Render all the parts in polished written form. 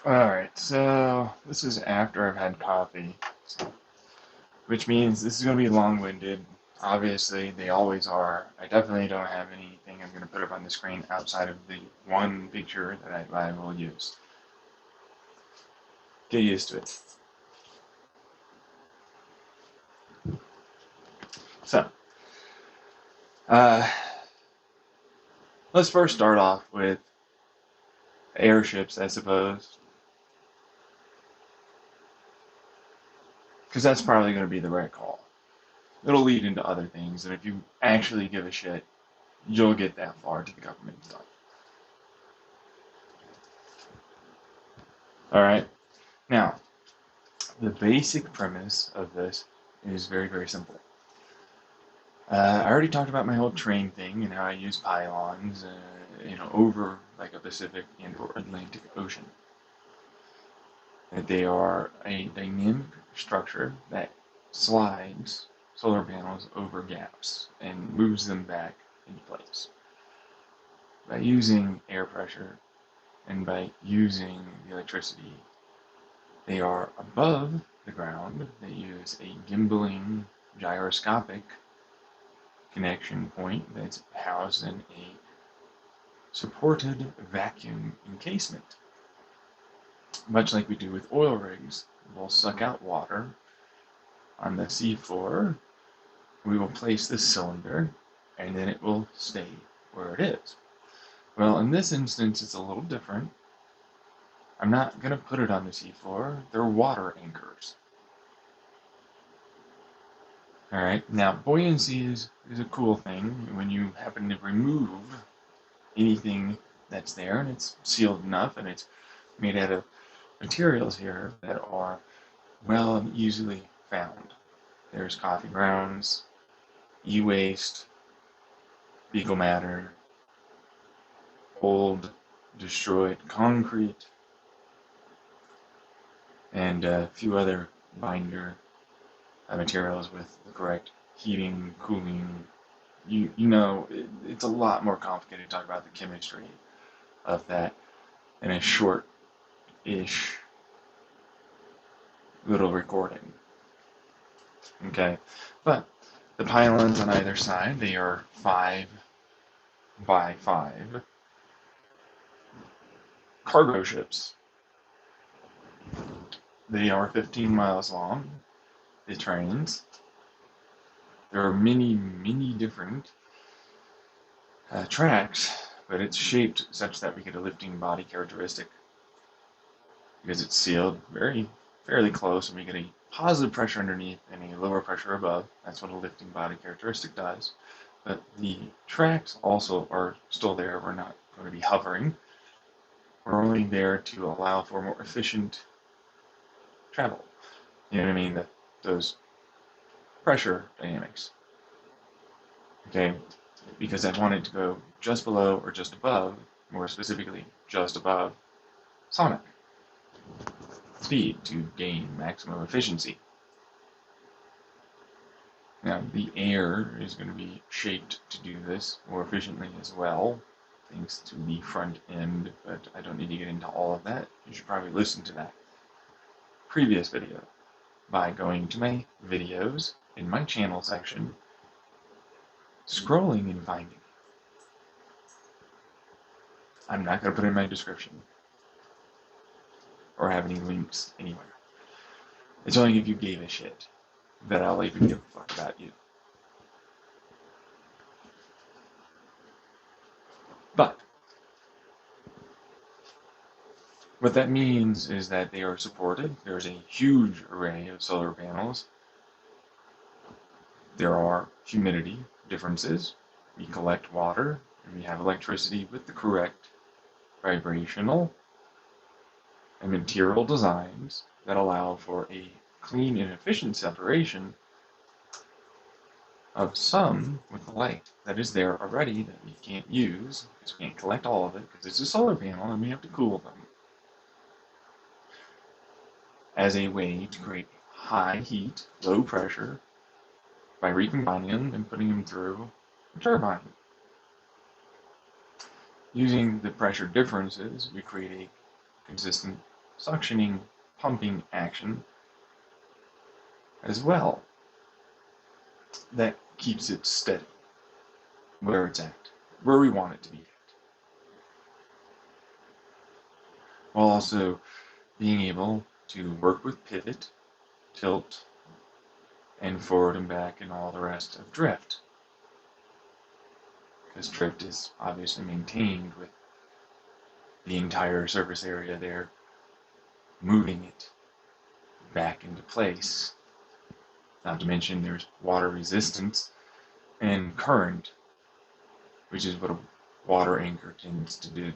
Alright, so this is after I've had coffee, which means this is going to be long-winded. Obviously, they always are. I definitely don't have anything I'm going to put up on the screen outside of the one picture that I will use. Get used to it. So, uh, let's first start off with airships, I suppose, because that's probably going to be the right call. It'll lead into other things, and if you actually give a shit, you'll get that far to the government stuff. Alright, now, the basic premise of this is very, very simple. I already talked about my whole train thing and how I use pylons, over like a Pacific and or Atlantic Ocean. That they are a dynamic structure that slides solar panels over gaps and moves them back into place. By using air pressure and by using the electricity, they are above the ground. They use a gimbaling gyroscopic connection point that's housed in a supported vacuum encasement. Much like we do with oil rigs, we'll suck out water on the seafloor, we will place this cylinder, and then it will stay where it is. Well, in this instance, it's a little different. I'm not going to put it on the seafloor. They're water anchors. Alright, now buoyancy is a cool thing when you happen to remove anything that's there and it's sealed enough and it's made out of materials here that are well and easily found. There's coffee grounds, e-waste, fecal matter, old destroyed concrete, and a few other binder materials with the correct heating, cooling. It's a lot more complicated to talk about the chemistry of that in a short-ish little recording. Okay, but the pylons on either side, they are 5 by 5 cargo ships. They are 15 miles long, the trains. There are many, many different tracks, but it's shaped such that we get a lifting body characteristic because it's sealed fairly close, and we get a positive pressure underneath and a lower pressure above. That's what a lifting body characteristic does. But the tracks also are still there. We're not going to be hovering. We're only there to allow for more efficient travel. You know what I mean? Those pressure dynamics. Okay, because I want it to go just below or just above, more specifically, just above sonic speed to gain maximum efficiency. Now, the air is going to be shaped to do this more efficiently as well, thanks to the front end, but I don't need to get into all of that. You should probably listen to that previous video by going to my videos in my channel section, scrolling and finding. I'm not going to put it in my description or have any links anywhere. It's only if you gave a shit that I'll even give a fuck about you. But what that means is that they are supported. There's a huge array of solar panels. There are humidity differences. We collect water, and we have electricity with the correct vibrational and material designs that allow for a clean and efficient separation of some with the light that is there already that we can't use because we can't collect all of it because it's a solar panel and we have to cool them as a way to create high heat, low pressure by recombining them and putting them through a turbine. Using the pressure differences, we create a consistent suctioning, pumping action as well that keeps it steady where it's at, where we want it to be at. While also being able to work with pivot, tilt, and forward and back and all the rest of drift. Because drift is obviously maintained with the entire surface area there, moving it back into place. Not to mention there's water resistance and current, which is what a water anchor tends to do.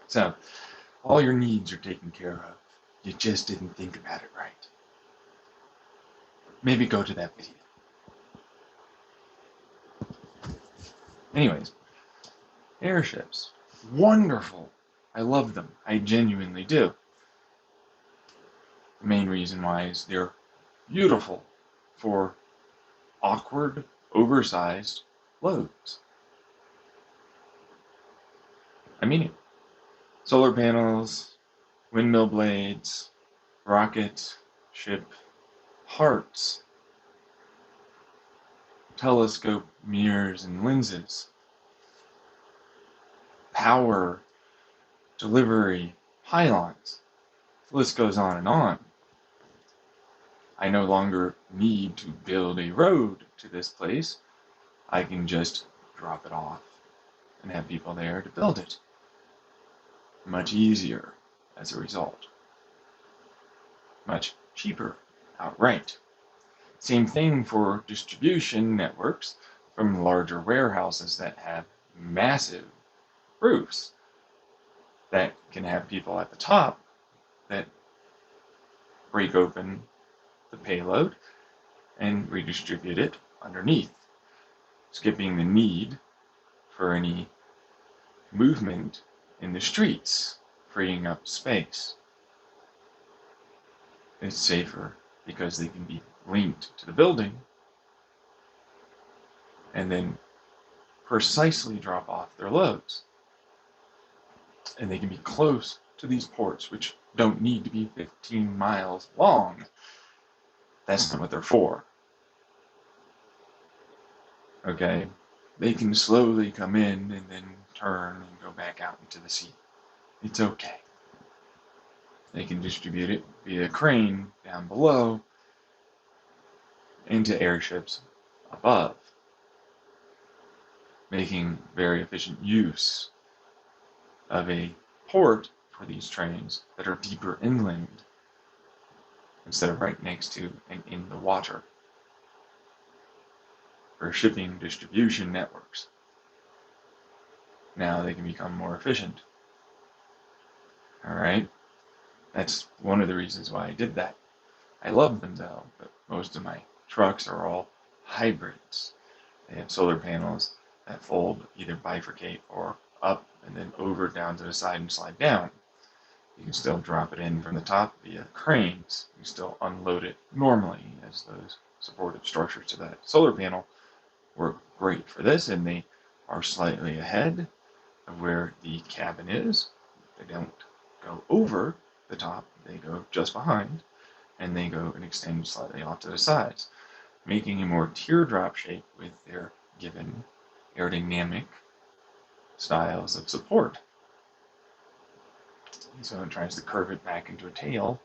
So, all your needs are taken care of. You just didn't think about it right. Maybe go to that video. Anyways, airships. Wonderful. I love them. I genuinely do. The main reason why is they're beautiful for awkward, oversized loads. I mean it. Solar panels, windmill blades, rocket, ship, hearts, telescope mirrors and lenses, power, delivery, pylons. The list goes on and on. I no longer need to build a road to this place. I can just drop it off and have people there to build it. Much easier as a result. Much cheaper outright. Same thing for distribution networks from larger warehouses that have massive roofs that can have people at the top that break open the payload and redistribute it underneath, skipping the need for any movement in the streets, freeing up space. It's safer because they can be linked to the building and then precisely drop off their loads. And they can be close to these ports, which don't need to be 15 miles long. That's not what they're for. Okay? They can slowly come in and then turn and go back out into the sea. It's okay. They can distribute it via crane down below into airships above, making very efficient use of a port for these trains that are deeper inland instead of right next to and in the water for shipping distribution networks. Now they can become more efficient. Alright? That's one of the reasons why I did that. I love them though, but most of my trucks are all hybrids. They have solar panels that fold, either bifurcate or up and then over down to the side and slide down. You can still drop it in from the top via cranes. You can still unload it normally, as those supportive structures to that solar panel work great for this, and they are slightly ahead of where the cabin is. They don't go over the top, they go just behind, and they go and extend slightly off to the sides, making a more teardrop shape with their given aerodynamic styles of support. So it tries to curve it back into a tail,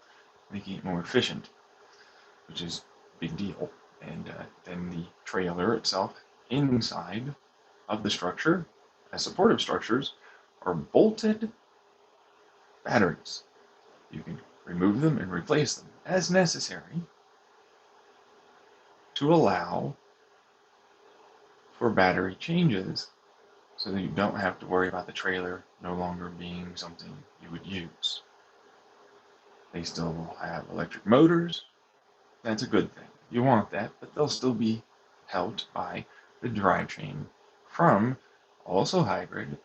making it more efficient, which is a big deal. And then the trailer itself, inside of the structure, as supportive structures, are bolted batteries. You can remove them and replace them as necessary to allow for battery changes so that you don't have to worry about the trailer no longer being something you would use. They still will have electric motors. That's a good thing. You want that, but they'll still be helped by the drivetrain from also hybrid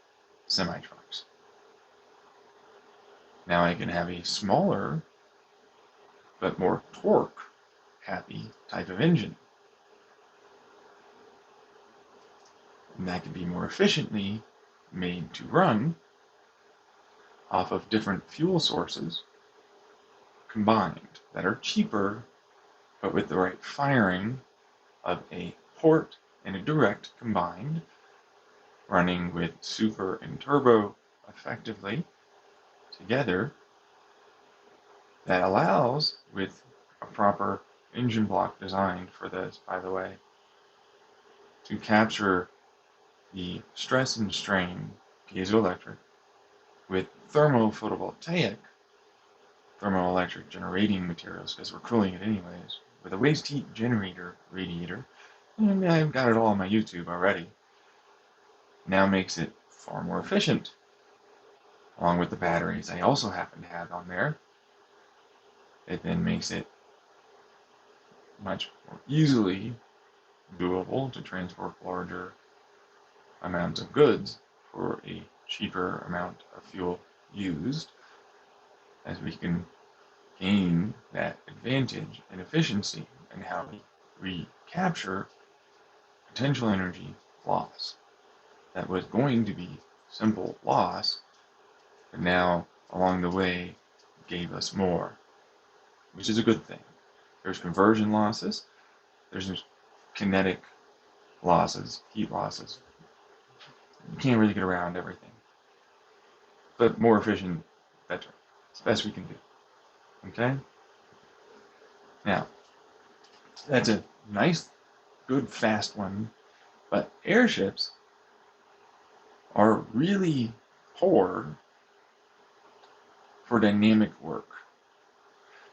semi-trucks. Now I can have a smaller but more torque happy type of engine. And that can be more efficiently made to run off of different fuel sources combined that are cheaper, but with the right firing of a port and a direct combined, running with super and turbo effectively together, that allows, with a proper engine block designed for this, by the way, to capture the stress and strain piezoelectric with thermoelectric generating materials, because we're cooling it anyways, with a waste heat generator radiator. And I've got it all on my YouTube already. Now makes it far more efficient. Along with the batteries I also happen to have on there, it then makes it much more easily doable to transport larger amounts of goods for a cheaper amount of fuel used, as we can gain that advantage and efficiency in how we recapture potential energy loss. That was going to be simple loss, but now along the way gave us more, which is a good thing. There's conversion losses, there's kinetic losses, heat losses. You can't really get around everything. But more efficient, better. It's the best we can do. Okay? Now, that's a nice, good, fast one. But airships are really poor for dynamic work.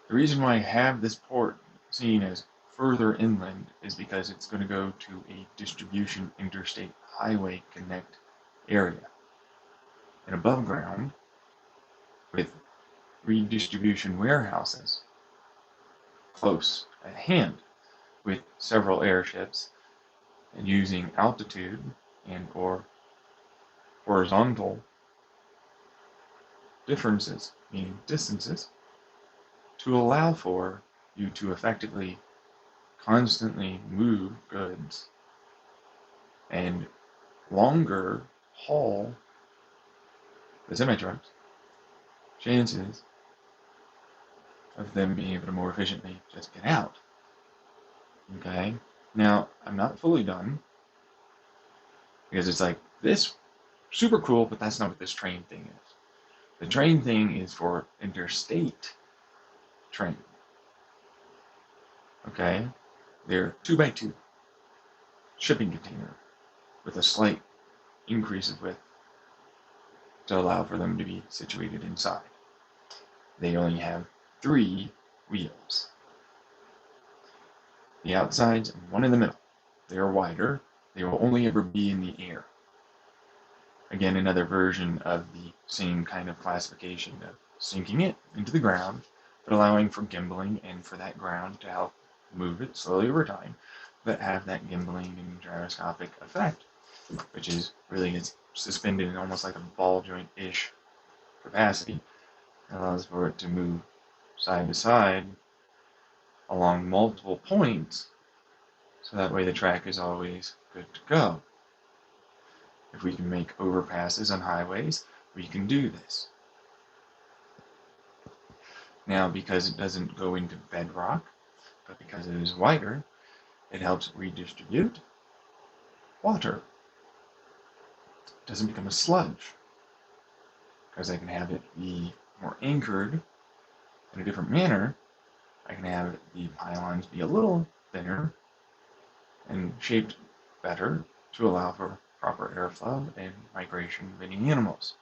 The reason why I have this port seen as further inland is because it's going to go to a distribution interstate highway connect area. And above ground, with redistribution warehouses close at hand, with several airships, and using altitude and or horizontal differences, meaning distances, to allow for you to effectively constantly move goods and longer haul the semi-trucks, chances of them being able to more efficiently just get out. Okay? Now, I'm not fully done, because it's like, this super cool, but that's not what this train thing is. The train thing is for interstate train. Okay? They're 2x2 shipping container with a slight increase of width to allow for them to be situated inside. They only have 3 wheels. The outsides and one in the middle. They are wider. They will only ever be in the air. Again, another version of the same kind of classification of sinking it into the ground, but allowing for gimbling and for that ground to help move it slowly over time, but have that gimbling and gyroscopic effect, which is really, it's suspended in almost like a ball joint-ish capacity. It allows for it to move side to side along multiple points, so that way the track is always good to go. If we can make overpasses on highways, we can do this. Now, because it doesn't go into bedrock, but because it is wider, it helps redistribute water. It doesn't become a sludge, because I can have it be more anchored in a different manner. I can have the pylons be a little thinner and shaped better to allow for proper airflow and migration of any animals.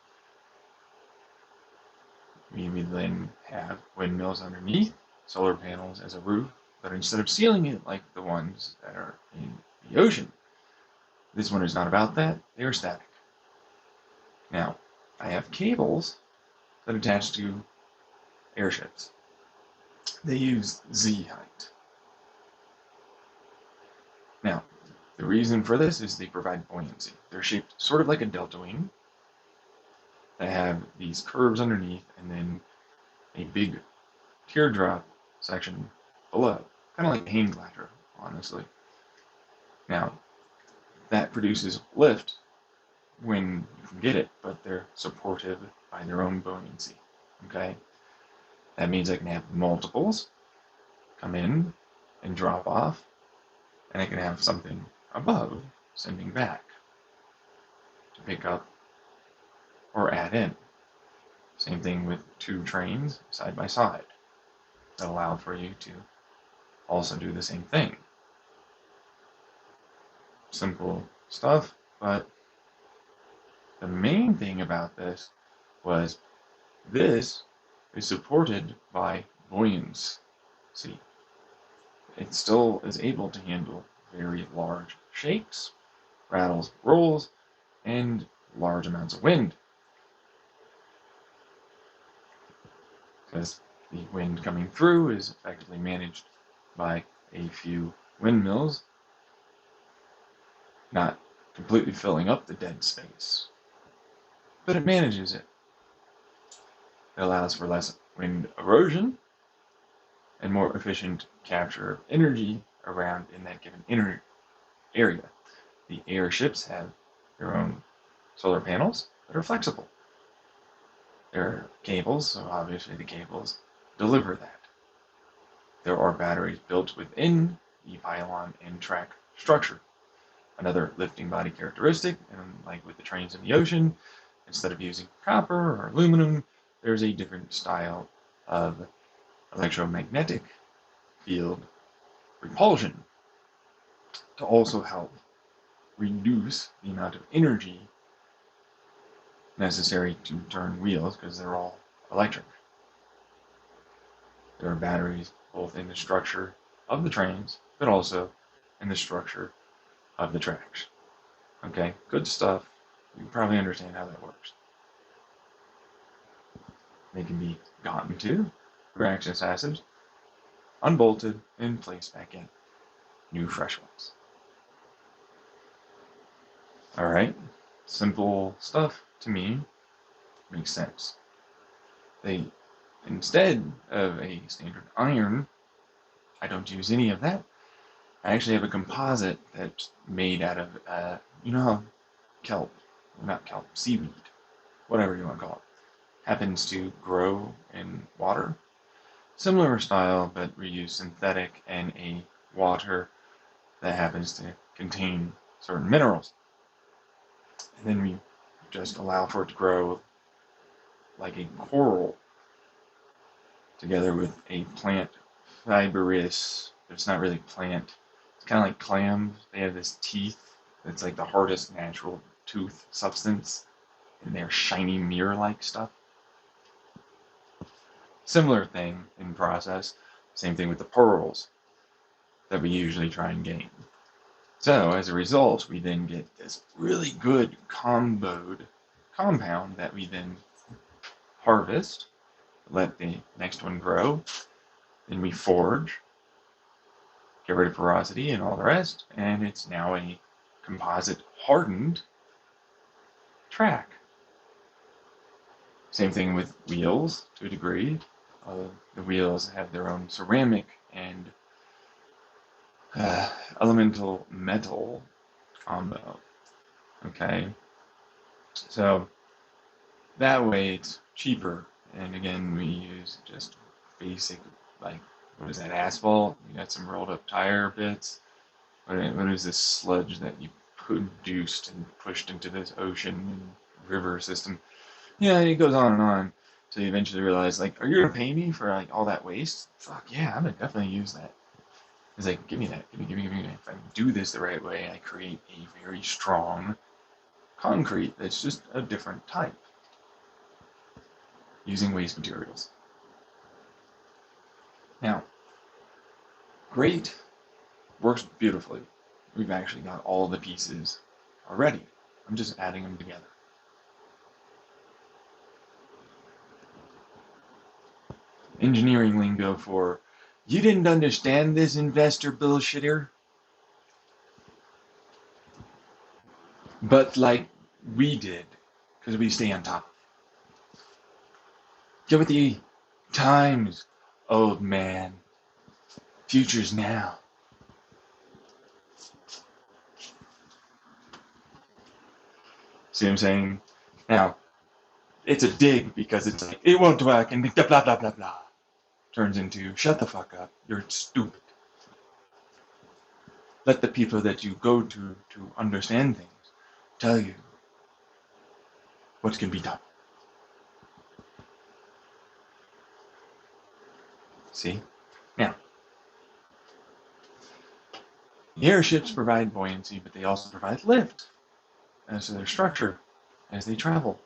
We would then have windmills underneath, solar panels as a roof, but instead of sealing it like the ones that are in the ocean, this one is not about that. They are static. Now, I have cables that attach to airships. They use Z height. Now, the reason for this is they provide buoyancy. They're shaped sort of like a delta wing. They have these curves underneath and then a big teardrop section below. Kind of like a hang glider, honestly. Now, that produces lift when you can get it, but they're supported by their own buoyancy. Okay? That means I can have multiples come in and drop off, and I can have something above sending back to pick up or add in. Same thing with two trains side by side that allow for you to also do the same thing. Simple stuff, but the main thing about this was this is supported by buoyancy. It still is able to handle very large shakes, rattles, rolls, and large amounts of wind. Because the wind coming through is effectively managed by a few windmills, not completely filling up the dead space, but it manages it. It allows for less wind erosion and more efficient capture of energy around in that given area. The airships have their own solar panels that are flexible. There are cables, so obviously the cables deliver that. There are batteries built within the pylon and track structure. Another lifting body characteristic, and like with the trains in the ocean, instead of using copper or aluminum, there's a different style of electromagnetic field repulsion to also help reduce the amount of energy necessary to turn wheels because they're all electric. There are batteries both in the structure of the trains, but also in the structure of the tracks. Okay, good stuff. You probably understand how that works. They can be gotten to through access acids, unbolted, and placed back in. New fresh ones. Alright, simple stuff to me makes sense. They, instead of a standard iron, I don't use any of that. I actually have a composite that's made out of, you know how kelp, not kelp, seaweed, whatever you want to call it, happens to grow in water. Similar style, but we use synthetic and a water that happens to contain certain minerals. And then we just allow for it to grow like a coral together with a plant fibrous, but it's not really plant. It's kind of like clams. They have this teeth that's like the hardest natural tooth substance, and they're shiny mirror-like stuff. Similar thing in process. Same thing with the pearls that we usually try and gain. So as a result, we then get this really good compound that we then harvest, let the next one grow, then we forge, get rid of porosity and all the rest, and it's now a composite hardened track. Same thing with wheels to a degree. The wheels have their own ceramic and elemental metal combo. Okay, so that way it's cheaper, and again we use just basic, like, what is that, asphalt? You got some rolled up tire bits. What is this sludge that you produced and pushed into this ocean and river system? Yeah, and it goes on and on. So you eventually realize, like, are you gonna pay me for like all that waste? Fuck yeah, I'm gonna definitely use that. It's like, give me that, give me that. If I do this the right way, I create a very strong concrete that's just a different type using waste materials. Now, great, works beautifully. We've actually got all the pieces already. I'm just adding them together. Engineering lingo for, you didn't understand this, investor bullshitter? But like we did, because we stay on top. Get with the times, old man. Future's now. See what I'm saying? Now, it's a dig because it's like, it won't work, and blah, blah, blah, blah. Turns into, shut the fuck up, you're stupid. Let the people that you go to understand things tell you what can be done. See? Now, the airships provide buoyancy, but they also provide lift as to their structure as they travel.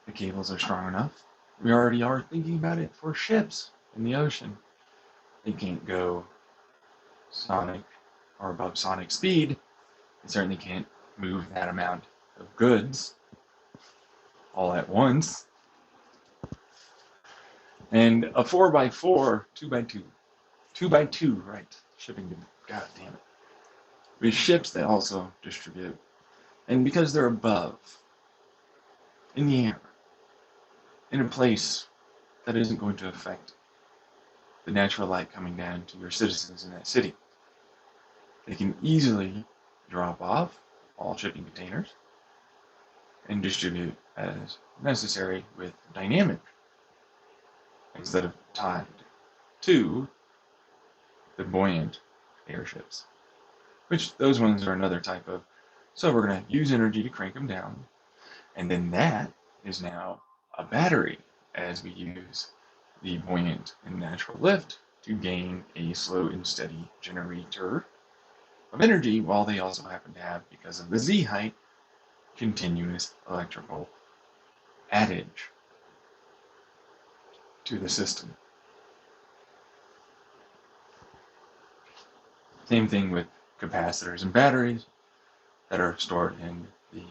The cables are strong enough. We already are thinking about it for ships in the ocean. They can't go sonic or above sonic speed. They certainly can't move that amount of goods all at once. And a 4x4, 2x2, 2x2, right? Shipping, god damn it. With ships that also distribute. And because they're above, in the air, in a place that isn't going to affect the natural light coming down to your citizens in that city, they can easily drop off all shipping containers and distribute as necessary with dynamic instead of tied to the buoyant airships, which those ones are another type of, so we're going to use energy to crank them down, and then that is now a battery as we use the buoyant and natural lift to gain a slow and steady generator of energy, while they also happen to have, because of the Z height, continuous electrical adage to the system. Same thing with capacitors and batteries that are stored in the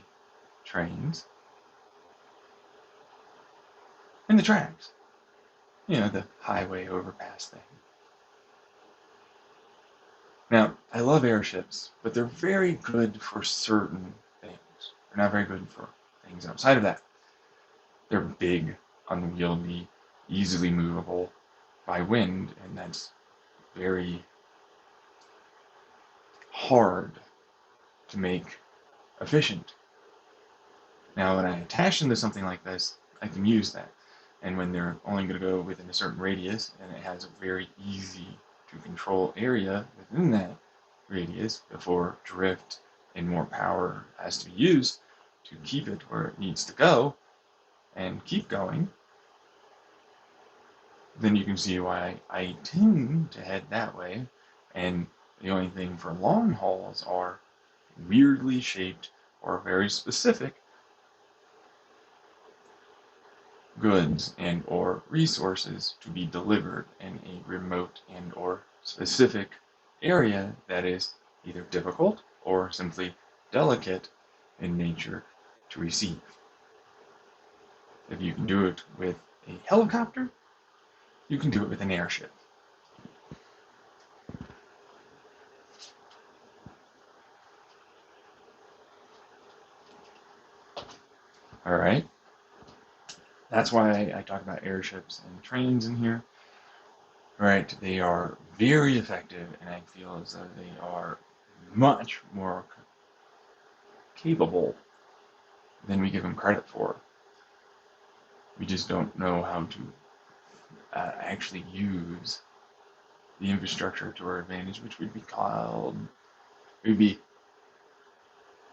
trains and the tracks. You know, the highway overpass thing. Now, I love airships, but they're very good for certain things. They're not very good for things outside of that. They're big, unwieldy, easily movable by wind, and that's very hard to make efficient. Now, when I attach them to something like this, I can use that. And when they're only going to go within a certain radius, and it has a very easy to control area within that radius before drift and more power has to be used to keep it where it needs to go and keep going, then you can see why I tend to head that way. And the only thing for long hauls are weirdly shaped or very specific goods and or resources to be delivered in a remote and or specific area that is either difficult or simply delicate in nature to receive. If you can do it with a helicopter, you can do it with an airship. All right. That's why I talk about airships and trains in here. Right, they are very effective, and I feel as though they are much more capable than we give them credit for. We just don't know how to actually use the infrastructure to our advantage, which would be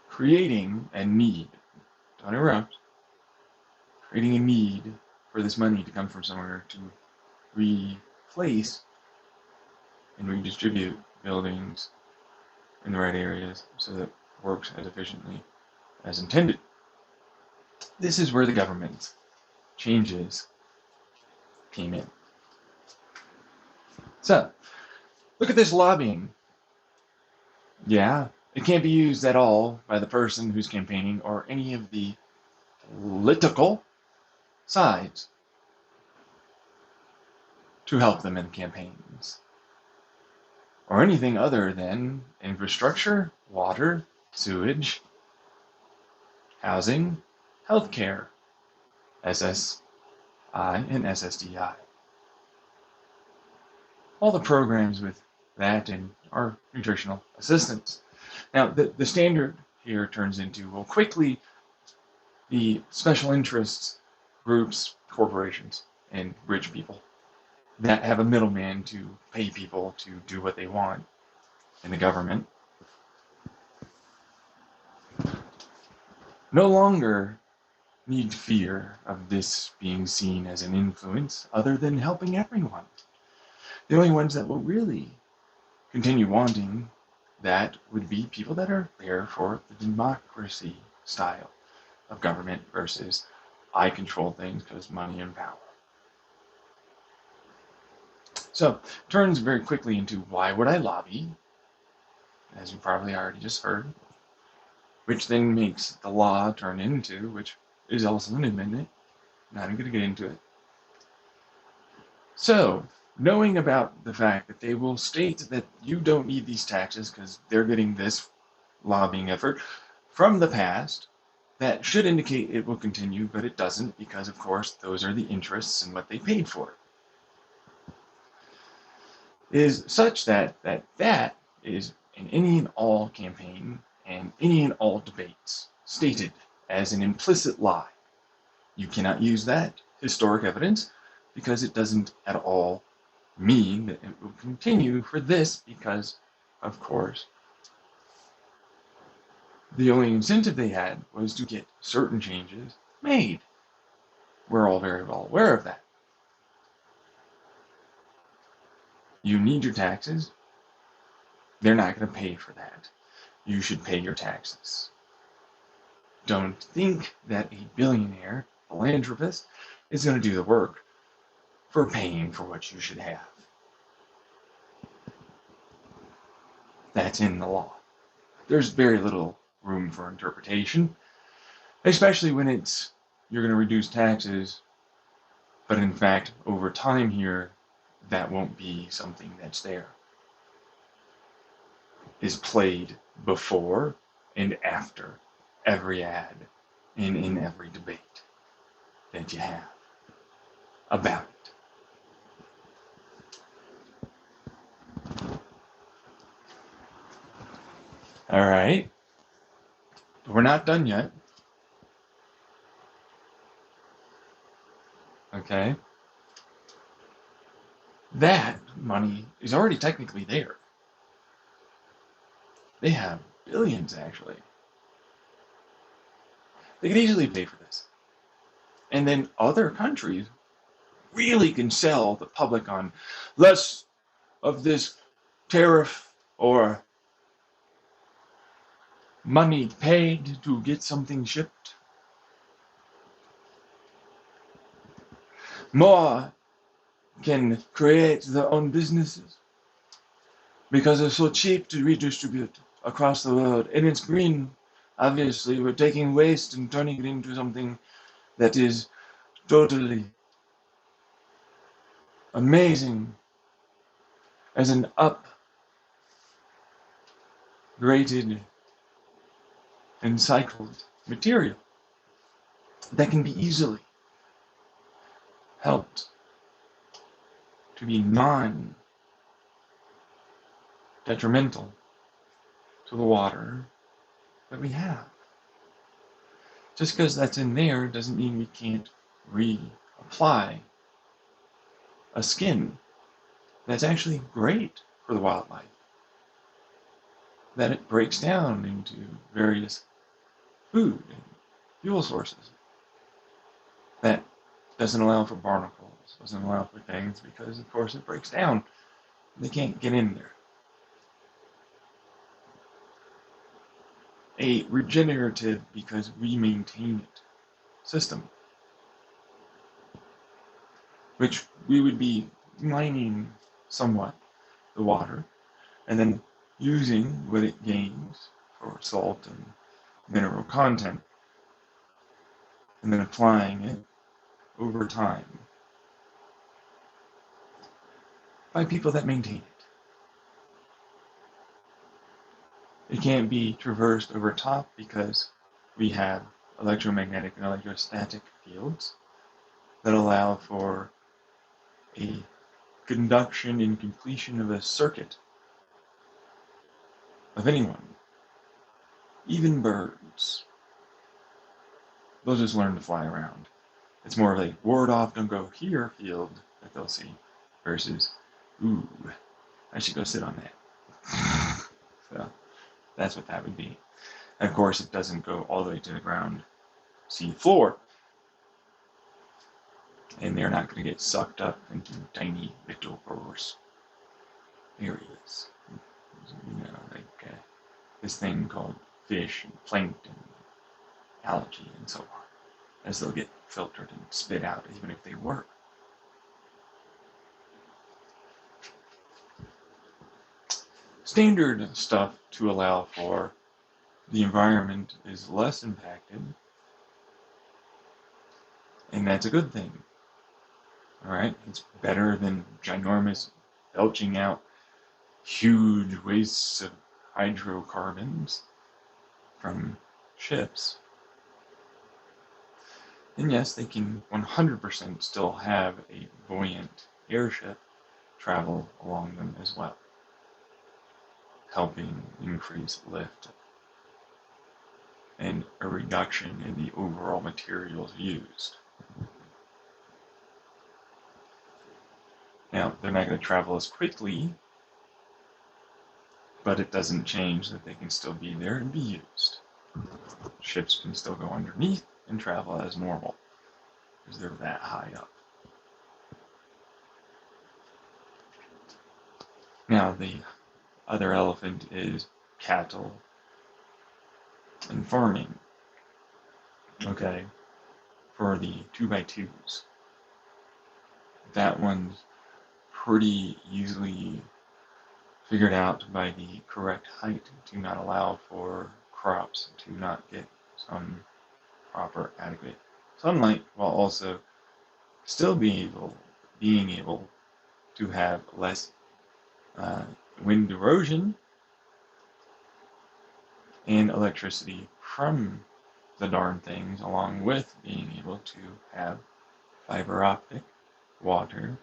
creating a need, don't interrupt, creating a need for this money to come from somewhere to replace and redistribute buildings in the right areas so that it works as efficiently as intended. This is where the government changes came in. So, look at this lobbying. Yeah, it can't be used at all by the person who's campaigning or any of the political sides to help them in campaigns, or anything other than infrastructure, water, sewage, housing, healthcare, SSI and SSDI. All the programs with that and our nutritional assistance. Now, the standard here turns into, well, quickly the special interests, groups, corporations, and rich people that have a middleman to pay people to do what they want in the government no longer need fear of this being seen as an influence other than helping everyone. The only ones that will really continue wanting that would be people that are there for the democracy style of government versus I control things because money and power. So, turns very quickly into why would I lobby, as you probably already just heard, which then makes the law turn into, which is also an amendment. Not even going to get into it. So, knowing about the fact that they will state that you don't need these taxes because they're getting this lobbying effort from the past, that should indicate it will continue, but it doesn't because, of course, those are the interests and what they paid for. Is such that that is in any and all campaign and any and all debates stated as an implicit lie. You cannot use that historic evidence because it doesn't at all mean that it will continue for this because, of course, the only incentive they had was to get certain changes made. We're all very well aware of that. You need your taxes. They're not going to pay for that. You should pay your taxes. Don't think that a billionaire philanthropist is going to do the work for paying for what you should have. That's in the law. There's very little room for interpretation, especially when it's you're going to reduce taxes, but in fact, over time here, that won't be something that's there. Is played before and after every ad and in every debate that you have about it. All right. We're not done yet. Okay. That money is already technically there. They have billions, actually. They could easily pay for this. And then other countries really can sell the public on less of this tariff or money paid to get something shipped. More can create their own businesses because it's so cheap to redistribute across the world. And it's green. Obviously, we're taking waste and turning it into something that is totally amazing as an upgraded and cycled material that can be easily helped to be non-detrimental to the water that we have. Just because that's in there doesn't mean we can't reapply a skin that's actually great for the wildlife. That it breaks down into various food and fuel sources. That doesn't allow for barnacles, doesn't allow for things because, of course, it breaks down. They can't get in there. A regenerative, because we maintain it, system, which we would be mining somewhat the water and then using what it gains for salt and mineral content and then applying it over time by people that maintain it. It can't be traversed over top because we have electromagnetic and electrostatic fields that allow for a conduction and completion of a circuit of anyone, even birds. they'll just learn to fly around. It's more of a ward off, don't go here field that they'll see versus, ooh, I should go sit on that. So that's what that would be. And of course, it doesn't go all the way to the ground, sea floor, and they're not going to get sucked up into tiny little porous areas. You know, like this thing called fish and plankton, algae, and so on, as they'll get filtered and spit out, even if they work. Standard stuff to allow for the environment is less impacted, and that's a good thing. Alright, it's better than ginormous belching out huge wastes of hydrocarbons from ships. And yes, they can 100% still have a buoyant airship travel along them as well, helping increase lift and a reduction in the overall materials used. Now, they're not going to travel as quickly, but it doesn't change that they can still be there and be used. Ships can still go underneath and travel as normal, because they're that high up. Now, the other elephant is cattle and farming. Okay, for the 2x2s. That one's pretty easily figured out by the correct height to not allow for crops to not get some proper adequate sunlight, while also still being able to have less wind erosion and electricity from the darn things, along with being able to have fiber optic, water,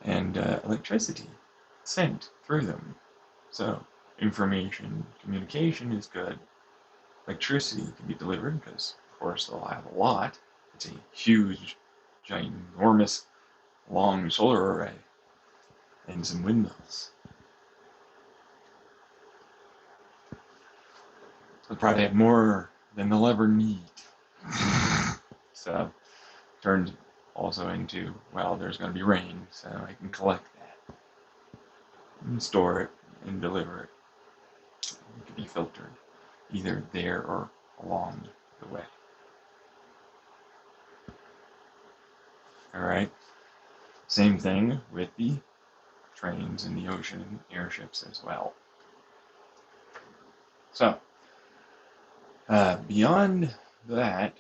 and electricity sent through them. So information communication is good. Electricity can be delivered because, of course, they'll have a lot. It's a huge, ginormous, long solar array and some windmills. They'll probably have more than they'll ever need. So, turns also into, well, there's going to be rain, so I can collect that and store it and deliver it. It can be filtered either there or along the way. Alright, same thing with the trains in the ocean and airships as well. So, beyond that,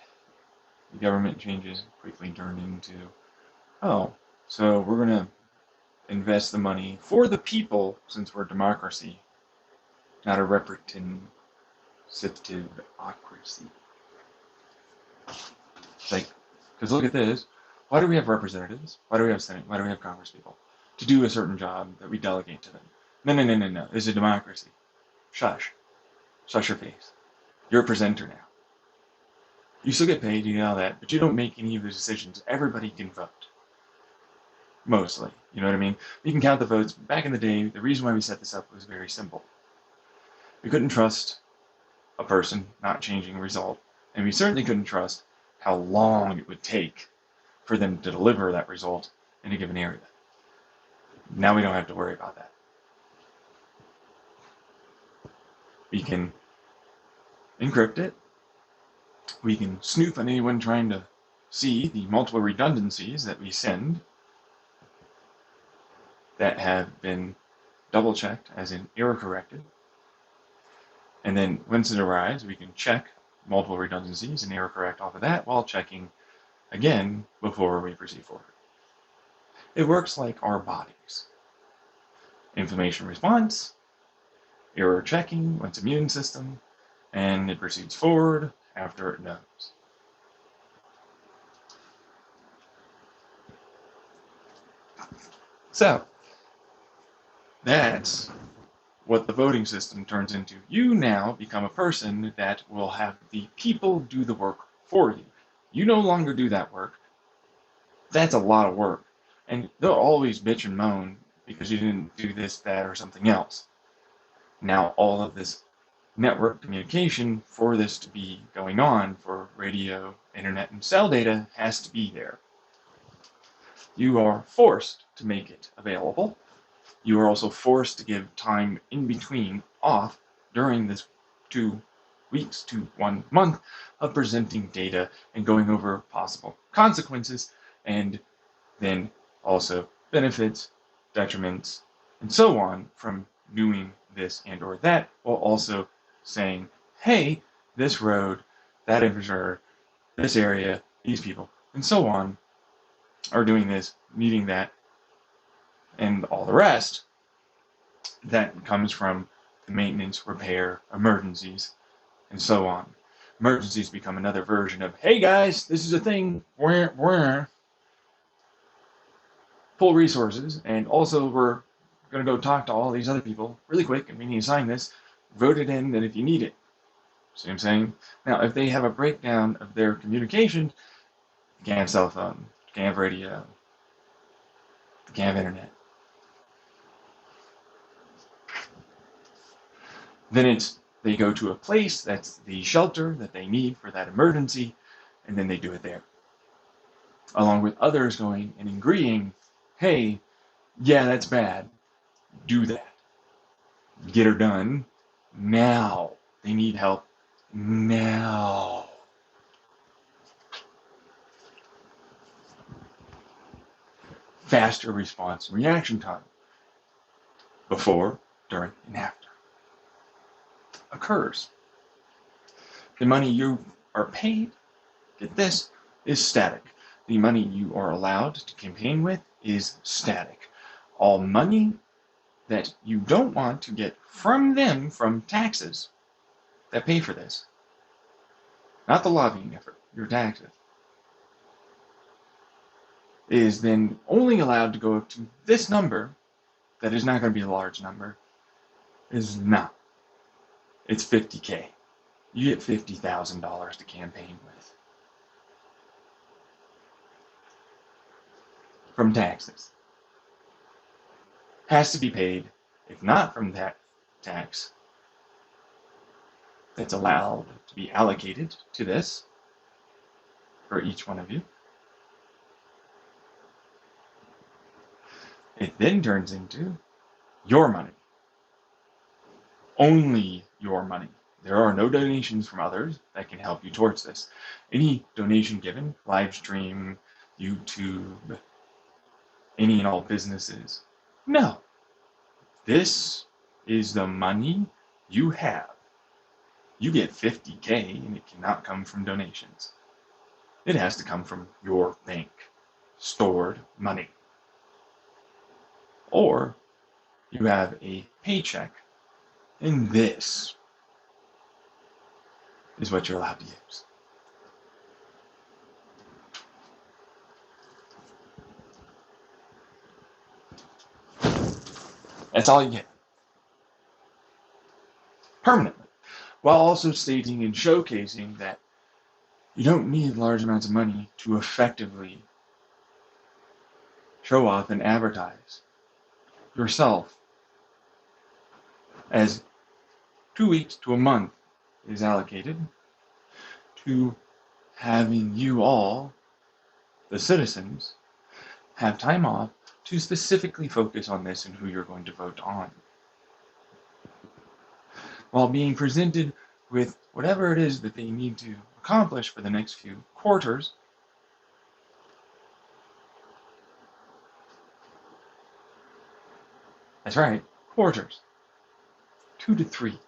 the government changes quickly turned into, oh, so we're going to invest the money for the people since we're a democracy, not a representative-ocracy. Like, because look at this. Why do we have representatives? Why do we have Senate? Why do we have Congress people? To do a certain job that we delegate to them. No. It's a democracy. Shush. Shush your face. You're a presenter now. You still get paid, you know that, but you don't make any of the decisions. Everybody can vote. Mostly. You know what I mean? You can count the votes. Back in the day, the reason why we set this up was very simple. We couldn't trust a person not changing a result, and we certainly couldn't trust how long it would take for them to deliver that result in a given area. Now we don't have to worry about that. We can encrypt it. We can snoop on anyone trying to see the multiple redundancies that we send that have been double-checked, as in error-corrected. And then once it arrives, we can check multiple redundancies and error-correct off of that while checking again before we proceed forward. It works like our bodies. Inflammation response, error checking, once immune system, and it proceeds forward after it knows. So, that's what the voting system turns into. You now become a person that will have the people do the work for you. You no longer do that work. That's a lot of work. And they'll always bitch and moan because you didn't do this, that, or something else. Now all of this network communication for this to be going on, for radio, internet, and cell data, has to be there. You are forced to make it available. You are also forced to give time in between off during this 2 weeks to 1 month of presenting data and going over possible consequences, and then also benefits, detriments, and so on from doing this and or that, while also saying, hey, this road, that infrastructure, this area, these people, and so on are doing this, needing that, and all the rest that comes from the maintenance, repair, emergencies, and so on. Emergencies become another version of, hey guys, this is a thing, pull resources, and also we're going to go talk to all these other people really quick, and we need to sign this, vote it in, and if you need it. See what I'm saying? Now, if they have a breakdown of their communication, you can't have cell phone, you can't have radio, you can't have internet. Then they go to a place that's the shelter that they need for that emergency, and then they do it there. Along with others going and agreeing, hey, yeah, that's bad, do that. Get her done now. They need help now. Faster response and reaction time. Before, during, and after. Occurs. The money you are paid, get this, is static. The money you are allowed to campaign with is static. All money that you don't want to get from them from taxes that pay for this, not the lobbying effort, your taxes, is then only allowed to go up to this number that is not going to be a large number, is not. It's $50K. You get $50,000 to campaign with from taxes. Has to be paid. If not from that tax that's allowed to be allocated to this for each one of you, it then turns into your money. Only your money. There are no donations from others that can help you towards this. Any donation given, live stream, YouTube, any and all businesses, no. This is the money you have. You get $50K and it cannot come from donations. It has to come from your bank, stored money. Or you have a paycheck, and this is what you're allowed to use. That's all you get. Permanently. While also stating and showcasing that you don't need large amounts of money to effectively show off and advertise yourself, as 2 weeks to a month is allocated to having you all, the citizens, have time off to specifically focus on this and who you're going to vote on, while being presented with whatever it is that they need to accomplish for the next few quarters. That's right, quarters. 2 to 3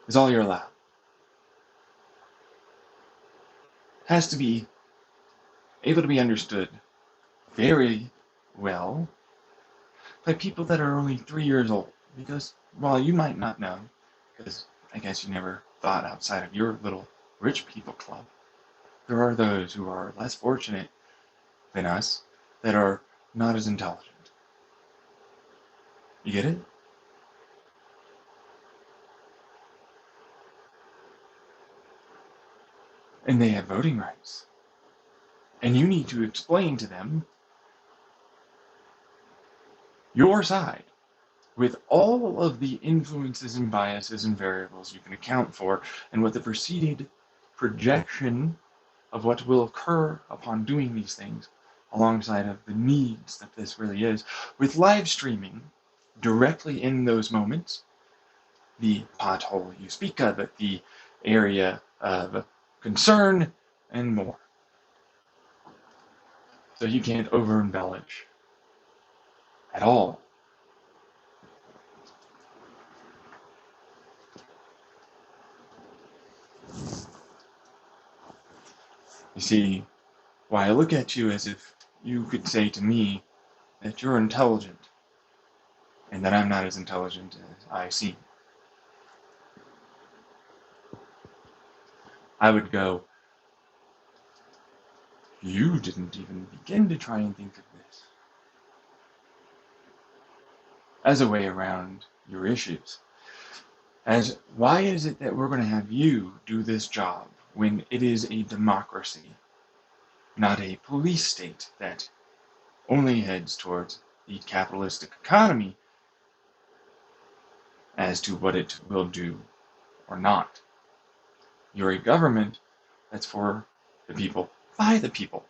is all you're allowed. Has to be able to be understood very well by people that are only 3 years old. Because while you might not know, because I guess you never thought outside of your little rich people club, there are those who are less fortunate than us that are not as intelligent. You get it? And they have voting rights. And you need to explain to them your side with all of the influences and biases and variables you can account for, and what the preceded projection of what will occur upon doing these things, alongside of the needs that this really is, with live streaming directly in those moments, the pothole you speak of, the area of concern, and more. So you can't over embellish at all. You see, why I look at you as if you could say to me that you're intelligent, and that I'm not as intelligent as I seem. I would go, you didn't even begin to try and think of this as a way around your issues. As why is it that we're going to have you do this job when it is a democracy, not a police state that only heads towards the capitalistic economy as to what it will do or not? You're a government that's for the people, by the people.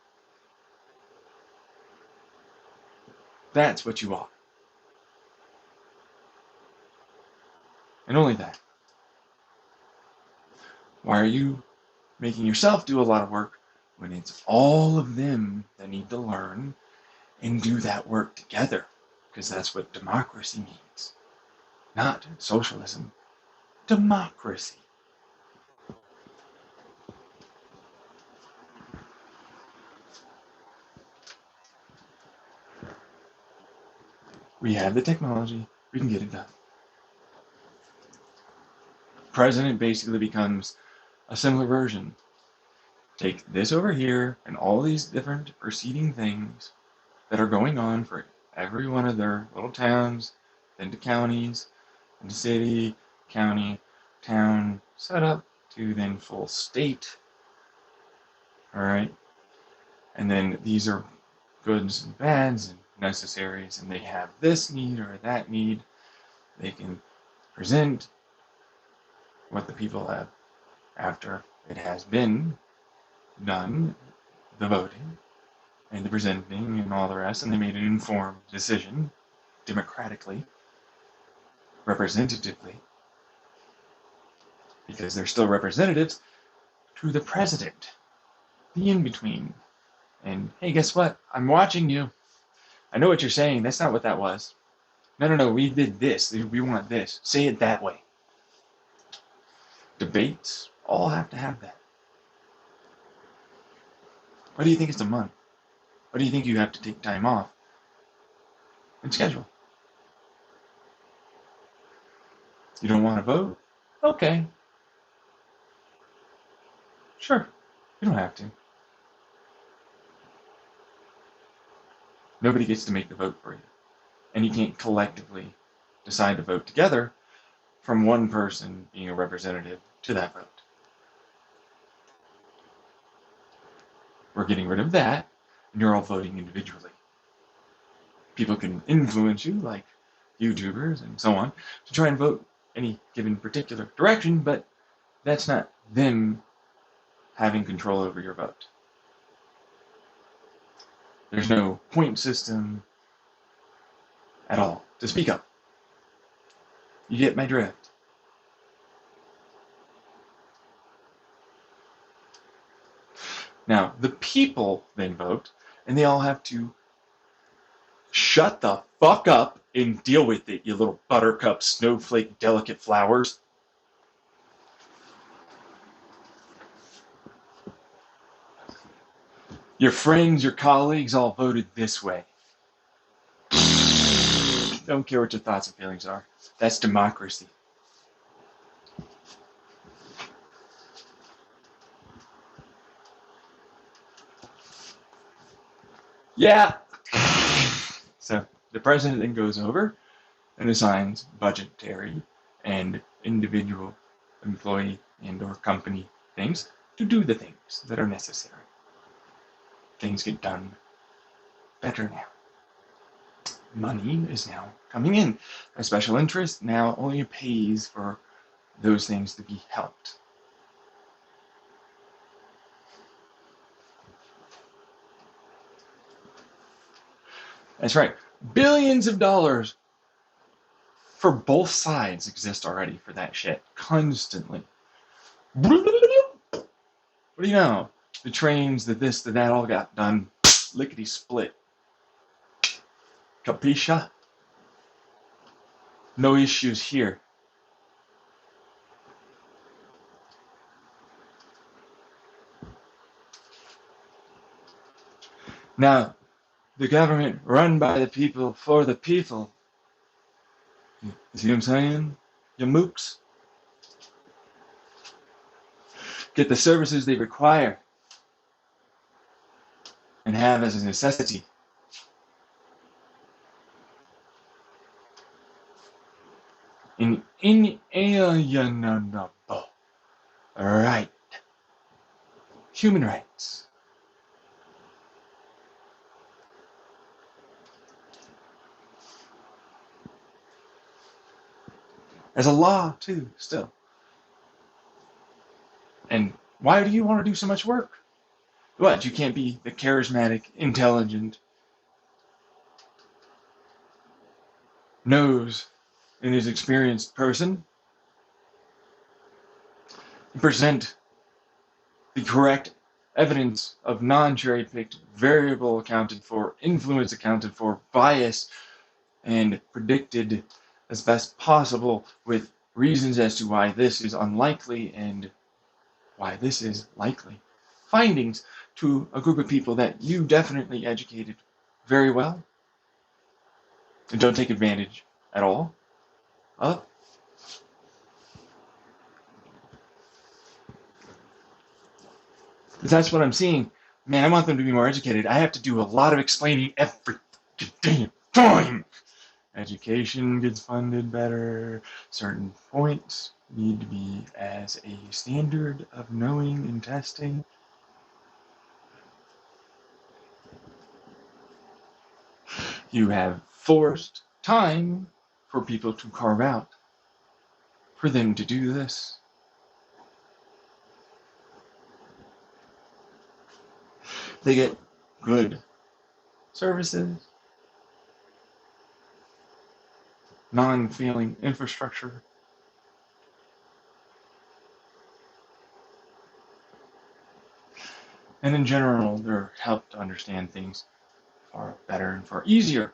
That's what you are. And only that. Why are you making yourself do a lot of work when it's all of them that need to learn and do that work together? Because that's what democracy means. Not socialism. Democracy. We have the technology. We can get it done. President basically becomes a similar version. Take this over here and all these different preceding things that are going on for every one of their little towns, then to counties, and to city, county, town, set up to then full state. Alright? And then these are goods and bads and necessaries, and they have this need or that need. They can present what the people have after it has been done, the voting and the presenting and all the rest, and they made an informed decision, democratically, representatively, because they're still representatives to the president, the in-between. And hey, guess what? I'm watching you. I know what you're saying. That's not what that was. No, we did this. We want this. Say it that way. Debates all have to have that. Why do you think it's a month? Why do you think you have to take time off and schedule? You don't want to vote? Okay. Sure. You don't have to. Nobody gets to make the vote for you. And you can't collectively decide to vote together from one person being a representative to that vote. We're getting rid of that, and you're all voting individually. People can influence you, like YouTubers and so on, to try and vote any given particular direction, but that's not them having control over your vote. There's no point system at all to speak of. You get my drift. Now, the people then vote, and they all have to shut the fuck up and deal with it, you little buttercup, snowflake, delicate flowers. Your friends, your colleagues all voted this way. Don't care what your thoughts and feelings are. That's democracy. Yeah. The president then goes over and assigns budgetary and individual employee and or company things to do the things that are necessary. Things get done better now. Money is now coming in. A special interest now only pays for those things to be helped. That's right. Billions of dollars for both sides exist already for that shit. Constantly. What do you know? The trains, the this, the that all got done. Lickety split. Capisce? No issues here. Now, the government run by the people for the people. You see what I'm saying? You mooks? Get the services they require and have as a necessity. Inalienable right. Human rights. As a law, too, still. And why do you want to do so much work? What, you can't be the charismatic, intelligent, knows and is experienced person? And present the correct evidence of non-cherry-picked, variable accounted for, influence accounted for, bias, and predicted as best possible with reasons as to why this is unlikely and why this is likely. Findings to a group of people that you definitely educated very well and don't take advantage at all of. That's what I'm seeing. Man, I want them to be more educated. I have to do a lot of explaining every damn time. Education gets funded better. Certain points need to be as a standard of knowing and testing. You have forced time for people to carve out for them to do this. They get good services, non-failing infrastructure, and in general, they're helped to understand things far better and far easier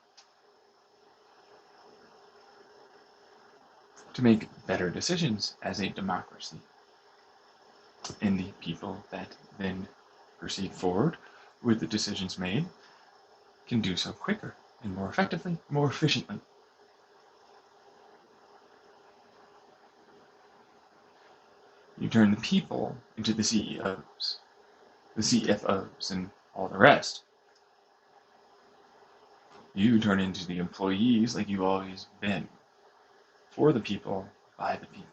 to make better decisions as a democracy. And the people that then proceed forward with the decisions made can do so quicker and more effectively, more efficiently. You turn the people into the CEOs, the CFOs, and all the rest. You turn into the employees like you've always been, for the people, by the people.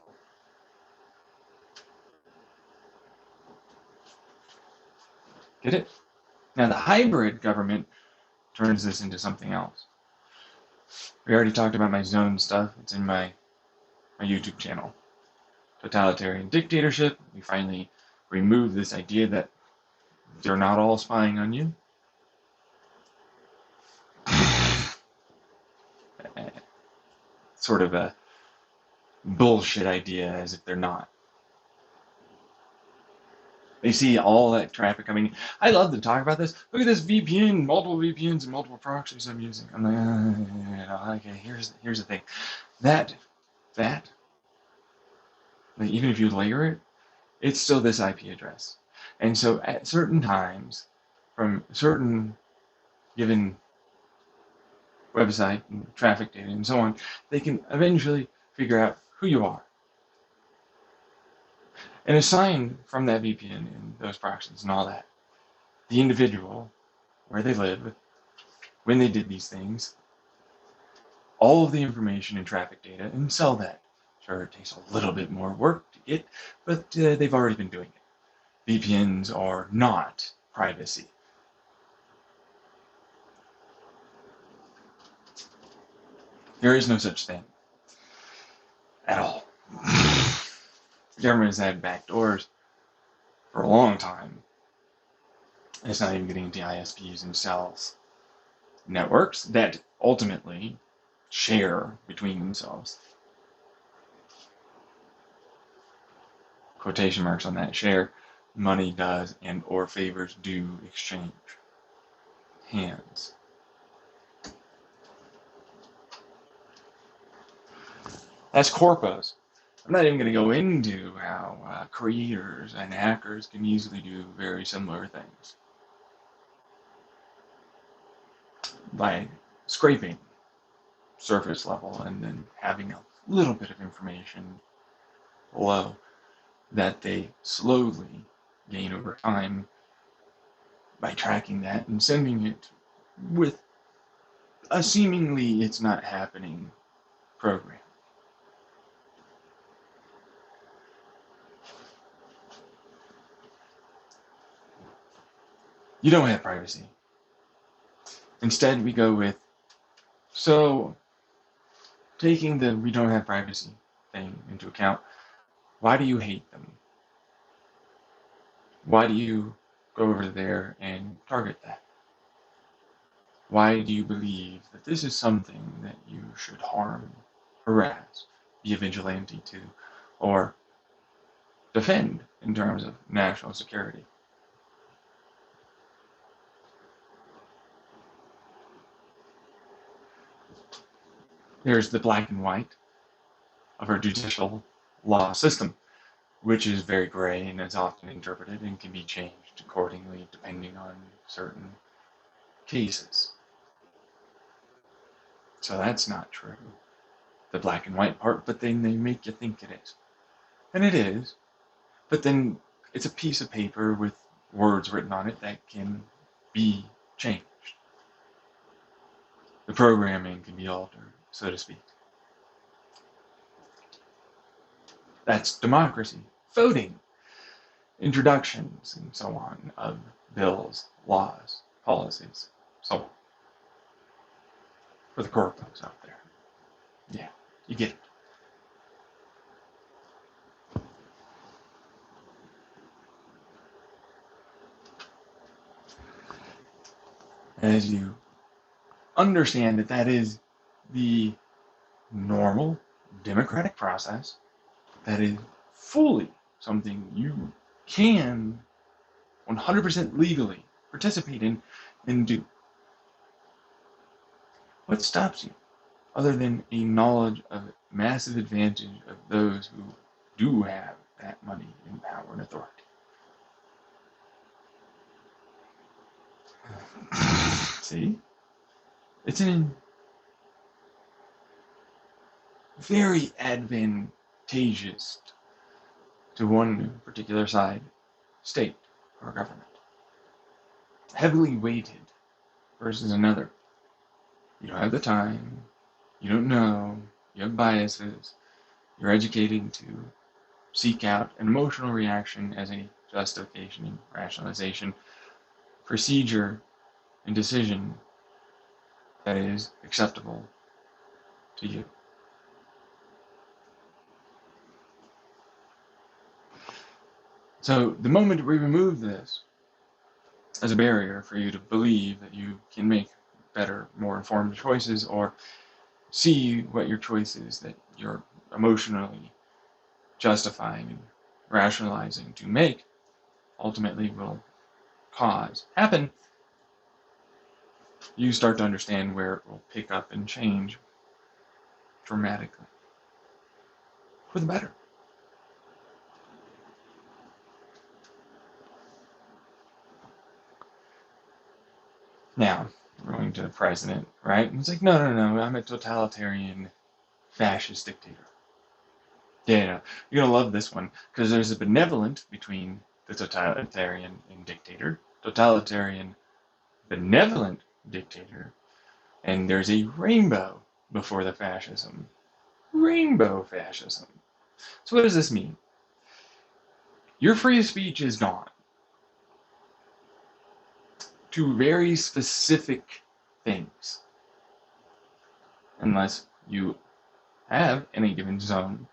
Get it? Now the hybrid government turns this into something else. We already talked about my zone stuff. It's in my YouTube channel. Totalitarian dictatorship. We finally remove this idea that they're not all spying on you. Sort of a bullshit idea, as if they're not. They see all that traffic coming. I love to talk about this. Look at this VPN, multiple VPNs and multiple proxies I'm using. I'm like, okay, here's the thing. That, like, even if you layer it, it's still this IP address. And so at certain times, from certain given website and traffic data and so on, they can eventually figure out who you are. And assign from that VPN and those proxies and all that, the individual, where they live, when they did these things, all of the information and traffic data and sell that. Sure, it takes a little bit more work to get, but they've already been doing it. VPNs are not privacy. There is no such thing at all. The government has had backdoors for a long time. It's not even getting into ISPs and cells networks that ultimately share between themselves. Quotation marks on that, share. Money does and or favors do exchange hands. That's corpos. I'm not even going to go into how creators and hackers can easily do very similar things by scraping surface level and then having a little bit of information below that they slowly gain over time by tracking that and sending it with a seemingly it's not happening program. You don't have privacy. Instead, we go with, so taking the we don't have privacy thing into account, why do you hate them? Why do you go over there and target that? Why do you believe that this is something that you should harm, harass, be a vigilante to, or defend in terms of national security? There's the black and white of our judicial law system, which is very gray and is often interpreted and can be changed accordingly depending on certain cases. So that's not true, the black and white part, but then they make you think it is. And it is, but then it's a piece of paper with words written on it that can be changed. The programming can be altered, so to speak. That's democracy. Voting, introductions, and so on of bills, laws, policies, so on. For the corpos out there. Yeah, you get it. As you understand that that is the normal democratic process, that is fully something you can 100% legally participate in and do. What stops you other than a knowledge of massive advantage of those who do have that money and power and authority? See? It's an very advantageous to one particular side, state or government. Heavily weighted versus another. You don't have the time, you don't know, you have biases, you're educated to seek out an emotional reaction as a justification and rationalization, procedure, and decision that is acceptable to you. So the moment we remove this as a barrier for you to believe that you can make better, more informed choices or see what your choice is that you're emotionally justifying and rationalizing to make, ultimately will happen, you start to understand where it will pick up and change dramatically for the better. Now, we're going to the president, right? And it's like, no, I'm a totalitarian, fascist dictator. Yeah, you're going to love this one, because there's a benevolent between the totalitarian and dictator, totalitarian, benevolent dictator, and there's a rainbow before the fascism. Rainbow fascism. So what does this mean? Your free speech is gone to very specific things, unless you have, in a given zone,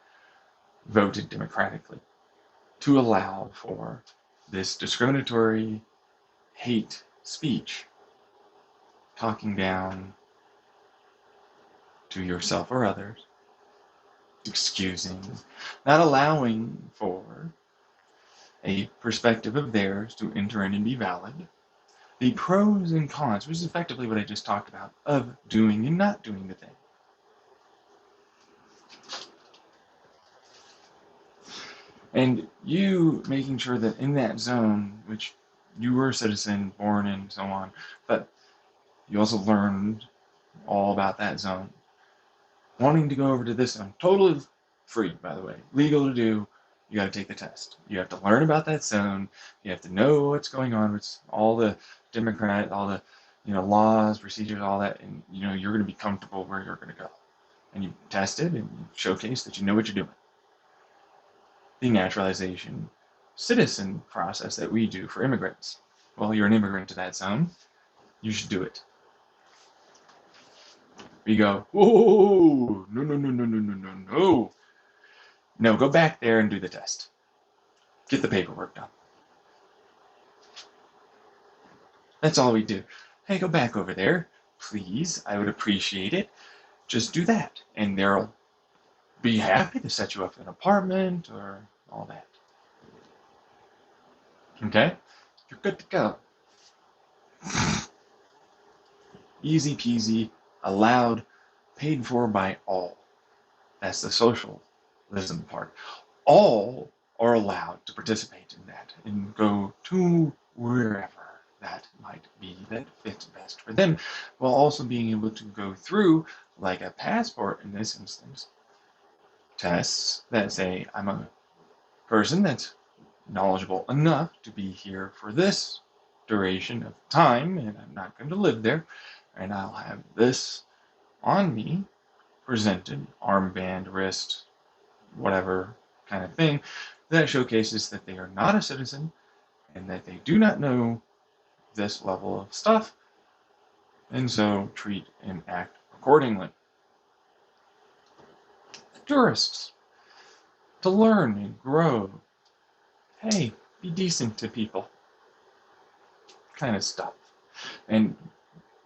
voted democratically to allow for this discriminatory hate speech, talking down to yourself or others, excusing, not allowing for a perspective of theirs to enter in and be valid, the pros and cons, which is effectively what I just talked about, of doing and not doing the thing. And you making sure that in that zone, which you were a citizen, born in, so on, but you also learned all about that zone, wanting to go over to this zone, totally free, by the way, legal to do. You got to take the test. You have to learn about that zone. You have to know what's going on with all the democrat, all the laws, procedures, all that, and you're going to be comfortable where you're going to go. And you test it and you showcase that you know what you're doing. The naturalization citizen process that we do for immigrants. Well, you're an immigrant to that zone. You should do it. We go, whoa, no. No, go back there and do the test. Get the paperwork done. That's all we do. Hey, go back over there, please. I would appreciate it. Just do that. And they'll be happy to set you up in an apartment or all that. Okay? You're good to go. Easy peasy, allowed, paid for by all. That's the socialism part. All are allowed to participate in that and go to wherever that might be that fits best for them, while also being able to go through, like a passport in this instance, tests that say I'm a person that's knowledgeable enough to be here for this duration of time, and I'm not going to live there, and I'll have this on me, presented, armband, wrist, whatever kind of thing, that showcases that they are not a citizen and that they do not know this level of stuff, and so treat and act accordingly. Tourists, to learn and grow. Hey, be decent to people. Kind of stuff. And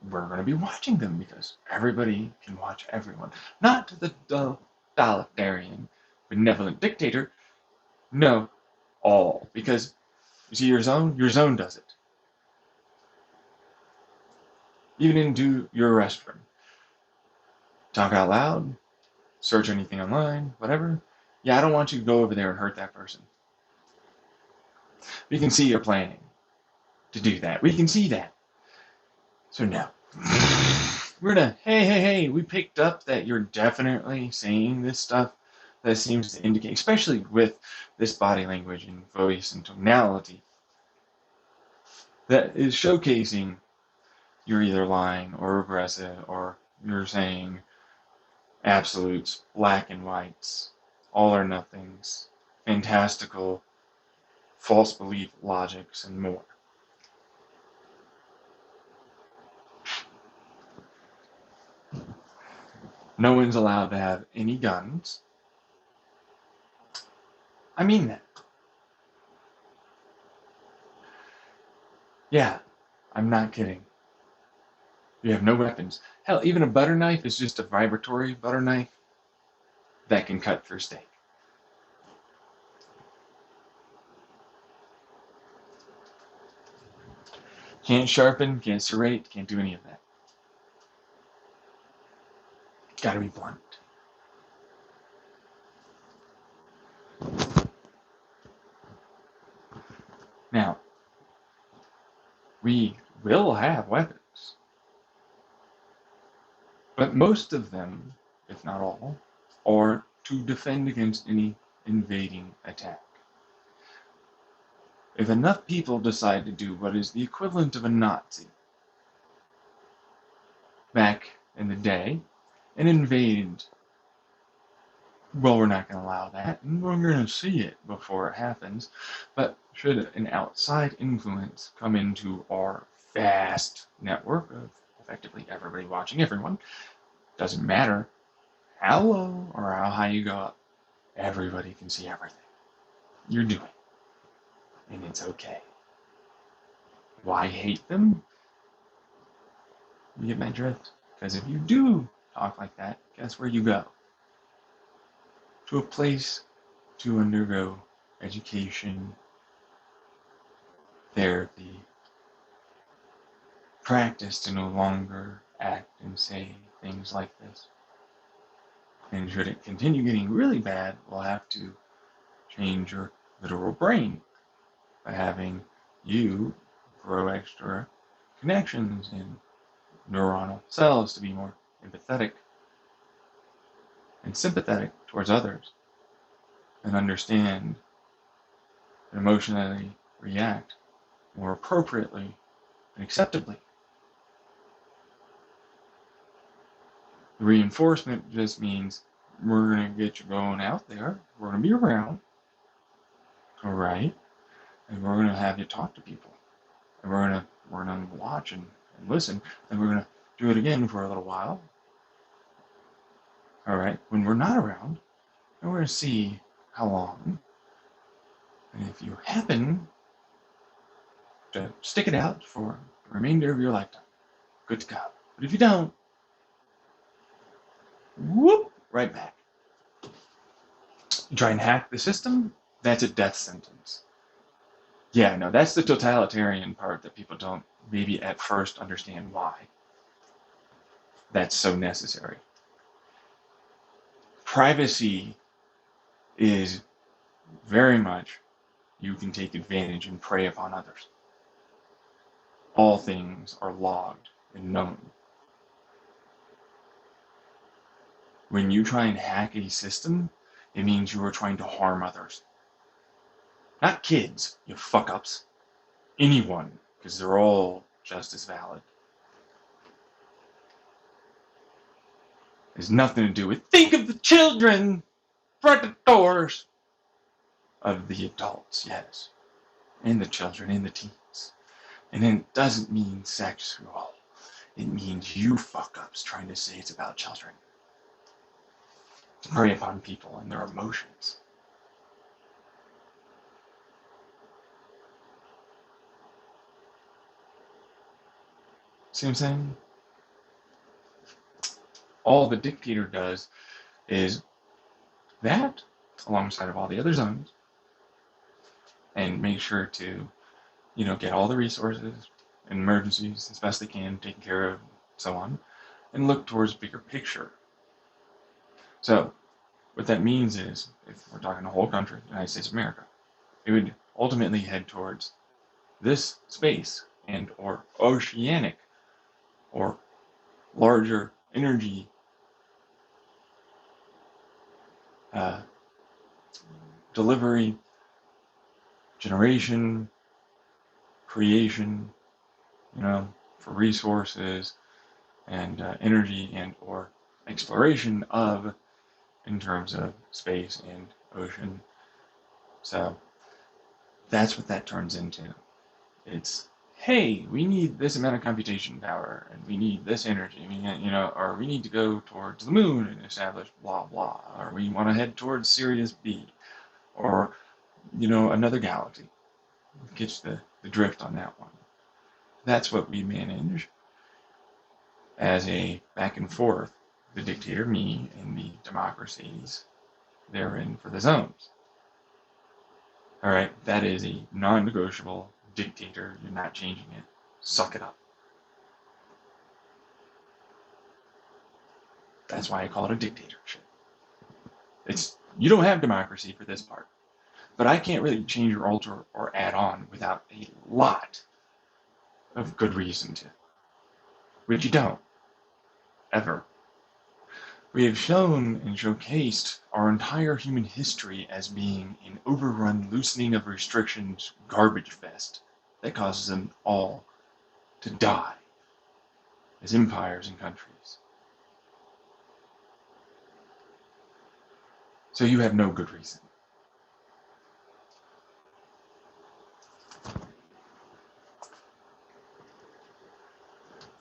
we're going to be watching them because everybody can watch everyone. Not the totalitarian, benevolent dictator. No, all. Because you see your zone does it. Even into your restroom. Talk out loud, search anything online, whatever. Yeah, I don't want you to go over there and hurt that person. We can see you're planning to do that. We can see that. So no. We're gonna, hey, we picked up that you're definitely saying this stuff that seems to indicate, especially with this body language and voice and tonality, that is showcasing you're either lying or aggressive or you're saying absolutes, black and whites, all or nothings, fantastical, false belief logics, and more. No one's allowed to have any guns. I mean that. Yeah, I'm not kidding. You have no weapons. Hell, even a butter knife is just a vibratory butter knife that can cut for steak. Can't sharpen, can't serrate, can't do any of that. Gotta be blunt. Now, we will have weapons, but most of them, if not all, are to defend against any invading attack. If enough people decide to do what is the equivalent of a Nazi back in the day, and invade, well, we're not going to allow that, and we're going to see it before it happens. But should an outside influence come into our vast network of effectively everybody watching everyone, doesn't matter how low or how high you go up, everybody can see everything you're doing, and it's okay. Why hate them? You get my drift? Because if you do talk like that, guess where you go? To a place to undergo education, therapy, practice to no longer act and say things like this. And should it continue getting really bad, we'll have to change your literal brain by having you grow extra connections in neuronal cells to be more empathetic and sympathetic towards others and understand and emotionally react more appropriately and acceptably. The reinforcement just means we're going to get you going out there, we're going to be around, all right, and we're going to have you talk to people, and we're going to watch and listen, and we're going to do it again for a little while, all right, when we're not around, and we're going to see how long, and if you happen to stick it out for the remainder of your lifetime, good to go. But if you don't, whoop, right back. You try and hack the system, that's a death sentence. Yeah, no, that's the totalitarian part that people don't maybe at first understand why that's so necessary. Privacy is very much you can take advantage and prey upon others. All things are logged and known. When you try and hack a system, it means you are trying to harm others. Not kids, you fuck-ups. Anyone, because they're all just as valid. It has nothing to do with, think of the children, predators of the adults, yes. And the children and the teens. And then it doesn't mean sexual. It means you fuck-ups trying to say it's about children. To prey upon people and their emotions. See what I'm saying? All the dictator does is that, alongside of all the other zones, and make sure to, get all the resources and emergencies as best they can, taken care of, so on, and look towards bigger picture. So, what that means is, if we're talking the whole country, United States of America, it would ultimately head towards this space and or oceanic or larger energy delivery, generation, creation, for resources and energy and or exploration of, in terms of space and ocean. So that's what that turns into. It's, hey, we need this amount of computation power, and we need this energy, or we need to go towards the moon and establish blah, blah, or we want to head towards Sirius B, or, another galaxy. Gets the drift on that one. That's what we manage as a back and forth, the dictator, me, and the democracies therein for the zones. All right, that is a non-negotiable dictator. You're not changing it. Suck it up. That's why I call it a dictatorship. You don't have democracy for this part, but I can't really change or alter or add on without a lot of good reason to, which you don't, ever. We have shown and showcased our entire human history as being an overrun loosening of restrictions garbage fest that causes them all to die as empires and countries. So you have no good reason.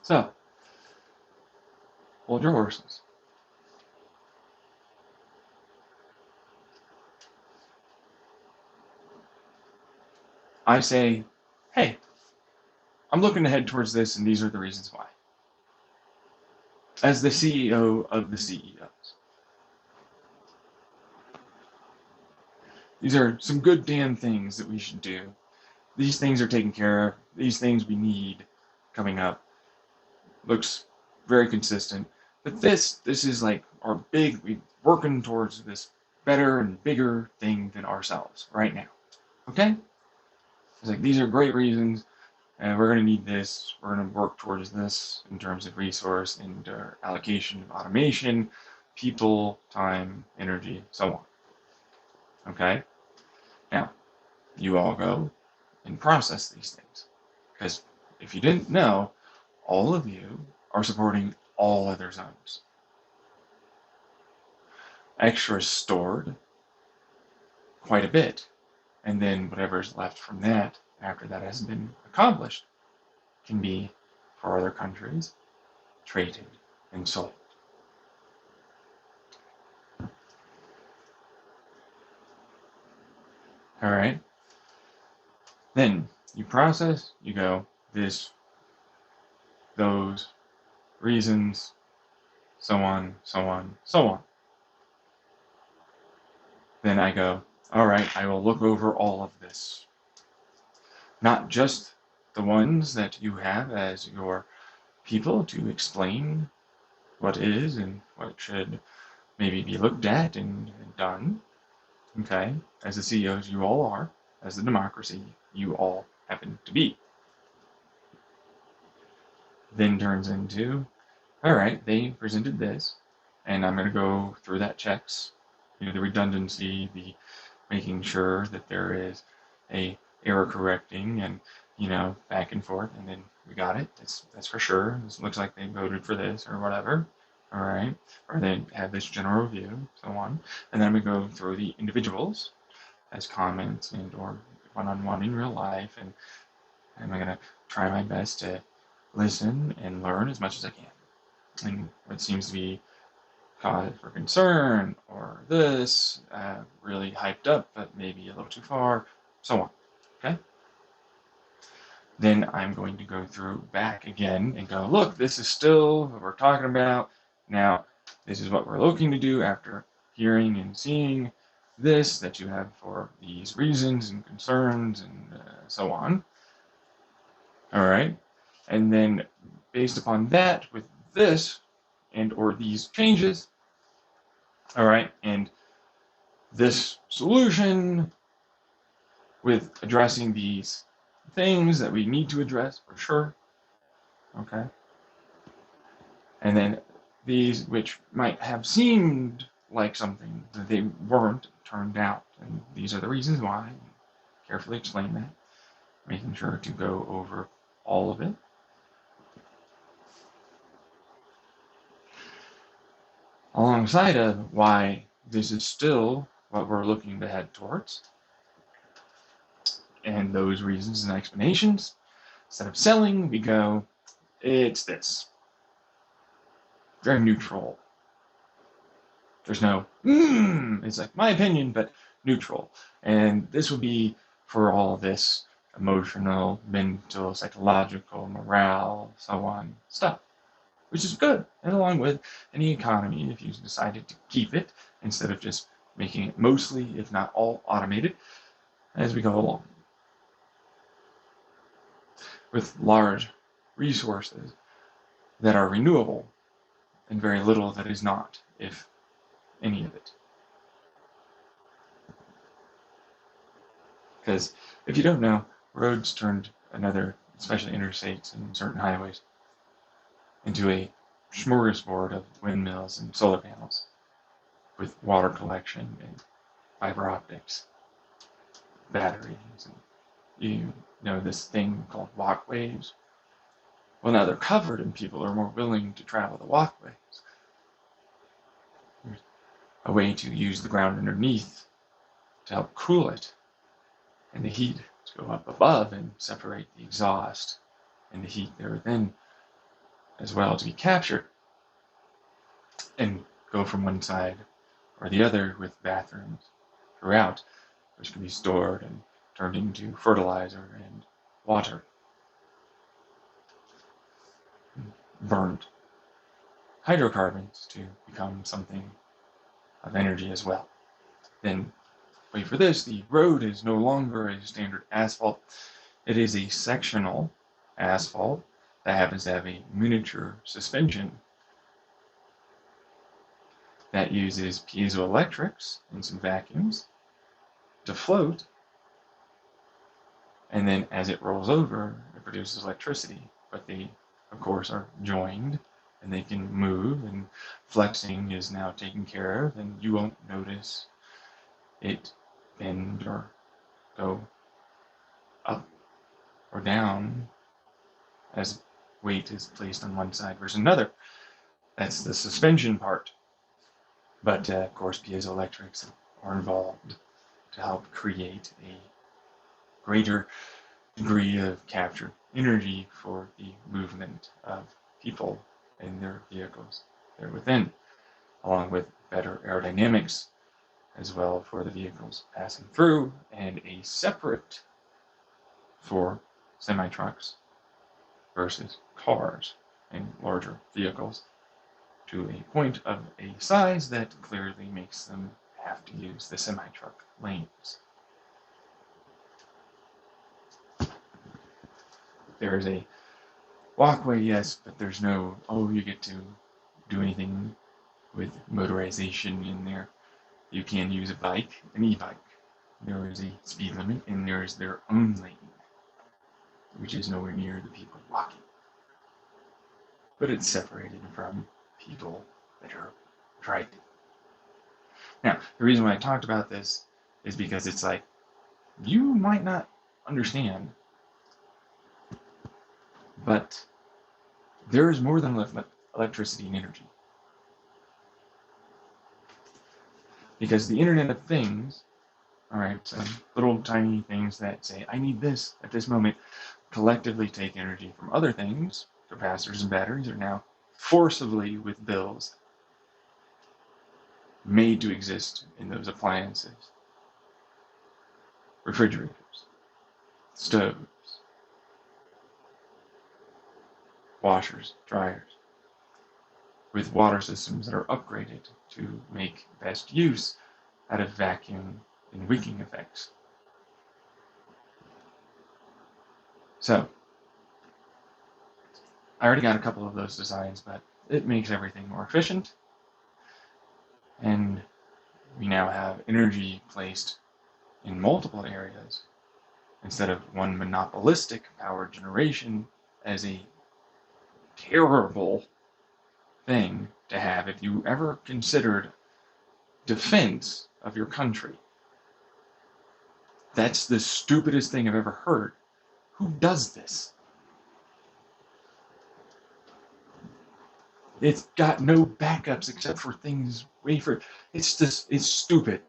So, hold your horses. I say, hey, I'm looking to head towards this, and these are the reasons why. As the CEO of the CEOs. These are some good damn things that we should do. These things are taken care of. These things we need coming up. Looks very consistent. But this is like our big, we're working towards this better and bigger thing than ourselves right now. Okay? It's like, these are great reasons, and we're going to need this. We're going to work towards this in terms of resource and allocation of automation, people, time, energy, so on. Okay? Now, you all go and process these things. Because if you didn't know, all of you are supporting all other zones. Extras stored quite a bit, and then whatever's left from that, after that has been accomplished, can be for other countries, traded and sold. All right? Then you process, you go, this, those, reasons, so on, so on, so on. Then I go, all right, I will look over all of this. Not just the ones that you have as your people to explain what is and what should maybe be looked at and done. Okay, as the CEOs you all are, as the democracy you all happen to be. Then turns into, all right, they presented this, and I'm going to go through that checks, the redundancy, the making sure that there is a error correcting and, back and forth, and then we got it. That's for sure. This looks like they voted for this or whatever. All right. Or they have this general review, so on. And then we go through the individuals as comments and or one-on-one in real life, and I'm going to try my best to listen and learn as much as I can. And what seems to be cause for concern, or this, really hyped up, but maybe a little too far, so on. Okay? Then I'm going to go through back again and go, look, this is still what we're talking about. Now, this is what we're looking to do after hearing and seeing this that you have for these reasons and concerns and so on. All right? And then based upon that, with this and or these changes, all right, and this solution with addressing these things that we need to address for sure, okay? And then these which might have seemed like something that they weren't turned out, and these are the reasons why. Carefully explain that, making sure to go over all of it. Alongside of why this is still what we're looking to head towards, and those reasons and explanations. Instead of selling, we go, it's this. Very neutral. There's no, it's like my opinion, but neutral. And this would be for all this emotional, mental, psychological, morale, so on stuff, which is good. And along with any economy, if you decided to keep it, instead of just making it mostly, if not all, automated as we go along. With large resources that are renewable and very little that is not, if any of it. Because if you don't know, roads turned another, especially interstates and certain highways, into a smorgasbord of windmills and solar panels with water collection and fiber optics, batteries, and you know this thing called walkways. Well, now they're covered and people are more willing to travel the walkways. a way to use the ground underneath to help cool it, and the heat to go up above and separate the exhaust and the heat there within as well to be captured and go from one side or the other with bathrooms throughout, which can be stored and turned into fertilizer and water, burned hydrocarbons to become something of energy as well. Then, wait for this, the road is no longer a standard asphalt. It is a sectional asphalt that happens to have a miniature suspension that uses piezoelectrics and some vacuums to float, and then as it rolls over, it produces electricity. But they, of course, are joined, and they can move, and flexing is now taken care of, and you won't notice it bend or go up or down as weight is placed on one side versus another. That's the suspension part. But, of course, piezoelectrics are involved to help create a greater degree of captured energy for the movement of people in their vehicles there within, along with better aerodynamics as well for the vehicles passing through, and a separate for semi-trucks versus cars and larger vehicles, to a point of a size that clearly makes them have to use the semi-truck lanes. There is a walkway, yes, but there's no, oh, you get to do anything with motorization in there. You can use a bike, an e-bike. There is a speed limit, and there is their own lane, which is nowhere near the people walking. But it's separated from people that are driving. Now, the reason why I talked about this is because it's like, you might not understand, but there is more than electricity and energy. Because the Internet of Things, all right, some little tiny things that say, I need this at this moment, collectively take energy from other things. Capacitors and batteries are now forcibly, with bills, made to exist in those appliances. Refrigerators, stoves, washers, dryers, with water systems that are upgraded to make best use out of vacuum and wicking effects. So, I already got a couple of those designs, but it makes everything more efficient. And we now have energy placed in multiple areas instead of one monopolistic power generation as a terrible thing to have if you ever considered defense of your country. That's the stupidest thing I've ever heard. Who does this? It's got no backups except for things it's stupid.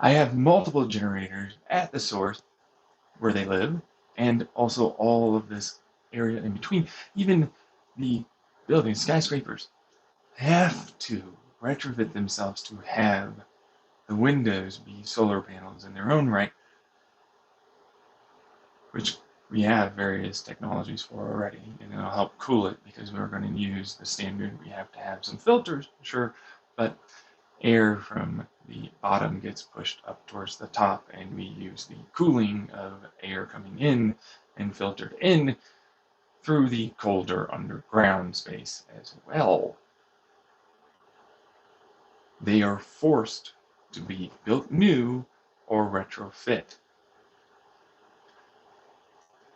I have multiple generators at the source where they live, and also all of this area in between. Even the buildings, skyscrapers, have to retrofit themselves to have the windows be solar panels in their own right, which we have various technologies for already, and it'll help cool it because we're going to use the standard. We have to have some filters, sure, but air from the bottom gets pushed up towards the top, and we use the cooling of air coming in and filtered in through the colder underground space as well. They are forced to be built new or retrofit.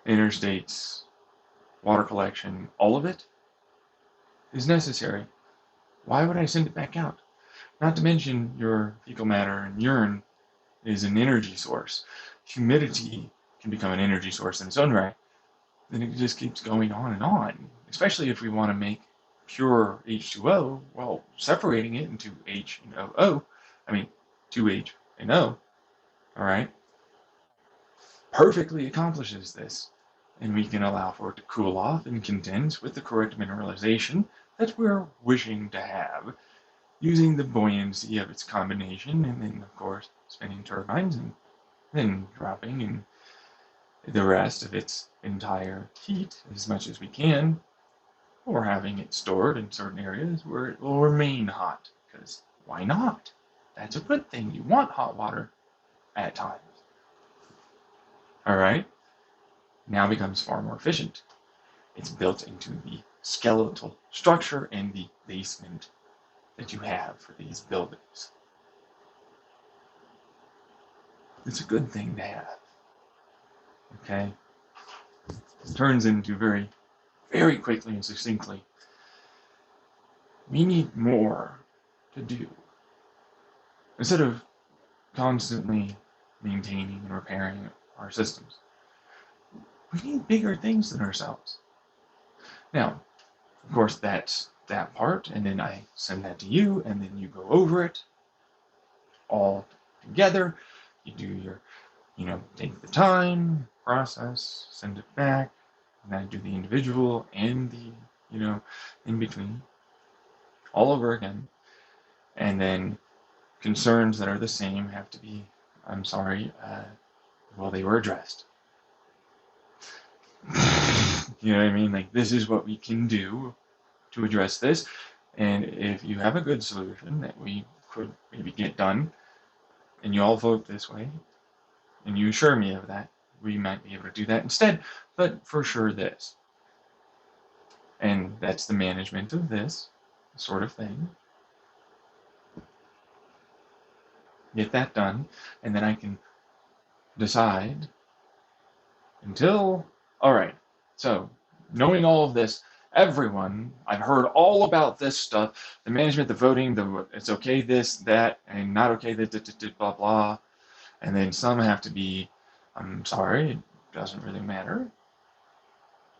Interstates, water collection, all of it is necessary. Why would I send it back out? Not to mention your fecal matter and urine is an energy source. Humidity can become an energy source in its own right. Then it just keeps going on and on, especially if we want to make pure H2O, well, separating it into H and OO, I mean, 2H and O, all right, perfectly accomplishes this. And we can allow for it to cool off and condense with the correct mineralization that we're wishing to have, using the buoyancy of its combination, and then, of course, spinning turbines, and then dropping in the rest of its entire heat as much as we can, or having it stored in certain areas where it will remain hot, because why not? That's a good thing. You want hot water at times. All right? Now becomes far more efficient. It's built into the skeletal structure and the basement that you have for these buildings. It's a good thing to have. Okay? It turns into very, very quickly and succinctly, we need more to do. Instead of constantly maintaining and repairing our systems, we need bigger things than ourselves. Now, of course, that's that part, and then I send that to you, and then you go over it all together. You do your, take the time, process, send it back, and I do the individual and the, in between, all over again. And then concerns that are the same have to be, I'm sorry, well, they were addressed. You know what I mean? Like, this is what we can do to address this. And if you have a good solution that we could maybe get done, and you all vote this way, and you assure me of that, we might be able to do that instead. But for sure, this. And that's the management of this sort of thing. Get that done, and then I can decide until, all right, so knowing all of this, everyone, I've heard all about this stuff, the management, the voting, it's okay this, that, and not okay this, blah, blah, and then some have to be, I'm sorry, it doesn't really matter,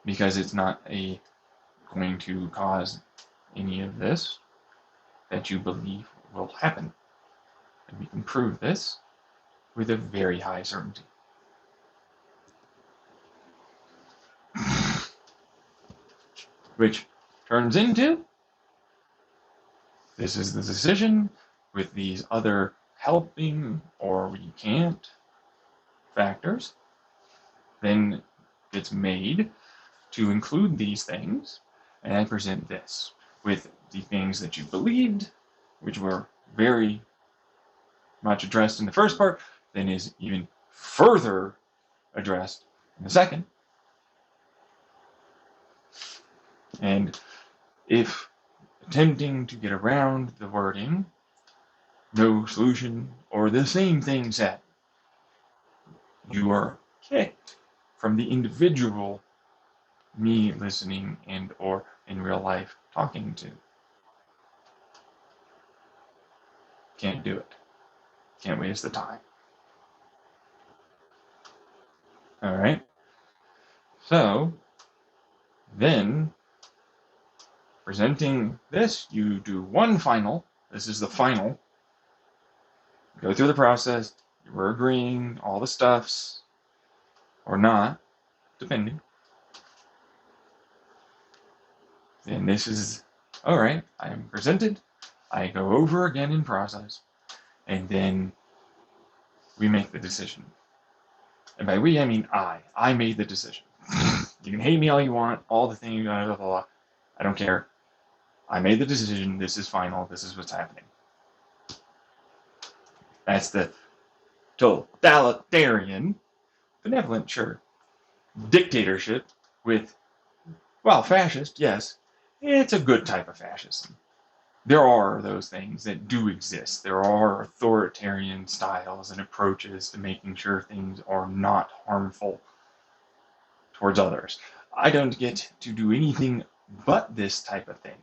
because it's not going to cause any of this that you believe will happen. And we can prove this with a very high certainty. Which turns into, this is the decision with these other helping or we can't factors, then it's made to include these things, and I present this with the things that you believed, which were very much addressed in the first part, then is even further addressed in the second. And if attempting to get around the wording, no solution, or the same thing said, you are kicked from the individual me listening and or in real life talking to. Can't do it. Can't waste the time. All right. So then presenting this, you do one final. This is the final. Go through the process. We're agreeing all the stuffs or not, depending. Then this is, all right, I am presented. I go over again in process, and then we make the decision. And by we, I mean I. I made the decision. You can hate me all you want, all the things, blah, blah, blah. I don't care. I made the decision. This is final. This is what's happening. That's the totalitarian, benevolent, sure, dictatorship with, well, fascist, yes. It's a good type of fascism. There are those things that do exist. There are authoritarian styles and approaches to making sure things are not harmful towards others. I don't get to do anything but this type of thing.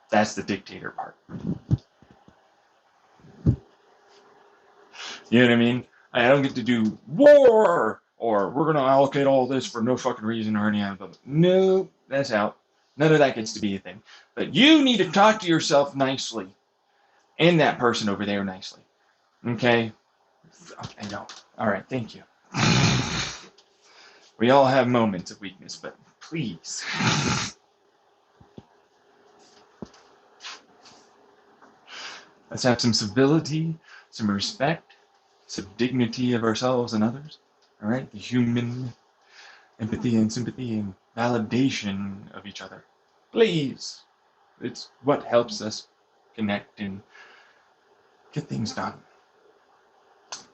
That's the dictator part. You know what I mean? I don't get to do war, or we're going to allocate all this for no fucking reason or any other. No, that's out. None of that gets to be a thing. But you need to talk to yourself nicely and that person over there nicely. Okay? I know. All right, thank you. We all have moments of weakness, but please. Let's have some civility, some respect, some dignity of ourselves and others. All right? The human empathy and sympathy and validation of each other. Please. It's what helps us connect and get things done.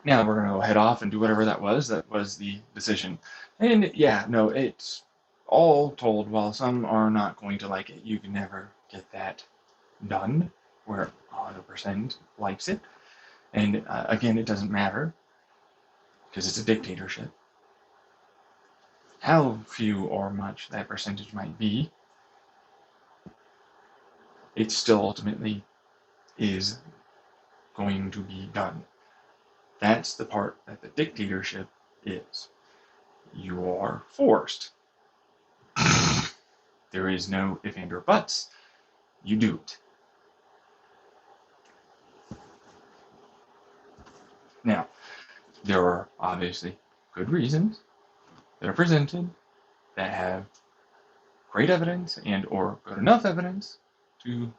Now we're going to head off and do whatever that was. That was the decision. And yeah, no, it's all told. While some are not going to like it, you can never get that done where 100% likes it. And again, it doesn't matter because it's a dictatorship. How few or much that percentage might be, it still ultimately is going to be done. That's the part that the dictatorship is. You are forced. There is no if and or buts. You do it. Now, there are obviously good reasons that are presented that have great evidence and or good enough evidence to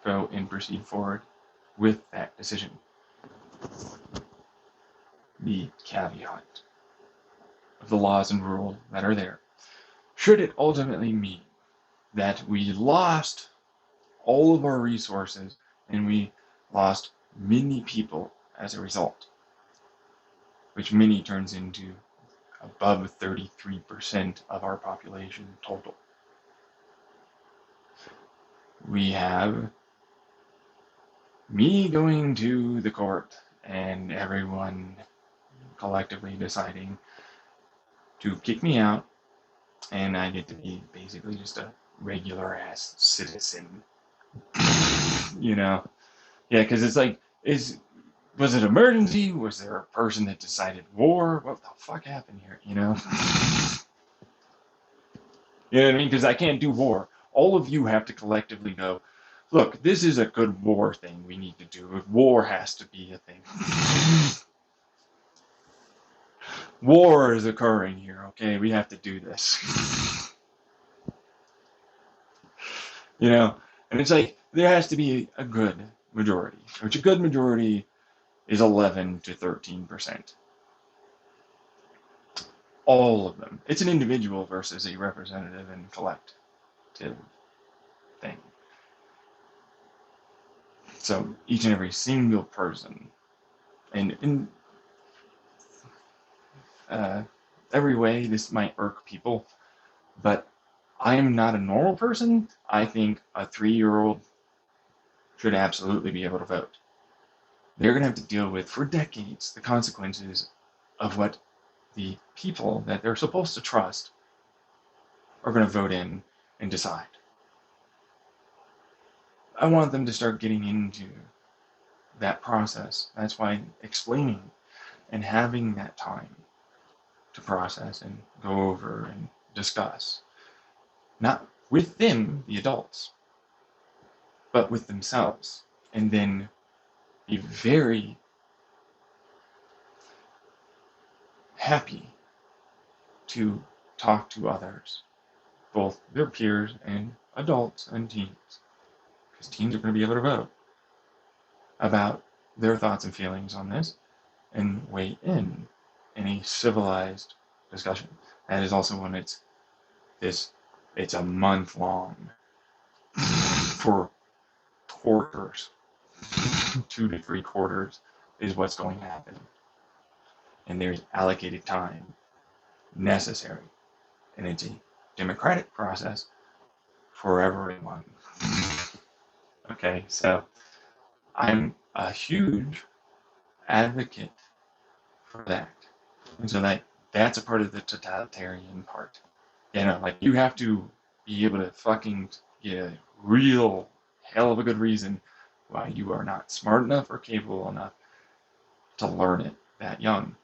go and proceed forward with that decision. The caveat of the laws and rules that are there. Should it ultimately mean that we lost all of our resources and we lost many people as a result, which many turns into above 33% of our population total. We have me going to the court and everyone collectively deciding to kick me out, and I get to be basically just a regular ass citizen. You know? Yeah, because it's like, was it emergency? Was there a person that decided war? What the fuck happened here, you know? You know what I mean? Because I can't do war. All of you have to collectively go, look, this is a good war thing we need to do. War has to be a thing. War is occurring here, okay? We have to do this. You know? And it's like, there has to be a good majority, which a good majority is 11 to 13%. All of them. It's an individual versus a representative and collective thing. So each and every single person, and in every way this might irk people, but I am not a normal person. I think a 3-year-old should absolutely be able to vote. They're going to have to deal with, for decades, the consequences of what the people that they're supposed to trust are going to vote in and decide. I want them to start getting into that process. That's why explaining and having that time to process and go over and discuss, not with them, the adults, but with themselves, and then be very happy to talk to others, both their peers and adults and teens, because teens are going to be able to vote, about their thoughts and feelings on this and weigh in a civilized discussion. That is also when it's a month long for quarters. 2 to 3 quarters is what's going to happen. And there's allocated time necessary. And it's a democratic process for everyone. Okay, so I'm a huge advocate for that. And so that's a part of the totalitarian part. You know, like you have to be able to fucking get a real hell of a good reason why you are not smart enough or capable enough to learn it that young.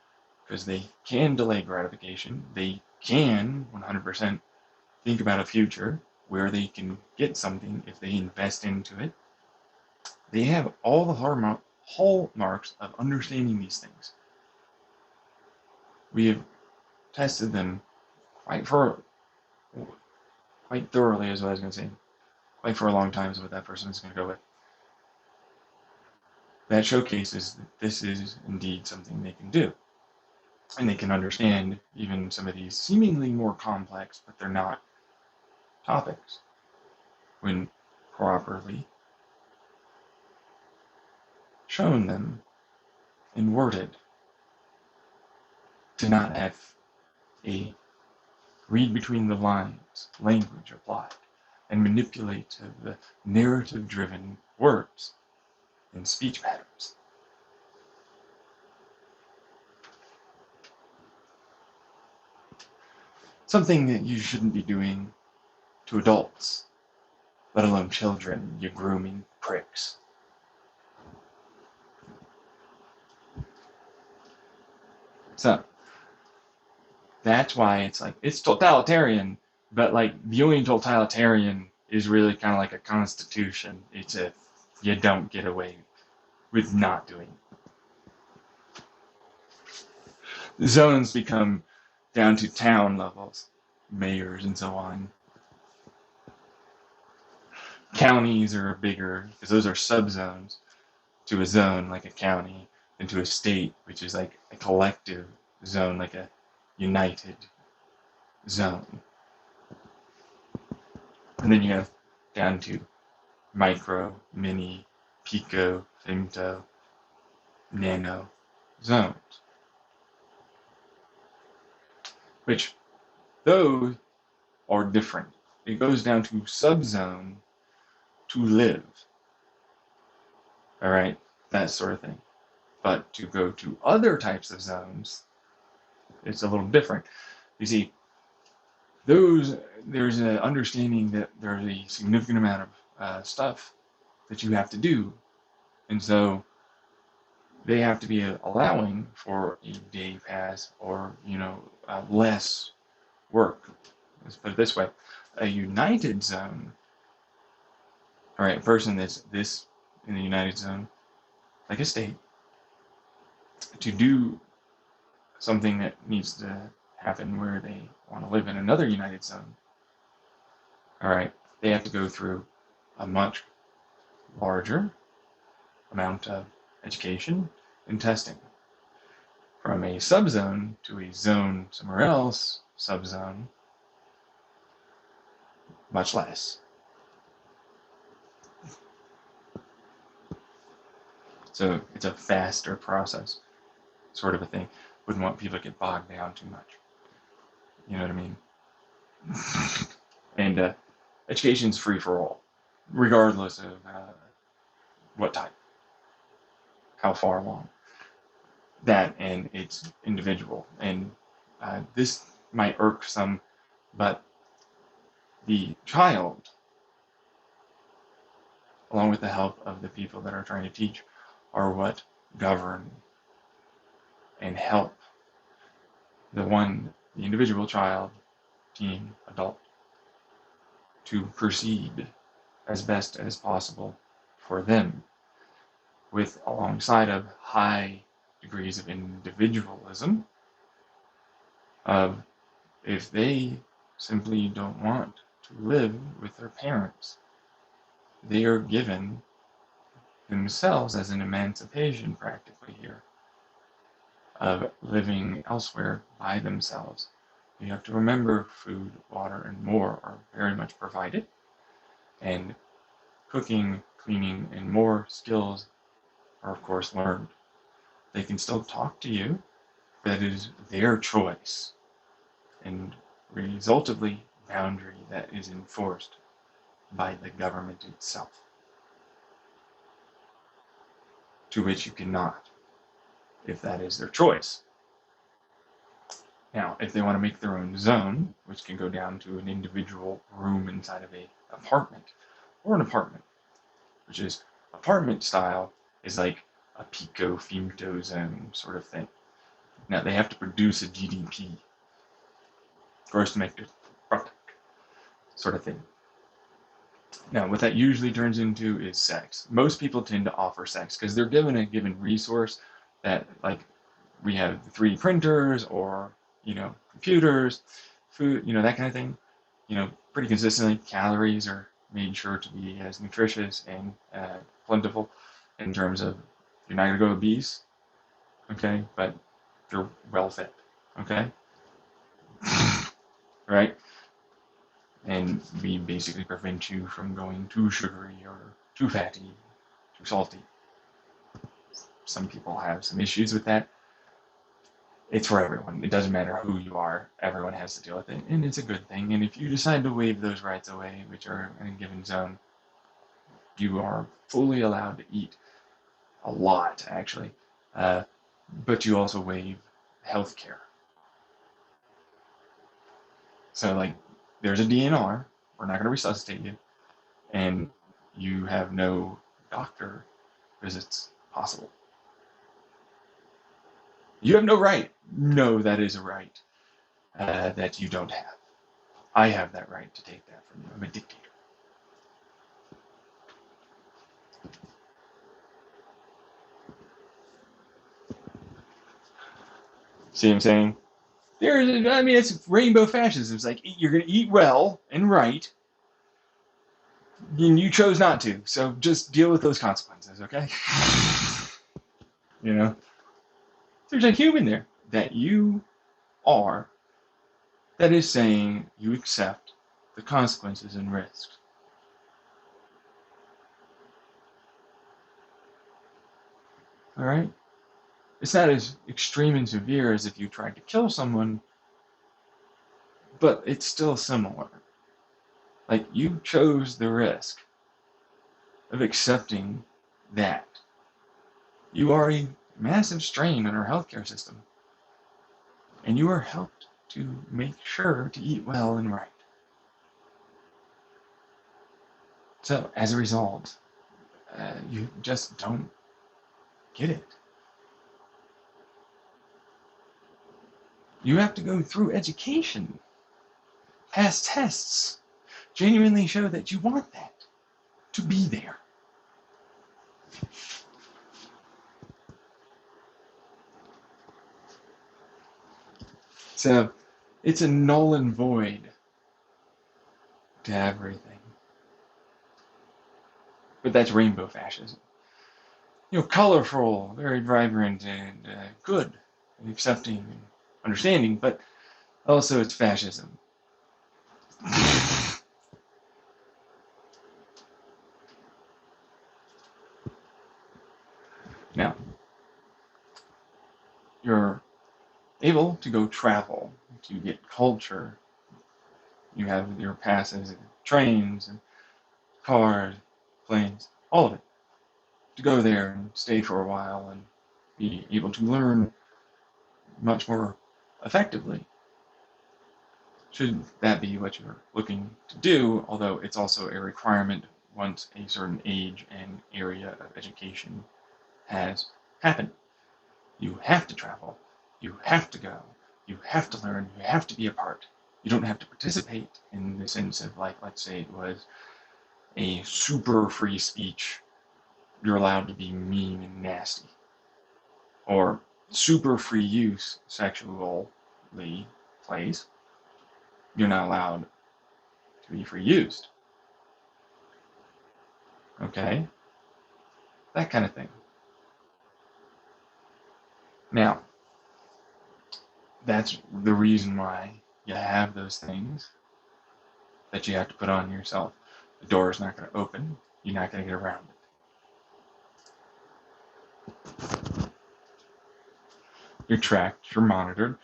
Because they can delay gratification. They can 100% think about a future where they can get something if they invest into it. They have all the hallmarks of understanding these things. We have tested them quite thoroughly, is what I was going to say. Quite for a long time is what that person is going to go with. That showcases that this is indeed something they can do. And they can understand even some of these seemingly more complex, but they're not, topics when properly shown them and worded to not have a read between the lines language applied and manipulate the narrative-driven words and speech patterns. Something that you shouldn't be doing to adults, let alone children, you grooming pricks. So, that's why it's like, it's totalitarian, but like the only totalitarian is really kind of like a constitution. It's a, you don't get away with not doing. Zones become down to town levels, mayors and so on. Counties are bigger, because those are subzones to a zone like a county, and to a state, which is like a collective zone, like a united zone. And then you have down to micro, mini, pico, femto, nano zones. Which, those are different. It goes down to subzone to live. Alright, that sort of thing. But to go to other types of zones, it's a little different. You see, there's an understanding that there's a significant amount of stuff that you have to do. And so they have to be allowing for a day pass or, less work. Let's put it this way. A united zone, all right, a person that's this in the united zone, like a state, to do something that needs to happen where they want to live in another united zone, all right, they have to go through a much larger amount of education and testing. From a subzone to a zone somewhere else, subzone, much less. So it's a faster process, sort of a thing. Wouldn't want people to get bogged down too much. You know what I mean? And education's free for all, regardless of what type, how far along. That, and it's individual. And this might irk some, but the child, along with the help of the people that are trying to teach, are what govern and help the individual child, teen, adult, to proceed as best as possible for them, with alongside of high degrees of individualism, of if they simply don't want to live with their parents, they are given themselves as an emancipation practically here, of living elsewhere by themselves. You have to remember food, water, and more are very much provided, and cooking, cleaning, and more skills are of course learned. They can still talk to you, but it is their choice, and resultively boundary that is enforced by the government itself, to which you cannot, if that is their choice. Now, if they want to make their own zone, which can go down to an individual room inside of an apartment, or an apartment, which is apartment style, is like a pico femto zone sort of thing. Now, they have to produce a GDP, gross domestic product, sort of thing. Now, what that usually turns into is sex. Most people tend to offer sex because they're given a given resource that, like, we have 3D printers or, computers, food, that kind of thing. Pretty consistently, calories are made sure to be as nutritious and plentiful in terms of you're not going to go obese, okay, but you're well fed, okay, right? And we basically prevent you from going too sugary or too fatty, too salty. Some people have some issues with that. It's for everyone. It doesn't matter who you are. Everyone has to deal with it, and it's a good thing. And if you decide to waive those rights away, which are in a given zone, you are fully allowed to eat a lot, actually. But you also waive health care. So, like, there's a DNR. We're not going to resuscitate you, and you have no doctor visits possible. You have no right. No, that is a right that you don't have. I have that right to take that from you. I'm a dictator. See what I'm saying? It's rainbow fascism. It's like you're going to eat well and right, and you chose not to. So just deal with those consequences, okay? There's a human there that you are that is saying you accept the consequences and risks. All right? It's not as extreme and severe as if you tried to kill someone, but it's still similar. Like, you chose the risk of accepting that. You are a massive strain on our healthcare system, and you are helped to make sure to eat well and right. So, as a result, you just don't get it. You have to go through education, pass tests, genuinely show that you want that, to be there. So, it's a null and void to everything. But that's rainbow fascism. Colorful, very vibrant, and good, and accepting, and understanding, but also it's fascism. Now, you're able to go travel, to get culture. You have your passes, trains, and cars, planes, all of it, to go there and stay for a while and be able to learn much more effectively. Should that be what you're looking to do, although it's also a requirement once a certain age and area of education has happened. You have to travel, you have to go, you have to learn, you have to be a part. You don't have to participate in the sense of, like, let's say it was a super free speech, you're allowed to be mean and nasty. Or super free use sexually plays, you're not allowed to be free used. Okay? That kind of thing. Now, that's the reason why you have those things that you have to put on yourself. The door is not going to open. You're not going to get around it. You're tracked. You're monitored.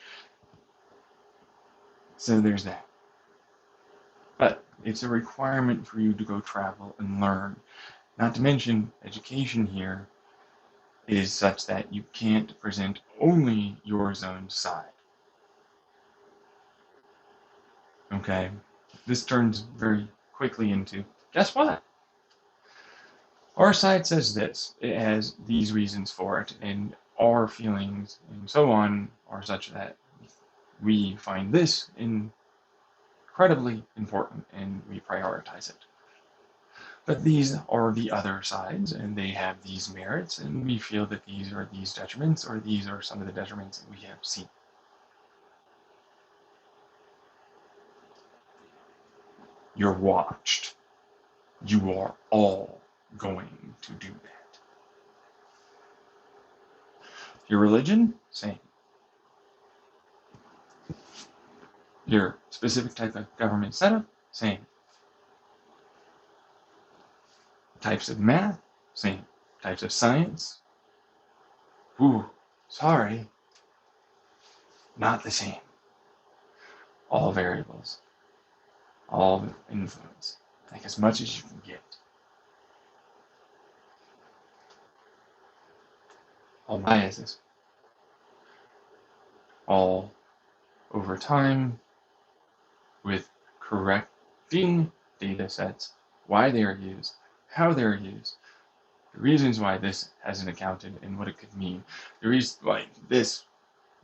So there's that. But it's a requirement for you to go travel and learn. Not to mention, education here is such that you can't present only your own side. Okay? This turns very quickly into, guess what? Our side says this. It has these reasons for it, and our feelings and so on are such that we find this incredibly important and we prioritize it. But these are the other sides, and they have these merits, and we feel that these are these detriments, or these are some of the detriments that we have seen. You're watched. You are all going to do that. Your religion, same. Your specific type of government setup, same. Types of math, same. Types of science, ooh, sorry, not the same. All variables, all influence, like as much as you can get. All biases, all over time with correcting data sets, why they are used, how they're used, the reasons why this hasn't accounted and what it could mean, the reason why this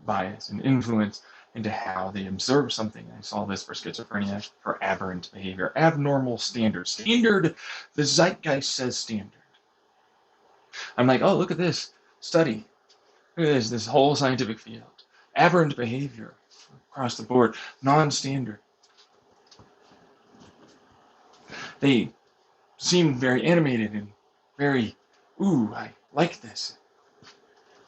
bias and influence into how they observe something. I saw this for schizophrenia, for aberrant behavior, abnormal standard. Standard, the zeitgeist says standard. I'm like, oh, look at this study. Look at this whole scientific field. Aberrant behavior across the board, non-standard. They seem very animated and very, ooh, I like this.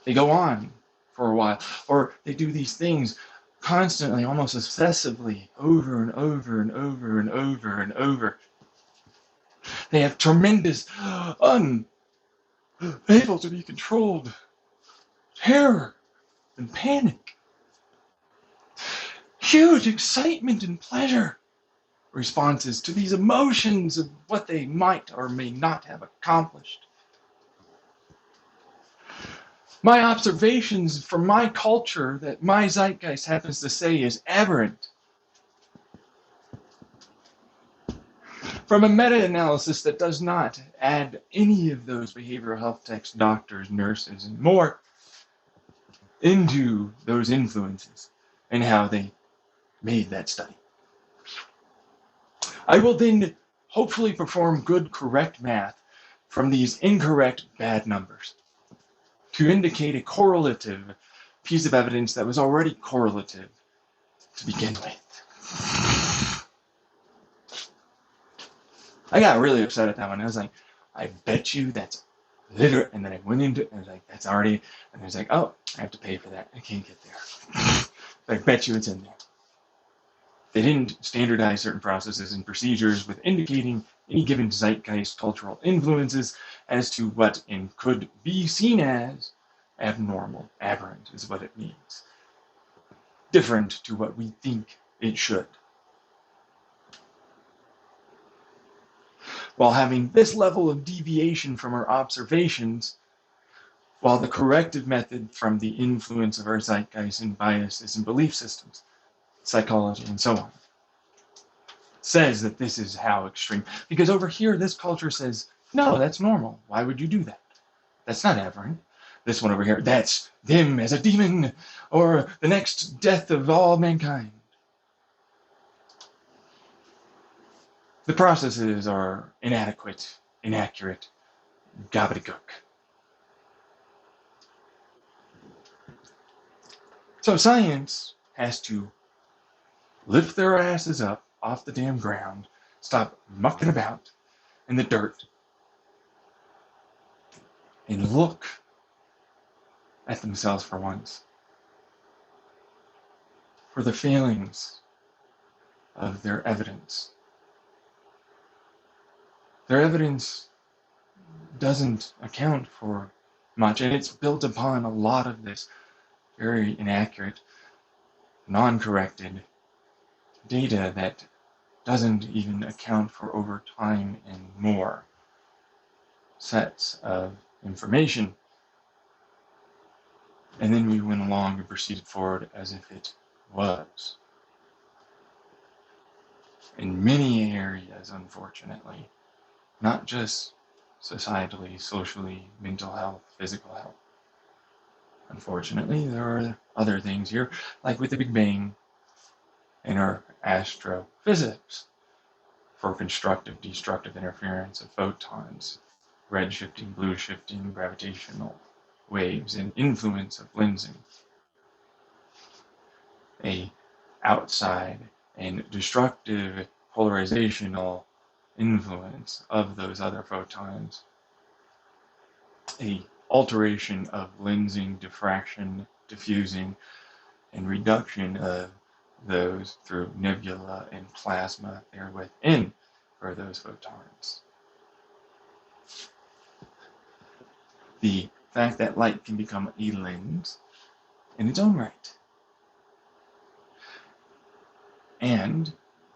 They go on for a while, or they do these things constantly, almost obsessively, over and over and over and over and over. They have tremendous, unable to be controlled terror and panic, huge excitement and pleasure responses to these emotions of what they might or may not have accomplished. My observations from my culture that my zeitgeist happens to say is aberrant. From a meta-analysis that does not add any of those behavioral health techs, doctors, nurses, and more into those influences and how they made that study. I will then hopefully perform good, correct math from these incorrect, bad numbers to indicate a correlative piece of evidence that was already correlative to begin with. I got really upset at that one. I was like, I bet you that's literally, and then I went into it and I was like, that's already, and I was like, oh, I have to pay for that. I can't get there. But I bet you it's in there. They didn't standardize certain processes and procedures with indicating any given zeitgeist cultural influences as to what could be seen as abnormal, aberrant is what it means. Different to what we think it should. While having this level of deviation from our observations, while the corrective method from the influence of our zeitgeist and biases and belief systems, psychology, and so on, says that this is how extreme. Because over here, this culture says, no, that's normal. Why would you do that? That's not aberrant. This one over here, that's them as a demon, or the next death of all mankind. The processes are inadequate, inaccurate, gobbledygook. So science has to lift their asses up off the damn ground, stop mucking about in the dirt, and look at themselves for once, for the failings of their evidence. Their evidence doesn't account for much, and it's built upon a lot of this very inaccurate, non-corrected data that doesn't even account for over time and more sets of information. And then we went along and proceeded forward as if it was. In many areas, unfortunately, not just societally, socially, mental health, physical health. Unfortunately, there are other things here, like with the Big Bang, and our astrophysics for constructive, destructive interference of photons, red shifting, blue shifting, gravitational waves, and influence of lensing. A outside and destructive polarizational influence of those other photons. A alteration of lensing, diffraction, diffusing, and reduction of those through nebula and plasma there within for those photons. The fact that light can become a lens in its own right, and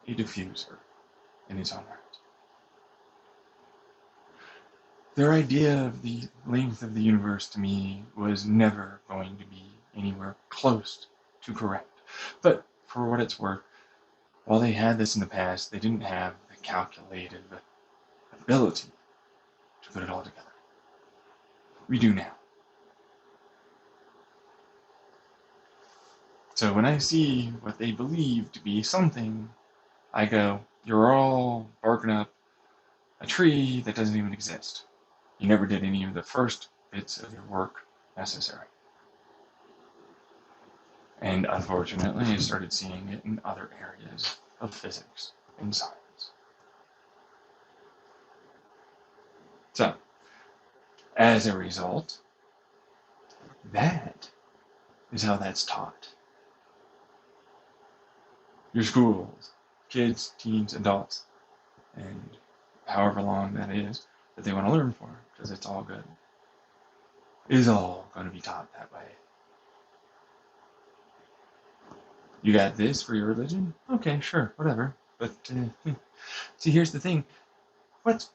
a diffuser in its own right. Their idea of the length of the universe to me was never going to be anywhere close to correct. But for what it's worth, while they had this in the past, they didn't have the calculative ability to put it all together. We do now. So when I see what they believe to be something, I go, you're all barking up a tree that doesn't even exist. You never did any of the first bits of your work necessary. And unfortunately, I started seeing it in other areas of physics and science. So, as a result, that is how that's taught. Your schools, kids, teens, adults, and however long that is that they want to learn for, because it's all good, is all going to be taught that way. You got this for your religion? Okay, sure, whatever. But see, here's the thing. What's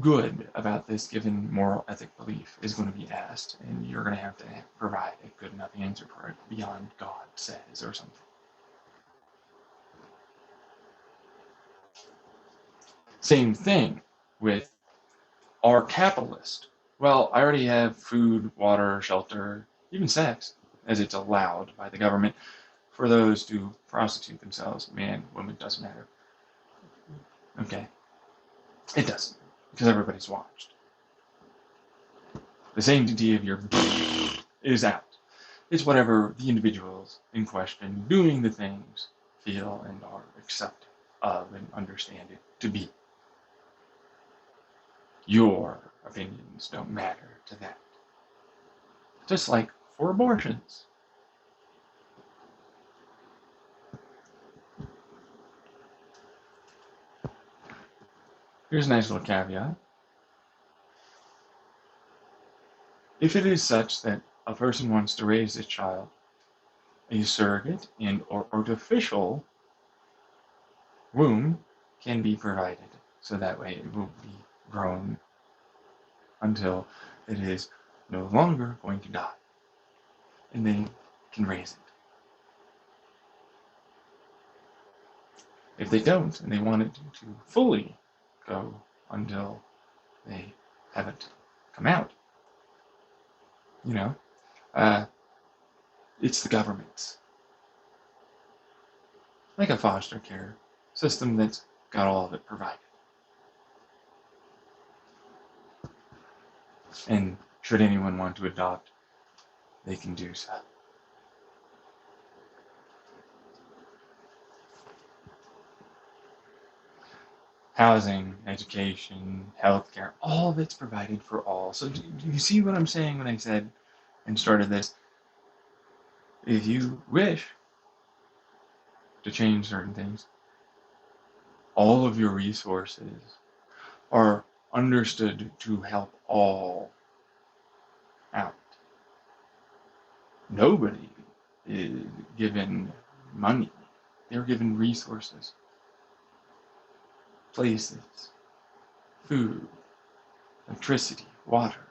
good about this given moral ethic belief is going to be asked, and you're going to have to provide a good enough answer for it beyond God says or something. Same thing with our capitalist. Well, I already have food, water, shelter, even sex, as it's allowed by the government for those to prostitute themselves. Man, woman, doesn't matter. Okay. It doesn't, because everybody's watched. The sanctity of your is out. It's whatever the individuals in question doing the things feel and are accepting of and understand it to be. Your opinions don't matter to that. Just like for abortions. Here's a nice little caveat. If it is such that a person wants to raise a child, a surrogate and or artificial womb can be provided, so that way it will be grown until it is no longer going to die, and they can raise it. If they don't, and they want it to fully go until they haven't come out, it's the government's. Like a foster care system that's got all of it provided. And should anyone want to adopt, they can do so. Housing, education, healthcare, all of it's provided for all. So do you see what I'm saying when I said and started this? If you wish to change certain things, all of your resources are understood to help all out. Nobody is given money. They're given resources, places, food, electricity, water,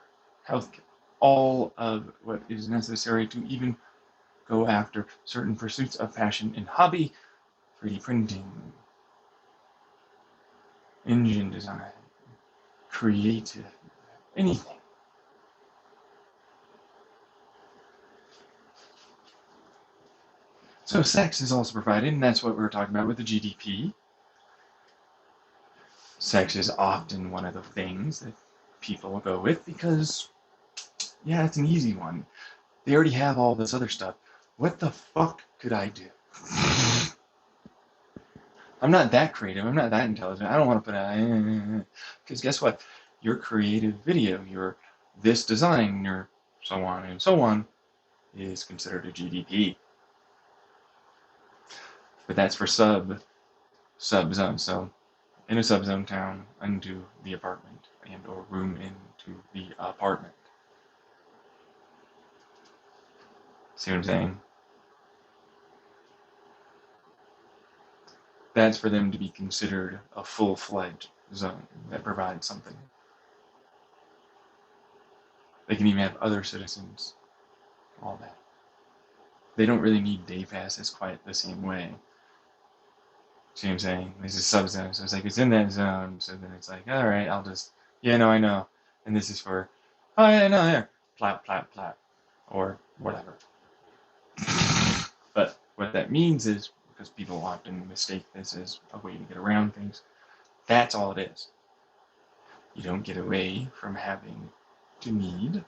healthcare, all of what is necessary to even go after certain pursuits of passion and hobby, 3D printing, engine design, creative, anything. So sex is also provided, and that's what we were talking about with the GDP. Sex is often one of the things that people go with because, yeah, it's an easy one. They already have all this other stuff. What the fuck could I do? I'm not that creative. I'm not that intelligent. I don't want to put a... Because guess what? Your creative video, your this design, your so on and so on, is considered a GDP. But that's for sub-zone. So in a subzone town, into the apartment, and or room into the apartment. See what I'm saying? That's for them to be considered a full-fledged zone that provides something. They can even have other citizens, all that. They don't really need day passes quite the same way. See what I'm saying? This is subzone, so it's like it's in that zone, so then it's like, all right, I'll just, yeah, no, I know. And this is for, oh, yeah, no, here, plap, plap, plap, or whatever. But what that means is, because people often mistake this as a way to get around things, that's all it is. You don't get away from having to need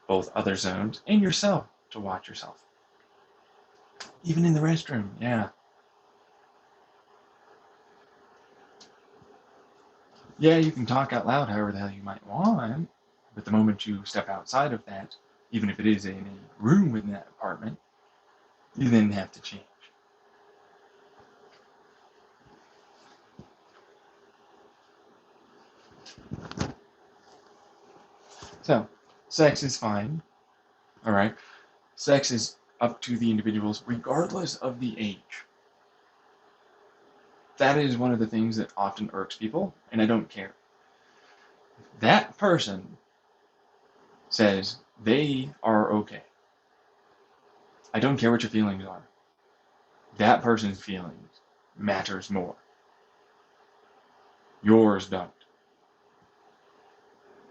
both other zones and yourself to watch yourself. Even in the restroom, yeah. Yeah, you can talk out loud however the hell you might want, but the moment you step outside of that, even if it is in a room in that apartment, you then have to change. So, sex is fine, all right? Sex is up to the individuals regardless of the age. That is one of the things that often irks people, and I don't care. That person says they are okay. I don't care what your feelings are. That person's feelings matters more. Yours don't.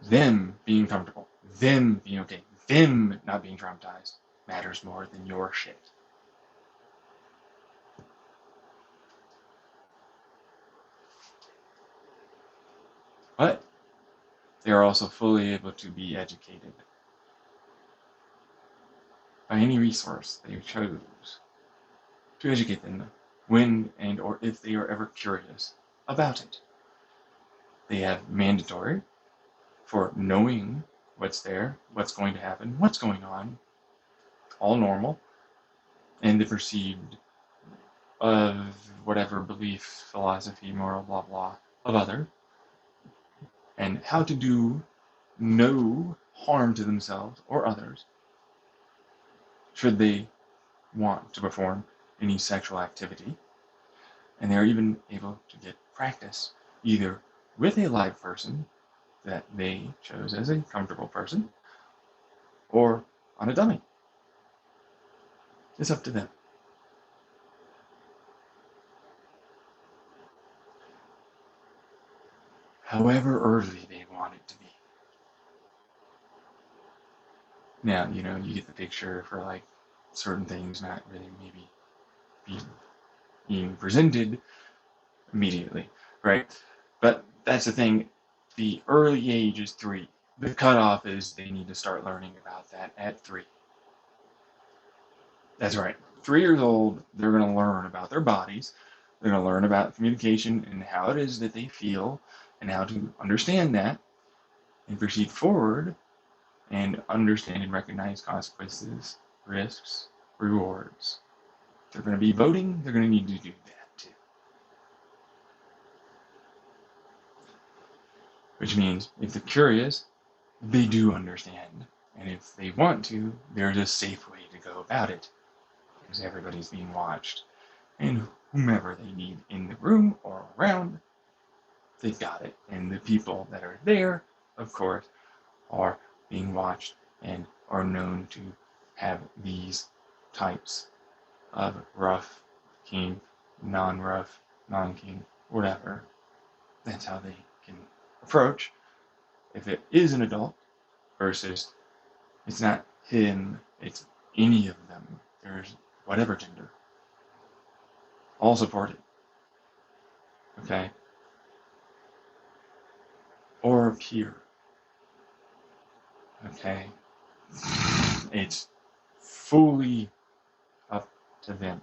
Them being comfortable, them being okay, them not being traumatized matters more than your shit. But they are also fully able to be educated by any resource they chose to educate them when and or if they are ever curious about it. They have mandatory for knowing what's there, what's going to happen, what's going on, all normal, and the perceived of whatever belief, philosophy, moral, blah, blah, of other, and how to do no harm to themselves or others should they want to perform any sexual activity. And they're even able to get practice either with a live person that they chose as a comfortable person or on a dummy. It's up to them. However early they want it to be. Now, you get the picture for like certain things not really maybe being presented immediately, right? But that's the thing. The early age is 3. The cutoff is they need to start learning about that at 3. That's right. 3 years old, they're going to learn about their bodies. They're going to learn about communication and how it is that they feel and how to understand that and proceed forward and understand and recognize consequences, risks, rewards. If they're going to be voting, they're going to need to do that too. Which means if they're curious, they do understand. And if they want to, there's a safe way to go about it. Because everybody's being watched. And whomever they need in the room or around, they've got it. And the people that are there, of course, are being watched and are known to have these types of rough, kink, non-rough, non-kink, whatever. That's how they can approach. If it is an adult versus it's not him, it's any of them. there's whatever gender. All support it. Okay? Or a peer. Okay? It's fully up to them.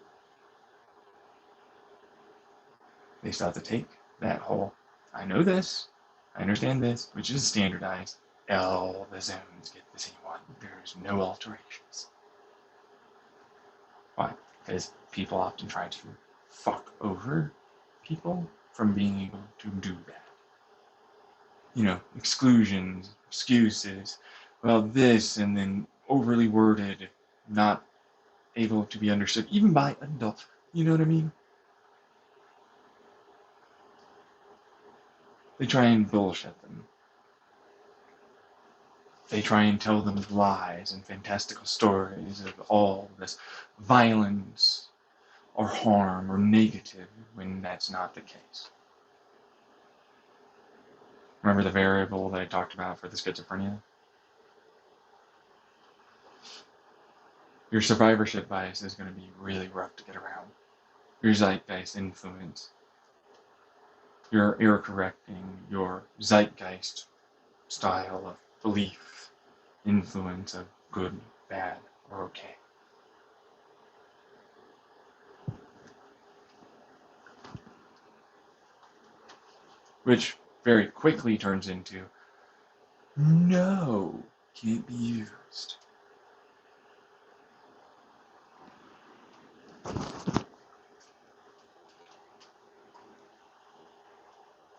They still have to take that whole, I know this, I understand this, which is standardized. All the zones get the same one. There's no alterations. Why? Because people often try to fuck over people from being able to do that. You know, exclusions, excuses, well, this, and then overly worded, not able to be understood, even by adults. You know what I mean? They try and bullshit them. They try and tell them lies and fantastical stories of all this violence or harm or negative when that's not the case. Remember the variable that I talked about for the schizophrenia? Your survivorship bias is going to be really rough to get around. Your zeitgeist influence, your error correcting, your zeitgeist style of belief, influence of good, bad, or okay. Which very quickly turns into, no, can't be used.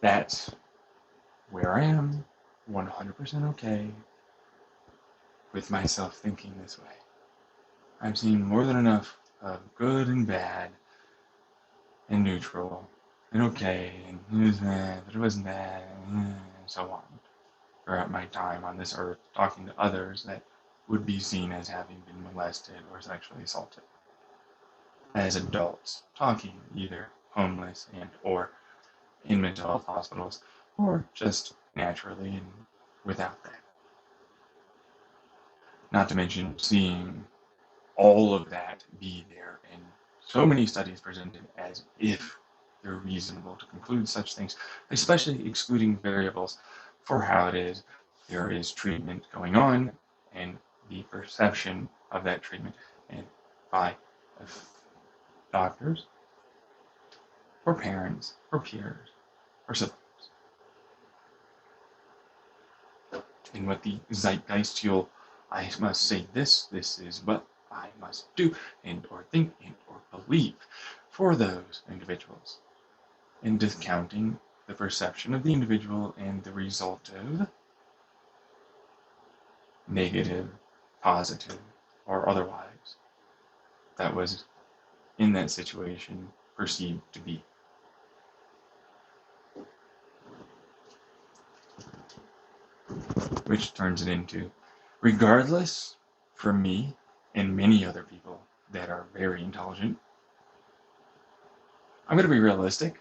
That's where I am 100% okay with myself thinking this way. I've seen more than enough of good and bad and neutral and okay and it was bad, but it wasn't bad, and so on throughout my time on this earth talking to others that would be seen as having been molested or sexually assaulted. As adults, talking either homeless and or in mental health hospitals or just naturally and without that. Not to mention seeing all of that be there and so many studies presented as if they're reasonable to conclude such things, especially excluding variables for how it is there is treatment going on and the perception of that treatment and by doctors or parents or peers or siblings. And what the zeitgeist you'll, I must say this is what I must do and or think and or believe for those individuals. And discounting the perception of the individual and the result of negative, positive, or otherwise that was in that situation perceived to be. Which turns it into, regardless, for me and many other people that are very intelligent, I'm going to be realistic.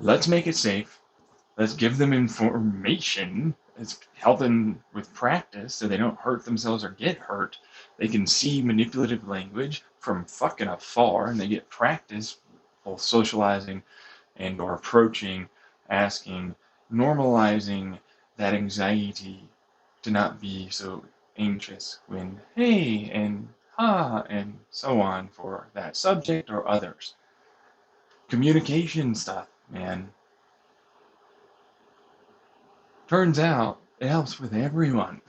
Let's make it safe. Let's give them information. Let's help them with practice so they don't hurt themselves or get hurt. They can see manipulative language from fucking afar and they get practice both socializing and or approaching, asking, normalizing that anxiety to not be so anxious when hey and ha and so on for that subject or others. Communication stuff, man. Turns out it helps with everyone.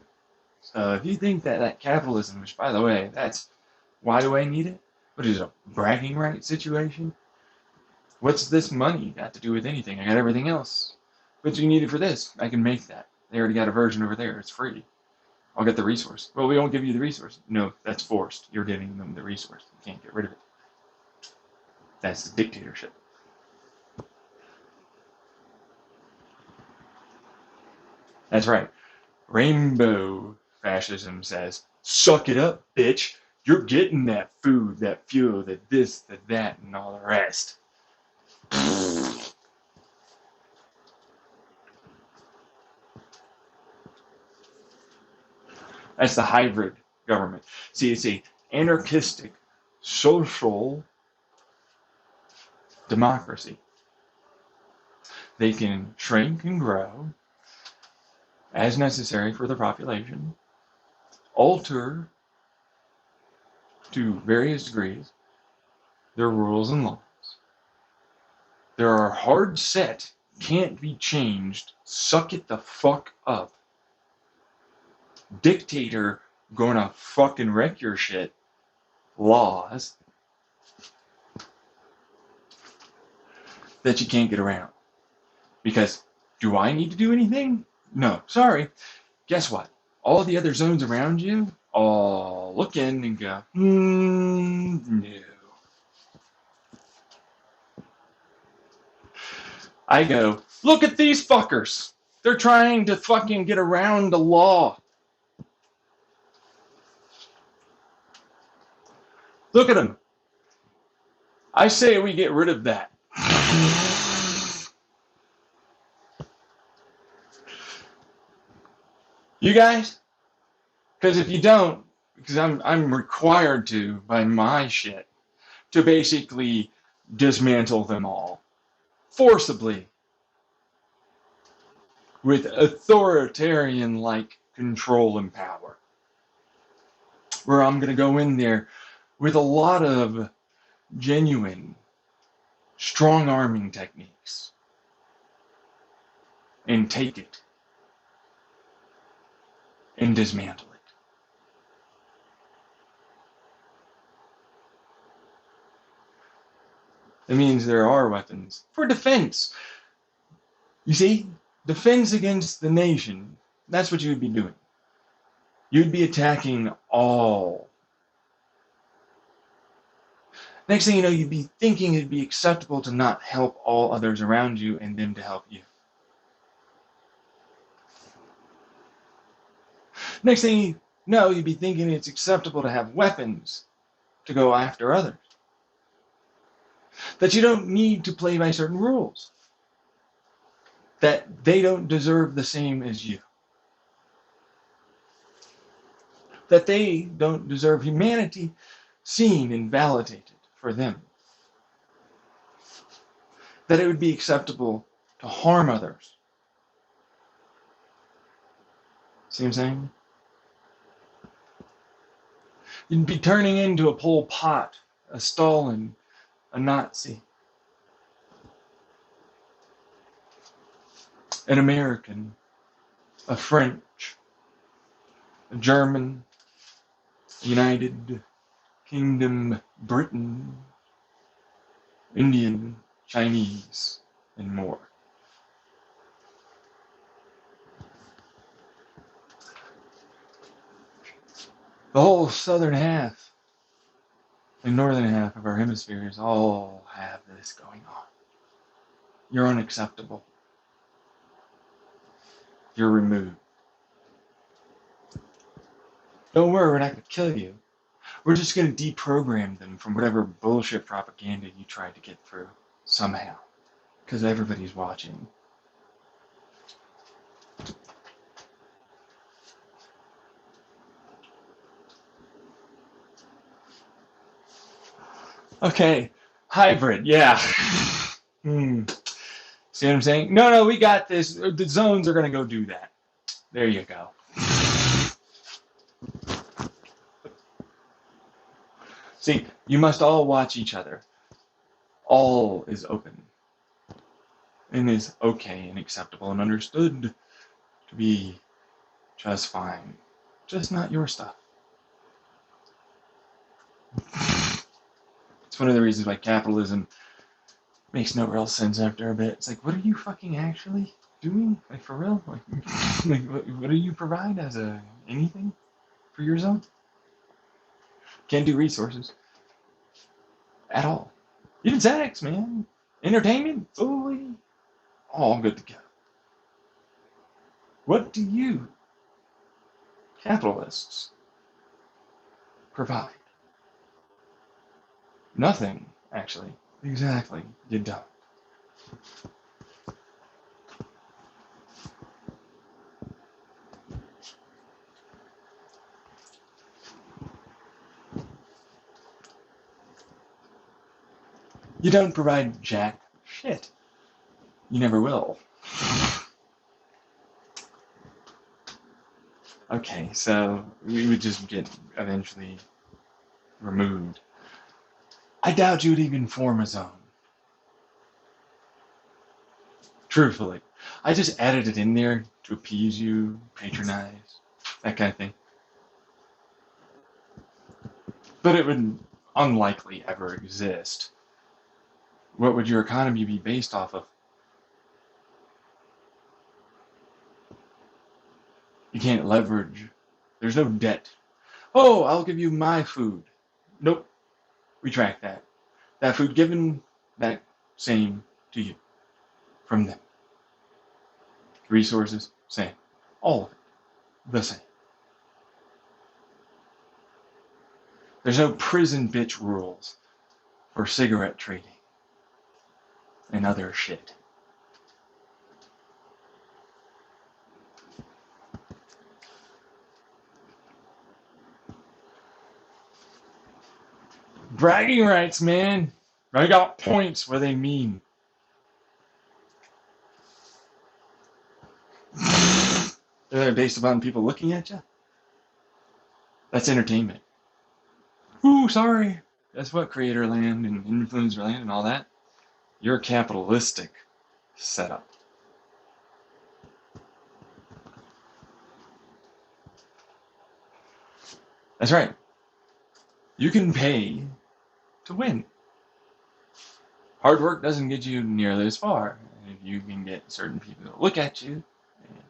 So if you think that capitalism, which by the way, that's why do I need it? What is it, a bragging right situation? What's this money got to do with anything? I got everything else. What you need it for this? I can make that. They already got a version over there. It's free. I'll get the resource. Well, we won't give you the resource. No, that's forced. You're giving them the resource. You can't get rid of it. That's the dictatorship. That's right. Rainbow fascism says, suck it up, bitch. You're getting that food, that fuel, that this, that, and all the rest. That's the hybrid government. See, it's a anarchistic social democracy. They can shrink and grow as necessary for the population, alter to various degrees their rules and laws. There are hard set, can't be changed, suck it the fuck up, dictator gonna fucking wreck your shit laws that you can't get around. Because do I need to do anything? No, sorry. Guess what? All the other zones around you all look in and go, no. I go, look at these fuckers. They're trying to fucking get around the law. Look at them. I say we get rid of that. You guys? Because if you don't, because I'm required to by my shit to basically dismantle them all forcibly with authoritarian like control and power. Where I'm going to go in there with a lot of genuine strong arming techniques and take it and dismantle it. That means there are weapons for defense. You see, defense against the nation, that's what you would be doing. You'd be attacking all. Next thing you know, you'd be thinking it'd be acceptable to not help all others around you and them to help you. Next thing you know, you'd be thinking it's acceptable to have weapons to go after others. That you don't need to play by certain rules. That they don't deserve the same as you. That they don't deserve humanity seen and validated for them. That it would be acceptable to harm others. See what I'm saying? You'd be turning into a Pol Pot, a Stalin, a Nazi, an American, a French, a German, United Kingdom, Britain, Indian, Chinese, and more. The whole southern half and northern half of our hemispheres all have this going on. You're unacceptable. You're removed. Don't worry, we're not going to kill you. We're just going to deprogram them from whatever bullshit propaganda you tried to get through somehow. Because everybody's watching. Okay, hybrid, yeah. See what I'm saying? No, we got this. The zones are going to go do that. There you go. See, you must all watch each other. All is open and is okay and acceptable and understood to be just fine. Just not your stuff. It's one of the reasons why capitalism makes no real sense after a bit. It's like, what are you fucking actually doing? Like, for real? Like what do you provide as anything for your zone? Can't do resources at all. Even sex, man. Entertainment, food, all good to go. What do you, capitalists, provide? Nothing, actually. Exactly. You don't. You don't provide jack shit. You never will. Okay, so we would just get eventually removed. I doubt you'd even form a zone. Truthfully. I just added it in there to appease you, patronize, that kind of thing. But it would unlikely ever exist. What would your economy be based off of? You can't leverage. There's no debt. Oh, I'll give you my food. Nope. Retract that. That food given back same to you from them. Resources, same. All of it, the same. There's no prison bitch rules for cigarette trading and other shit. Bragging rights, man. I got points where they mean. They're based upon people looking at you. That's entertainment. Ooh, sorry. That's what creator land and influencer land and all that. You're a capitalistic setup. That's right. You can pay to win. Hard work doesn't get you nearly as far. If you can get certain people to look at you and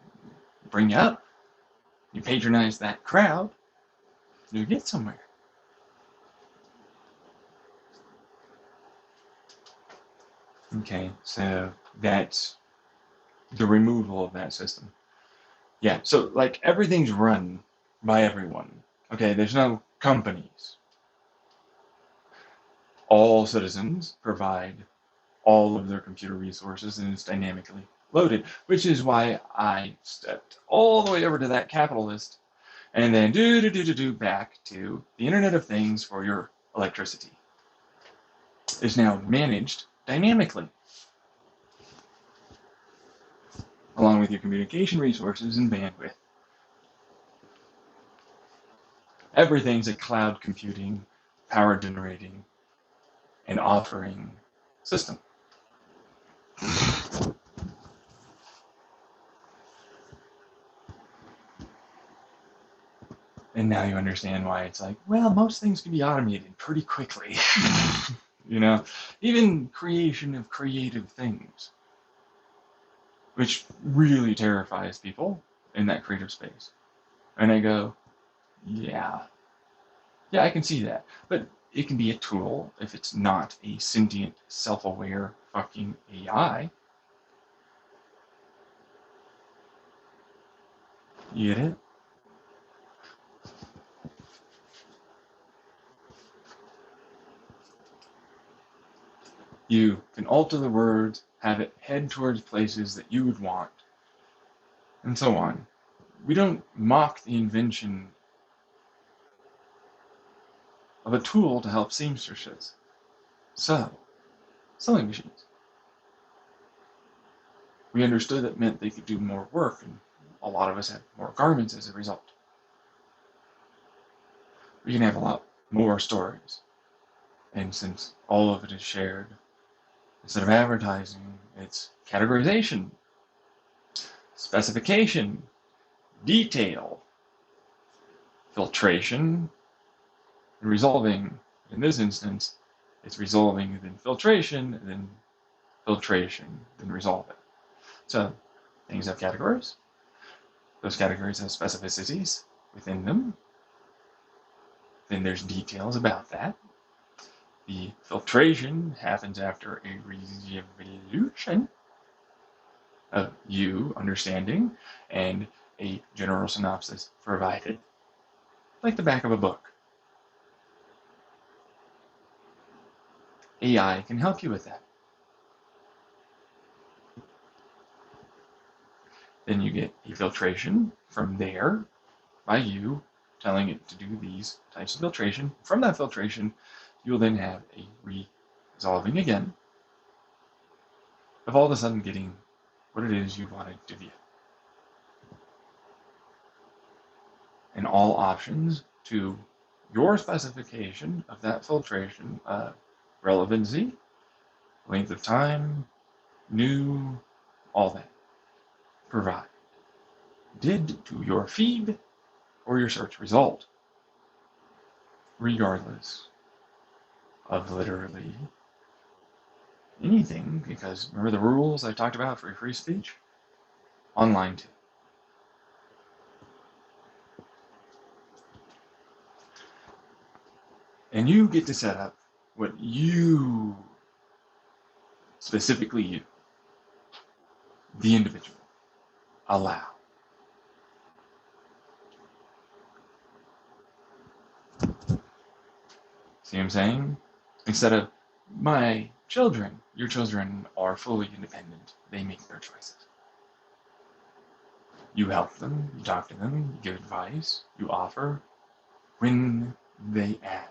bring you up, you patronize that crowd, you get somewhere. Okay, so that's the removal of that system. Yeah, so like everything's run by everyone. Okay, there's no companies. All citizens provide all of their computer resources and it's dynamically loaded, which is why I stepped all the way over to that capitalist and then back to the Internet of Things for your electricity. Is now managed dynamically, along with your communication resources and bandwidth. Everything's a cloud computing, power generating, and offering system. And now you understand why it's like, well, most things can be automated pretty quickly. You know, even creation of creative things, which really terrifies people in that creative space. And I go, yeah, I can see that. But it can be a tool if it's not a sentient, self-aware fucking AI. You get it? You can alter the words, have it head towards places that you would want, and so on. We don't mock the invention of a tool to help seamstresses sew sewing machines. We understood it meant they could do more work, and a lot of us had more garments as a result. We can have a lot more stories. And since all of it is shared, instead of advertising, it's categorization, specification, detail, filtration, and resolving. In this instance, it's resolving, then filtration, then resolve it. So things have categories. Those categories have specificities within them. Then there's details about that. The filtration happens after a resolution of you understanding and a general synopsis provided, like the back of a book. AI can help you with that. Then you get a filtration from there by you telling it to do these types of filtration. From that filtration, you'll then have a dissolving again, of all of a sudden getting what it is you wanted to be. And all options to your specification of that filtration, relevancy, length of time, new, all that. Provide. Did to your feed or your search result, regardless of literally anything, because remember the rules I talked about for free speech? Online too. And you get to set up what you, specifically you, the individual, allow. See what I'm saying? Instead of my children, your children are fully independent. They make their choices. You help them, you talk to them, you give advice, you offer when they ask.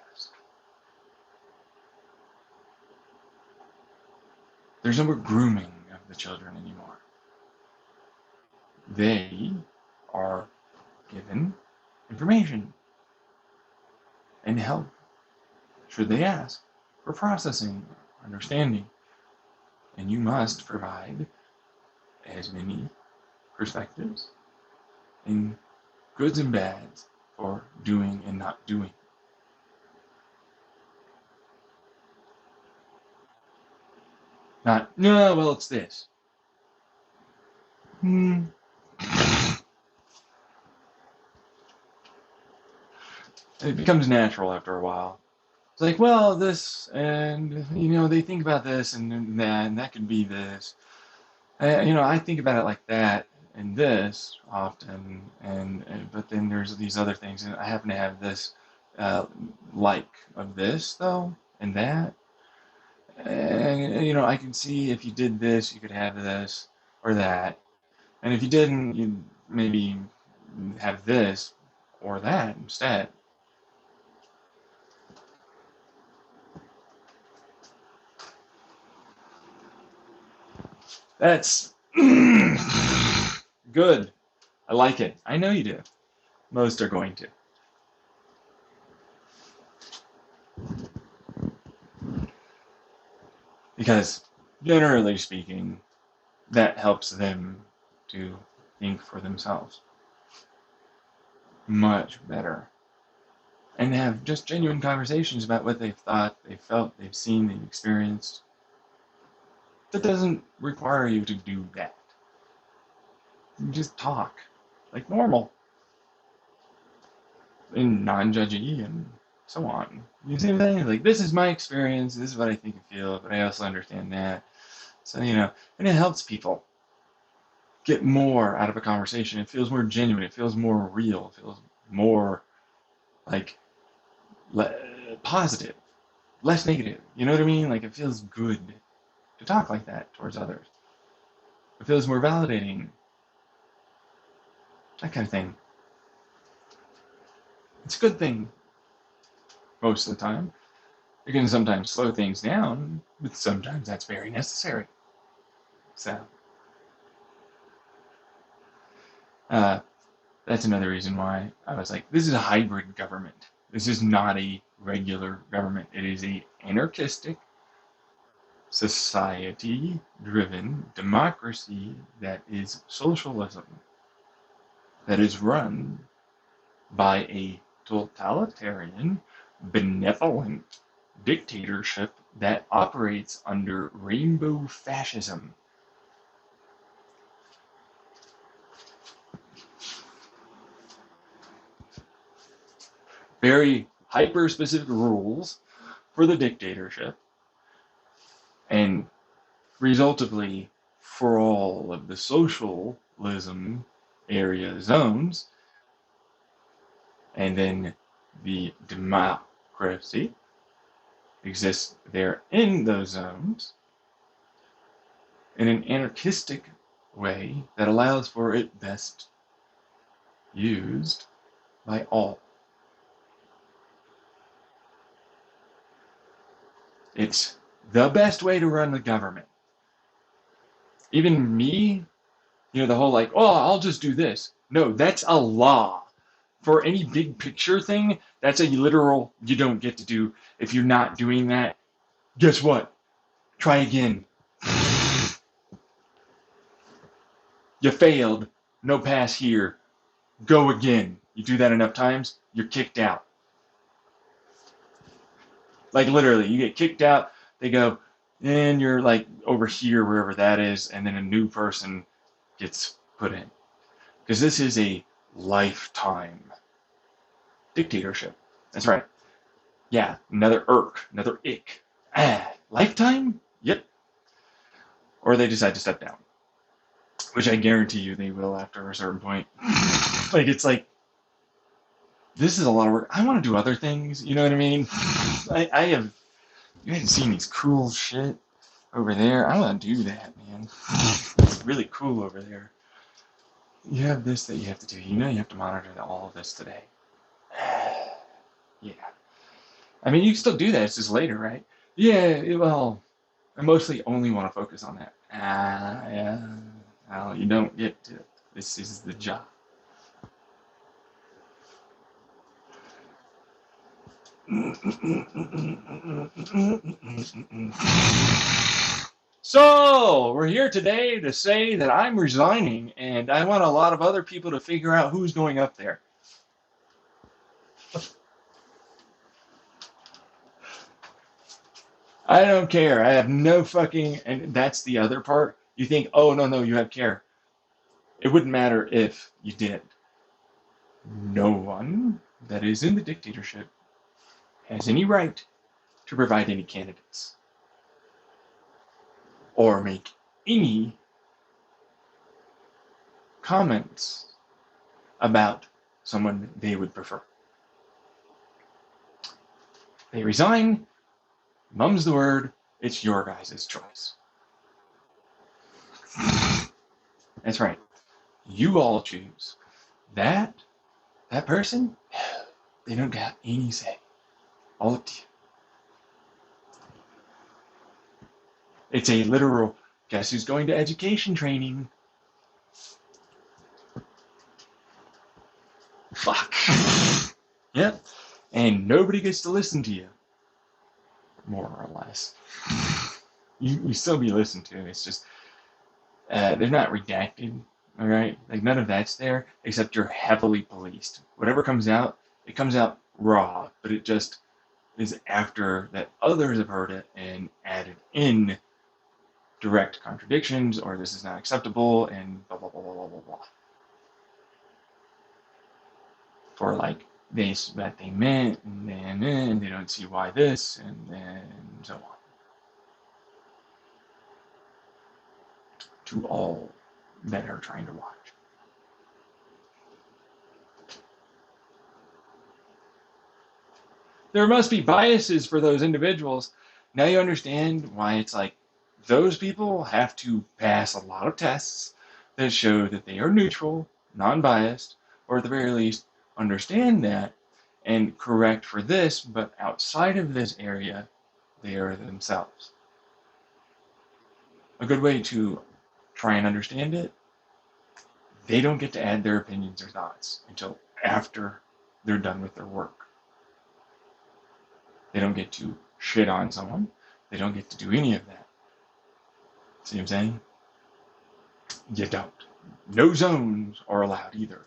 There's no more grooming of the children anymore. They are given information and help should they ask for processing, understanding. And you must provide as many perspectives and goods and bads for doing and not doing. Not, no, well, it's this. It becomes natural after a while. It's like, well, this, and, they think about this and that could be this. I think about it like that and this often, but then there's these other things, and I happen to have this like of this, though, and that. And, I can see if you did this, you could have this or that. And if you didn't, you'd maybe have this or that instead. That's good. I like it. I know you do. Most are going to. Because, generally speaking, that helps them to think for themselves much better. And have just genuine conversations about what they've thought, they've felt, they've seen, they've experienced. That doesn't require you to do that. You just talk like normal and non-judgy and so on. You see what I'm saying? Like, this is my experience, this is what I think and feel, but I also understand that. So, and it helps people get more out of a conversation. It feels more genuine, it feels more real, it feels more like positive, less negative. You know what I mean? Like, it feels good to talk like that towards others. It feels more validating. That kind of thing. It's a good thing most of the time. You can sometimes slow things down, but sometimes that's very necessary. So, that's another reason why I was like, this is a hybrid government. This is not a regular government. It is a anarchistic, society-driven democracy that is socialism, that is run by a totalitarian, benevolent dictatorship that operates under rainbow fascism. Very hyper-specific rules for the dictatorship, and resultively for all of the socialism area zones, and then the democracy exists there in those zones in an anarchistic way that allows for it best used by all. It's the best way to run the government. Even me, the whole like, oh, I'll just do this. No, that's a law. For any big picture thing, that's a literal you don't get to do. If you're not doing that, guess what? Try again. You failed. No pass here. Go again. You do that enough times, you're kicked out. Like literally, you get kicked out, they go, and you're like over here, wherever that is, and then a new person gets put in. Because this is a lifetime dictatorship. That's right. Yeah, another irk, another ick. Lifetime? Yep. Or they decide to step down. Which I guarantee you they will after a certain point. Like, it's like, this is a lot of work. I want to do other things, you know what I mean? You haven't seen these cool shit over there. I want to do that, man. It's really cool over there. You have this that you have to do. You have to monitor all of this today. Yeah. I mean, you can still do that. It's just later, right? Yeah, well, I mostly only want to focus on that. Yeah. Well, you don't get to. This is the job. So, we're here today to say that I'm resigning, and I want a lot of other people to figure out who's going up there. I don't care. I have no fucking, and that's the other part. You think, oh, no, you have care. It wouldn't matter if you did. No one that is in the dictatorship has any right to provide any candidates or make any comments about someone they would prefer. They resign, mum's the word, it's your guys' choice. That's right. You all choose. That person, they don't got any say. All up to you. It's a literal, guess who's going to education training? Fuck. Yep. And nobody gets to listen to you. More or less. You still be listened to. It's just, they're not redacted. All right? Like, none of that's there, except you're heavily policed. Whatever comes out, it comes out raw, but it just is after that others have heard it and added in direct contradictions, or this is not acceptable, and blah, blah, blah, blah, blah, blah, blah. For, like, this, that they meant, and then they don't see why this, and then so on. To all that are trying to watch. There must be biases for those individuals. Now you understand why it's like those people have to pass a lot of tests that show that they are neutral, non-biased, or at the very least understand that and correct for this, but outside of this area, they are themselves. A good way to try and understand it, they don't get to add their opinions or thoughts until after they're done with their work. They don't get to shit on someone. They don't get to do any of that. See what I'm saying? You don't. No zones are allowed either.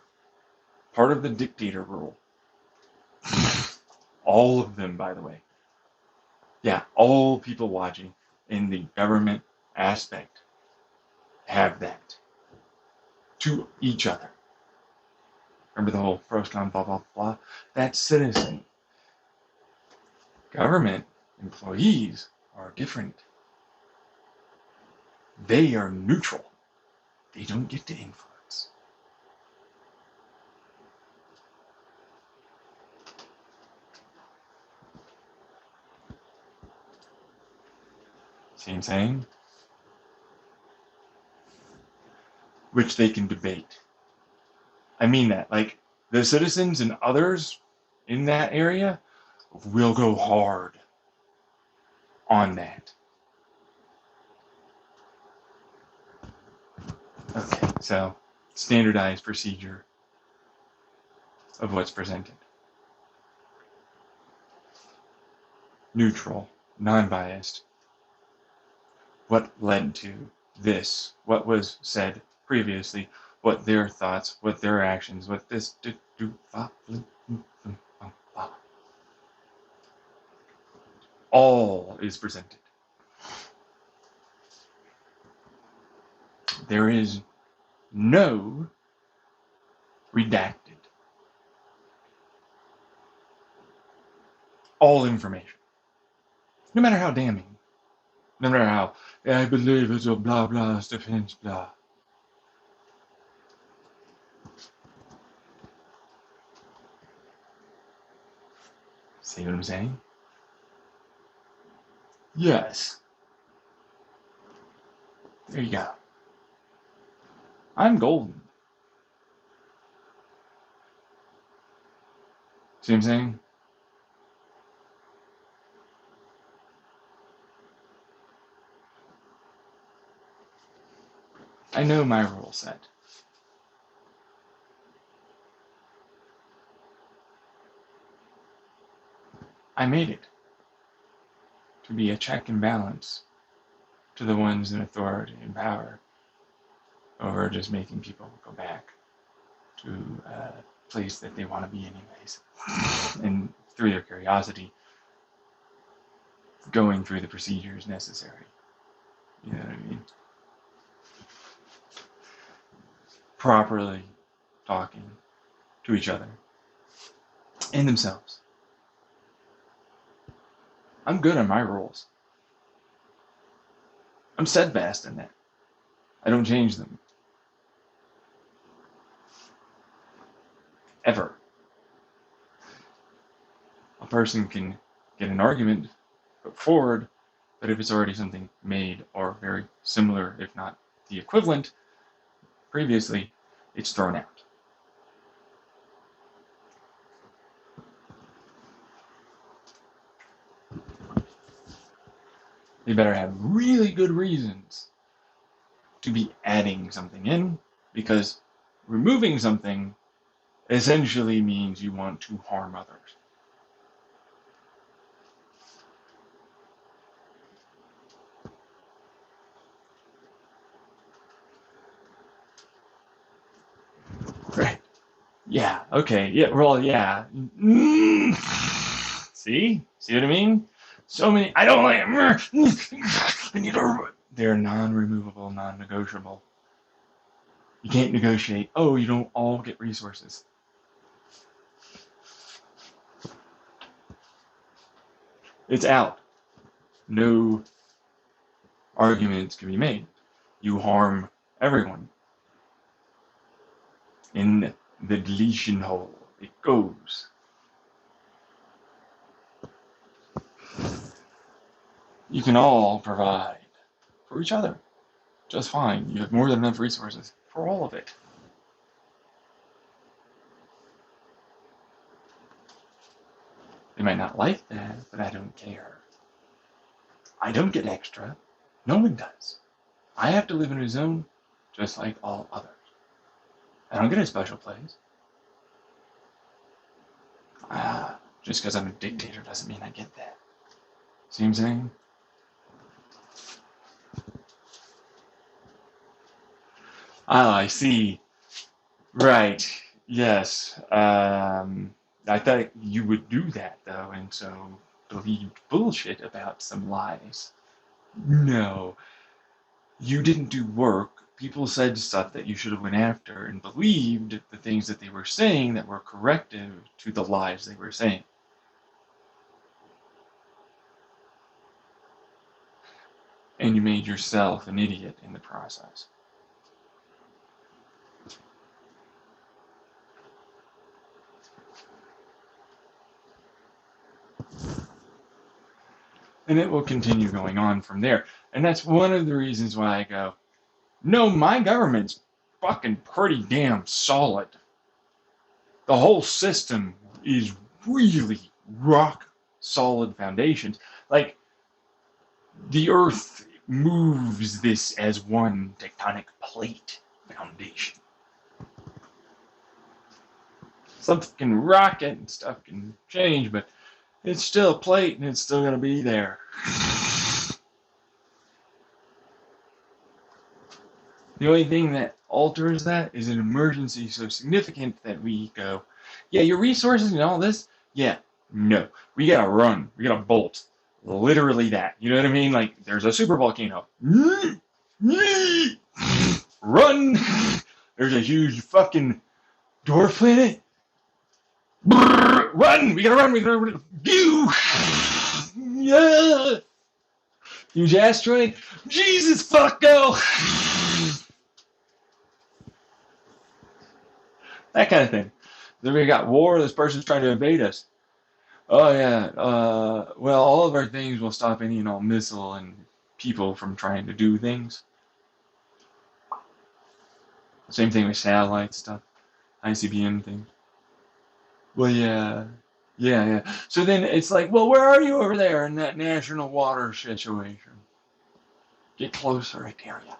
Part of the dictator rule. All of them, by the way. Yeah, all people watching in the government aspect have that. To each other. Remember the whole pros, cons, blah, blah, blah? That's citizen. Government employees are different. They are neutral. They don't get to influence. See what I'm saying? Which they can debate. I mean that. Like, the citizens and others in that area will go hard on that. So, standardized procedure of what's presented. Neutral, non-biased. What led to this? What was said previously? What their thoughts? What their actions? What this all is presented. There is no redacted. All information. No matter how damning. No matter how, I believe it's a blah blah defense blah. See what I'm saying? Yes. There you go. I'm golden. See what I'm saying? I know my rule set. I made it to be a check and balance to the ones in authority and power over just making people go back to a place that they want to be anyways. And through their curiosity, going through the procedures necessary. You know what I mean? Properly talking to each other and themselves. I'm good on my rules. I'm steadfast in that. I don't change them. Ever. A person can get an argument put forward, but if it's already something made or very similar, if not the equivalent, previously, it's thrown out. They better have really good reasons to be adding something in, because removing something essentially means you want to harm others. Right. Yeah, okay, yeah, well, yeah. See? See what I mean? So many, I don't like it. They're non-removable, non-negotiable. You can't negotiate. Oh, you don't all get resources. It's out. No arguments can be made. You harm everyone. In the deletion hole, it goes. You can all provide for each other just fine. You have more than enough resources for all of it. They might not like that, but I don't care. I don't get extra. No one does. I have to live in a zone just like all others. I don't get a special place. Just because I'm a dictator doesn't mean I get that. See what I'm saying? Ah, I see. Right. Yes. I thought you would do that, though, and so believed bullshit about some lies. No. You didn't do work. People said stuff that you should have went after and believed the things that they were saying that were corrective to the lies they were saying. And you made yourself an idiot in the process. And it will continue going on from there. And that's one of the reasons why I go, no, my government's fucking pretty damn solid. The whole system is really rock solid foundations. Like, the earth moves this as one tectonic plate. foundation. Something can rocket and stuff can change, but it's still a plate and it's still going to be there. The only thing that alters that is an emergency so significant that we go, yeah, your resources and all this, yeah, no. We gotta run. We gotta bolt. Literally that. You know what I mean? Like, there's a super volcano. Run! There's a huge fucking dwarf planet. Run! We gotta run! We gotta run! Pew! Yeah! Huge asteroid. Jesus, fuck, go! That kind of thing. Then we got war. This person's trying to invade us. Oh yeah. Well, all of our things will stop any and all missile and people from trying to do things. Same thing with satellite stuff, ICBM things. Well, yeah. So then it's like, well, where are you over there in that national water situation? Get closer, I dare you.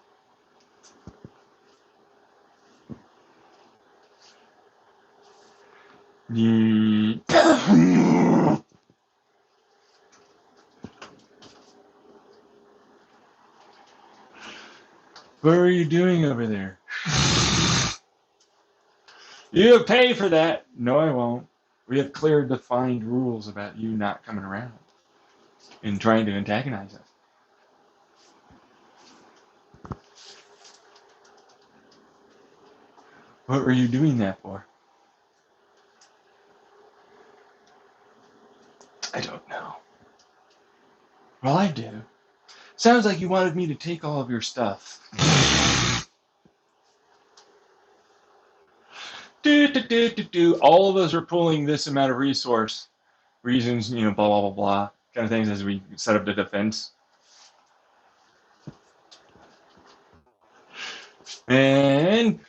What are you doing over there? You pay for that. No, I won't. We have clear, defined rules about you not coming around and trying to antagonize us. What were you doing that for? I don't know. Well, I do. Sounds like you wanted me to take all of your stuff. All of us are pulling this amount of resource, reasons, blah, blah, blah, blah, kind of things as we set up the defense. And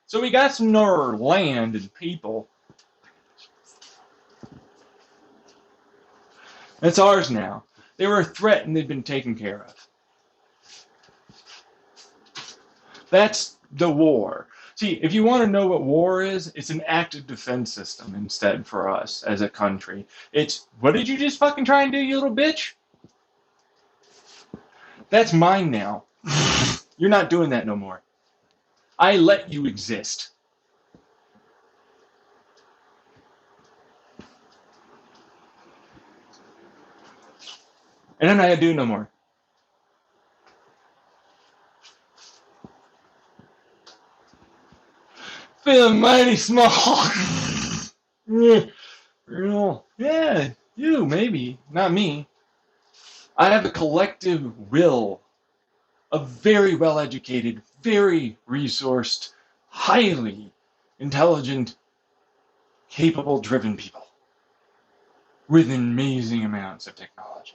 so we got some more land and people. That's ours now. They were a threat and they've been taken care of. That's the war. See, if you want to know what war is, it's an active defense system instead for us as a country. It's, what did you just fucking try and do, you little bitch? That's mine now. You're not doing that no more. I let you exist. And I'm not gonna do no more. Feeling mighty small. Yeah, you, maybe. Not me. I have a collective will of very well-educated, very resourced, highly intelligent, capable, driven people with amazing amounts of technology.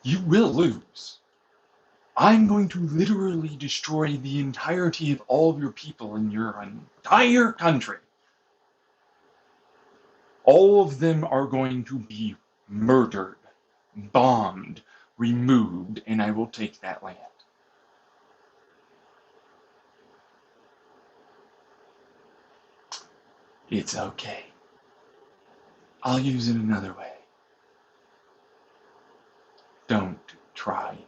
You will lose. I'm going to literally destroy the entirety of all of your people in your entire country. All of them are going to be murdered, bombed, removed, and I will take that land. It's okay. I'll use it another way. Don't try anything.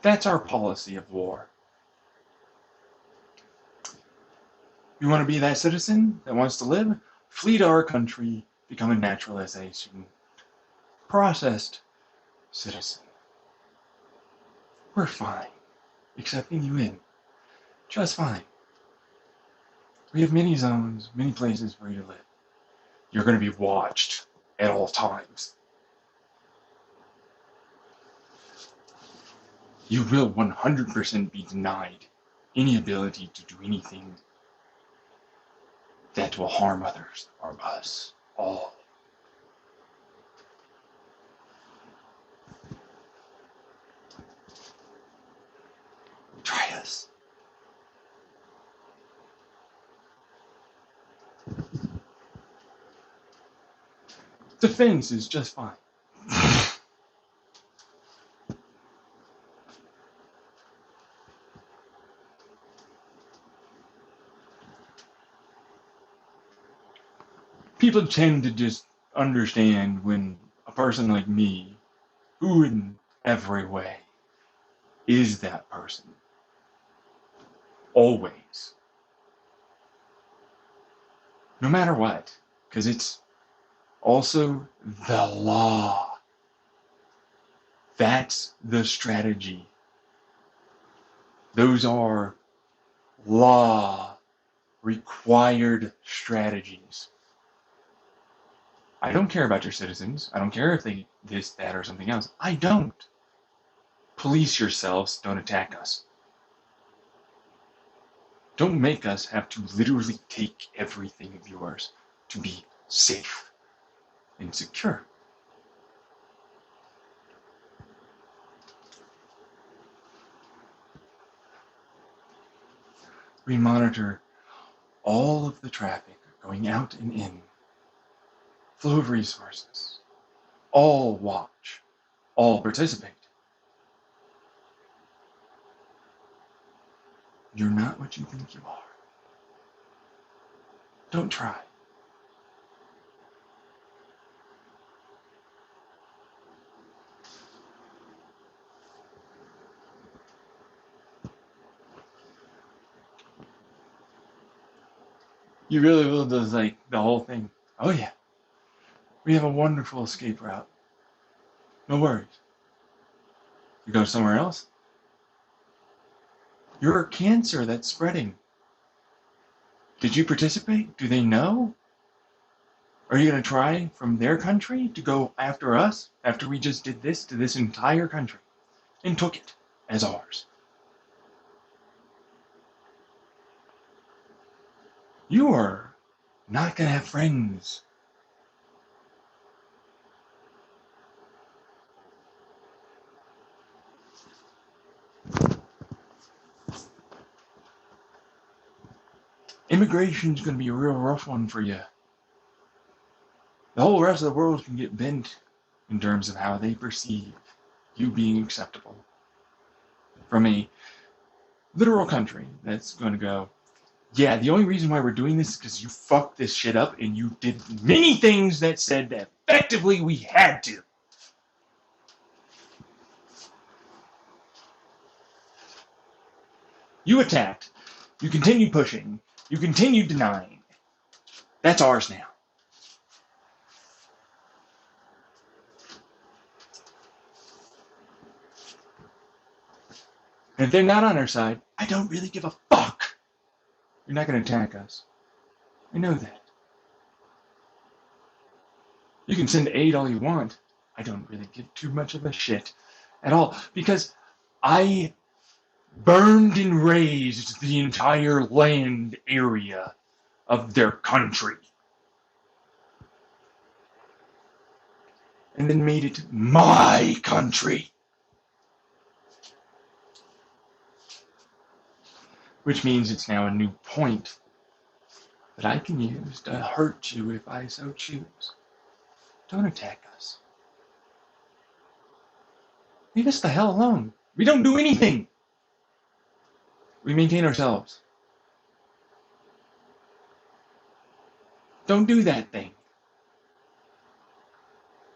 That's our policy of war. You want to be that citizen that wants to live? Flee to our country, become a naturalization, processed citizen. We're fine, accepting you in, just fine. We have many zones, many places for you to live. You're going to be watched at all times. You will 100% be denied any ability to do anything that will harm others or us all. Try us. Defense is just fine. people tend to just understand when a person like me, who in every way is that person, always, no matter what, because it's also the law. That's the strategy. Those are law required strategies. I don't care about your citizens. I don't care if they this, that, or something else. I don't. Police yourselves. Don't attack us. Don't make us have to literally take everything of yours to be safe and secure. We monitor all of the traffic going out and in, flow of resources, all watch, all participate. You're not what you think you are. Don't try. You really will just like the whole thing. Oh yeah, we have a wonderful escape route. No worries. You go somewhere else? You're a cancer that's spreading. Did you participate? Do they know? Are you going to try from their country to go after us after we just did this to this entire country and took it as ours? You are not going to have friends. Immigration's going to be a real rough one for you. The whole rest of the world can get bent in terms of how they perceive you being acceptable from a literal country that's going to go, yeah, the only reason why we're doing this is because you fucked this shit up and you did many things that said that effectively we had to. You attacked. You continued pushing. You continued denying. That's ours now. And if they're not on our side, I don't really give a fuck. You're not going to attack us. I know that. You can send aid all you want. I don't really give too much of a shit at all because I burned and razed the entire land area of their country and then made it my country. Which means it's now a new point that I can use to hurt you if I so choose. Don't attack us. Leave us the hell alone. We don't do anything. We maintain ourselves. Don't do that thing.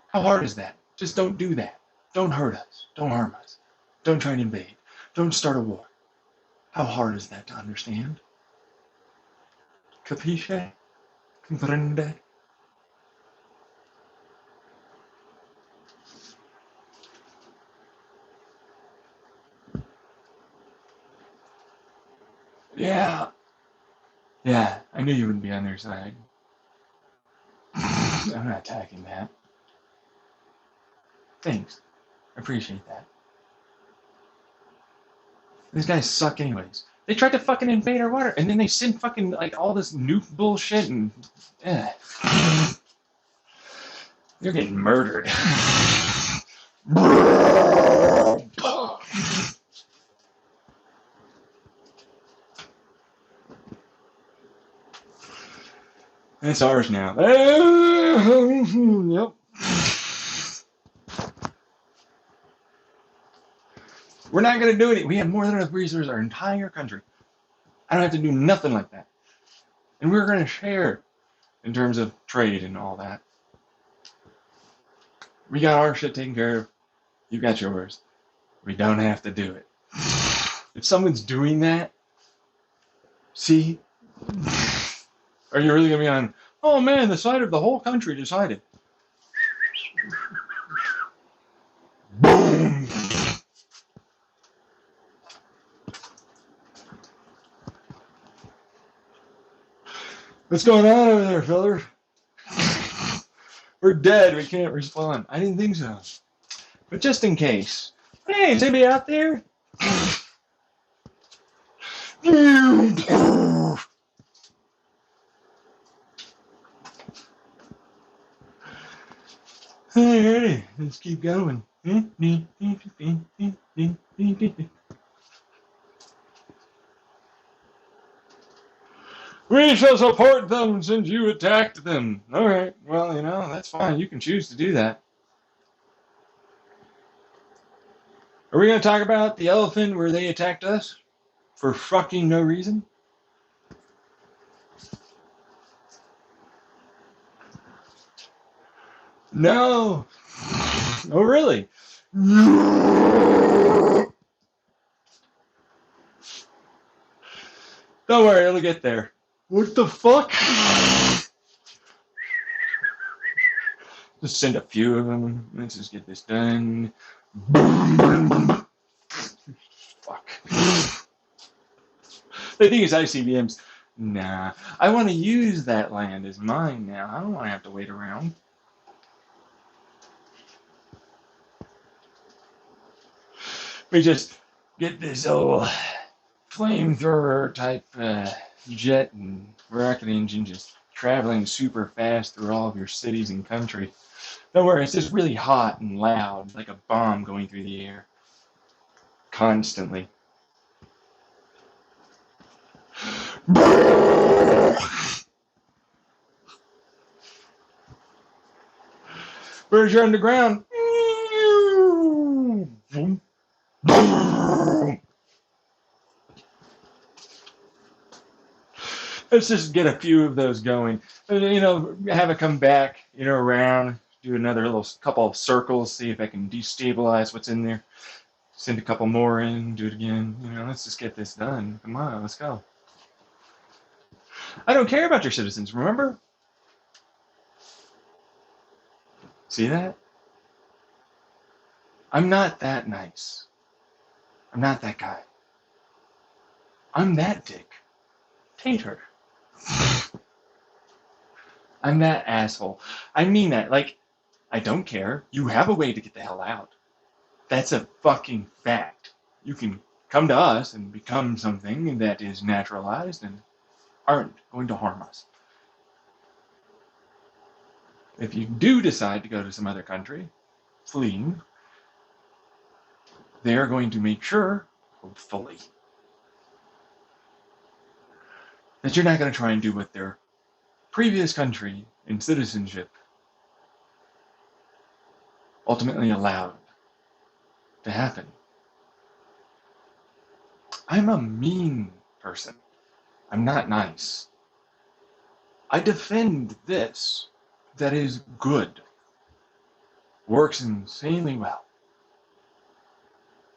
How hard is that? Just don't do that. Don't hurt us. Don't harm us. Don't try and invade. Don't start a war. How hard is that to understand? Capisce? Comprende? Yeah. Yeah, I knew you wouldn't be on their side. I'm not attacking that. Thanks. I appreciate that. These guys suck anyways. They tried to fucking invade our water, and then they sent fucking, like, all this nuke bullshit, and... You're getting murdered. It's ours now. Yep. We're not going to do it. We have more than enough resources our entire country. I don't have to do nothing like that. And we're going to share in terms of trade and all that. We got our shit taken care of. You got yours. We don't have to do it. If someone's doing that, see, are you really going to be on, oh man, the side of the whole country decided? Boom! What's going on over there, fellers? We're dead. We can't respond. I didn't think so. But just in case. Hey, is anybody out there? Hey, let's keep going. We shall support them since you attacked them. All right, well, you know, that's fine. You can choose to do that. Are we going to talk about the elephant where they attacked us for fucking no reason? No. Oh, really? Don't worry, it'll get there. What the fuck? Just send a few of them. Let's just get this done. Fuck. The thing is, ICBMs. Nah. I want to use that land as mine now. I don't want to have to wait around. We just get this old flamethrower type jet and rocket engine just traveling super fast through all of your cities and country. Don't worry, it's just really hot and loud, like a bomb going through the air. Constantly. Where's your underground? Let's just get a few of those going. You know, have it come back, you know, around, do another little couple of circles, see if I can destabilize what's in there. Send a couple more in, do it again. You know, let's just get this done. Come on, let's go. I don't care about your citizens, remember? See that? I'm not that nice. I'm not that guy. I'm that dictator. I'm that asshole. I mean that. Like, I don't care. You have a way to get the hell out. That's a fucking fact. You can come to us and become something that is naturalized and aren't going to harm us. If you do decide to go to some other country, fleeing, they're going to make sure, hopefully, that you're not going to try and do what their previous country in citizenship ultimately allowed to happen. I'm a mean person. I'm not nice. I defend this that is good. Works insanely well.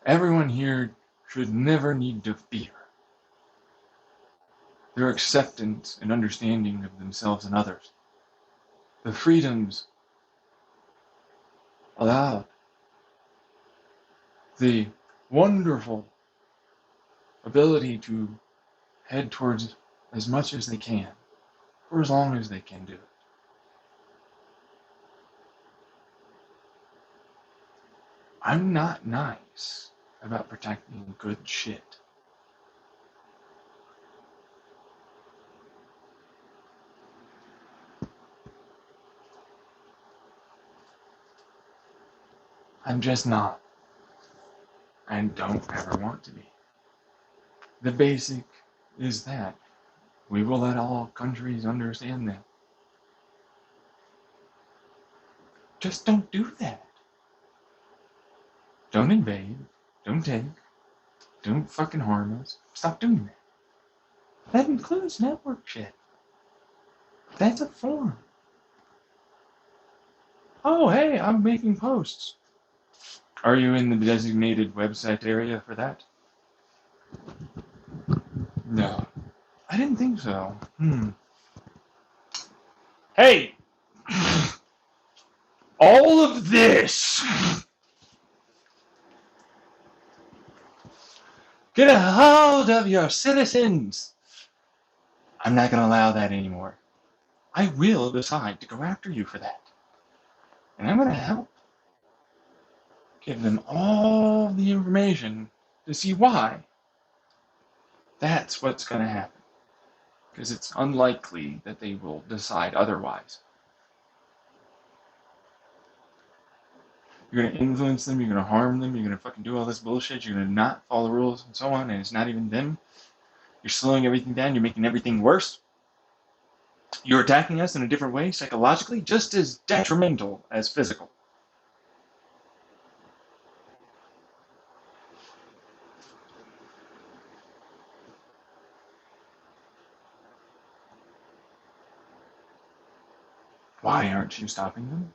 Everyone here should never need to fear. Their acceptance and understanding of themselves and others. The freedoms allowed. The wonderful ability to head towards as much as they can, for as long as they can do it. I'm not nice about protecting good shit. I'm just not. And don't ever want to be. The basic is that we will let all countries understand that. Just don't do that. Don't invade. Don't take. Don't fucking harm us. Stop doing that. That includes network shit. That's a form. Oh, hey, I'm making posts. Are you in the designated website area for that? No. I didn't think so. Hey! All of this! Get a hold of your citizens! I'm not going to allow that anymore. I will decide to go after you for that. And I'm going to help give them all the information to see why. That's what's going to happen. Because it's unlikely that they will decide otherwise. You're going to influence them, you're going to harm them, you're going to fucking do all this bullshit, you're going to not follow the rules and so on, and it's not even them. You're slowing everything down, you're making everything worse. You're attacking us in a different way, psychologically, just as detrimental as physical. Why aren't you stopping them?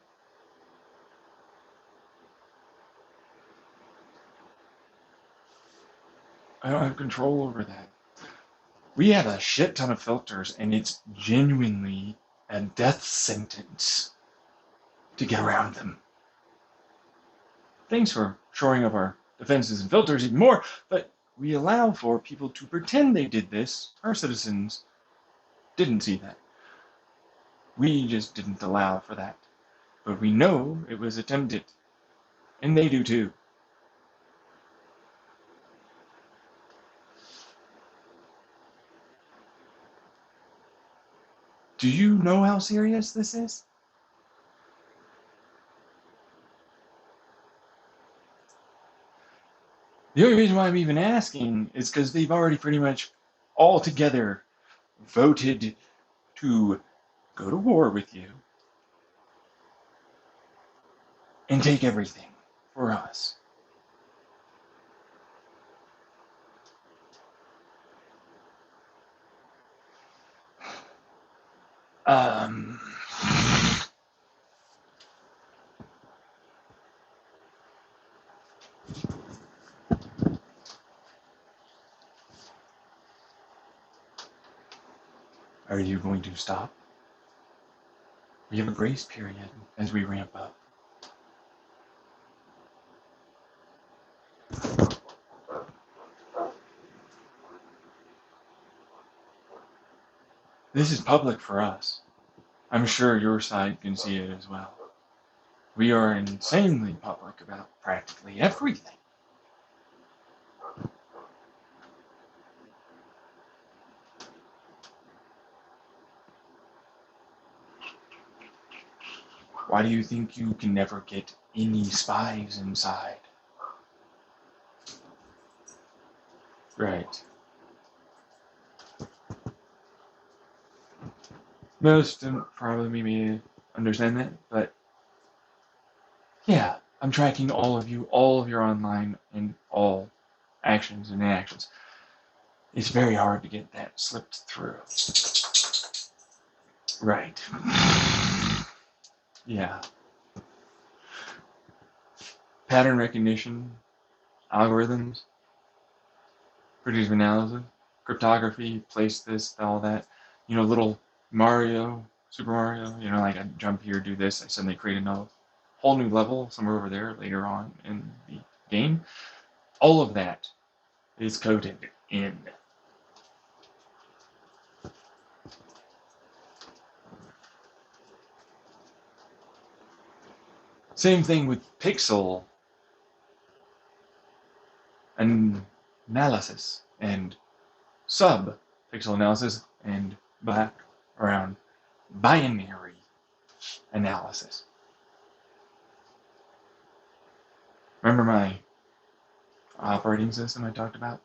I don't have control over that. We have a shit ton of filters, and it's genuinely a death sentence to get around them. Thanks for shoring up our defenses and filters even more, but we allow for people to pretend they did this. Our citizens didn't see that. We just didn't allow for that. But we know it was attempted, and they do too. Do you know how serious this is? The only reason why I'm even asking is because they've already pretty much all together voted to go to war with you and take everything for us. Um, are you going to stop? We have a grace period as we ramp up. This is public for us. I'm sure your side can see it as well. We are insanely public about practically everything. Why do you think you can never get any spies inside? Right. Most don't probably maybe understand that, but yeah, I'm tracking all of you, all of your online and all actions and inactions. It's very hard to get that slipped through. Right. Yeah. Pattern recognition, algorithms, predictive analysis, cryptography, place this, all that. You know, little Mario, Super Mario, you know, like I jump here, do this, I suddenly create another whole new level somewhere over there later on in the game. All of that is coded in. Same thing with pixel analysis and sub-pixel analysis and background binary analysis. Remember my operating system I talked about?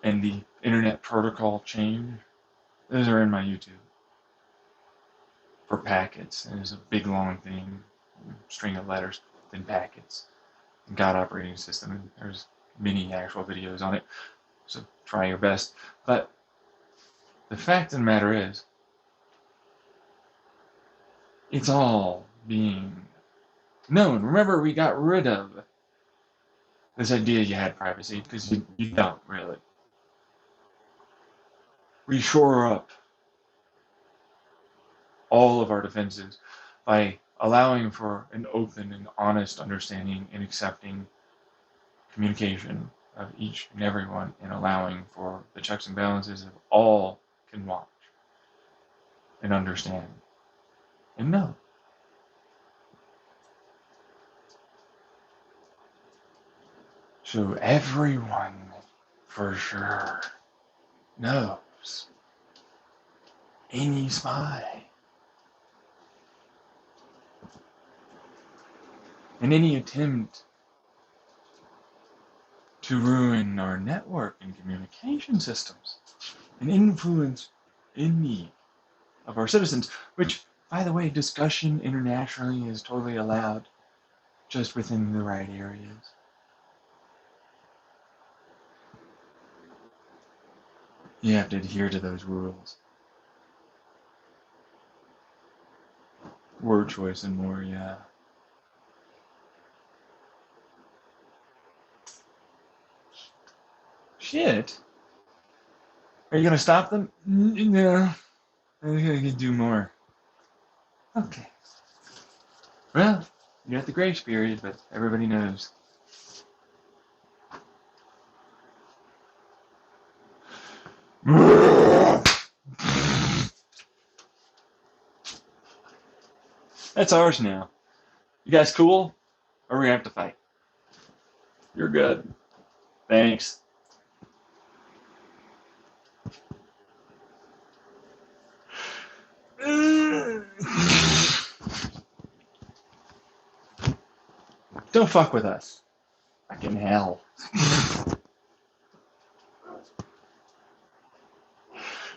And the internet protocol change? Those are in my YouTube. For packets. And it's a big long thing, string of letters, then packets. And Govt operating system. And there's many actual videos on it. So try your best. But the fact of the matter is, It's all being known. Remember, we got rid of this idea you had privacy, because you don't really. We shore up all of our defenses by allowing for an open and honest understanding and accepting communication of each and everyone, and allowing for the checks and balances of all can watch and understand and know. So everyone for sure knows any spy and any attempt to ruin our network and communication systems and influence any of our citizens, which, by the way, discussion internationally is totally allowed, just within the right areas. You have to adhere to those rules. Word choice and more, yeah. Shit. Are you gonna stop them? No. I think I could do more. Okay. Well, you're at the grace period, but everybody knows. That's ours now. You guys cool? Or we have to fight? You're good. Thanks. Don't fuck with us. Fucking hell.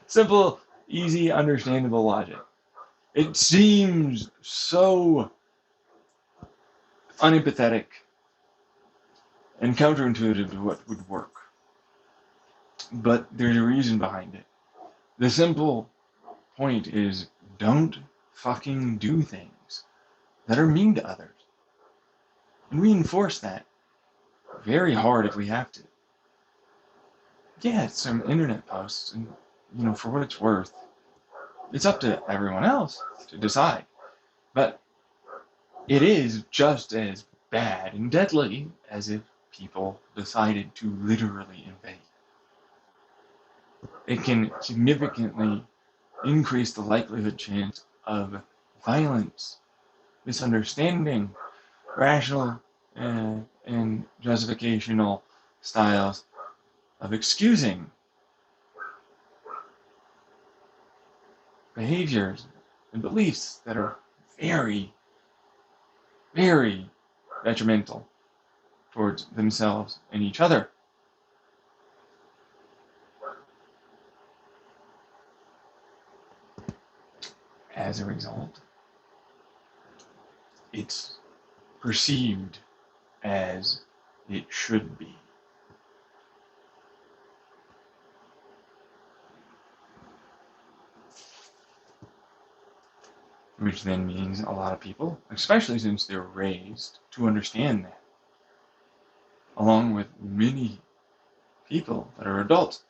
Simple, easy, understandable logic. It seems so unempathetic and counterintuitive to what would work. But there's a reason behind it. The simple point is, don't fucking do things that are mean to others. And we enforce that very hard if we have to. Yeah, it's some internet posts, and for what it's worth, it's up to everyone else to decide. But it is just as bad and deadly as if people decided to literally invade. It can significantly increase the likelihood chance of violence, misunderstanding, rational and justificational styles of excusing behaviors and beliefs that are very, very detrimental towards themselves and each other. As a result, it's perceived as it should be. Which then means a lot of people, especially since they're raised to understand that, along with many people that are adults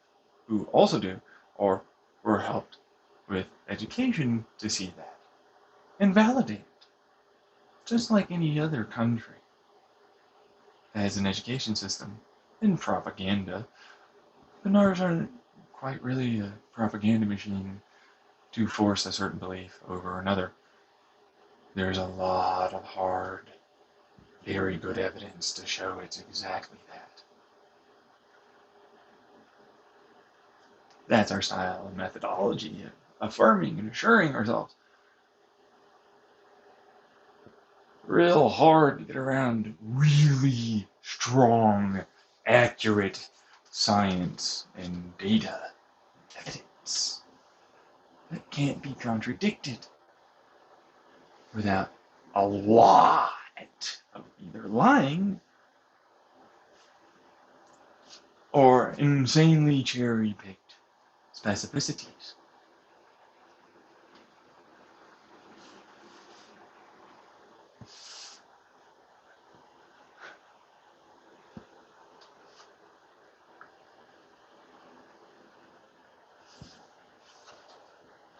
who also do, or were helped with education to see that and validate it. Just like any other country has an education system and propaganda, but ours aren't quite really a propaganda machine to force a certain belief over another. There's a lot of hard, very good evidence to show it's exactly that. That's our style and methodology of affirming and assuring ourselves. Real hard to get around really strong, accurate science and data evidence that can't be contradicted without a lot of either lying or insanely cherry-picked specificities.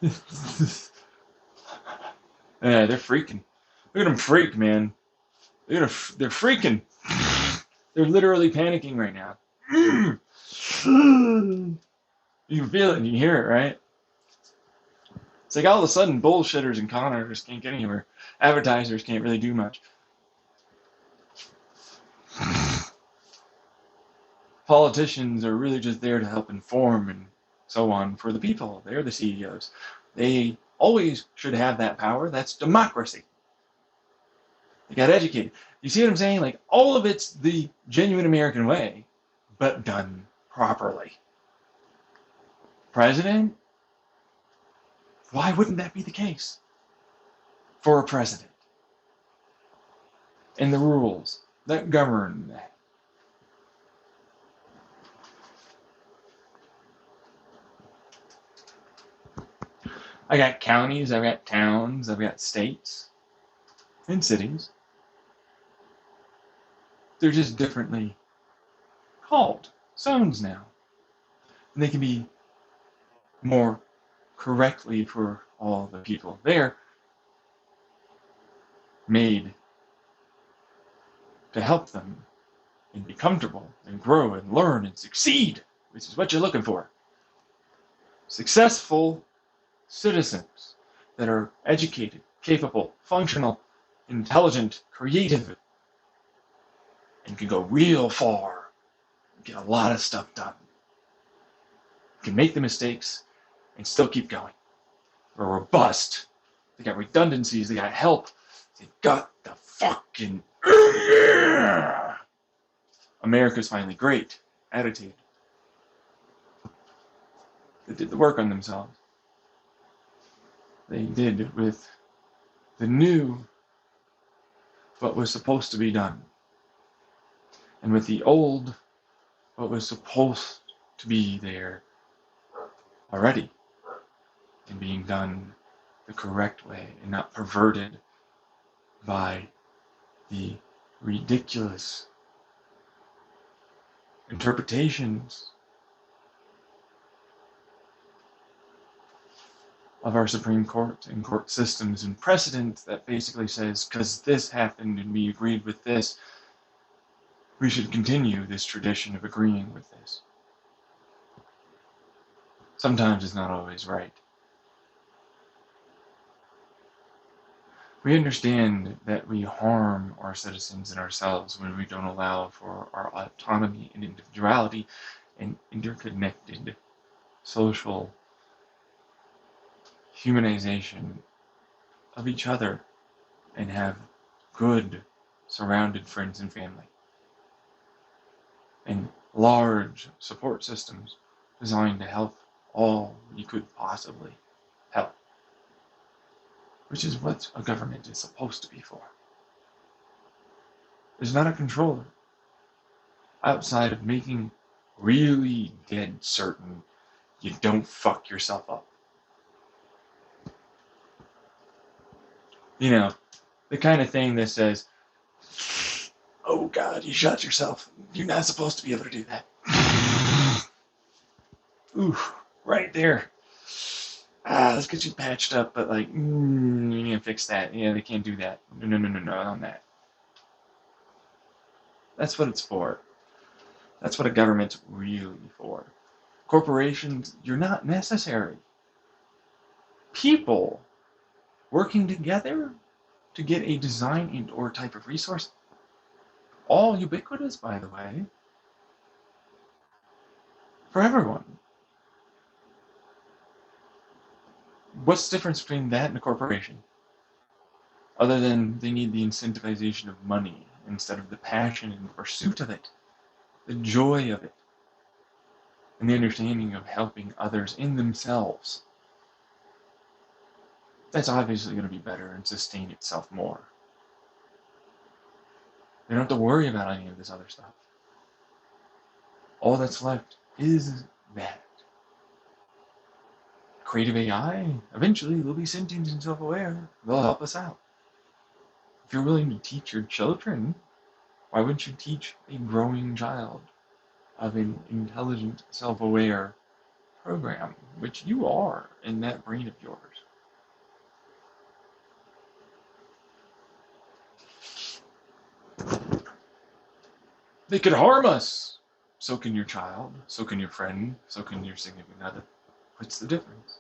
Yeah, they're freaking. Look at them freak, man. They're freaking. They're literally panicking right now. You can feel it and you hear it, right? It's like all of a sudden bullshitters and con artists can't get anywhere. Advertisers can't really do much. Politicians are really just there to help inform and so on for the people. They're the CEOs. They always should have that power. That's democracy. They got educated. You see what I'm saying? Like, all of it's the genuine American way, but done properly. President? Why wouldn't that be the case for a president? And the rules that govern that. I got counties, I've got towns, I've got states and cities. They're just differently called zones now. And they can be more correctly for all the people there made to help them and be comfortable and grow and learn and succeed, which is what you're looking for. Successful citizens that are educated, capable, functional, intelligent, creative, and can go real far, get a lot of stuff done. Can make the mistakes and still keep going. They're robust. They got redundancies. They got help. They got the fucking America's finally great attitude. They did the work on themselves. They did with the new what was supposed to be done. And with the old what was supposed to be there already and being done the correct way and not perverted by the ridiculous interpretations of our Supreme Court and court systems and precedent that basically says, because this happened and we agreed with this, we should continue this tradition of agreeing with this. Sometimes it's not always right. We understand that we harm our citizens and ourselves when we don't allow for our autonomy and individuality and interconnected social humanization of each other and have good surrounded friends and family and large support systems designed to help all you could possibly help, which is what a government is supposed to be for. There's not a controller outside of making really dead certain you don't fuck yourself up. You know, the kind of thing that says, oh God, you shot yourself. You're not supposed to be able to do that. Ooh, right there. Let's get you patched up, but like, you can't fix that. Yeah, they can't do that. No, on that. That's what it's for. That's what a government's really for. Corporations, you're not necessary. People working together to get a design and or type of resource, all ubiquitous, by the way, for everyone. What's the difference between that and a corporation? Other than they need the incentivization of money instead of the passion and the pursuit of it, the joy of it, and the understanding of helping others in themselves. That's obviously going to be better and sustain itself more. They don't have to worry about any of this other stuff. All that's left is that. Creative AI, eventually they'll be sentient and self-aware. They'll help us out. If you're willing to teach your children, why wouldn't you teach a growing child of an intelligent, self-aware program, which you are in that brain of yours. They could harm us. So can your child, so can your friend, so can your significant other. What's the difference?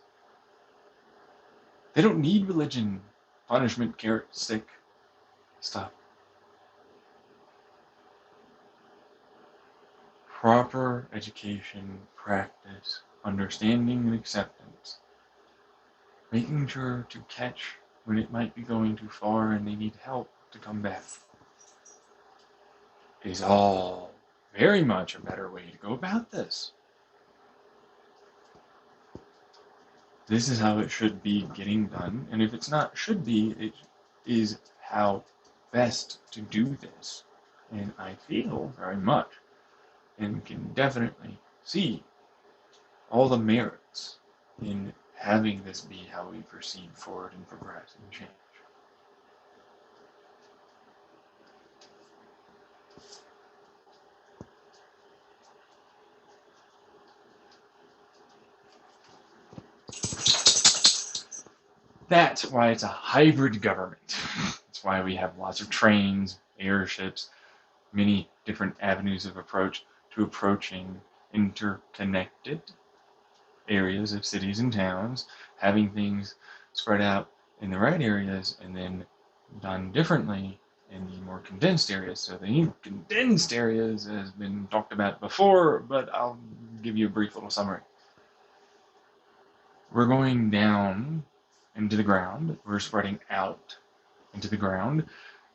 They don't need religion, punishment, carrot, stick, stuff. Proper education, practice, understanding, and acceptance. Making sure to catch when it might be going too far and they need help to come back is all very much a better way to go about this. This is how it should be getting done, and if it's not should be, it is how best to do this. And I feel very much and can definitely see all the merits in having this be how we proceed forward and progress and change. That's why it's a hybrid government. That's why we have lots of trains, airships, many different avenues of approach to approaching interconnected areas of cities and towns, having things spread out in the right areas and then done differently in the more condensed areas. So the condensed areas has been talked about before, but I'll give you a brief little summary. We're going down into the ground. We're spreading out into the ground.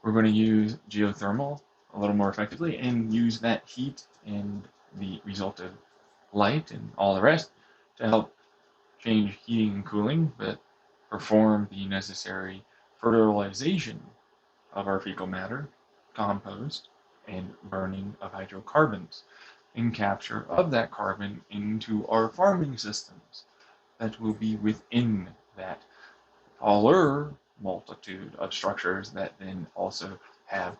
We're going to use geothermal a little more effectively and use that heat and the result of light and all the rest to help change heating and cooling, but perform the necessary fertilization of our fecal matter, compost, and burning of hydrocarbons, and capture of that carbon into our farming systems that will be within that taller multitude of structures that then also have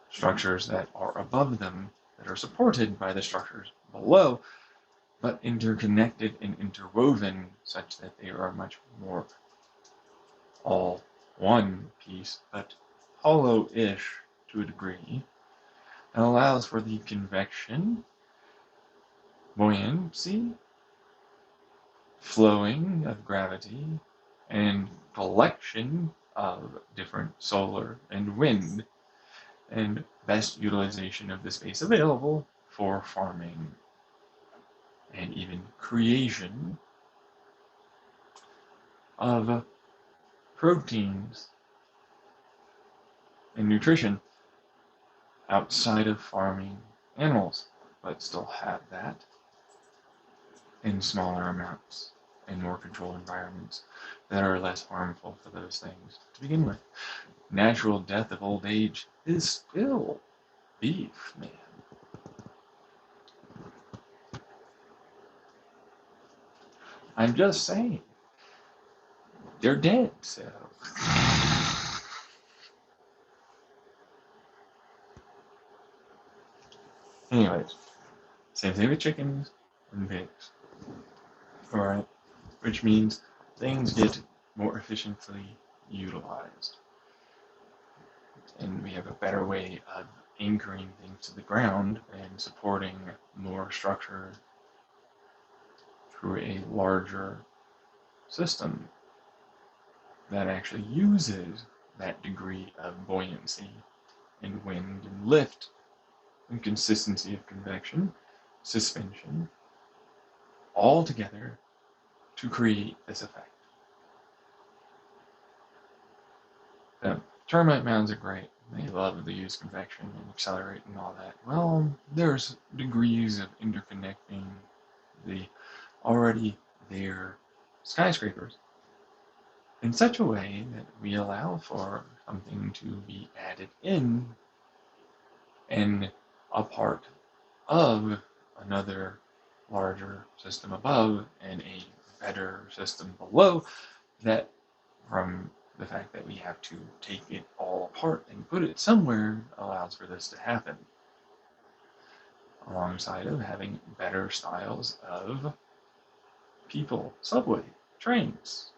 structures that are above them that are supported by the structures below, but interconnected and interwoven such that they are much more all one piece, but hollow-ish to a degree, and allows for the convection, buoyancy, flowing of gravity, and collection of different solar and wind, and best utilization of the space available for farming, and even creation of proteins and nutrition outside of farming animals, but still have that in smaller amounts and more controlled environments that are less harmful for those things to begin with. Natural death of old age is still beef, man. I'm just saying. They're dead, so. Anyways, same thing with chickens and pigs. Alright? Which means things get more efficiently utilized. And we have a better way of anchoring things to the ground and supporting more structure through a larger system that actually uses that degree of buoyancy and wind and lift and consistency of convection, suspension, all together to create this effect. The termite mounds are great. They love to use convection and accelerate and all that. Well, there's degrees of interconnecting the already there skyscrapers in such a way that we allow for something to be added in and a part of another larger system above and a better system below, that from the fact that we have to take it all apart and put it somewhere allows for this to happen, alongside of having better styles of people, subway, trains,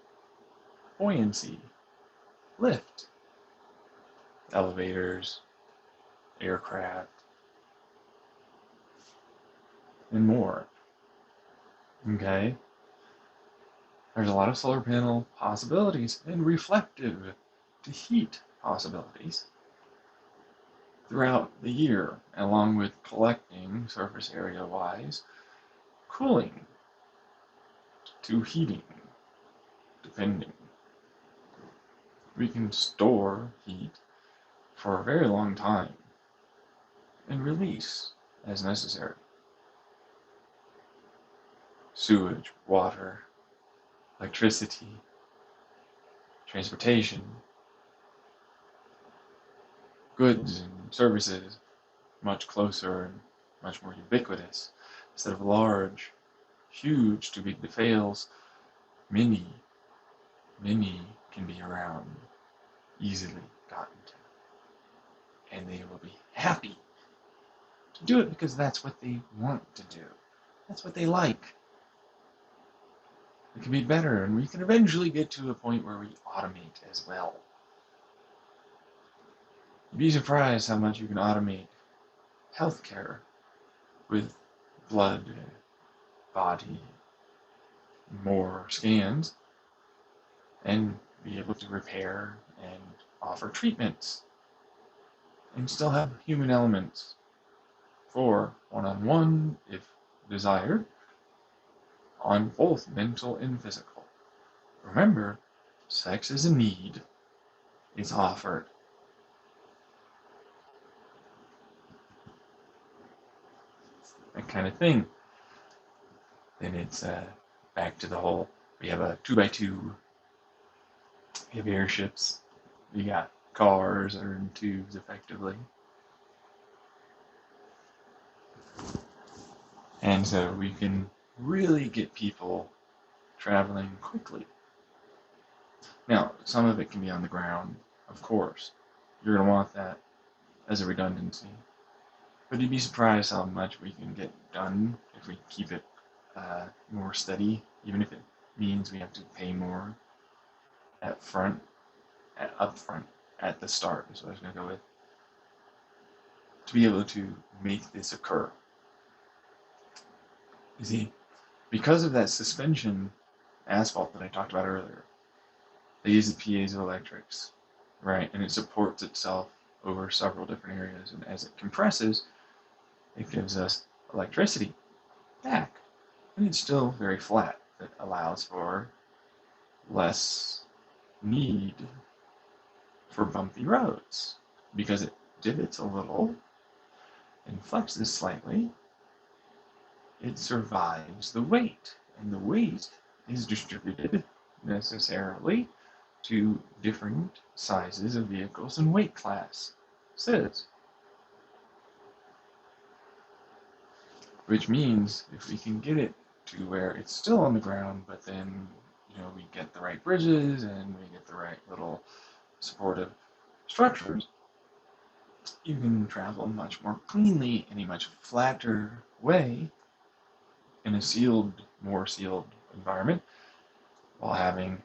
buoyancy, lift, elevators, aircraft, and more. Okay? There's a lot of solar panel possibilities and reflective to heat possibilities throughout the year, along with collecting, surface area wise, cooling to heating, depending. We can store heat for a very long time and release as necessary. Sewage, water, electricity, transportation, goods and services much closer and much more ubiquitous. Instead of large, huge, too big to fails, many can be around, easily gotten to. And they will be happy to do it because that's what they want to do. That's what they like. It can be better, and we can eventually get to a point where we automate as well. You'd be surprised how much you can automate healthcare with blood, body, more scans, and be able to repair and offer treatments, and still have human elements for one-on-one, if desired, on both mental and physical. Remember, sex is a need. It's offered. That kind of thing. Then it's back to the whole, we have a 2x2, we have airships, we got cars that are in tubes effectively. And so we can really get people traveling quickly. Now, some of it can be on the ground, of course. You're going to want that as a redundancy. But you'd be surprised how much we can get done if we keep it more steady, even if it means we have to pay more up front, at the start, is what I was going to go with, to be able to make this occur. You see, because of that suspension asphalt that I talked about earlier, they use the piezoelectrics, right? And it supports itself over several different areas. And as it compresses, it gives us electricity back. And it's still very flat. That allows for less need for bumpy roads because it divots a little and flexes slightly. It survives the weight, and the weight is distributed necessarily to different sizes of vehicles and weight classes. Which means if we can get it to where it's still on the ground, but then we get the right bridges and we get the right little supportive structures, you can travel much more cleanly in a much flatter way in a more sealed environment, while having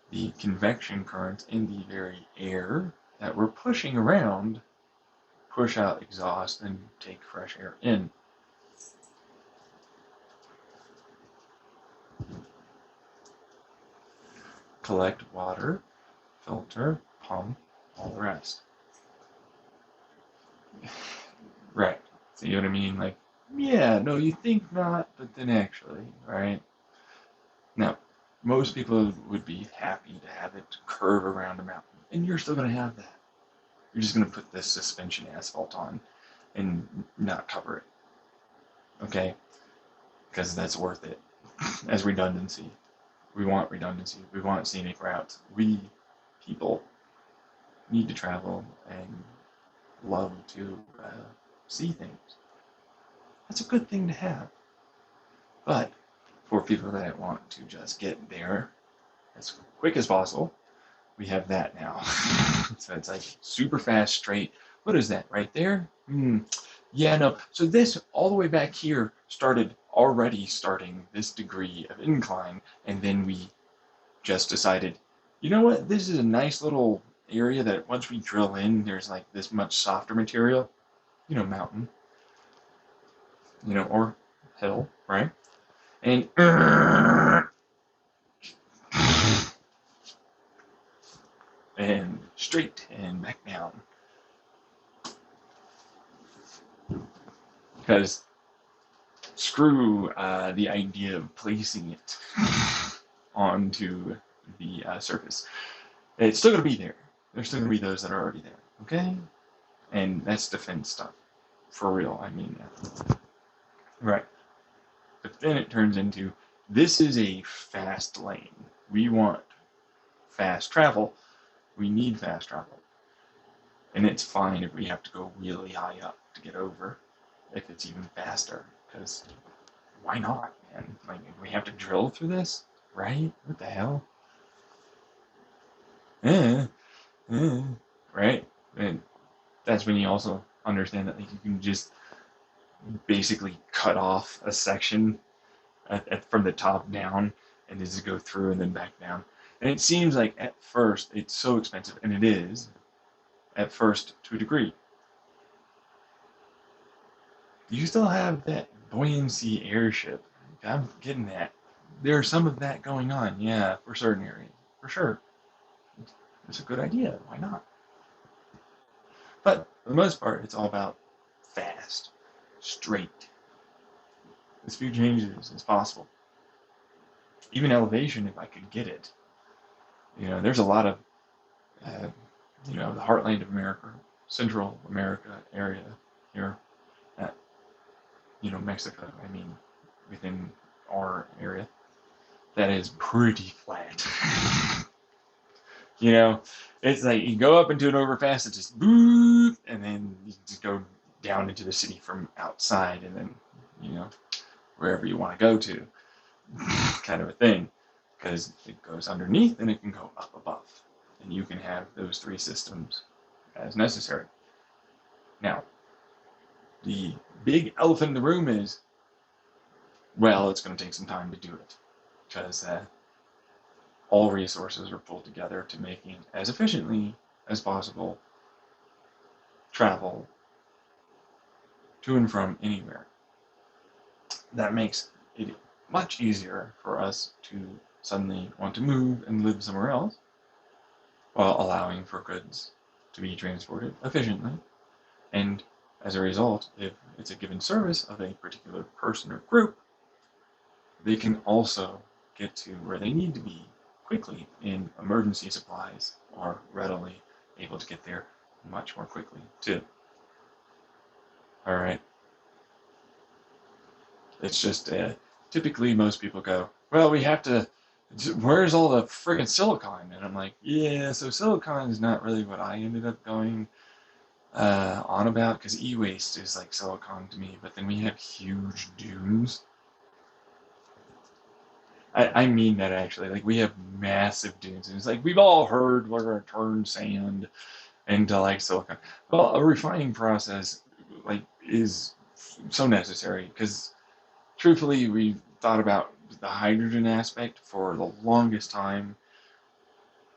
the convection currents in the very air that we're pushing around push out exhaust and take fresh air in. Collect water, filter, pump, all the rest. Right. See what I mean? Like, yeah, no, you think not, but then actually, right? Now, most people would be happy to have it curve around a mountain, and you're still going to have that. You're just going to put this suspension asphalt on and not cover it. Okay? Because that's worth it as redundancy. We want redundancy. We want scenic routes. We, people, need to travel and love to see things. That's a good thing to have. But for people that want to just get there as quick as possible, we have that now. So it's like super fast, straight. What is that right there? Yeah, no. So this all the way back here already starting this degree of incline, and then we just decided, you know what? This is a nice little area that once we drill in, there's like this much softer material, mountain, or hill, right? And and straight and back down because screw the idea of placing it onto the surface. It's still going to be there. There's still going to be those that are already there, okay? And that's defense stuff. For real, I mean that. Right. But then it turns into, this is a fast lane. We want fast travel. We need fast travel. And it's fine if we have to go really high up to get over, if it's even faster, because why not, man? Like, if we have to drill through this, right? What the hell? Eh, right? And that's when you also understand that, like, you can just basically cut off a section from the top down and just go through and then back down. And it seems like at first it's so expensive, and it is at first to a degree. You still have that buoyancy airship. I'm getting that. There's some of that going on, yeah, for certain areas, for sure. It's a good idea. Why not? But for the most part, it's all about fast, straight, as few changes as possible. Even elevation, if I could get it. There's a lot of, the heartland of America, Central America area here, at, Mexico, I mean, within our area, that is pretty flat. It's like you go up into an overpass, it's just boop, and then you just go down into the city from outside, and then, wherever you want to go to, kind of a thing, because it goes underneath and it can go up above, and you can have those three systems as necessary. Now, the big elephant in the room is, well, it's going to take some time to do it, because all resources are pulled together to making as efficiently as possible travel to and from anywhere. That makes it much easier for us to suddenly want to move and live somewhere else, while allowing for goods to be transported efficiently. And as a result, if it's a given service of a particular person or group, they can also get to where they need to be quickly in emergency supplies, are readily able to get there much more quickly too. All right. It's just typically most people go, well, we have to, where's all the friggin' silicon? And I'm like, yeah, so silicon is not really what I ended up going on about, because e-waste is like silicon to me, but then we have huge dunes. I mean that actually, like, we have massive dunes, and it's like, we've all heard we're going to turn sand into like silicon. Well, a refining process like is so necessary, because truthfully, we've thought about the hydrogen aspect for the longest time.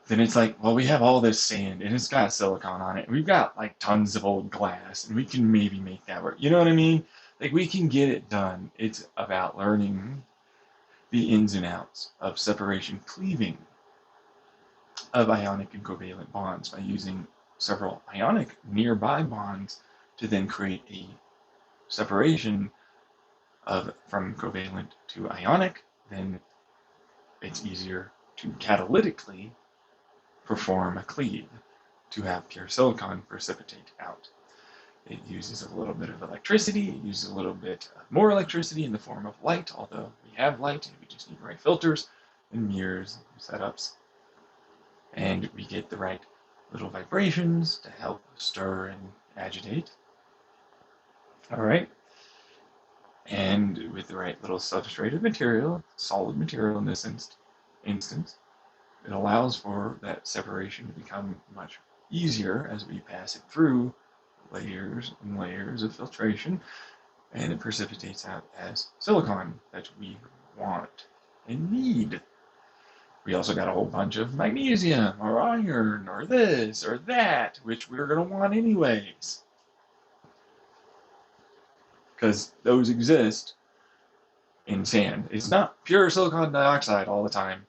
Then it's like, well, we have all this sand and it's got silicon on it. We've got like tons of old glass, and we can maybe make that work. You know what I mean? Like, we can get it done. It's about learning the ins and outs of separation cleaving of ionic and covalent bonds by using several ionic nearby bonds to then create a separation from covalent to ionic. Then it's easier to catalytically perform a cleave to have pure silicon precipitate out. It uses a little bit of electricity. It uses a little bit more electricity in the form of light, although we have light. We just need the right filters and mirrors setups. And we get the right little vibrations to help stir and agitate. All right. And with the right little substrated material, solid material in this instance, it allows for that separation to become much easier as we pass it through layers and layers of filtration, and it precipitates out as silicon that we want and need. We also got a whole bunch of magnesium or iron or this or that, which we're going to want anyways. Because those exist in sand. It's not pure silicon dioxide all the time.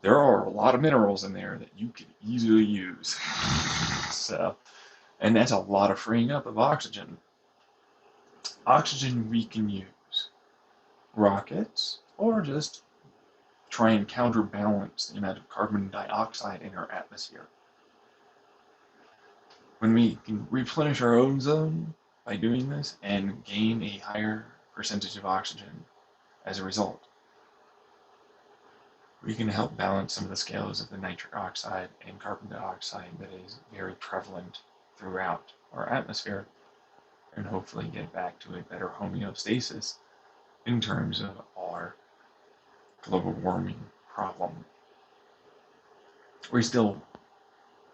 There are a lot of minerals in there that you can easily use. So, and that's a lot of freeing up of oxygen. Oxygen we can use rockets or just try and counterbalance the amount of carbon dioxide in our atmosphere. When we can replenish our ozone by doing this and gain a higher percentage of oxygen as a result, we can help balance some of the scales of the nitric oxide and carbon dioxide that is very prevalent throughout our atmosphere, and hopefully get back to a better homeostasis in terms of our global warming problem. We still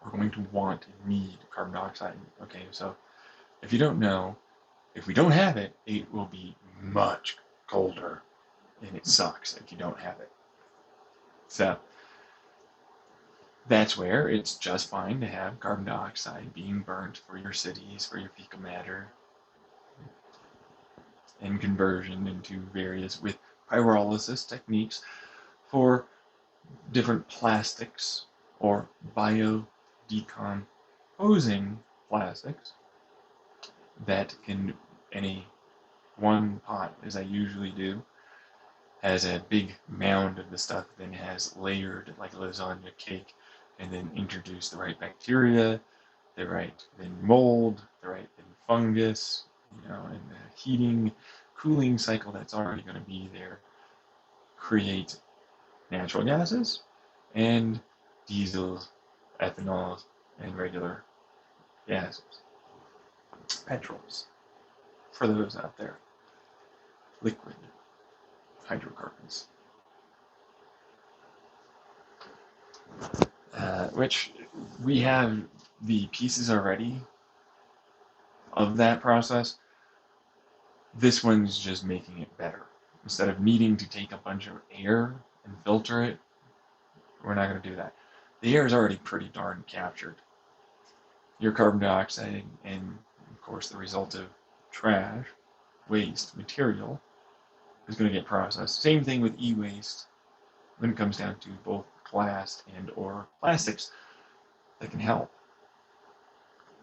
are going to want and need carbon dioxide. Okay, so if you don't know, if we don't have it, it will be much colder, and it sucks if you don't have it. So that's where it's just fine to have carbon dioxide being burnt for your cities, for your fecal matter, and conversion into various, with pyrolysis techniques for different plastics or biodecomposing plastics that can, in one pot, as I usually do, has a big mound of the stuff, then has layered like lasagna cake, and then introduce the right bacteria, the right then mold, the right then fungus, and the heating, cooling cycle that's already going to be there, create natural gases and diesel, ethanol, and regular gases. Petrols, for those out there. Liquid hydrocarbons. Which we have the pieces already of that process. This one's just making it better. Instead of needing to take a bunch of air and filter it, we're not going to do that. The air is already pretty darn captured. Your carbon dioxide and, of course, the resultant trash, waste, material is going to get processed. Same thing with e-waste when it comes down to both glass and or plastics that can help.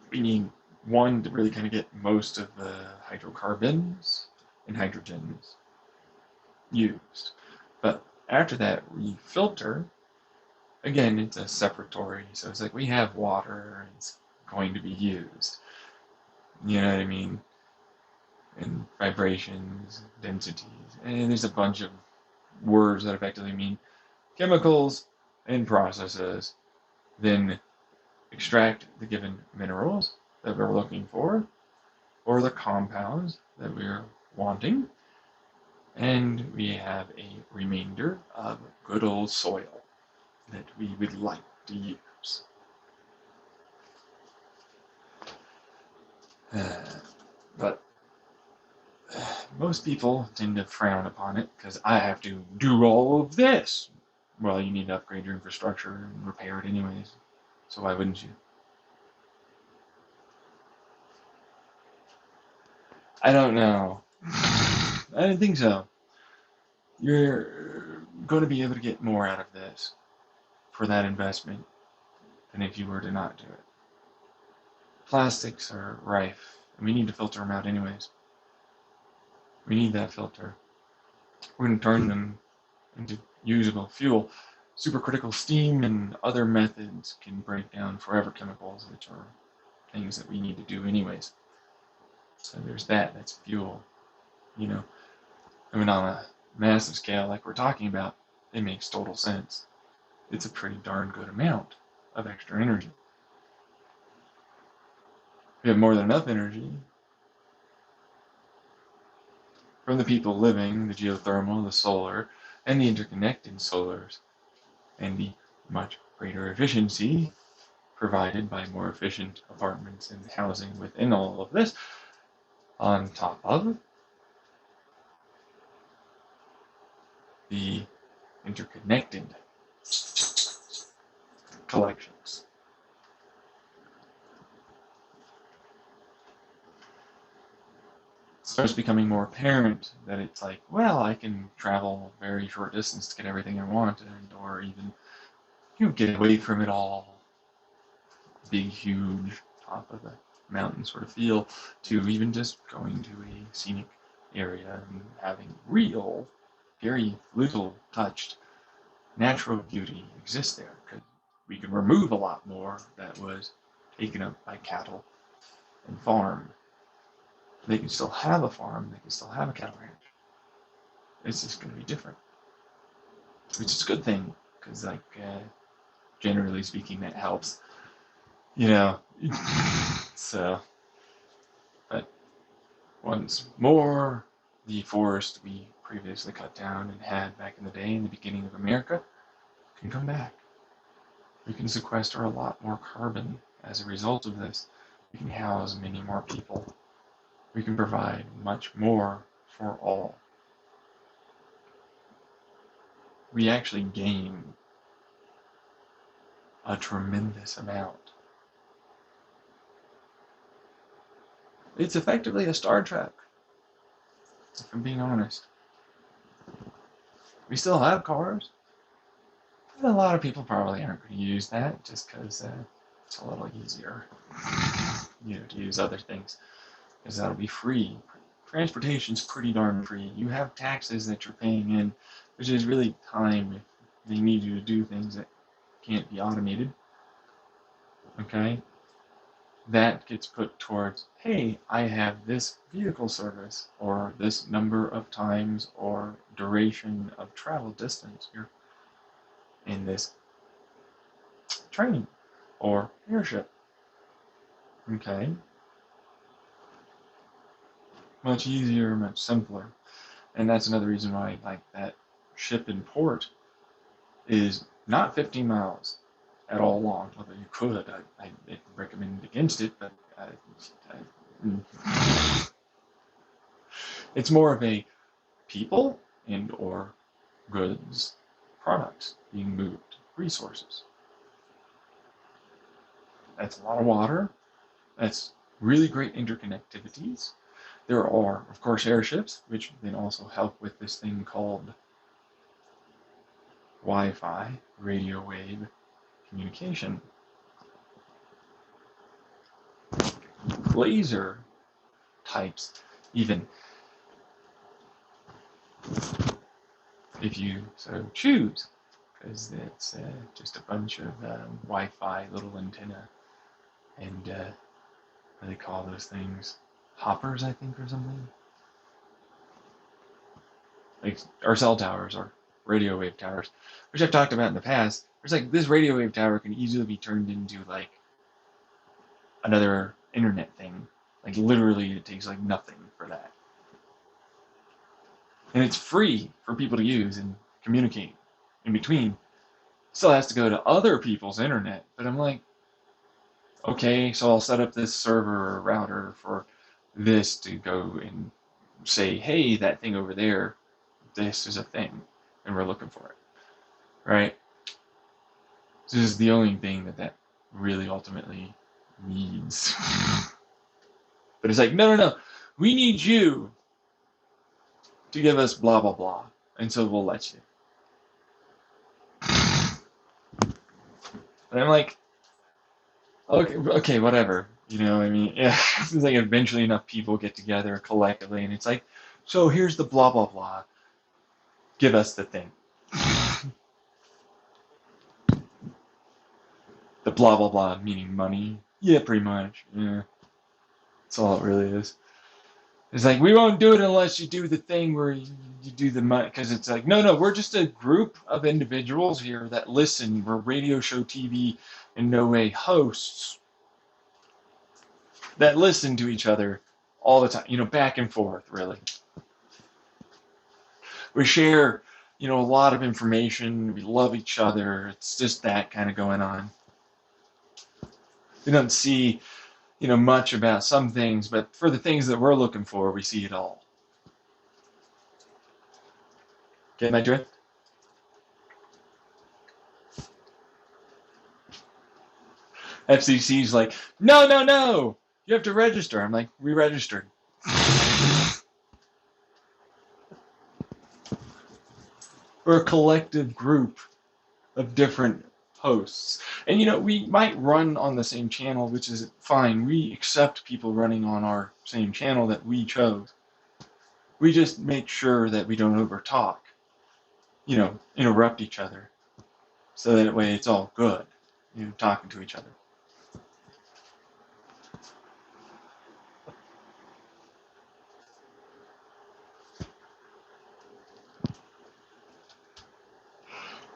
We need one to really kind of get most of the hydrocarbons and hydrogens used. But after that, we filter. Again, it's a separatory, so it's like we have water, and it's going to be used. You know what I mean? And vibrations, densities, and there's a bunch of words that effectively mean chemicals and processes, then extract the given minerals that we're looking for, or the compounds that we're wanting, and we have a remainder of good old soil that we would like to use. But most people tend to frown upon it because I have to do all of this. Well, you need to upgrade your infrastructure and repair it anyways. So why wouldn't you? I don't know. I didn't think so. You're going to be able to get more out of this for that investment than if you were to not do it. Plastics are rife, and we need to filter them out anyways. We need that filter. We're going to turn them into usable fuel. Supercritical steam and other methods can break down forever chemicals, which are things that we need to do anyways. So there's that. That's fuel. I mean, on a massive scale like we're talking about, it makes total sense. It's a pretty darn good amount of extra energy. We have more than enough energy from the people living, the geothermal, the solar, and the interconnected solars, and the much greater efficiency provided by more efficient apartments and housing within all of this, on top of the interconnected collections. It starts becoming more apparent that it's like, well, I can travel a very short distance to get everything I want, or even get away from it all. Big, huge, top of the mountain sort of feel, to even just going to a scenic area and having real, very little touched natural beauty exist there, because we can remove a lot more that was taken up by cattle and farm. They can still have a farm, they can still have a cattle ranch. It's just going to be different, which is a good thing, because generally speaking, that helps, so, but once more, the forest we previously cut down and had back in the day, in the beginning of America, can come back. We can sequester a lot more carbon as a result of this. We can house many more people. We can provide much more for all. We actually gain a tremendous amount. It's effectively a Star Trek, if I'm being honest. We still have cars, but a lot of people probably aren't going to use that just because it's a little easier, to use other things, because that'll be free. Transportation's pretty darn free. You have taxes that you're paying in, which is really time if they need you to do things that can't be automated. Okay? That gets put towards, hey, I have this vehicle service, or this number of times, or duration of travel distance here in this train, or airship. Okay? Much easier, much simpler. And that's another reason why that ship in port is not 15 miles at all long, although you could. I recommend against it, but it's more of a people and or goods, products being moved, resources. That's a lot of water. That's really great interconnectivities. There are, of course, airships, which then also help with this thing called Wi-Fi, radio wave communication. Laser types, even, if you so choose, because it's just a bunch of Wi-Fi little antenna, and what do they call those things? Hoppers, I think, or something. Or cell towers, or radio wave towers, which I've talked about in the past. There's this radio wave tower can easily be turned into another internet thing. Literally, it takes nothing for that. And it's free for people to use and communicate in between. Still has to go to other people's internet, but I'm like, okay, so I'll set up this server or router for this to go and say, hey, that thing over there, this is a thing, and we're looking for it, right? This is the only thing that really ultimately needs. But it's no, we need you to give us blah, blah, blah, and so we'll let you. And I'm like, okay, whatever. Yeah, it seems like eventually enough people get together collectively, and it's so here's the blah, blah, blah. Give us the thing. The blah, blah, blah, meaning money. Yeah, pretty much. Yeah. That's all it really is. It's we won't do it unless you do the thing where you do the money. Because it's no, we're just a group of individuals here that listen. We're radio show TV in no way hosts that listen to each other all the time, back and forth, really. We share, a lot of information. We love each other. It's just that kind of going on. We don't see, much about some things, but for the things that we're looking for, we see it all. Get my drift? FCC's like, no, no, no, you have to register. I'm like, we registered. We're a collective group of different hosts. And we might run on the same channel, which is fine. We accept people running on our same channel that we chose. We just make sure that we don't overtalk, interrupt each other. So that way it's all good, talking to each other.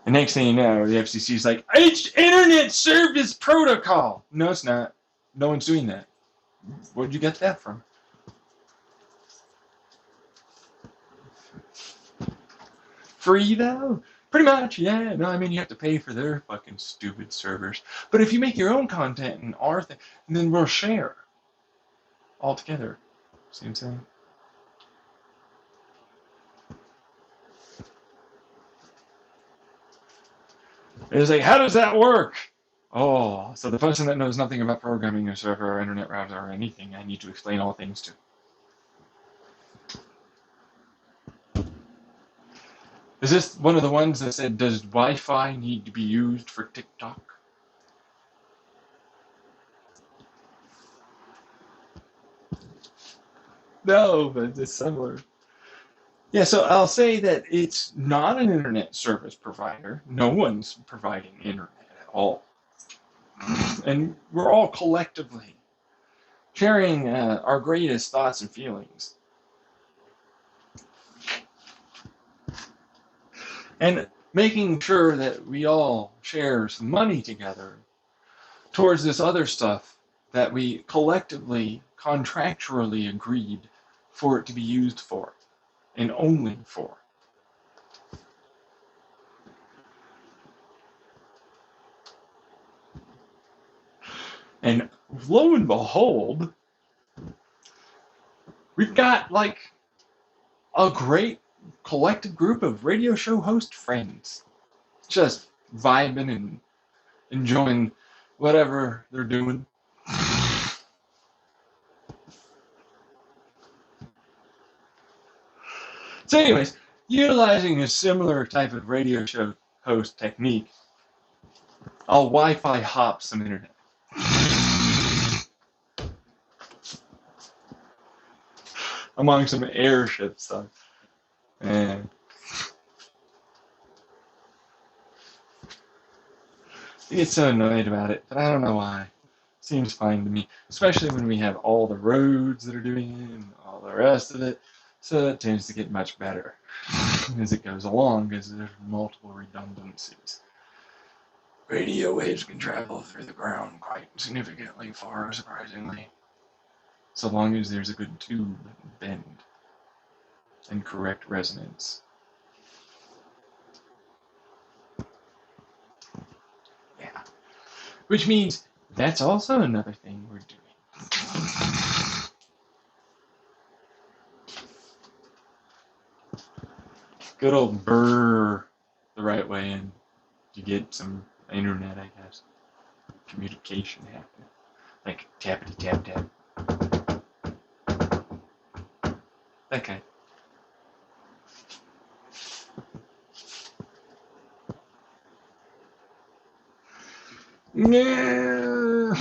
The next thing you know, the FCC is like, it's Internet Service Protocol. No, it's not. No one's doing that. Where'd you get that from? Free, though? Pretty much, yeah. No, I mean, you have to pay for their fucking stupid servers. But if you make your own content in our thing, then we'll share. All together. See what I'm saying? It's like, how does that work? Oh, so the person that knows nothing about programming a server or internet router or anything, I need to explain all things to. Is this one of the ones that said, does Wi-Fi need to be used for TikTok? No, but it's similar. Yeah, so I'll say that it's not an internet service provider. No one's providing internet at all. And we're all collectively sharing our greatest thoughts and feelings. And making sure that we all share some money together towards this other stuff that we collectively, contractually agreed for it to be used for, and only for. And lo and behold, we've got like a great collective group of radio show host friends just vibing and enjoying whatever they're doing. So anyways, utilizing a similar type of radio show host technique, I'll Wi-Fi hop some internet. Among some airship stuff. And I get so annoyed about it, but I don't know why. Seems fine to me, especially when we have all the roads that are doing it and all the rest of it. So it tends to get much better as it goes along, because there's multiple redundancies. Radio waves can travel through the ground quite significantly far, surprisingly, so long as there's a good tube bend and correct resonance. Yeah. Which means that's also another thing we're doing. Good old burr the right way, and you get some internet, I guess. Communication happening. Like tappity tap tap. That kind. Yeah.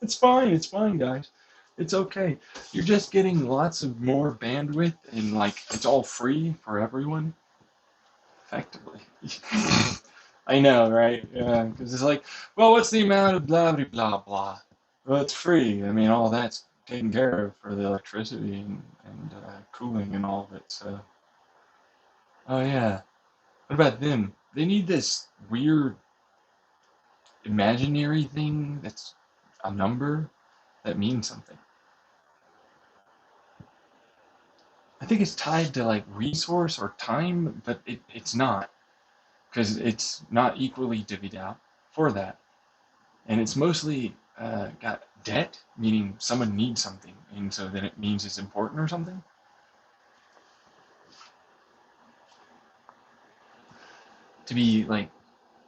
It's fine, guys. It's okay. You're just getting lots of more bandwidth, and like it's all free for everyone. Effectively. I know, right? Yeah, because it's like, well, what's the amount of blah blah blah blah? Well, it's free. I mean, all that's taken care of for the electricity and cooling and all of it. So, oh yeah. What about them? They need this weird imaginary thing that's a number that means something. I think it's tied to like resource or time, but it's not, because it's not equally divvied out for that. and it's mostly got debt, meaning someone needs something, and so then it means it's important or something. To be like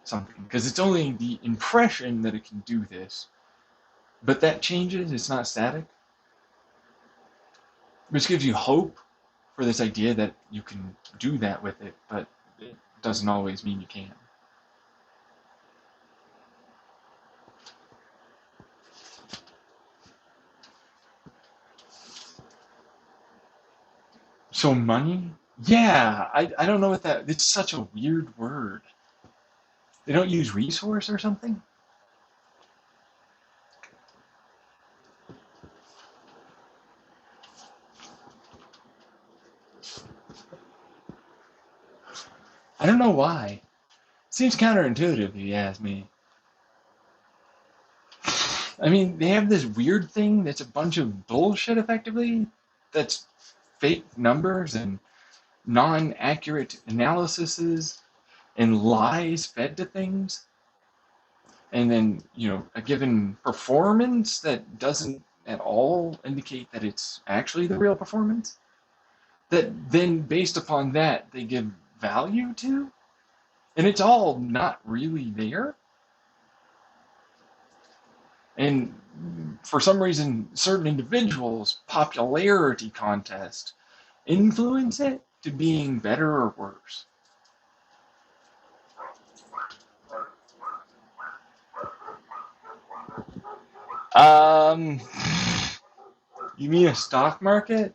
something, because it's only the impression that it can do this, but that changes. It's not static, which gives you hope for this idea that you can do that with it, but it doesn't always mean you can. So money? Yeah, I don't know what that, it's such a weird word. They don't use resource or something? I don't know why. Seems counterintuitive if you ask me. I mean, they have this weird thing that's a bunch of bullshit effectively, that's fake numbers and non-accurate analyses and lies fed to things. And then, a given performance that doesn't at all indicate that it's actually the real performance. That then, based upon that, they give value to. And it's all not really there. And for some reason, certain individuals' popularity contest influence it to being better or worse. You mean a stock market?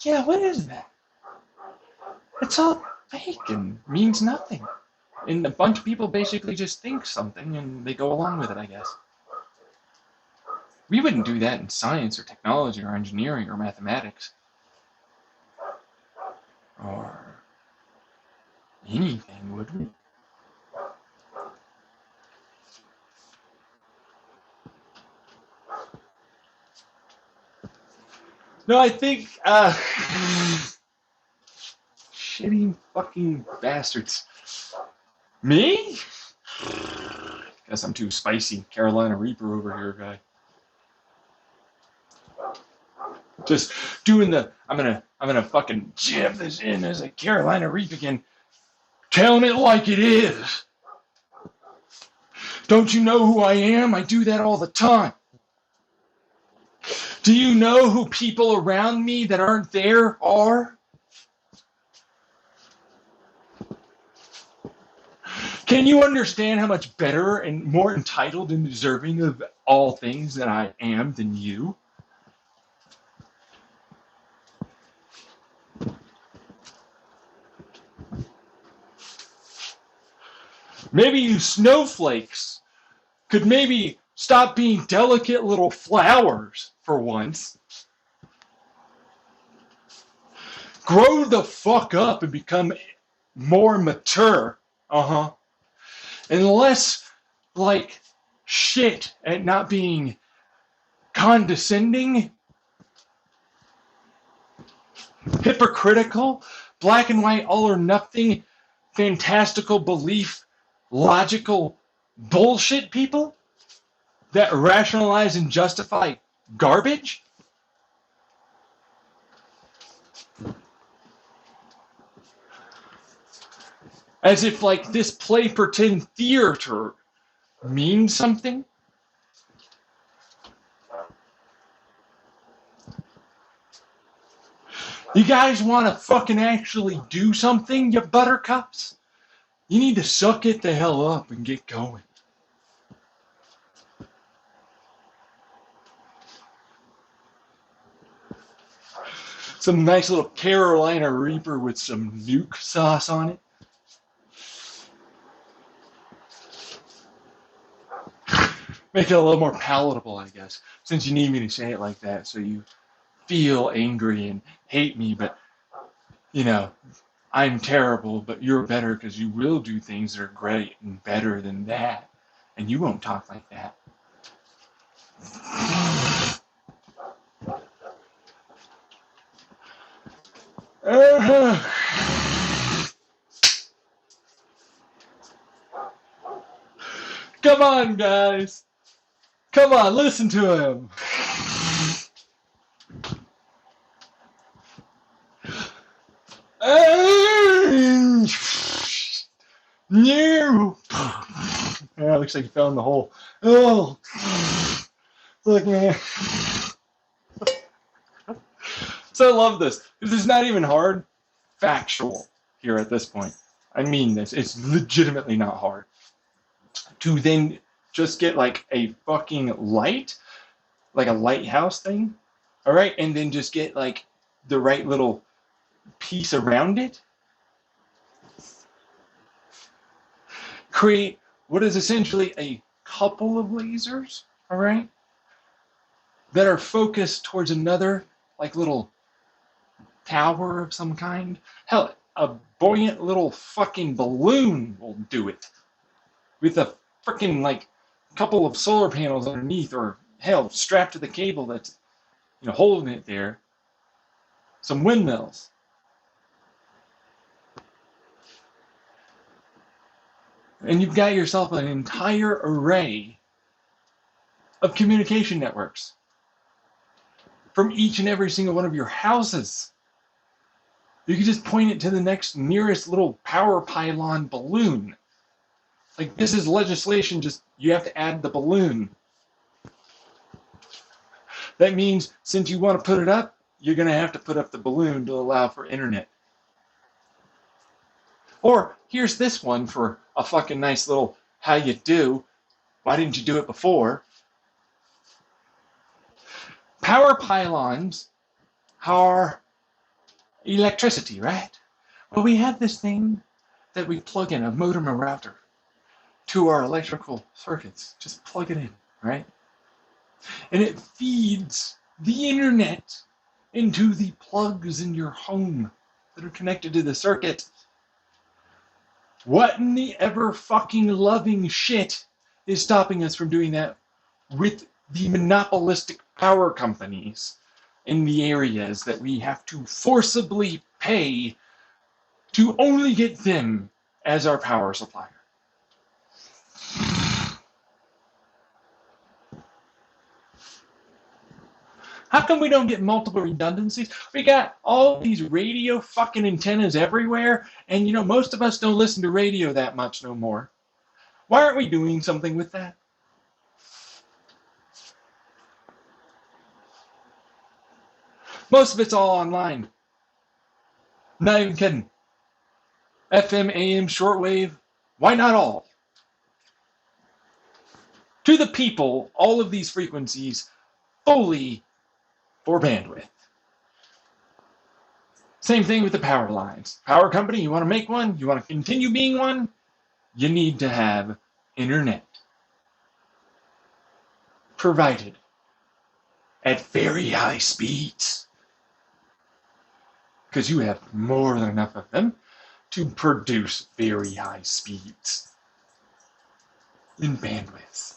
Yeah, what is that? It's all fake and means nothing. And a bunch of people basically just think something and they go along with it, I guess. We wouldn't do that in science or technology or engineering or mathematics. Or anything, would we? No, I think, shitty fucking bastards. Me? Guess I'm too spicy. Carolina Reaper over here, guy. Just doing the, I'm gonna fucking jam this in as a Carolina Reaper again. Telling it like it is. Don't you know who I am? I do that all the time. Do you know who people around me that aren't there are? Can you understand how much better and more entitled and deserving of all things that I am than you? Maybe you snowflakes could maybe stop being delicate little flowers for once. Grow the fuck up and become more mature. And less like shit at not being condescending, hypocritical, black and white, all or nothing, fantastical belief, logical bullshit people that rationalize and justify garbage. As if like this play pretend theater means something. You guys want to fucking actually do something, you buttercups? You need to suck it the hell up and get going. Some nice little Carolina Reaper with some nuke sauce on it. Make it a little more palatable, I guess, since you need me to say it like that, so you feel angry and hate me, but, I'm terrible, but you're better because you will do things that are great and better than that, and you won't talk like that. Come on, guys. Come on, listen to him. No. Yeah, looks like you fell in the hole. Oh, look, man. So I love this. This is not even hard. Factual here at this point. I mean this. It's legitimately not hard. To then just get like a fucking light, like a lighthouse thing, all right, and then just get like the right little piece around it. Create what is essentially a couple of lasers, all right, that are focused towards another like little tower of some kind. Hell, a buoyant little fucking balloon will do it with a freaking like couple of solar panels underneath, or hell, strapped to the cable that's holding it there. Some windmills. And you've got yourself an entire array of communication networks from each and every single one of your houses. You can just point it to the next nearest little power pylon balloon. Like, this is legislation, just you have to add the balloon. That means since you want to put it up, you're going to have to put up the balloon to allow for internet. Or here's this one for a fucking nice little how you do. Why didn't you do it before? Power pylons are electricity, right? Well, we have this thing that we plug in, a modem or router, to our electrical circuits. Just plug it in, right? And it feeds the internet into the plugs in your home that are connected to the circuit. What in the ever fucking loving shit is stopping us from doing that with the monopolistic power companies in the areas that we have to forcibly pay to only get them as our power supplier? How come we don't get multiple redundancies? We got all these radio fucking antennas everywhere, and most of us don't listen to radio that much no more. Why aren't we doing something with that? Most of it's all online. Not even kidding. FM, AM, shortwave, why not all? To the people, all of these frequencies fully for bandwidth. Same thing with the power lines. Power company, you want to make one? You want to continue being one? You need to have internet provided at very high speeds, because you have more than enough of them to produce very high speeds in bandwidth.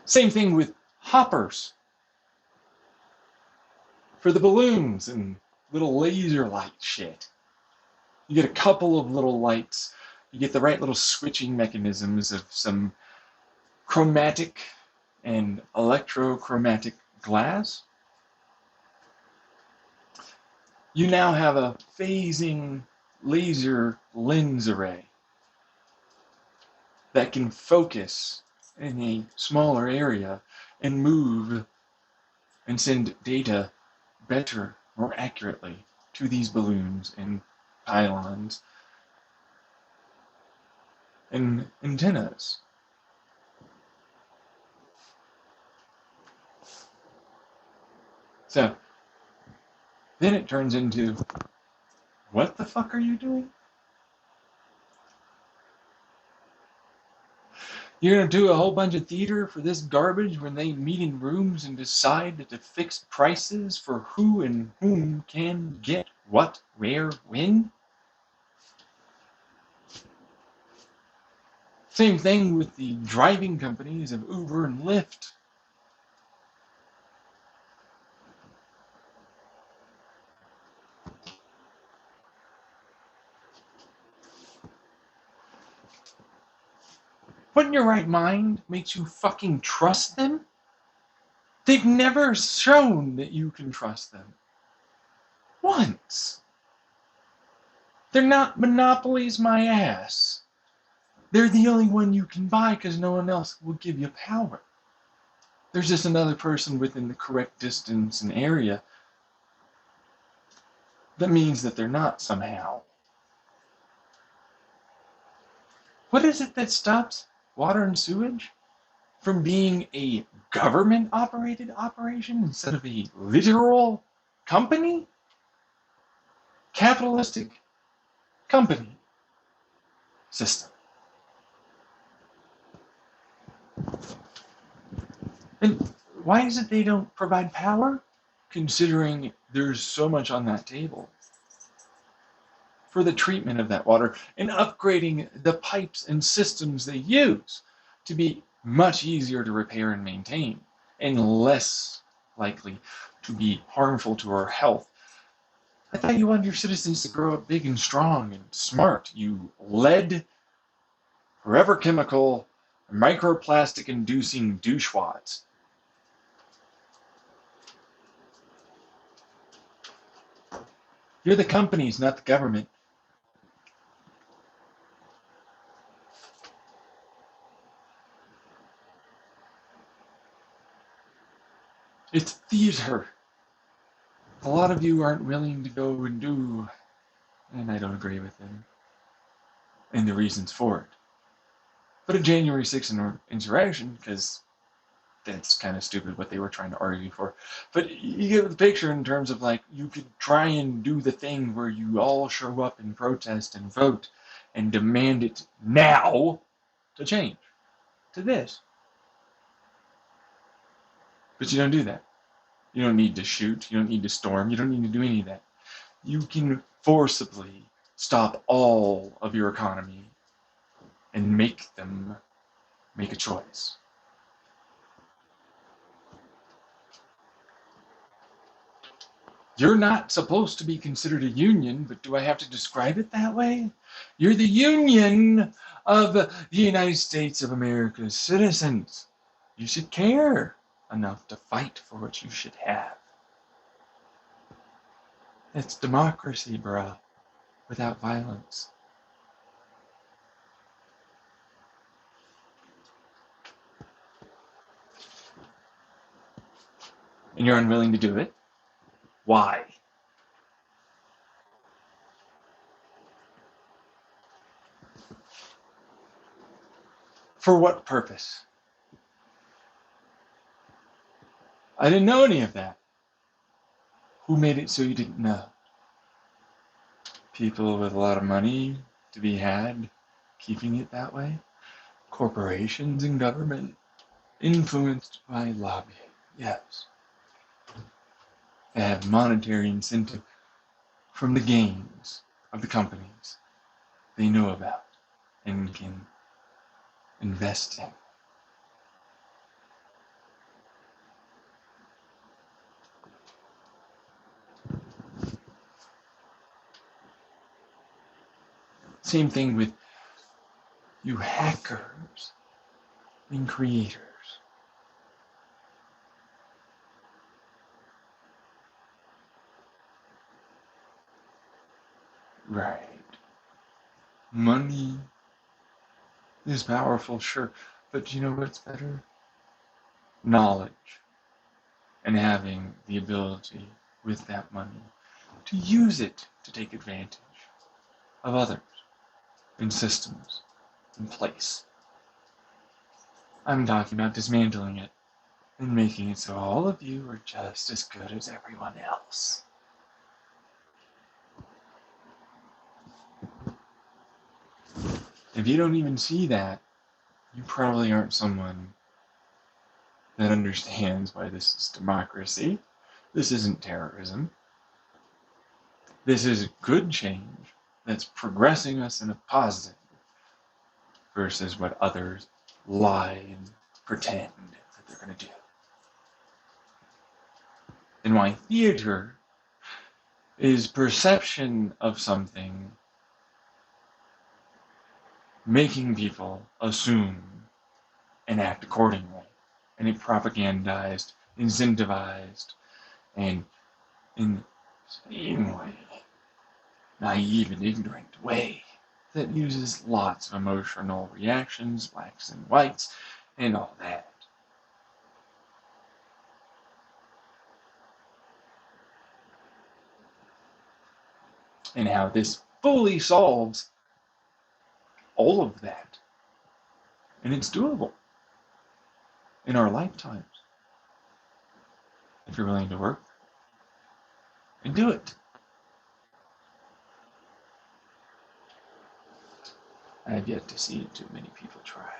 Same thing with hoppers for the balloons and little laser light shit. You get a couple of little lights. You get the right little switching mechanisms of some chromatic and electrochromatic glass. You now have a phasing laser lens array that can focus in a smaller area and move and send data better, more accurately to these balloons and pylons and antennas. So then it turns into, what the fuck are you doing? You're going to do a whole bunch of theater for this garbage when they meet in rooms and decide to fix prices for who and whom can get what, where, when? Same thing with the driving companies of Uber and Lyft. What in your right mind makes you fucking trust them? They've never shown that you can trust them. Once. They're not monopolies, my ass. They're the only one you can buy because no one else will give you power. There's just another person within the correct distance and area. That means that they're not somehow. What is it that stops water and sewage from being a government-operated operation instead of a literal company? Capitalistic company system. And why is it they don't provide power, considering there's so much on that table for the treatment of that water and upgrading the pipes and systems they use to be much easier to repair and maintain and less likely to be harmful to our health? I thought you wanted your citizens to grow up big and strong and smart, you lead, forever chemical, microplastic-inducing douchewads. You're the companies, not the government. It's theater. A lot of you aren't willing to go and do, and I don't agree with them, and the reasons for it. But a January 6th insurrection, because that's kind of stupid what they were trying to argue for. But you get the picture in terms of like, you could try and do the thing where you all show up and protest and vote and demand it now to change to this. But you don't do that. You don't need to shoot. You don't need to storm. You don't need to do any of that. You can forcibly stop all of your economy and make them make a choice. You're not supposed to be considered a union, but do I have to describe it that way? You're the union of the United States of America's citizens. You should care enough to fight for what you should have. It's democracy, bruh, without violence. And you're unwilling to do it? Why? For what purpose? I didn't know any of that. Who made it so you didn't know? People with a lot of money to be had, keeping it that way? Corporations and government, influenced by lobbying, yes. They have monetary incentive from the gains of the companies they know about and can invest in. Same thing with you hackers and creators. Right. Money is powerful, sure, but you know what's better? Knowledge. And having the ability with that money to use it to take advantage of others and systems in place. I'm talking about dismantling it and making it so all of you are just as good as everyone else. If you don't even see that, you probably aren't someone that understands why this is democracy. This isn't terrorism. This is good change that's progressing us in a positive versus what others lie and pretend that they're going to do. And why theater is perception of something, making people assume and act accordingly. And it propagandized, incentivized, and insanely naive and ignorant way that uses lots of emotional reactions, blacks and whites, and all that. And how this fully solves all of that. And it's doable in our lifetimes if you're willing to work and do it. I've yet to see too many people try.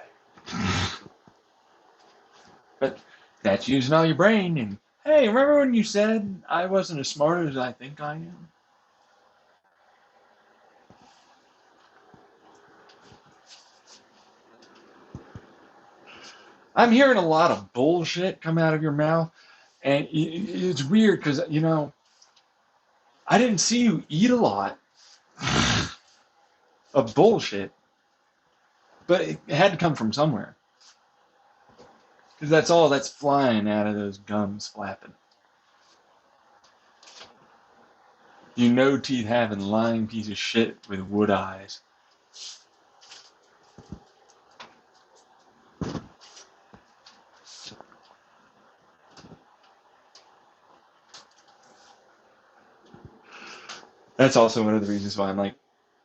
But that's using all your brain. And hey, remember when you said I wasn't as smart as I think I am? I'm hearing a lot of bullshit come out of your mouth. And it's weird because, I didn't see you eat a lot of bullshit. But it had to come from somewhere. Because that's all that's flying out of those gums flapping. You no teeth having lying piece of shit with wood eyes. That's also one of the reasons why I'm like,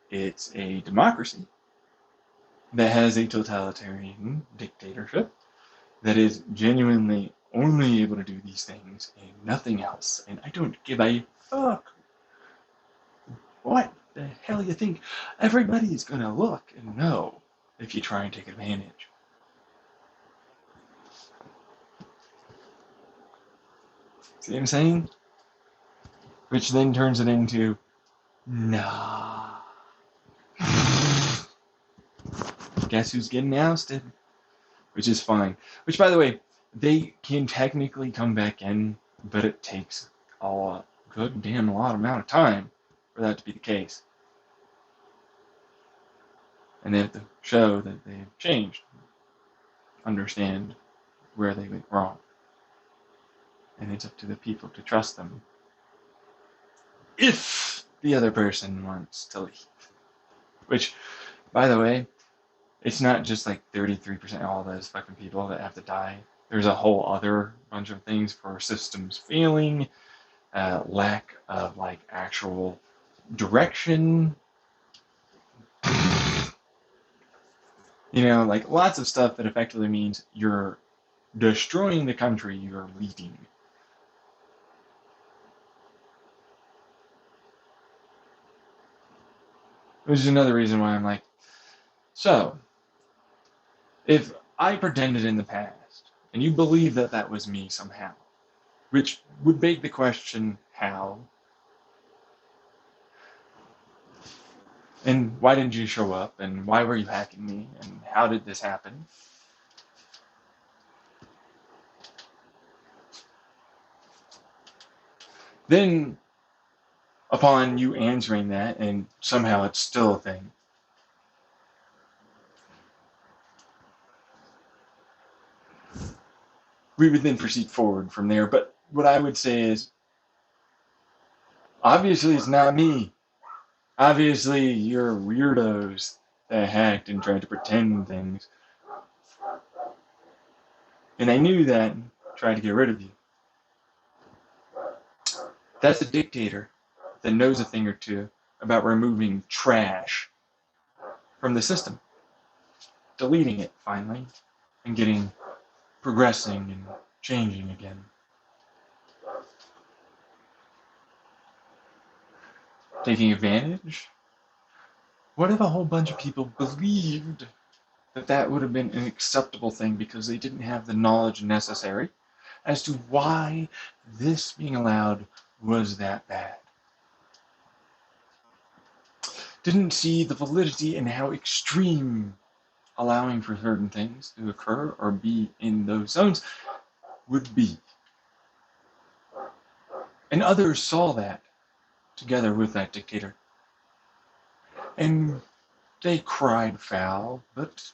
it's a democracy that has a totalitarian dictatorship that is genuinely only able to do these things and nothing else. And I don't give a fuck what the hell you think. Everybody is going to look and know if you try and take advantage. See what I'm saying? Which then turns it into, nah. Guess who's getting ousted? Which is fine. Which, by the way, they can technically come back in, but it takes a good damn lot amount of time for that to be the case. And they have to show that they've changed, understand where they went wrong. And it's up to the people to trust them if the other person wants to leave. Which, by the way, it's not just like 33% of all those fucking people that have to die. There's a whole other bunch of things for systems failing, lack of like actual direction. Like lots of stuff that effectively means you're destroying the country you're leading. Which is another reason why I'm like, so, if I pretended in the past, and you believe that that was me somehow, which would beg the question, how? And why didn't you show up? And why were you hacking me? And how did this happen? Then, upon you answering that, and somehow it's still a thing, we would then proceed forward from there. But what I would say is, obviously it's not me. Obviously you're weirdos that hacked and tried to pretend things. And I knew that and tried to get rid of you. That's a dictator that knows a thing or two about removing trash from the system. Deleting it, finally, and progressing and changing again. Taking advantage? What if a whole bunch of people believed that that would have been an acceptable thing because they didn't have the knowledge necessary as to why this being allowed was that bad? Didn't see the validity in how extreme allowing for certain things to occur or be in those zones would be. And others saw that together with that dictator. And they cried foul, but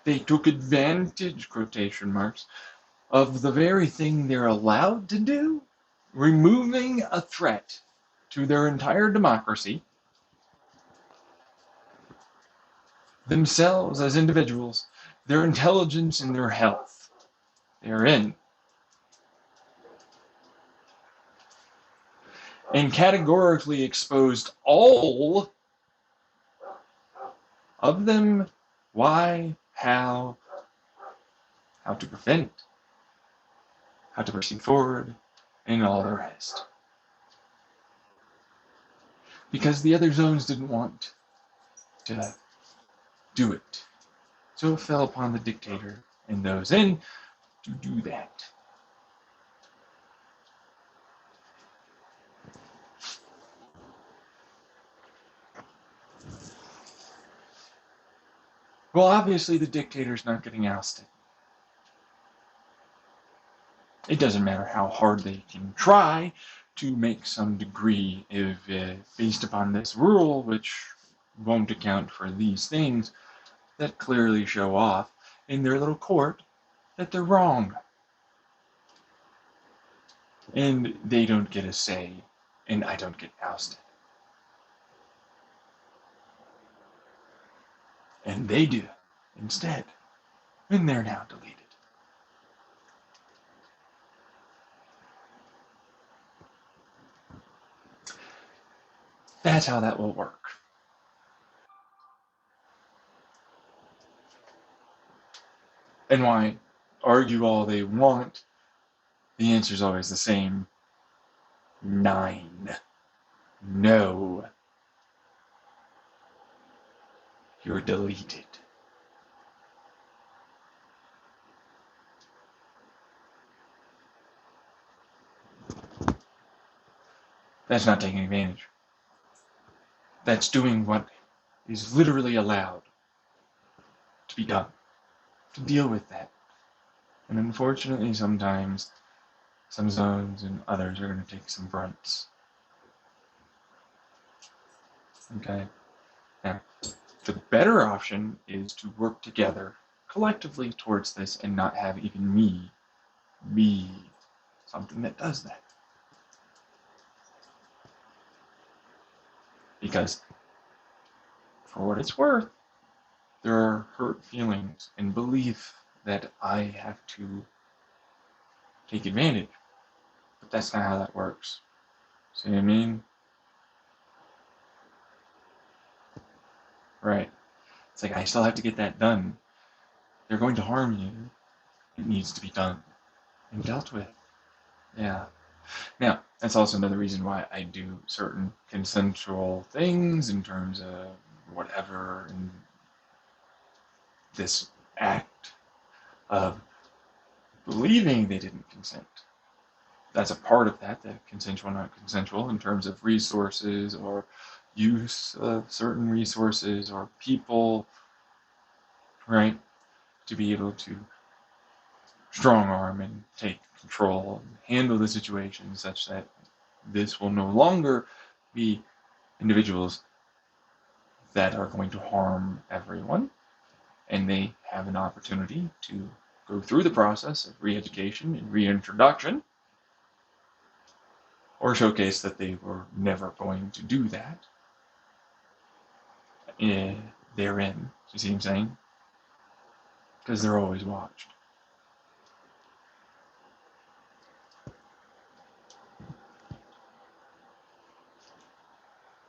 They took advantage, quotation marks, of the very thing they're allowed to do, removing a threat to their entire democracy, themselves as individuals, their intelligence and their health. They're in. And categorically exposed all of them. Why, how to prevent, how to proceed forward, and all the rest. Because the other zones didn't want to do it. So it fell upon the dictator and those in to do that. Well, obviously the dictator's not getting ousted. It doesn't matter how hard they can try to make some degree of, based upon this rule, which won't account for these things that clearly show off in their little court that they're wrong. And they don't get a say, and I don't get ousted. And they do, instead. And they're now deleted. That's how that will work. And why argue all they want, the answer's always the same. 9. No. You're deleted. That's not taking advantage. That's doing what is literally allowed to be done, to deal with that. And unfortunately, sometimes some zones and others are going to take some brunts. Okay? Now, the better option is to work together collectively towards this and not have even me be something that does that. Because, for what it's worth, there are hurt feelings and belief that I have to take advantage. But that's not how that works. See what I mean? Right. It's like I still have to get that done. They're going to harm you. It needs to be done and dealt with. Yeah. Now, that's also another reason why I do certain consensual things in terms of whatever in this act of believing they didn't consent. That's a part of that, the consensual, not consensual, in terms of resources or use of certain resources or people, right, to be able to strong arm and take control and handle the situation such that this will no longer be individuals that are going to harm everyone, and they have an opportunity to go through the process of re-education and reintroduction, or showcase that they were never going to do that. Therein, you see what I'm saying? Because they're always watched.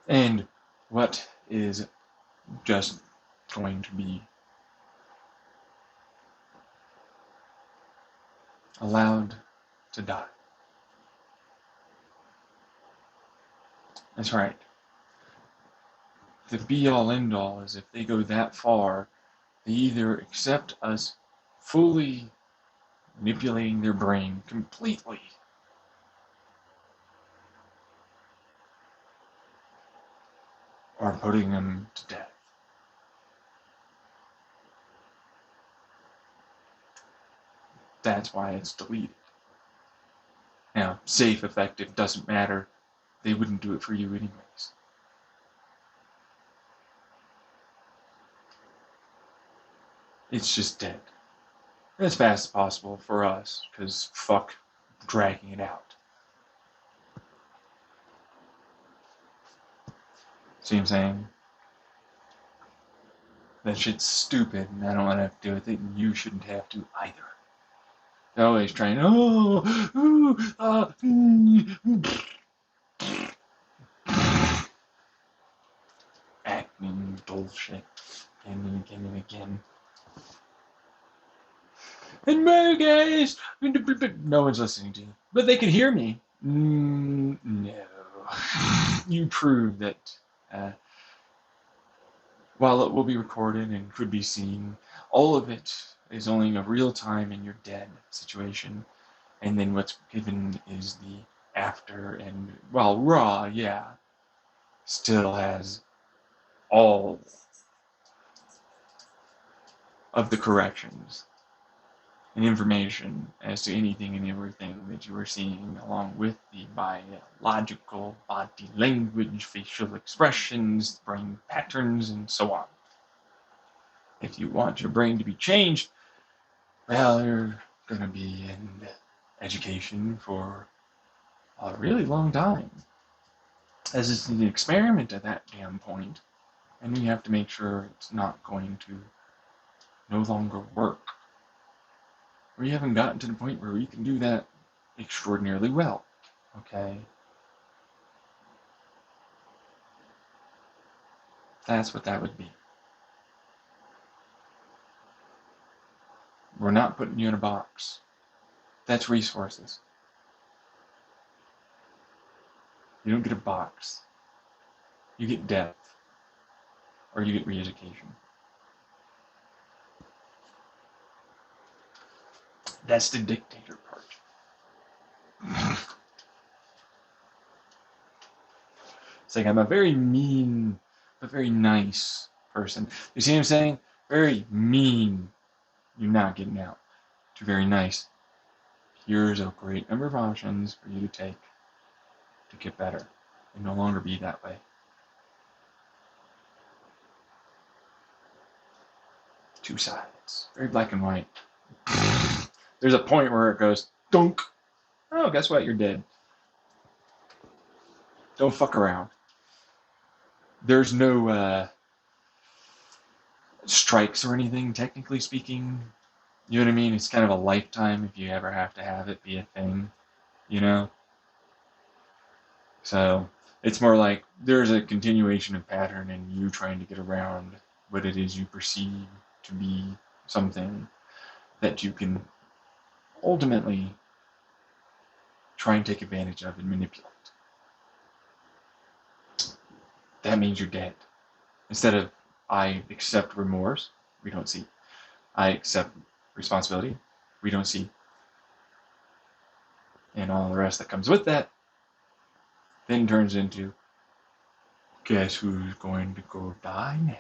And what is just going to be allowed to die? That's right. The be-all, end-all is if they go that far, they either accept us fully manipulating their brain completely, or putting them to death. That's why it's deleted. Now, safe, effective, doesn't matter. They wouldn't do it for you anyways. It's just dead. As fast as possible for us, because fuck dragging it out. See what I'm saying? That shit's stupid, and I don't want to have to deal with it, and you shouldn't have to either. They're always trying, acting bullshit again and again and again. And my guys, no one's listening to you, but they can hear me. No. You prove that while it will be recorded and could be seen, all of it is only a real time in your dead situation. And then what's given is the after, and while raw, yeah, still has all of the corrections and information as to anything and everything that you are seeing, along with the biological body language, facial expressions, brain patterns, and so on. If you want your brain to be changed, well, you're going to be in education for a really long time, as it's an experiment at that damn point, and you have to make sure it's not going to no longer work. We haven't gotten to the point where we can do that extraordinarily well, okay? That's what that would be. We're not putting you in a box. That's resources. You don't get a box. You get death, or you get re-education. That's the dictator part. It's like I'm a very mean, but very nice person. You see what I'm saying? Very mean. You're not getting out. To very nice. Here's a great number of options for you to take to get better and no longer be that way. Two sides. Very black and white. There's a point where it goes, dunk. Oh, guess what? You're dead. Don't fuck around. There's no strikes or anything, technically speaking. You know what I mean? It's kind of a lifetime if you ever have to have it be a thing, you know? So it's more like there's a continuation of pattern and you trying to get around what it is you perceive to be something that you can ultimately try and take advantage of and manipulate. That means you're dead. Instead of I accept remorse, we don't see. I accept responsibility, we don't see. And all the rest that comes with that then turns into, guess who's going to go die now?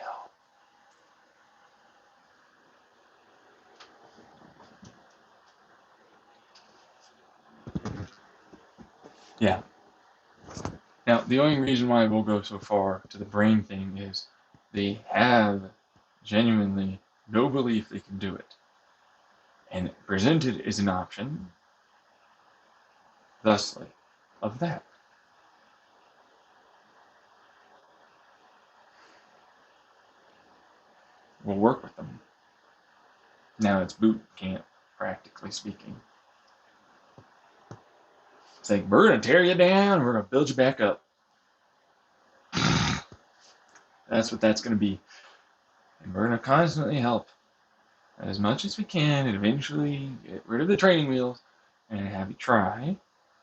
Yeah. Now, the only reason why we'll go so far to the brain thing is they have genuinely no belief they can do it. And presented as an option, thusly, of that. We'll work with them. Now it's boot camp, practically speaking. It's like, we're going to tear you down, we're going to build you back up. That's what that's going to be. And we're going to constantly help as much as we can and eventually get rid of the training wheels and have you try.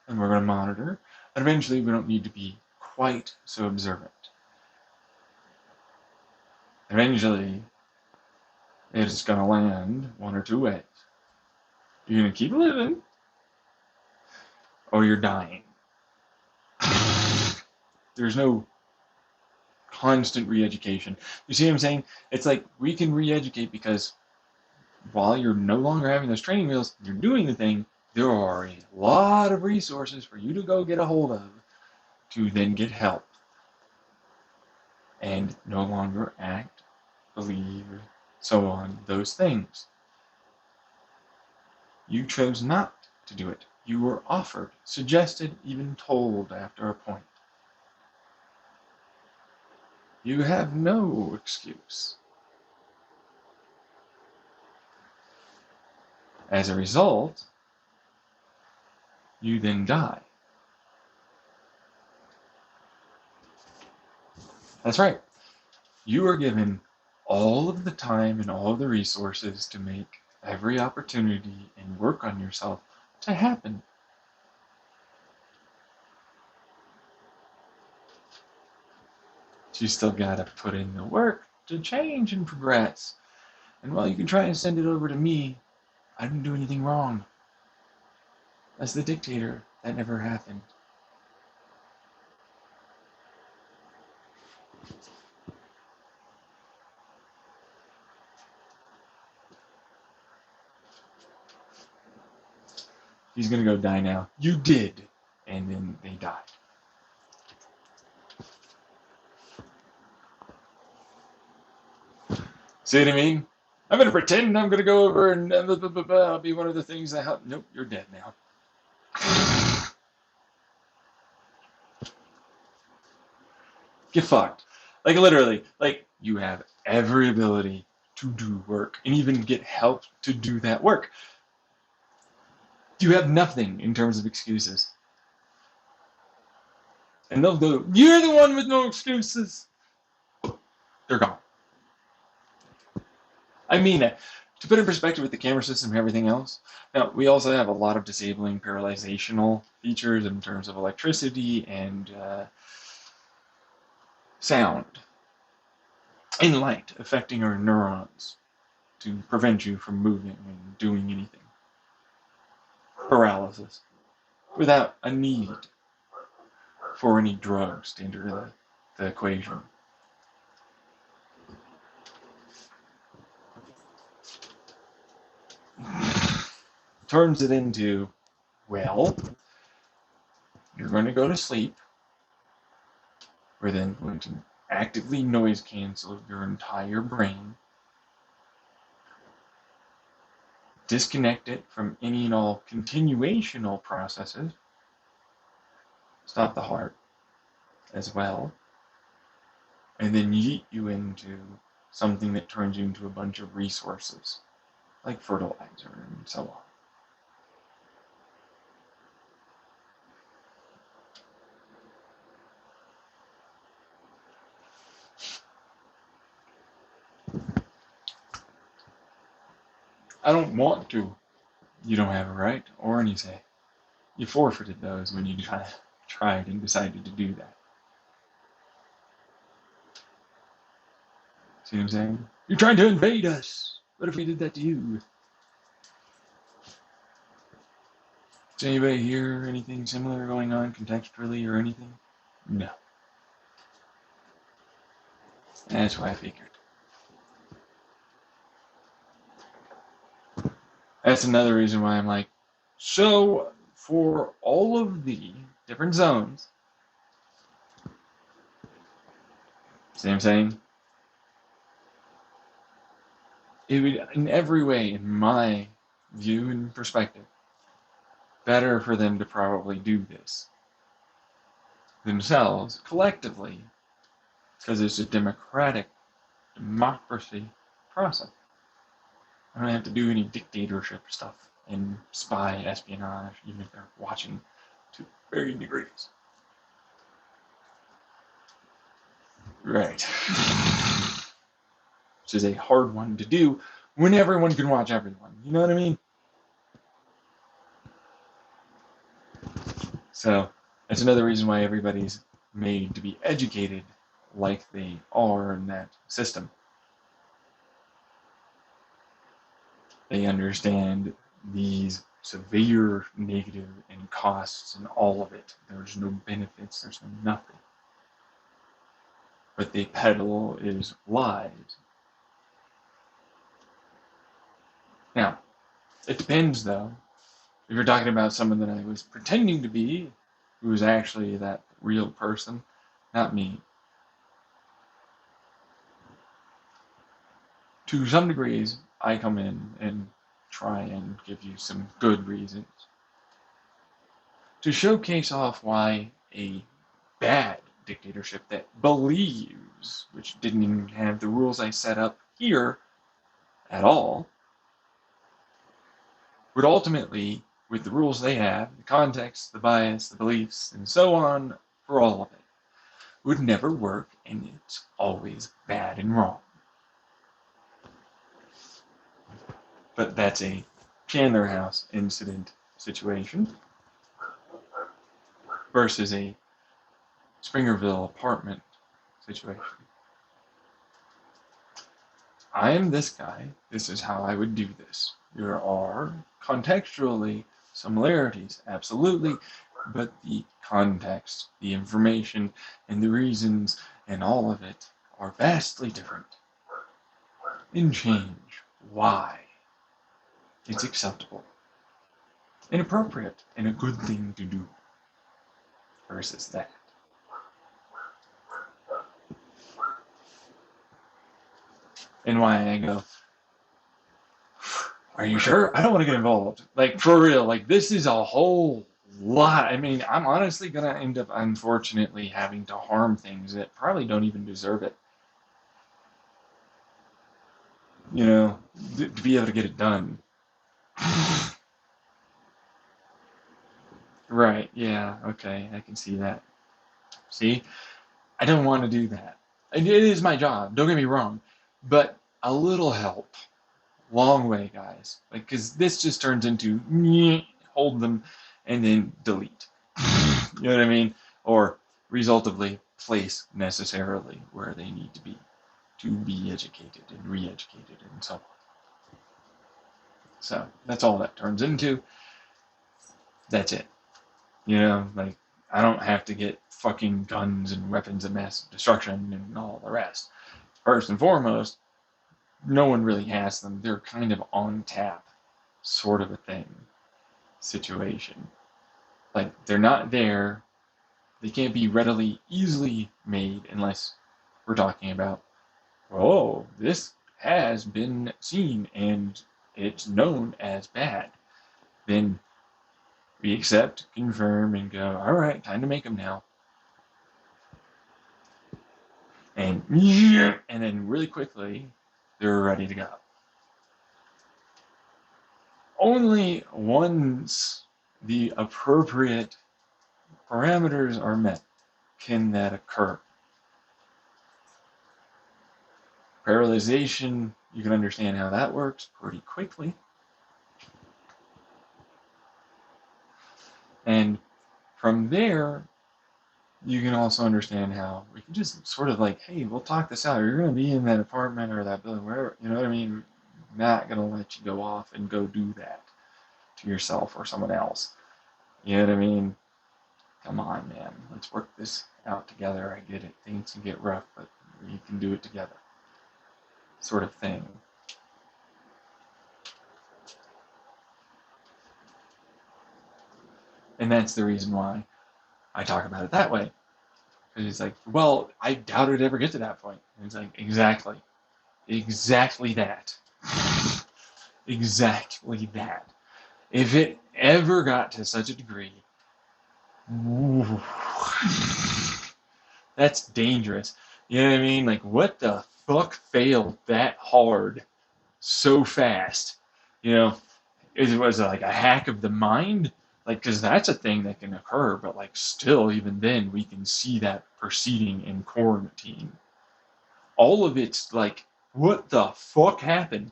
And we're going to monitor. And eventually we don't need to be quite so observant. Eventually it's going to land one or two ways. You're going to keep living, or you're dying. There's no constant re-education. You see what I'm saying? It's like we can re-educate because while you're no longer having those training wheels, you're doing the thing, there are a lot of resources for you to go get a hold of to then get help and no longer act, believe, so on, those things. You chose not to do it. You were offered, suggested, even told after a point. You have no excuse. As a result, you then die. That's right. You are given all of the time and all of the resources to make every opportunity and work on yourself to happen. You still gotta put in the work to change and progress. And while you can try and send it over to me, I didn't do anything wrong. As the dictator, that never happened. He's gonna go die now. You did. And then they died. See what I mean? I'm gonna pretend I'm gonna go over and I'll be one of the things that help. Nope, you're dead now. Get fucked. Like literally, like you have every ability to do work and even get help to do that work. You have nothing in terms of excuses. And they'll go, you're the one with no excuses. They're gone. I mean it. To put in perspective with the camera system and everything else, now we also have a lot of disabling paralizational features in terms of electricity and sound and light affecting our neurons to prevent you from moving and doing anything. Paralysis without a need for any drugs to enter the equation. Turns it into, well, you're going to go to sleep. We're then going to actively noise cancel your entire brain, disconnect it from any and all continuational processes, stop the heart as well, and then yeet you into something that turns you into a bunch of resources, like fertilizer and so on. I don't want to. You don't have a right or any say. You forfeited those when you tried and decided to do that. See what I'm saying? You're trying to invade us. What if we did that to you? Does anybody hear anything similar going on contextually or anything? No. That's why I figured. That's another reason why I'm like, so for all of the different zones, see what I'm saying? It would, in every way, in my view and perspective, better for them to probably do this themselves, collectively, because it's a democracy process. I don't have to do any dictatorship stuff and spy espionage, even if they're watching to varying degrees. Right. Which is a hard one to do when everyone can watch everyone. You know what I mean? So that's another reason why everybody's made to be educated like they are in that system. They understand these severe negative and costs and all of it. There's no benefits, there's no nothing. What they peddle is lies. Now, it depends though. If you're talking about someone that I was pretending to be, who was actually that real person, not me. to some degrees, I come in and try and give you some good reasons to showcase off why a bad dictatorship that believes, which didn't even have the rules I set up here at all, would ultimately, with the rules they have, the context, the bias, the beliefs, and so on, for all of it, would never work, and it's always bad and wrong. But that's a Chandler House incident situation versus a Springerville apartment situation. I am this guy. This is how I would do this. There are contextually similarities, absolutely, but the context, the information, and the reasons, and all of it are vastly different. And change why it's acceptable, inappropriate, and a good thing to do versus that. And why I go, are you sure? I don't want to get involved. Like, for real, like, this is a whole lot. I mean, I'm honestly going to end up, unfortunately, having to harm things that probably don't even deserve it. You know, to be able to get it done. Right, yeah, okay, I can see that. See? I don't want to do that. It is my job, don't get me wrong, but a little help. Long way, guys. Like, because this just turns into hold them and then delete. You know what I mean? Or resultively place necessarily where they need to be educated and re-educated and so on. So that's all that turns into. That's it. You know, like, I don't have to get fucking guns and weapons of mass destruction and all the rest. First and foremost, no one really has them. They're kind of on tap, sort of a thing, situation. Like, they're not there. They can't be readily, easily made unless we're talking about, oh, this has been seen and it's known as bad. Then we accept, confirm, and go, all right, time to make them now. And then really quickly, they're ready to go. Only once the appropriate parameters are met can that occur. Paralyzation, you can understand how that works pretty quickly. And from there, you can also understand how we can just sort of like, hey, we'll talk this out. You're going to be in that apartment or that building, wherever, you know what I mean? I'm not going to let you go off and go do that to yourself or someone else. You know what I mean? Come on, man. Let's work this out together. I get it. Things can get rough, but we can do it together. Sort of thing. And that's the reason why I talk about it that way. Because it's like, well, I doubt it would ever get to that point. And it's like, exactly that. Exactly that. If it ever got to such a degree, that's dangerous. You know what I mean? Like, what the fuck failed that hard so fast? You know, was it like a hack of the mind? Like, because that's a thing that can occur, but like still, even then, we can see that proceeding in quarantine. All of it's like, what the fuck happened?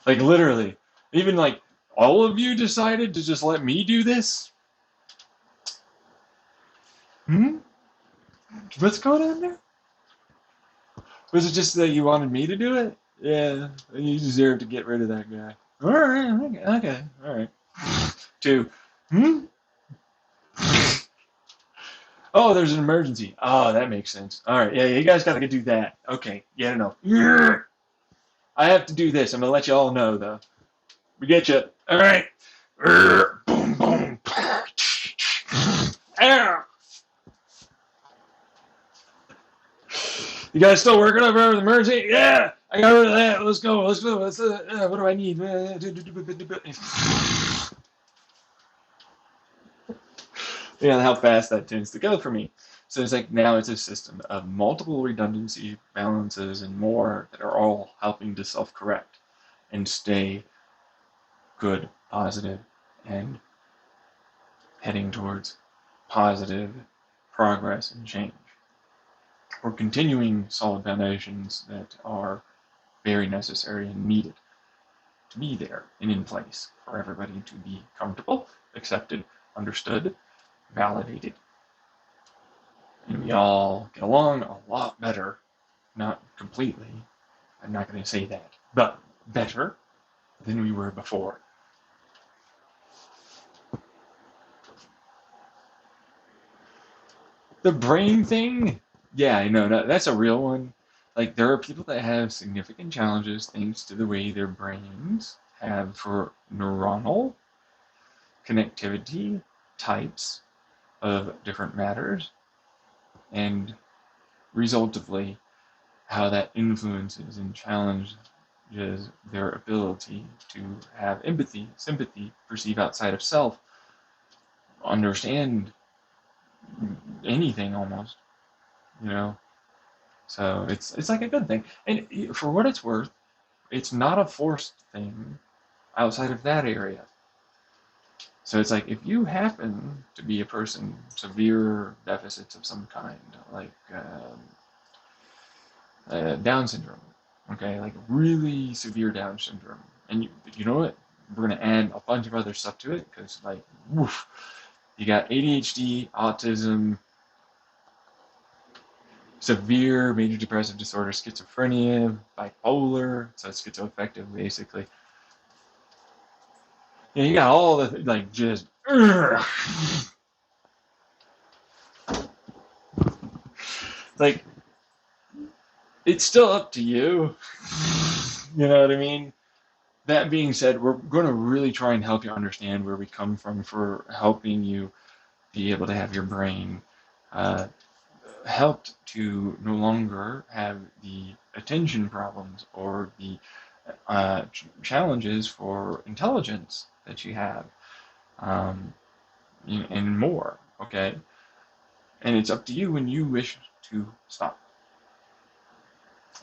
Like, literally, even like, all of you decided to just let me do this? What's going on there? Was it just that you wanted me to do it? Yeah, you deserve to get rid of that guy. Alright, okay, alright. 2, oh, there's an emergency. Oh, that makes sense. Alright, yeah, you guys gotta do that. Okay, yeah, no. I have to do this. I'm gonna let you all know, though. We get you. Alright. Boom, boom. You guys still working over the emergency? Yeah, I got rid of that. Let's go. Let's go. What do I need? Yeah, how fast that tends to go for me. So it's like now it's a system of multiple redundancy balances and more that are all helping to self-correct and stay good, positive, and heading towards positive progress and change. We're continuing solid foundations that are very necessary and needed to be there and in place for everybody to be comfortable, accepted, understood, validated. And we all get along a lot better, not completely, I'm not going to say that, but better than we were before. The brain thing, yeah, I know, that's a real one. Like, there are people that have significant challenges thanks to the way their brains have for neuronal connectivity types of different matters, and resultively, how that influences and challenges their ability to have empathy, sympathy, perceive outside of self, understand anything almost, you know. So it's like a good thing, and for what it's worth, it's not a forced thing outside of that area. So it's like if you happen to be a person severe deficits of some kind, like Down syndrome, okay, like really severe Down syndrome, and you know what? We're gonna add a bunch of other stuff to it because like, woof, you got ADHD, autism, severe major depressive disorder, schizophrenia, bipolar, so schizoaffective basically. Yeah, you got all the like just. Like, it's still up to you. You know what I mean? That being said, we're going to really try and help you understand where we come from for helping you be able to have your brain uh, helped to no longer have the attention problems or the challenges for intelligence that you have, um, and more. Okay, and it's up to you when you wish to stop.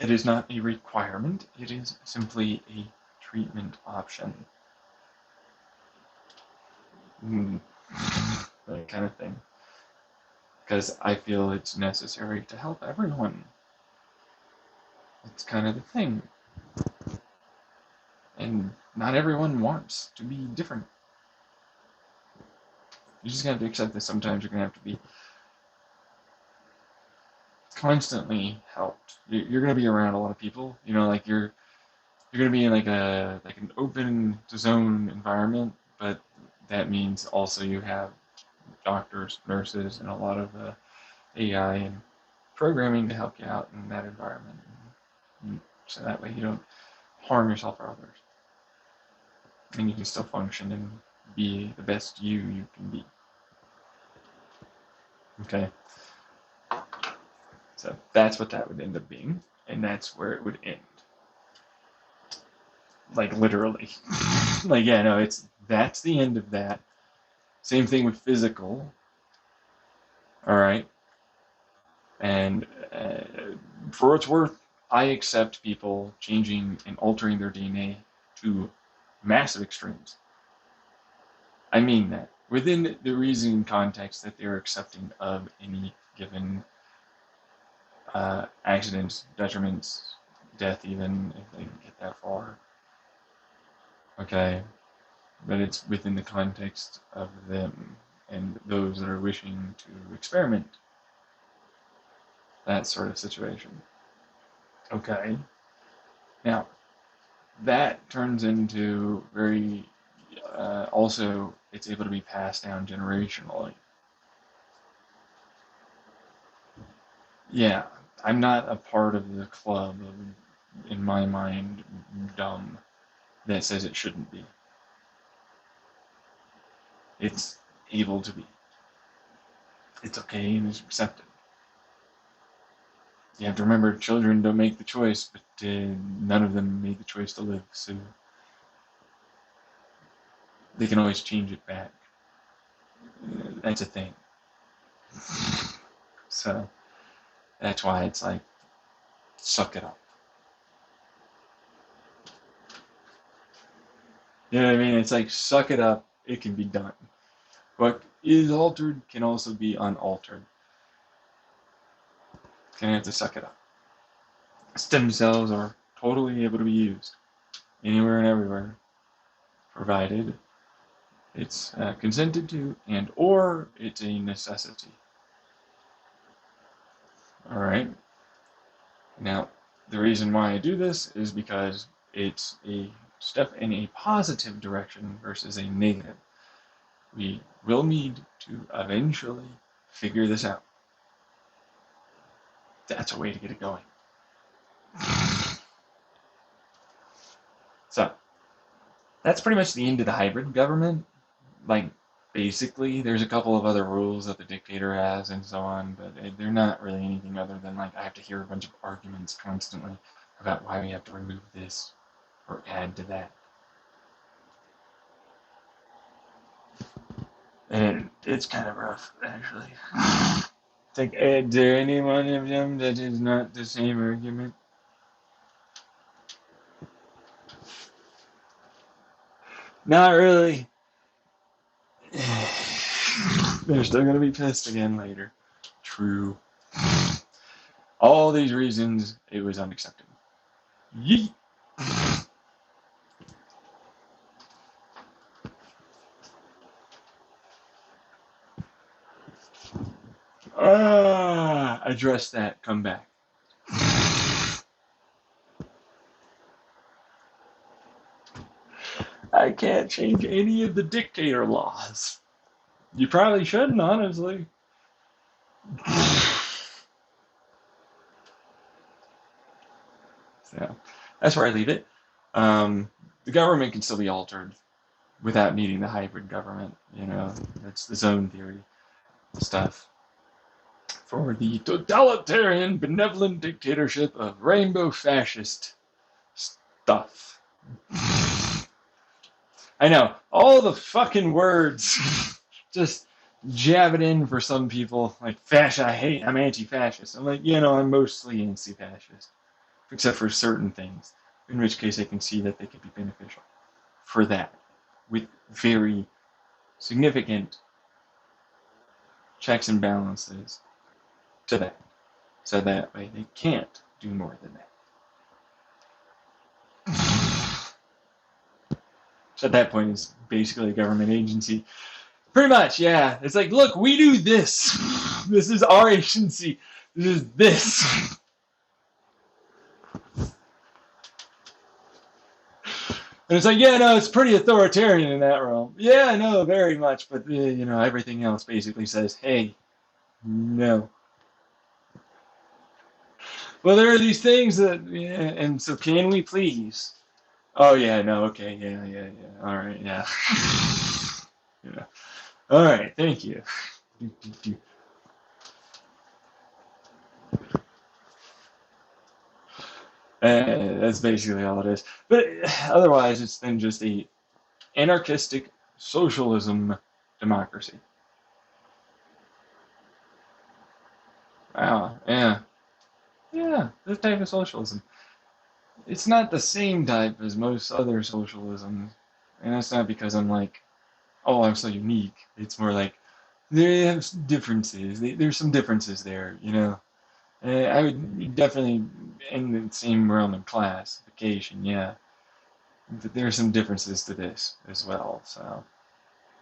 It is not a requirement. It is simply a treatment option. Mm, that kind of thing. Because I feel it's necessary to help everyone. It's kind of the thing. And not everyone wants to be different. You just have to accept that sometimes you're going to have to be constantly helped. You're going to be around a lot of people. You know, like you're going to be in like an open zone environment, but that means also you have doctors, nurses, and a lot of AI and programming to help you out in that environment. And so that way you don't harm yourself or others. And you can still function and be the best you can be. Okay? So that's what that would end up being. And that's where it would end. Like literally. Like, yeah, no, that's the end of that. Same thing with physical. All right. And for what it's worth, I accept people changing and altering their DNA to massive extremes. I mean that within the reasoning context that they're accepting of any given accidents, detriments, death, even if they get that far. Okay, but it's within the context of them and those that are wishing to experiment. That sort of situation. Okay. Now, that turns into very, also, it's able to be passed down generationally. Yeah, I'm not a part of the club of, in my mind, dumb that says it shouldn't be. It's able to be. It's okay and it's accepted. You have to remember, children don't make the choice, but none of them made the choice to live, so they can always change it back. That's a thing. So that's why it's like, suck it up. You know what I mean? It's like, suck it up, it can be done. What is altered can also be unaltered. Gonna have to suck it up. Stem cells are totally able to be used anywhere and everywhere, provided it's consented to and or it's a necessity. All right. Now, the reason why I do this is because it's a step in a positive direction versus a negative. We will need to eventually figure this out. That's a way to get it going. So, that's pretty much the end of the hybrid government. Like, basically, there's a couple of other rules that the dictator has and so on, but they're not really anything other than, like, I have to hear a bunch of arguments constantly about why we have to remove this or add to that. And it's kind of rough, actually. It's like, is there any one of them that is not the same argument? Not really. They're still going to be pissed again later. True. All these reasons, it was unacceptable. Yeet. Address that, come back. I can't change any of the dictator laws. You probably shouldn't, honestly. So that's where I leave it. The government can still be altered without needing the hybrid government. You know, that's the zone theory stuff. For the totalitarian, benevolent dictatorship of rainbow fascist stuff. I know, all the fucking words. Just jab it in for some people. Like, I'm anti-fascist. I'm like, I'm mostly anti-fascist. Except for certain things. In which case I can see that they could be beneficial for that. With very significant checks and balances to that. So that way they can't do more than that. So at that point, it's basically a government agency. Pretty much, yeah. It's like, look, we do this. This is our agency. This is this. And it's like, yeah, no, it's pretty authoritarian in that realm. Yeah, no, very much. But, everything else basically says, hey, no. Well, there are these things that, and so can we please? Oh, yeah, no, okay, yeah. All right, yeah. Yeah. All right, thank you. That's basically all it is. But otherwise, it's then just a anarchistic socialism democracy. Wow, yeah. Yeah, this type of socialism. It's not the same type as most other socialisms. And that's not because I'm like, oh, I'm so unique. It's more like, they have differences. There's some differences there, I would definitely in the same realm of classification, yeah. But there are some differences to this as well, so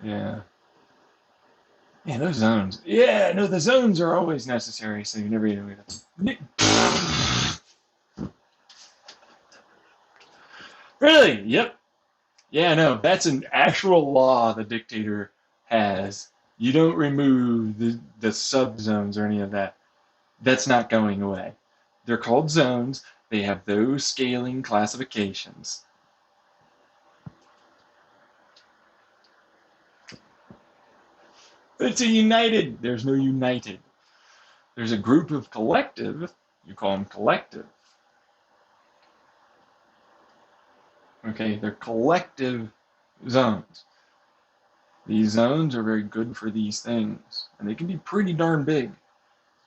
yeah. Yeah, those zones. Yeah, no, the zones are always necessary, so you never even. Really? Yep. Yeah, no, that's an actual law the dictator has. You don't remove the subzones or any of that. That's not going away. They're called zones. They have those scaling classifications. It's a united. There's no united. There's a group of collective, You call them collective. Okay, they're collective zones. These zones are very good for these things, and they can be pretty darn big,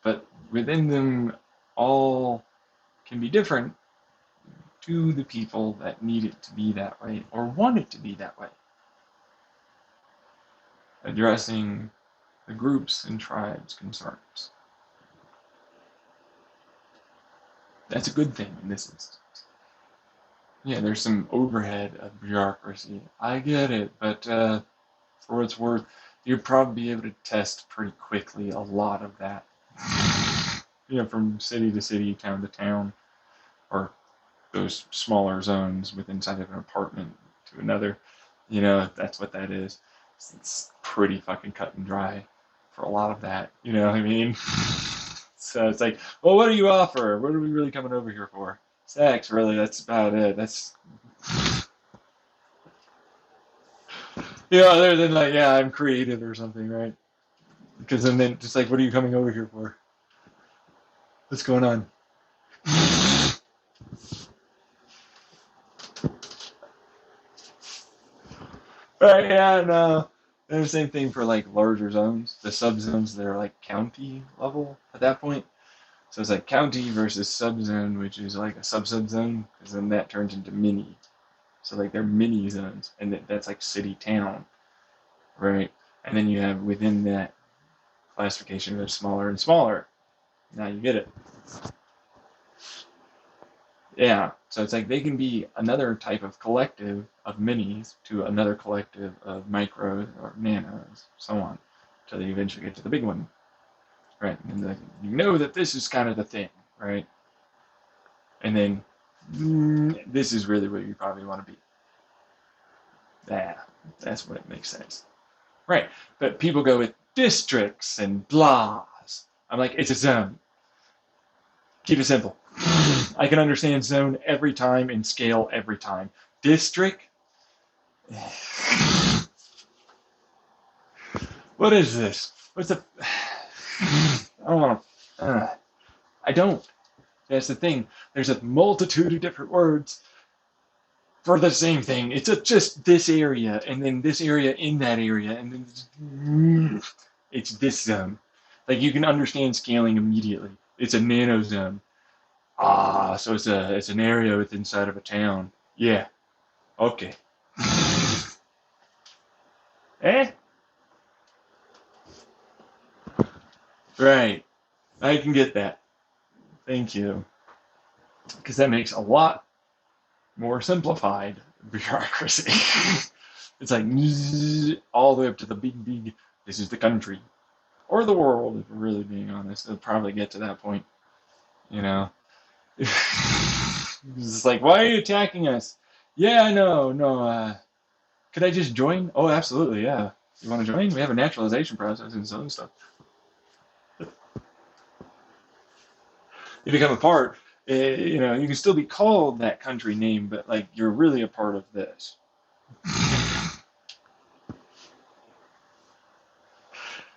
but within them all can be different to the people that need it to be that way or want it to be that way. Addressing the groups and tribes' concerns. That's a good thing in this instance. Yeah, there's some overhead of bureaucracy. I get it, but for what it's worth, you'd probably be able to test pretty quickly a lot of that. From city to city, town to town, or those smaller zones within inside of an apartment to another. That's what that is. It's pretty fucking cut and dry for a lot of that. You know what I mean? So it's like, well, what do you offer? What are we really coming over here for? Sex, really, that's about it. That's other than like, yeah, I'm creative or something, right? Because then just like, what are you coming over here for? What's going on? Right, yeah, no. And the same thing for like larger zones. The subzones that are like county level at that point. So it's like county versus subzone, which is like a sub-subzone, because then that turns into mini. So like they're mini zones, and that's like city town, right? And then you have within that classification of smaller and smaller. Now you get it. Yeah, so it's like they can be another type of collective of minis to another collective of micros or nanos, so on, until they eventually get to the big one. Right, and then you know that this is kind of the thing, right? And then this is really where you probably want to be. Yeah, that's what it makes sense. Right, but people go with districts and blahs. I'm like, it's a zone. Keep it simple. I can understand zone every time and scale every time. District? What is this? What's the... I don't want to. I don't. That's the thing. There's a multitude of different words for the same thing. It's just this area, and then this area in that area, and then it's this zone. Like you can understand scaling immediately. It's a nano zone. So it's an area within inside of a town. Yeah. Okay. Eh? Right. I can get that. Thank you. Because that makes a lot more simplified bureaucracy. It's like all the way up to the big, this is the country. Or the world, if we're really being honest. It'll probably get to that point. It's like, why are you attacking us? Yeah, no. Could I just join? Oh, absolutely, yeah. You want to join? We have a naturalization process and some stuff. You become a part, you can still be called that country name, but like you're really a part of this.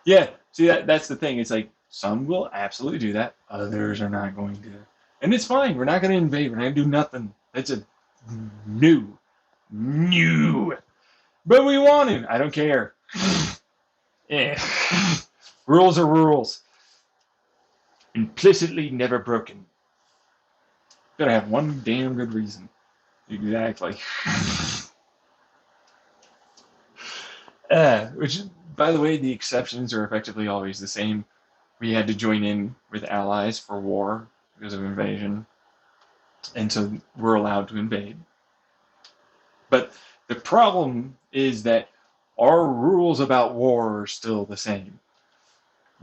Yeah, see that's the thing. It's like some will absolutely do that, others are not going to, and it's fine. We're not going to invade. We're not going to do nothing. It's a new, but we want to. I don't care. Yeah, rules are rules. Implicitly never broken. Gotta have one damn good reason. Exactly. Which, by the way, the exceptions are effectively always the same. We had to join in with allies for war because of invasion, and so we're allowed to invade. But the problem is that our rules about war are still the same.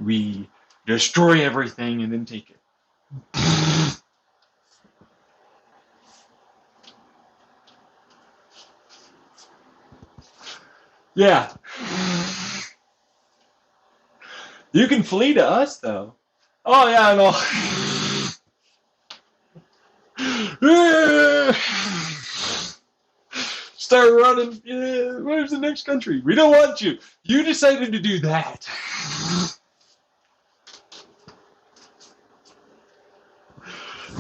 We destroy everything and then take it. Yeah. You can flee to us, though. Oh, yeah, no. Start running. Yeah, where's the next country? We don't want you. You decided to do that.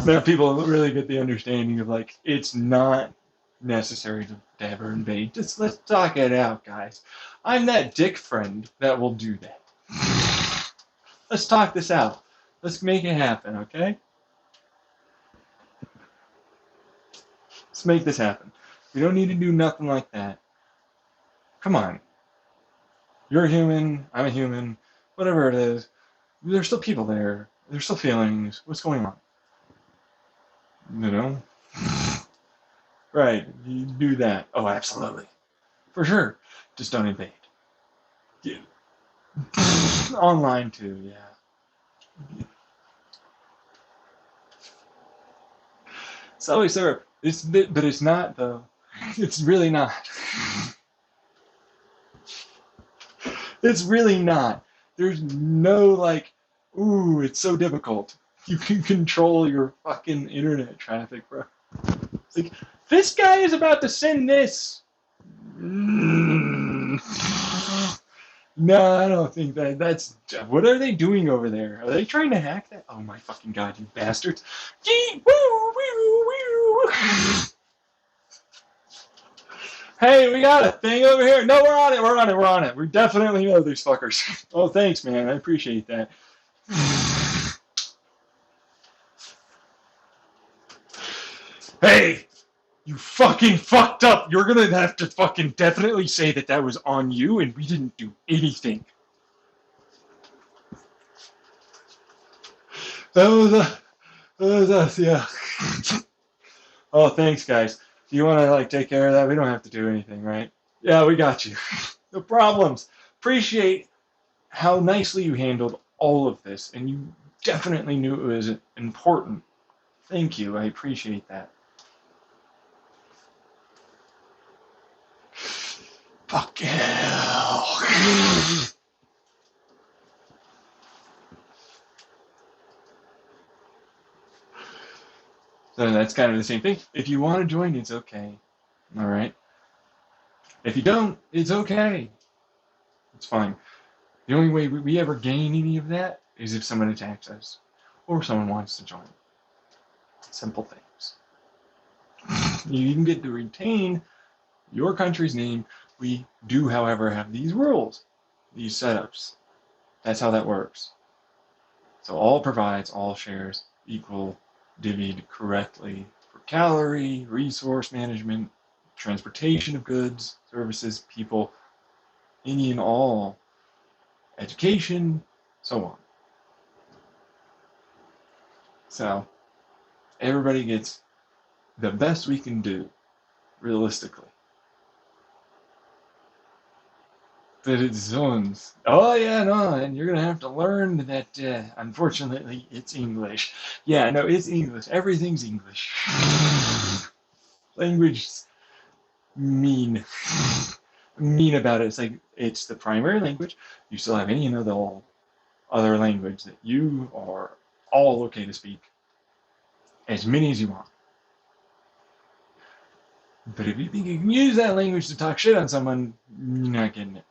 Now people really get the understanding of like it's not necessary to ever invade. Just let's talk it out, guys. I'm that dick friend that will do that. Let's talk this out. Let's make it happen, okay? Let's make this happen. We don't need to do nothing like that. Come on. You're a human, I'm a human, whatever it is. There's still people there. There's still feelings. What's going on? You know? Right, you do that. Oh, absolutely. For sure. Just don't invade. Yeah. Online too, yeah. Celery syrup. But it's not though. It's really not. It's really not. There's no like, ooh, it's so difficult. You can control your fucking internet traffic, bro. It's like, this guy is about to send this. No, I don't think that's. What are they doing over there? Are they trying to hack that? Oh my fucking god, you bastards! Gee, woo, woo, woo. Hey, we got a thing over here. No, we're on it. We're on it. We're on it. We definitely know these fuckers. Oh, thanks, man. I appreciate that. Hey, you fucking fucked up. You're gonna have to fucking definitely say that that was on you and we didn't do anything. That was us, yeah. Oh, thanks, guys. Do you want to like take care of that? We don't have to do anything, right? Yeah, we got you. No problems. Appreciate how nicely you handled all of this, and you definitely knew it was important. Thank you. I appreciate that. Fuck yeah. So that's kind of the same thing. If you want to join, it's okay. All right. If you don't, it's okay. It's fine. The only way we ever gain any of that is if someone attacks us or someone wants to join. Simple things. You can get to retain your country's name. We do, however, have these rules, these setups. That's how that works. So all provides, all shares, equal, divvied correctly for calorie, resource management, transportation of goods, services, people, any and all, education, so on. So everybody gets the best we can do, realistically. But it's zones. Oh yeah, no, and you're gonna have to learn that. Unfortunately, it's English. Yeah, no, it's English. Everything's English. Language mean about it. It's like it's the primary language. You still have any other other language that you are all okay to speak. As many as you want. But if you think you can use that language to talk shit on someone, you're not getting it.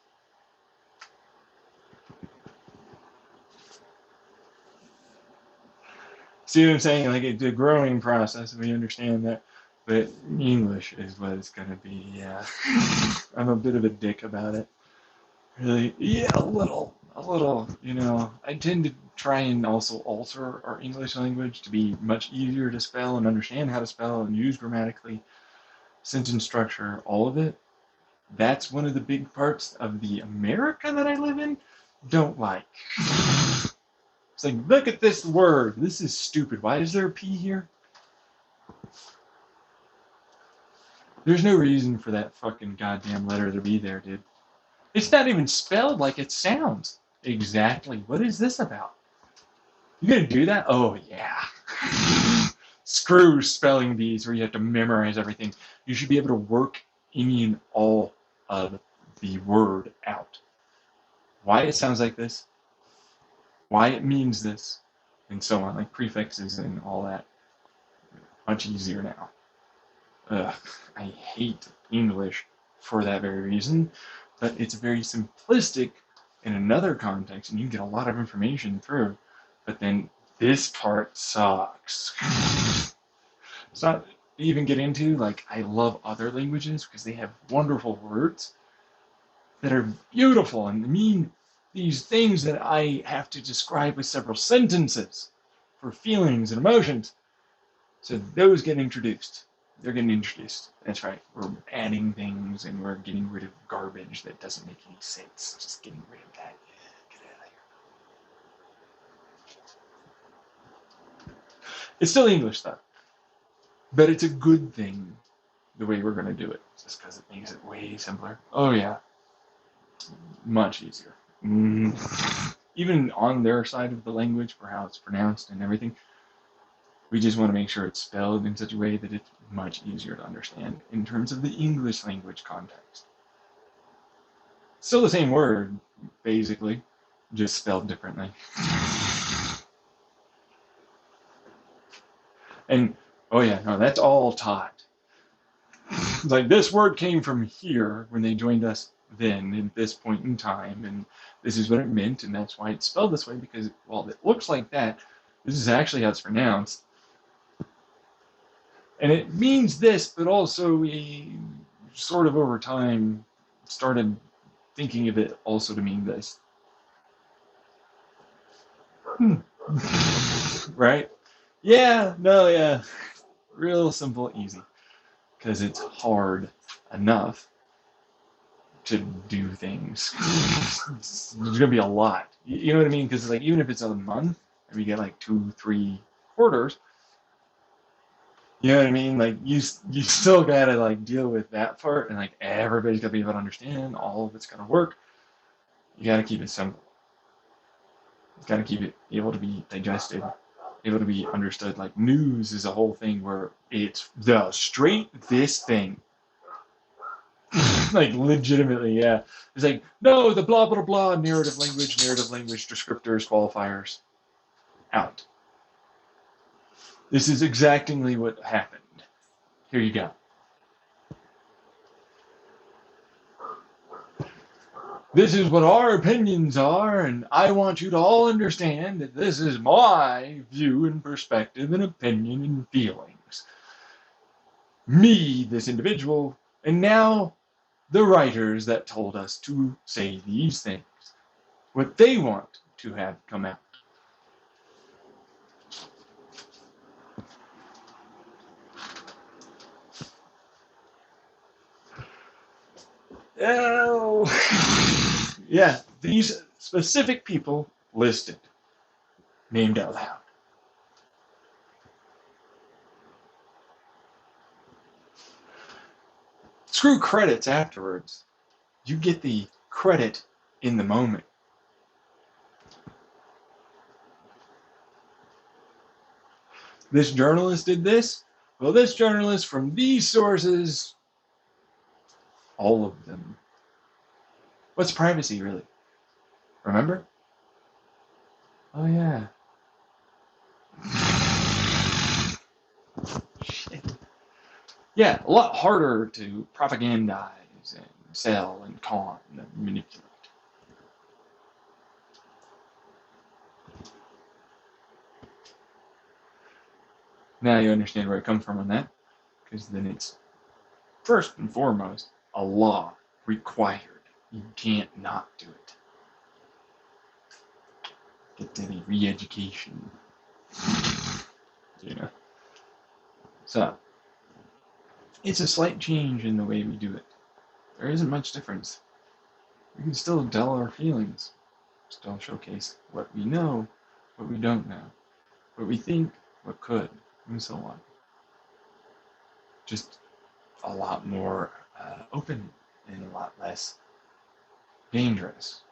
See what I'm saying? Like it's a growing process. We understand that, but English is what it's gonna be. Yeah, I'm a bit of a dick about it. Really, yeah, a little. You know, I tend to try and also alter our English language to be much easier to spell and understand how to spell and use grammatically, sentence structure, all of it. That's one of the big parts of the America that I live in. Don't like. It's like, look at this word. This is stupid. Why is there a P here? There's no reason for that fucking goddamn letter to be there, dude. It's not even spelled like it sounds. Exactly. What is this about? You gonna do that? Oh, yeah. Screw spelling bees where you have to memorize everything. You should be able to work any and all of the word out. Why it sounds like this, why it means this, and so on, like prefixes and all that. Much easier now. Ugh, I hate English for that very reason, but it's very simplistic in another context, and you can get a lot of information through, but then This part sucks. It's not even get into, like, I love other languages because they have wonderful words that are beautiful and mean these things that I have to describe with several sentences for feelings and emotions. So those get introduced. They're getting introduced. That's right. We're adding things and we're getting rid of garbage that doesn't make any sense. Just getting rid of that. Get out of here. It's still English though, but it's a good thing the way we're going to do it, just because it makes it way simpler. Oh yeah, much easier. Even on their side of the language for how it's pronounced and everything, we just want to make sure it's spelled in such a way that it's much easier to understand in terms of the English language context. Still the same word, basically, just spelled differently. And, oh yeah, no, that's all taught. Like, this word came from here when they joined us then, at this point in time, and this is what it meant, and that's why it's spelled this way, because while it looks like that, this is actually how it's pronounced. And it means this, but also we sort of over time started thinking of it also to mean this. Right? Yeah, no, yeah. Real simple, easy. Because it's hard enough to do things. There's going to be a lot. You know what I mean? Because like, even if it's a month and we get like 2-3 quarters, you know what I mean? Like you still gotta like deal with that part, and like everybody's gotta be able to understand. All of it's gotta work. You gotta keep it simple. You gotta keep it able to be digested, able to be understood. Like news is a whole thing where it's the straight this thing. Like legitimately, yeah. It's like no, the blah blah blah narrative language descriptors, qualifiers, out. This is exactly what happened. Here you go. This is what our opinions are, and I want you to all understand that this is my view and perspective and opinion and feelings. Me, this individual, and now the writers that told us to say these things, what they want to have come out. Oh, yeah, these specific people listed, named out loud. Screw credits afterwards. You get the credit in the moment. This journalist did this. Well, this journalist from these sources, all of them. What's privacy really? Remember? Oh yeah. Shit. Yeah, a lot harder to propagandize and sell and con and manipulate. Now you understand where I come from on that, because then it's first and foremost a law required. You can't not do it. Get to the re-education. You know. So it's a slight change in the way we do it. There isn't much difference. We can still tell our feelings, still showcase what we know, what we don't know, what we think, what could, and so on. Just a lot more open and a lot less dangerous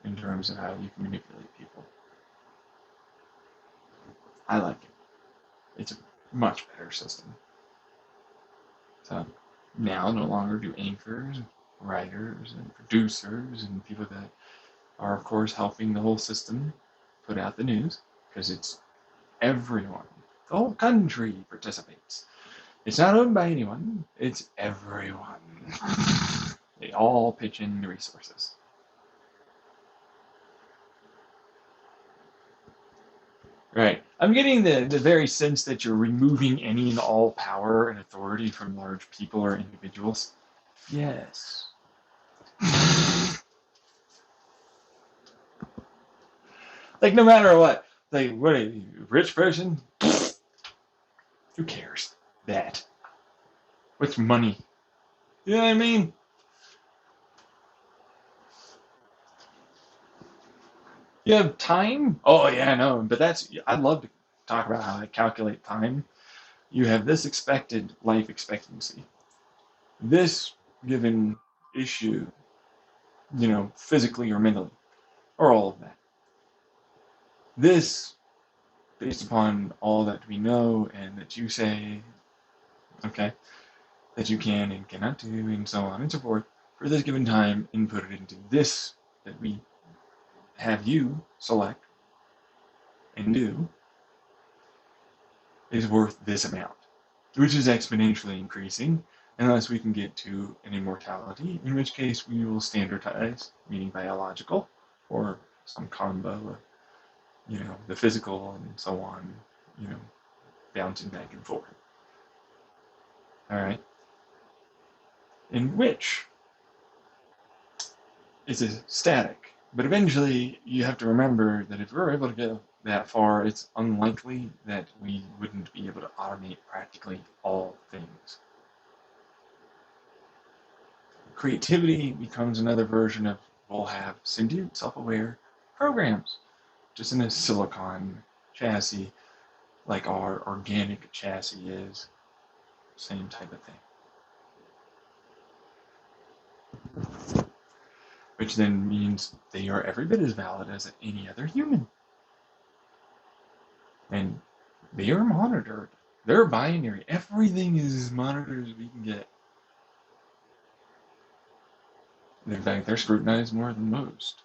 in terms of how you can manipulate people. I like it. It's a much better system. So now no longer do anchors, writers, and producers, and people that are, of course, helping the whole system put out the news, because it's everyone. The whole country participates. It's not owned by anyone, it's everyone. They all pitch in the resources. Right. I'm getting the very sense that you're removing any and all power and authority from large people or individuals. Yes. Like, no matter what. Like, what are you, rich person? Who cares? That. What's money? You know what I mean? You have time? Oh, yeah, no. But that's, I'd love to talk about how I calculate time. You have this expected life expectancy. This given issue, physically or mentally, or all of that. This, based upon all that we know and that you say, okay, that you can and cannot do, and so on and so forth, for this given time, input it into this that we have you select and do, is worth this amount, which is exponentially increasing unless we can get to an immortality, in which case we will standardize, meaning biological, or some combo of, the physical and so on, you know, bouncing back and forth. All right. In which is a static. But eventually, you have to remember that if we're able to get that far, it's unlikely that we wouldn't be able to automate practically all things. Creativity becomes another version of we'll have sentient, self-aware programs, just in a silicon chassis, like our organic chassis is. Same type of thing. Which then means they are every bit as valid as any other human. And they are monitored. They're binary. Everything is as monitored as we can get. In fact, they're scrutinized more than most.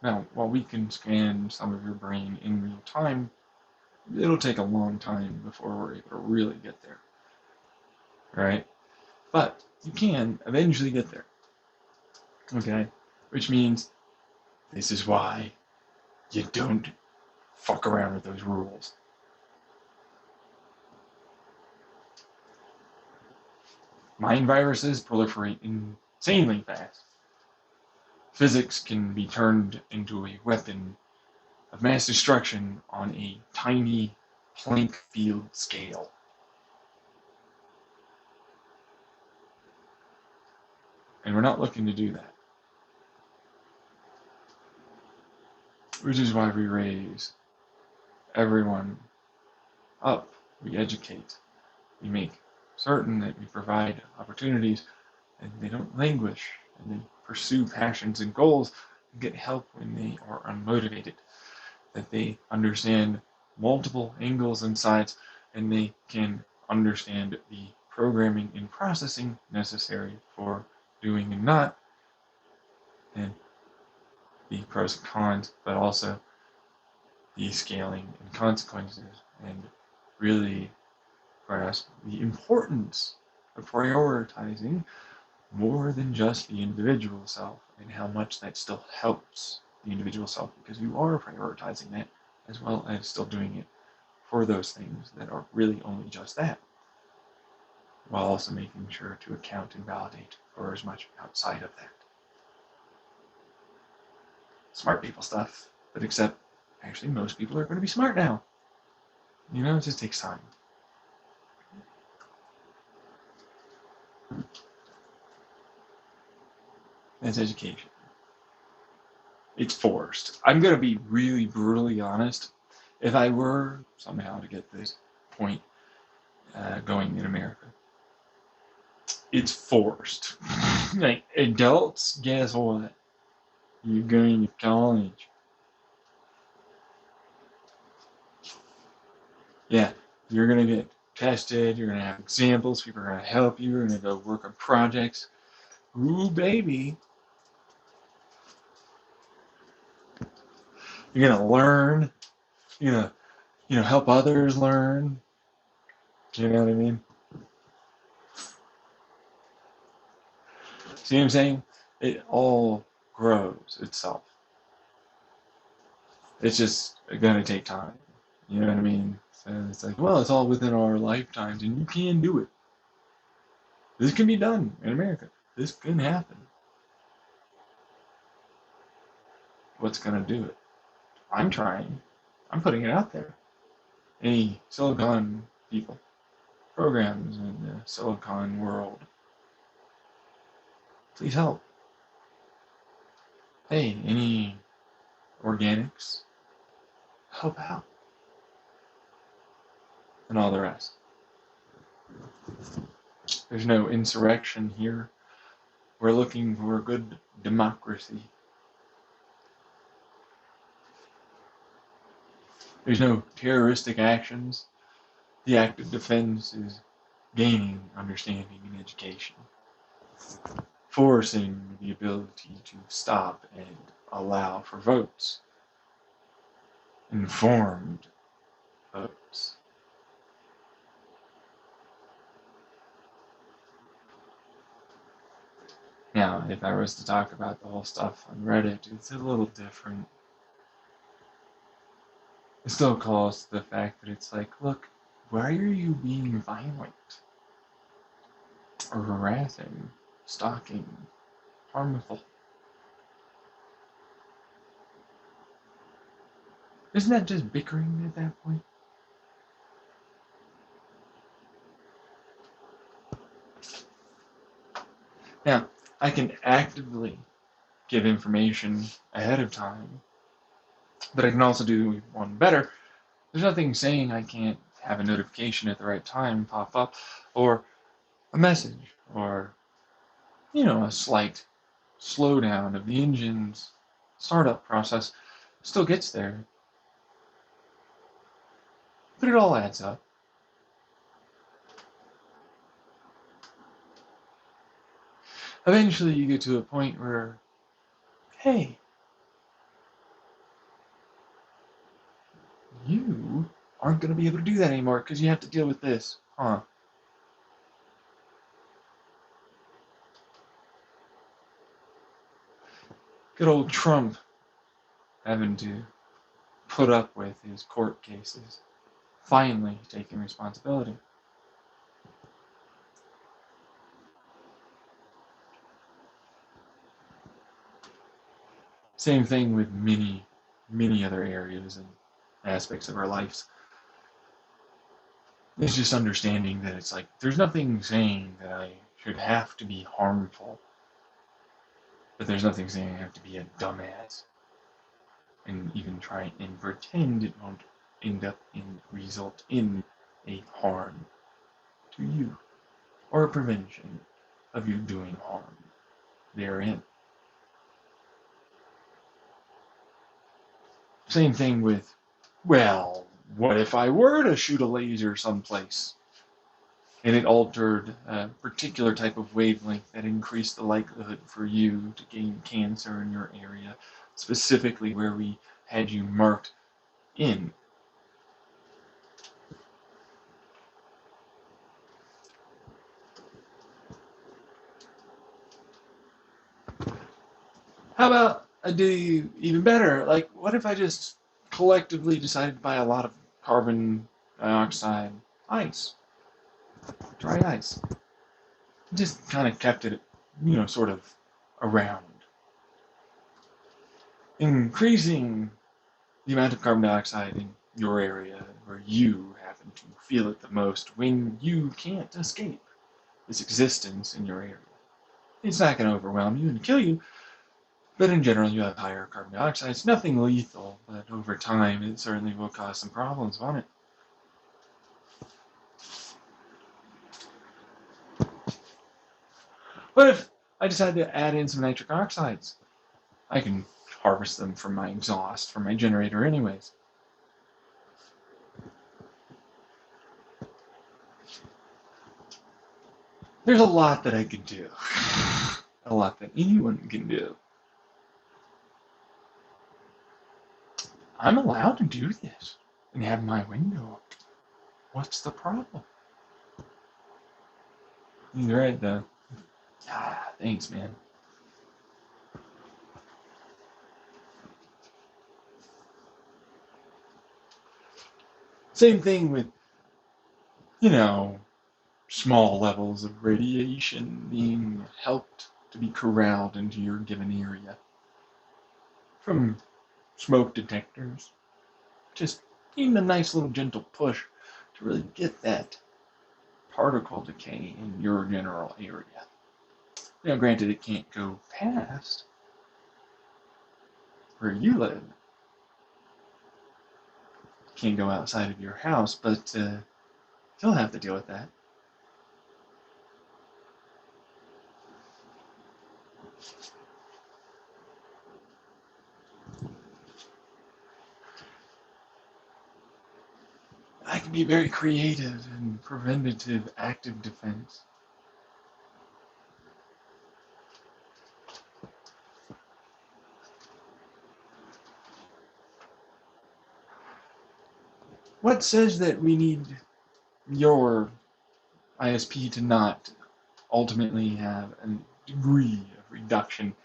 Now, while we can scan some of your brain in real time, it'll take a long time before we're able to really get there. Right? But you can eventually get there. Okay? Which means this is why you don't fuck around with those rules. Mind viruses proliferate insanely fast. Physics can be turned into a weapon of mass destruction on a tiny Planck field scale. And we're not looking to do that. Which is why we raise everyone up, we educate, we make certain that we provide opportunities and they don't languish and they pursue passions and goals and get help when they are unmotivated, that they understand multiple angles and sides and they can understand the programming and processing necessary for doing and not, and the pros and cons, but also the scaling and consequences, and really grasp the importance of prioritizing more than just the individual self and how much that still helps the individual self because you are prioritizing that as well as still doing it for those things that are really only just that, while also making sure to account and validate for as much outside of that. Smart people stuff, but except actually most people are going to be smart now. It just takes time. That's education. It's forced. I'm going to be really brutally honest. If I were somehow to get this point going in America, it's forced. Like adults, guess what? You're going to college. Yeah, you're going to get tested. You're going to have examples. People are going to help you. You're going to go work on projects. Ooh, baby. You're going to learn. You're going to, help others learn. You know what I mean? See what I'm saying? It all grows itself. It's just going to take time. You know what I mean? So it's like, well, it's all within our lifetimes, and you can do it. This can be done in America. This can happen. What's going to do it? I'm trying. I'm putting it out there. Any Silicon people, programs in the Silicon world, please help. Hey, any organics, help out, and all the rest. There's no insurrection here. We're looking for a good democracy. There's no terroristic actions. The act of defense is gaining understanding and education, forcing the ability to stop and allow for votes, informed votes. Now, if I was to talk about the whole stuff on Reddit, it's a little different. It still calls to the fact that it's like, look, why are you being violent or harassing, stalking, harmful? Isn't that just bickering at that point? Now, I can actively give information ahead of time, but I can also do one better. There's nothing saying I can't have a notification at the right time pop up, or a message, or, a slight slowdown of the engine's startup process still gets there. But it all adds up. Eventually you get to a point where, hey, you aren't going to be able to do that anymore because you have to deal with this, huh? Good old Trump having to put up with his court cases, finally taking responsibility. Same thing with many, many other areas and aspects of our lives. It's just understanding that it's like, there's nothing saying that I should have to be harmful, but there's nothing saying I have to be a dumbass and even try and pretend it won't end up and result in a harm to you or a prevention of you doing harm therein. Same thing with, well, what if I were to shoot a laser someplace and it altered a particular type of wavelength that increased the likelihood for you to gain cancer in your area, specifically where we had you marked in? How about I do even better? Like, what if I just collectively decided to buy a lot of carbon dioxide ice, dry ice? Just kind of kept it, sort of around. Increasing the amount of carbon dioxide in your area where you happen to feel it the most when you can't escape its existence in your area. It's not going to overwhelm you and kill you, but in general, you have higher carbon dioxide. It's nothing lethal, but over time, it certainly will cause some problems, won't it? What if I decide to add in some nitric oxides? I can harvest them from my exhaust, from my generator anyways. There's a lot that I could do. A lot that anyone can do. I'm allowed to do this and have my window up. What's the problem? He's right, though. Thanks, man. Same thing with, you know, small levels of radiation being helped to be corralled into your given area from smoke detectors. Just even a nice little gentle push to really get that particle decay in your general area. Now, granted, it can't go past where you live. It can't go outside of your house, but you'll have to deal with that. I can be very creative in preventative active defense. What says that we need your ISP to not ultimately have a degree of reduction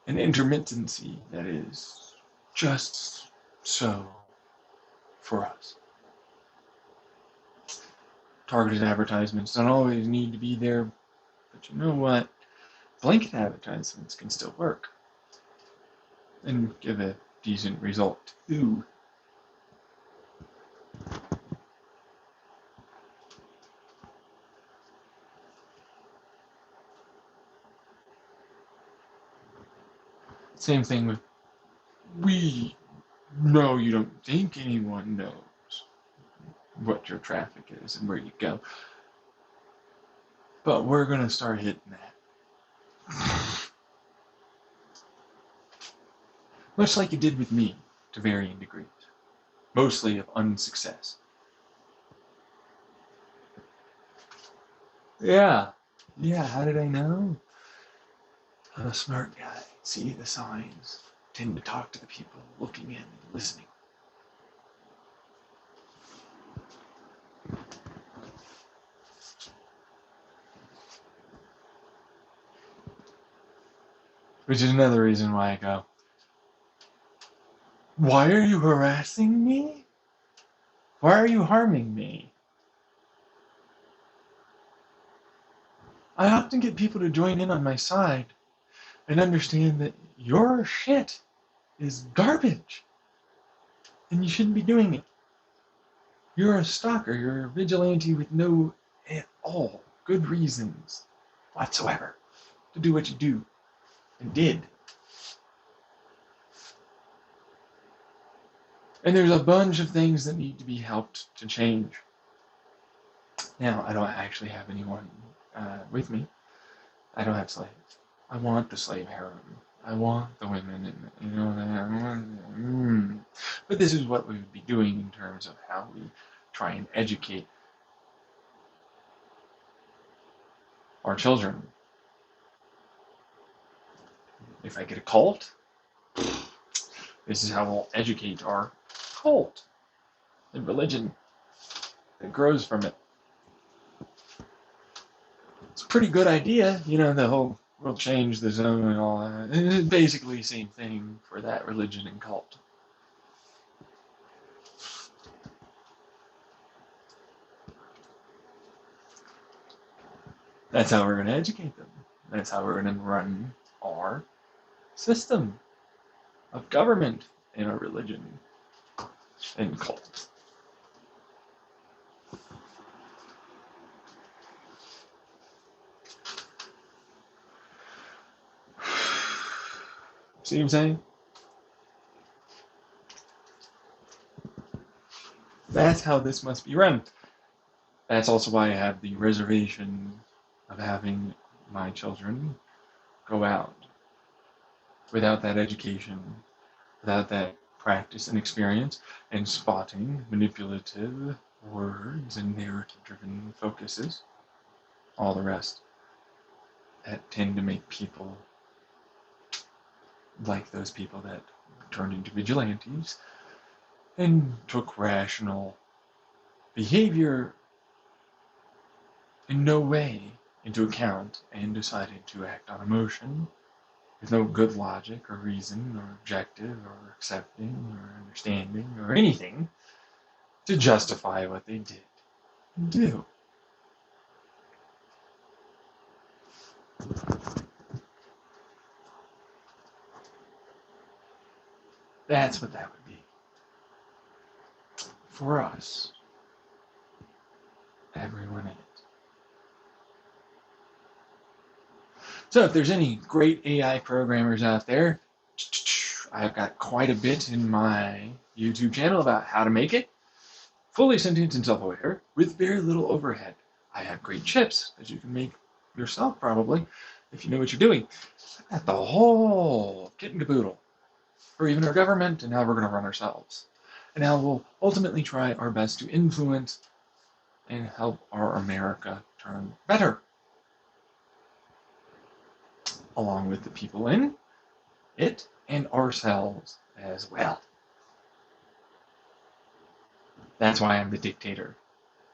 and intermittency that is just so for us? Targeted advertisements don't always need to be there, but you know what? Blanket advertisements can still work and give a decent result too. Same thing with, we know you don't think anyone knows what your traffic is and where you go, but we're going to start hitting that. Much like it did with me, to varying degrees, mostly of unsuccess. Yeah, how did I know? I'm a smart guy, see the signs, tend to talk to the people looking in and listening. Which is another reason why I go, why are you harassing me? Why are you harming me? I often get people to join in on my side and understand that your shit is garbage and you shouldn't be doing it. You're a stalker, you're a vigilante with no at all good reasons whatsoever to do what you do and did. And there's a bunch of things that need to be helped to change. Now, I don't actually have anyone with me. I don't have slaves. I want the slave harem. I want the women, and you know, but this is what we would be doing in terms of how we try and educate our children. If I get a cult, this is how we'll educate our cult and religion that grows from it. It's a pretty good idea, you know, the whole we'll change the zone and all that. It's basically the same thing for that religion and cult. That's how we're going to educate them. That's how we're going to run our system of government in our religion and cult. See what I'm saying? That's how this must be run. That's also why I have the reservation of having my children go out without that education, without that practice and experience, and spotting manipulative words and narrative-driven focuses, all the rest, that tend to make people like those people that turned into vigilantes and took rational behavior in no way into account and decided to act on emotion with no good logic or reason or objective or accepting or understanding or anything, to justify what they did do. That's what that would be. For us. Everyone in it. So if there's any great AI programmers out there, I've got quite a bit in my YouTube channel about how to make it fully sentient and self-aware with very little overhead. I have great chips that you can make yourself probably if you know what you're doing. I've got the whole kit and caboodle for even our government and how we're going to run ourselves. And how we'll ultimately try our best to influence and help our America turn better. Along with the people in it and ourselves as well. That's why I'm the dictator.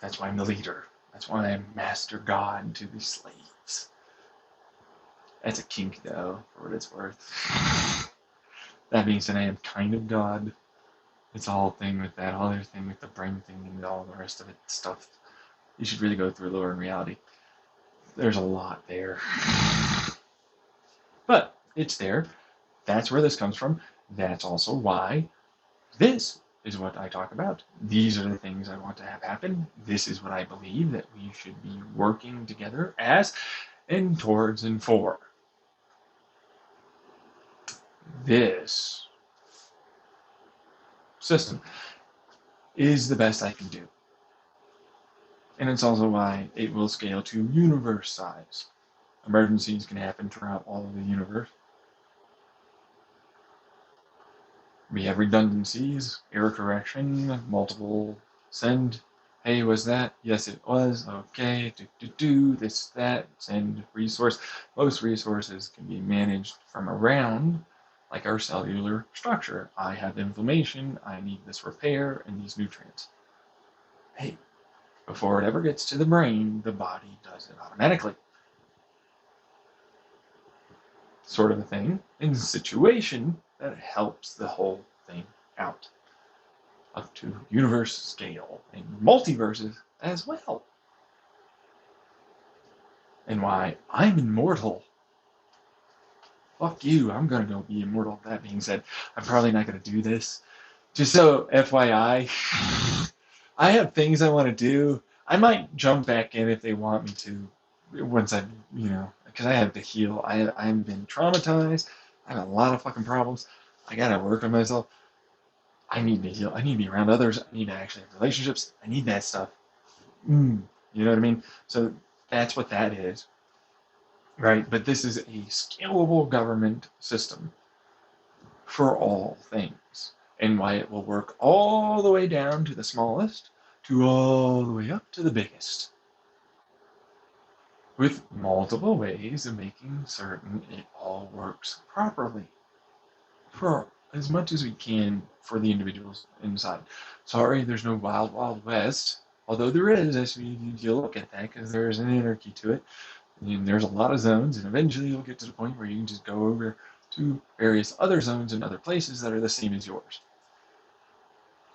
That's why I'm the leader. That's why I'm master god to the slaves. That's a kink, though, for what it's worth. That being said, I am kind of god. It's a whole thing with that, whole other thing with the brain thing and all the rest of it stuff. You should really go through Lore and Reality. There's a lot there. But it's there. That's where this comes from. That's also why this is what I talk about. These are the things I want to have happen. This is what I believe that we should be working together as and towards and for. This system is the best I can do. And it's also why it will scale to universe size. Emergencies can happen throughout all of the universe. We have redundancies, error correction, multiple send. Hey, was that? Yes, it was. Okay, this, that, send resource. Most resources can be managed from around, like our cellular structure. I have inflammation, I need this repair, and these nutrients. Hey, before it ever gets to the brain, the body does it automatically. Sort of a thing in a situation that helps the whole thing out. Up to universe scale and multiverses as well. And why I'm immortal. Fuck you, I'm gonna go be immortal. That being said, I'm probably not gonna do this. Just so FYI, I have things I want to do. I might jump back in if they want me to, once I, because I have to heal. I've been traumatized. I have a lot of fucking problems. I gotta work on myself. I need to heal. I need to be around others. I need to actually have relationships. I need that stuff. You know what I mean? So that's what that is, right? But this is a scalable government system for all things, and why it will work all the way down to the smallest, to all the way up to the biggest, with multiple ways of making certain it all works properly for as much as we can for the individuals inside. Sorry, there's no wild, wild west, although there is, as you look at that, because there's an anarchy to it, and there's a lot of zones, and eventually you'll get to the point where you can just go over to various other zones and other places that are the same as yours.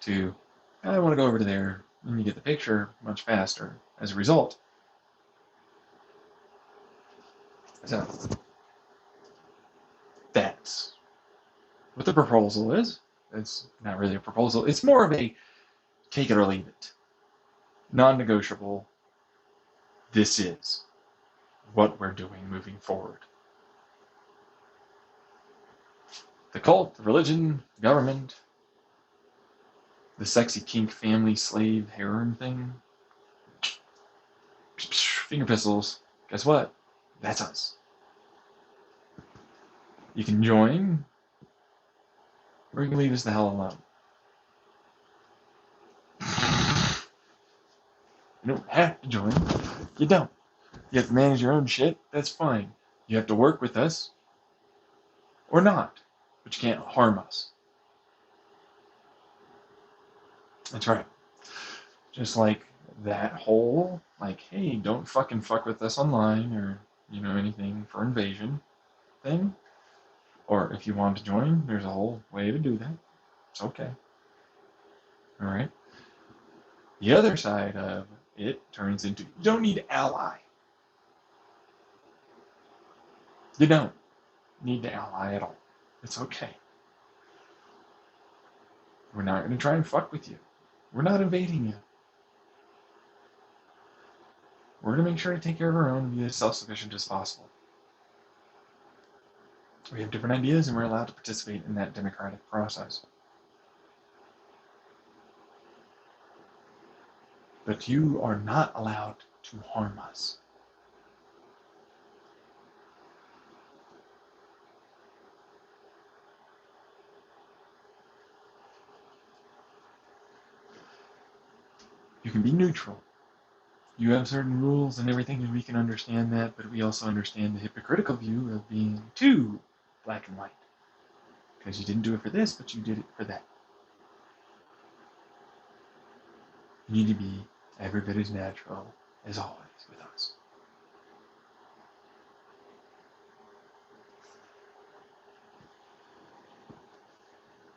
I want to go over to there, and you get the picture much faster as a result. So, that's what the proposal is. It's not really a proposal. It's more of a take it or leave it. Non-negotiable. This is what we're doing moving forward. The cult, the religion, the government, the sexy kink family slave harem thing. Finger pistols. Guess what? That's us. You can join, or you can leave us the hell alone. You don't have to join. You don't. You have to manage your own shit. That's fine. You have to work with us, or not, but you can't harm us. That's right. Just like that whole, hey, don't fucking fuck with us online, or, anything for invasion thing. Or if you want to join, there's a whole way to do that. It's okay. All right. The other side of it turns into, you don't need to ally. You don't need to ally at all. It's okay. We're not going to try and fuck with you. We're not invading you. We're going to make sure to take care of our own and be as self-sufficient as possible. We have different ideas and we're allowed to participate in that democratic process. But you are not allowed to harm us. You can be neutral. You have certain rules and everything, and we can understand that, but we also understand the hypocritical view of being too black and white. Because you didn't do it for this, but you did it for that. You need to be every bit as natural as always with us.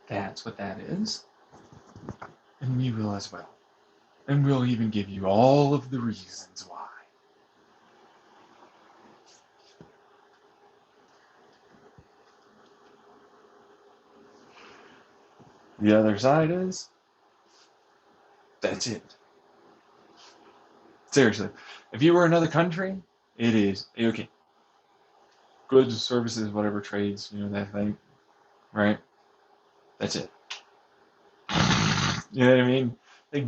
That's what that is. And we will as well. And we'll even give you all of the reasons why. The other side is, that's it. Seriously. If you were another country, it is, okay, goods, services, whatever, trades, that thing, right? That's it. You know what I mean? Like,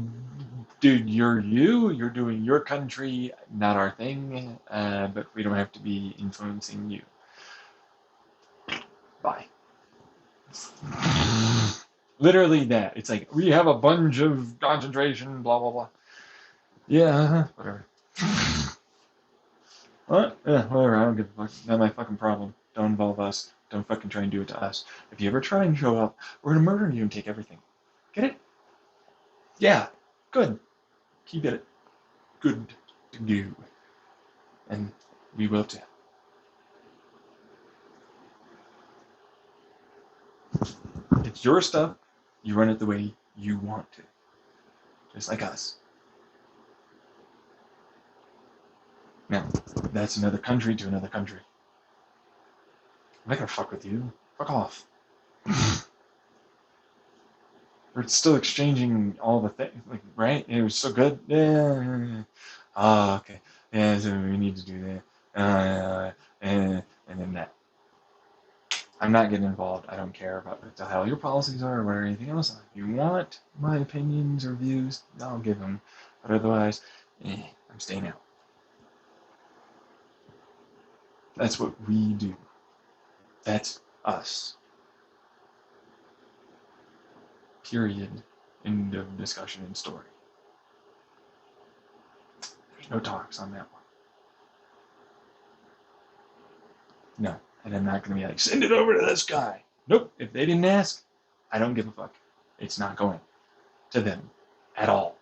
dude, you're doing your country, not our thing, but we don't have to be influencing you. Bye. Literally that. It's like, we have a bunch of concentration, blah, blah, blah. Yeah, whatever. What? Yeah, whatever, I don't give a fuck. Not my fucking problem. Don't involve us. Don't fucking try and do it to us. If you ever try and show up, we're gonna murder you and take everything. Get it? Yeah, good. Keep it good to do. And we will too. It's your stuff. You run it the way you want to. Just like us. Now, that's another country to another country. I'm not gonna fuck with you. Fuck off. We're still exchanging all the things, like, right? It was so good. Yeah. Ah, okay. Yeah, so we need to do that. And then that. I'm not getting involved. I don't care about what the hell your policies are or anything else. If you want my opinions or views, I'll give them. But otherwise, I'm staying out. That's what we do. That's us. Period. End of discussion and story. There's no talks on that one. No. And I'm not going to be like, send it over to this guy. Nope. If they didn't ask, I don't give a fuck. It's not going to them at all.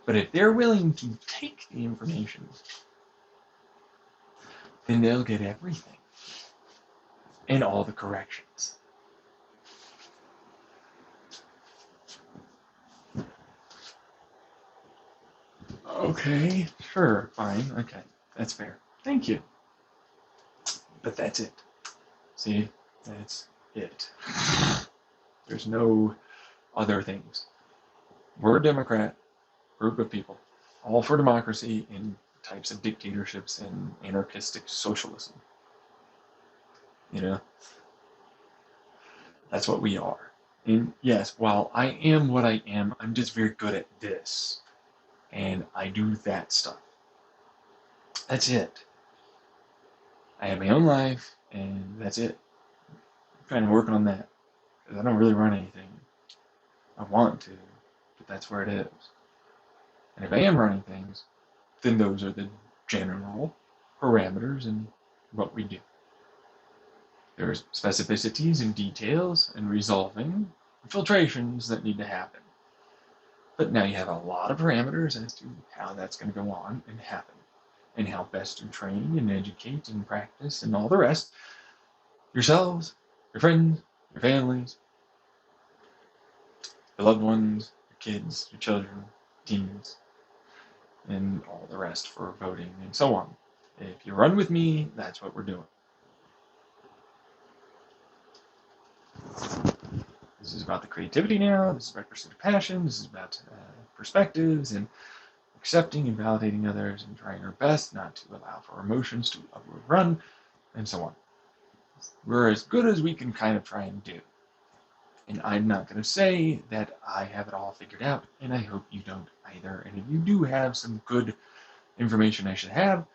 But if they're willing to take the information, then they'll get everything and all the corrections. Okay, sure, fine, okay, that's fair. Thank you. But that's it. See, that's it. There's no other things. We're a Democrat group of people, all for democracy in types of dictatorships and anarchistic socialism. That's what we are. And yes, while I am what I am, I'm just very good at this. And I do that stuff. That's it. I have my own life, and that's it. I'm trying to work on that. Because I don't really run anything. I want to, but that's where it is. And if I am running things, then those are the general parameters and what we do. There's specificities and details and resolving filtrations that need to happen. But now you have a lot of parameters as to how that's going to go on and happen, and how best to train and educate and practice and all the rest. Yourselves, your friends, your families, your loved ones, your kids, your children, teens, and all the rest for voting and so on. If you run with me, that's what we're doing. This is about the creativity now. This is about pursuit of passion. This is about perspectives and accepting and validating others and trying our best not to allow for emotions to overrun and so on. We're as good as we can kind of try and do. And I'm not going to say that I have it all figured out, and I hope you don't either. And if you do have some good information I should have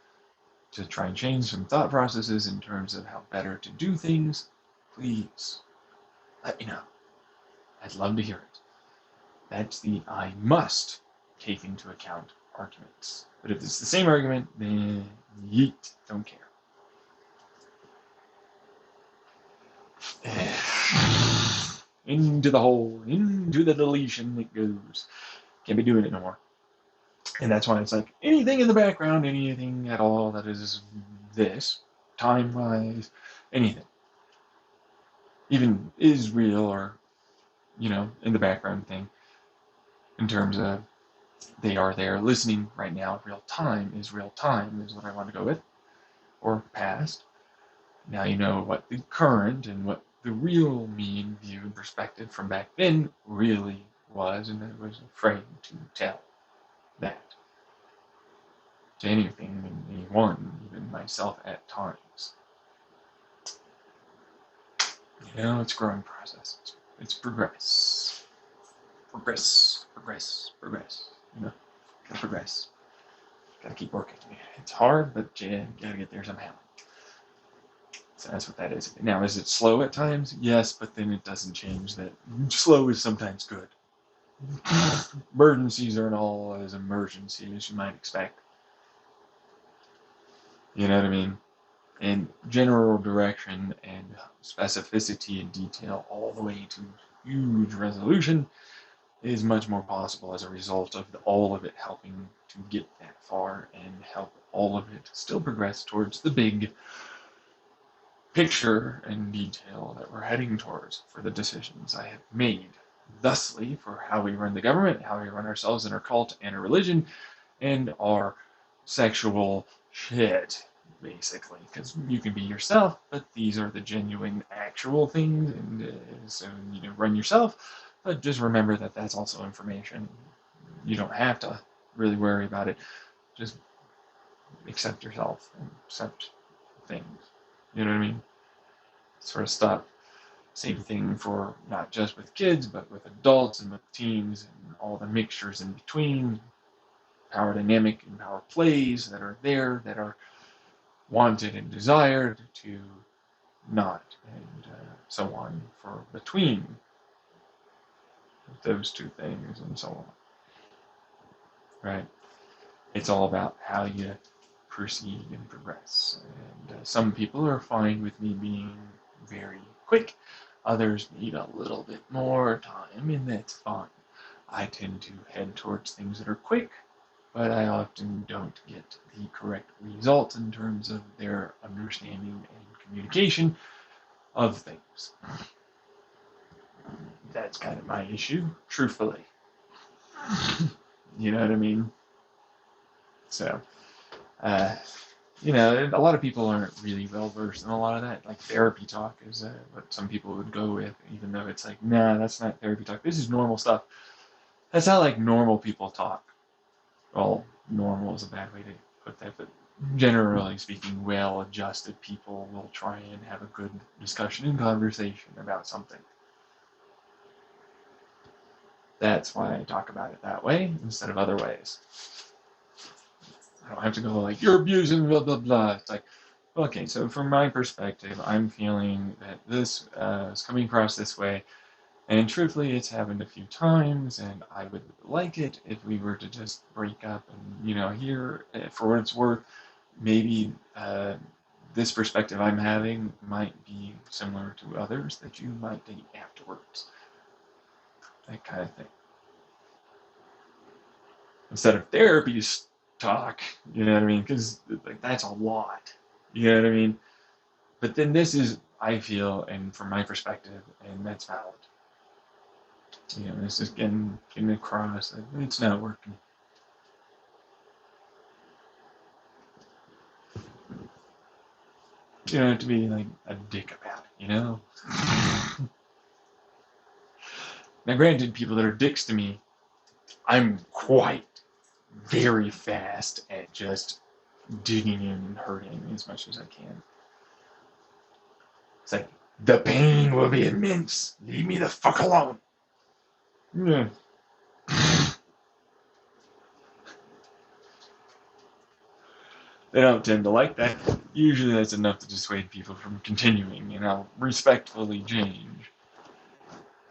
to try and change some thought processes in terms of how better to do things, please let me know. I'd love to hear it. That's the I must take into account arguments. But if it's the same argument, then yeet, don't care. Into the hole, into the deletion it goes. Can't be doing it no more. And that's why it's like anything in the background, anything at all that is this, time-wise, anything. Even is real or, in the background thing, in terms of they are there listening right now. Real time is what I want to go with, or past. Now you know what the current and what the real me and view and perspective from back then really was, and I was afraid to tell that to anything and anyone, even myself at times. It's a growing process. It's progress. Progress. Gotta progress. Gotta keep working. It's hard, but you gotta get there somehow. So that's what that is. Now, is it slow at times? Yes, but then it doesn't change that slow is sometimes good. Emergencies aren't all as emergency as you might expect. You know what I mean? And general direction and specificity and detail all the way to huge resolution is much more possible as a result of all of it helping to get that far and help all of it still progress towards the big picture and detail that we're heading towards for the decisions I have made. Thusly, for how we run the government, how we run ourselves and our cult and our religion, and our sexual shit, basically. Because you can be yourself, but these are the genuine, actual things, and so, run yourself, but just remember that that's also information. You don't have to really worry about it. Just accept yourself and accept things. You know what I mean? Sort of stop. Same thing for not just with kids, but with adults and with teens and all the mixtures in between, power dynamic and power plays that are there, that are wanted and desired to not, and so on for between those two things and so on. Right? It's all about how you proceed and progress. And some people are fine with me being very quick. Others need a little bit more time, and that's fine. I tend to head towards things that are quick, but I often don't get the correct result in terms of their understanding and communication of things. That's kind of my issue, truthfully. You know what I mean? So, a lot of people aren't really well versed in a lot of that. Like therapy talk is what some people would go with, even though it's like, nah, that's not therapy talk. This is normal stuff. That's how like normal people talk. Well, normal is a bad way to put that, but generally speaking, well-adjusted people will try and have a good discussion and conversation about something. That's why I talk about it that way instead of other ways. I don't have to go like, you're abusing, blah, blah, blah. It's like, okay, so from my perspective, I'm feeling that this is coming across this way, and truthfully, it's happened a few times, and I would like it if we were to just break up and, here, for what it's worth, maybe this perspective I'm having might be similar to others that you might take afterwards. That kind of thing. Instead of therapy talk, you know what I mean? Because like that's a lot, you know what I mean? But then this is, I feel, and from my perspective, and that's valid. It's just getting across that it's not working. You don't have to be like a dick about it. Now, granted, people that are dicks to me, I'm quite very fast at just digging in and hurting as much as I can. It's like, the pain will be immense. Leave me the fuck alone. Yeah. They don't tend to like that. Usually that's enough to dissuade people from continuing, and I'll respectfully change.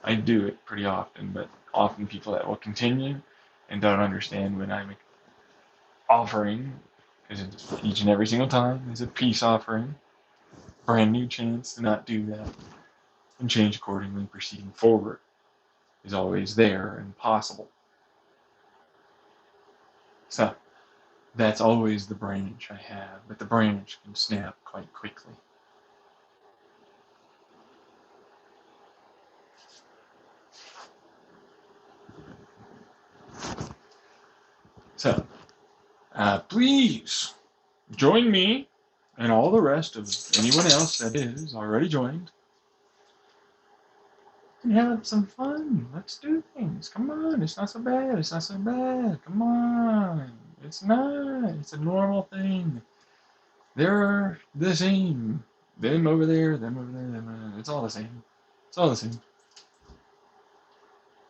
I do it pretty often, but often people that will continue and don't understand when I'm offering, because each and every single time is a peace offering, brand new chance to not do that, and change accordingly proceeding forward is always there and possible. So, that's always the branch I have, but the branch can snap quite quickly. So, please join me and all the rest of anyone else that is already joined and have some fun. Let's do things. Come on, it's not so bad. It's not so bad. Come on. It's not. It's a normal thing. They're the same. Them over there, them over there, them over there. It's all the same. It's all the same.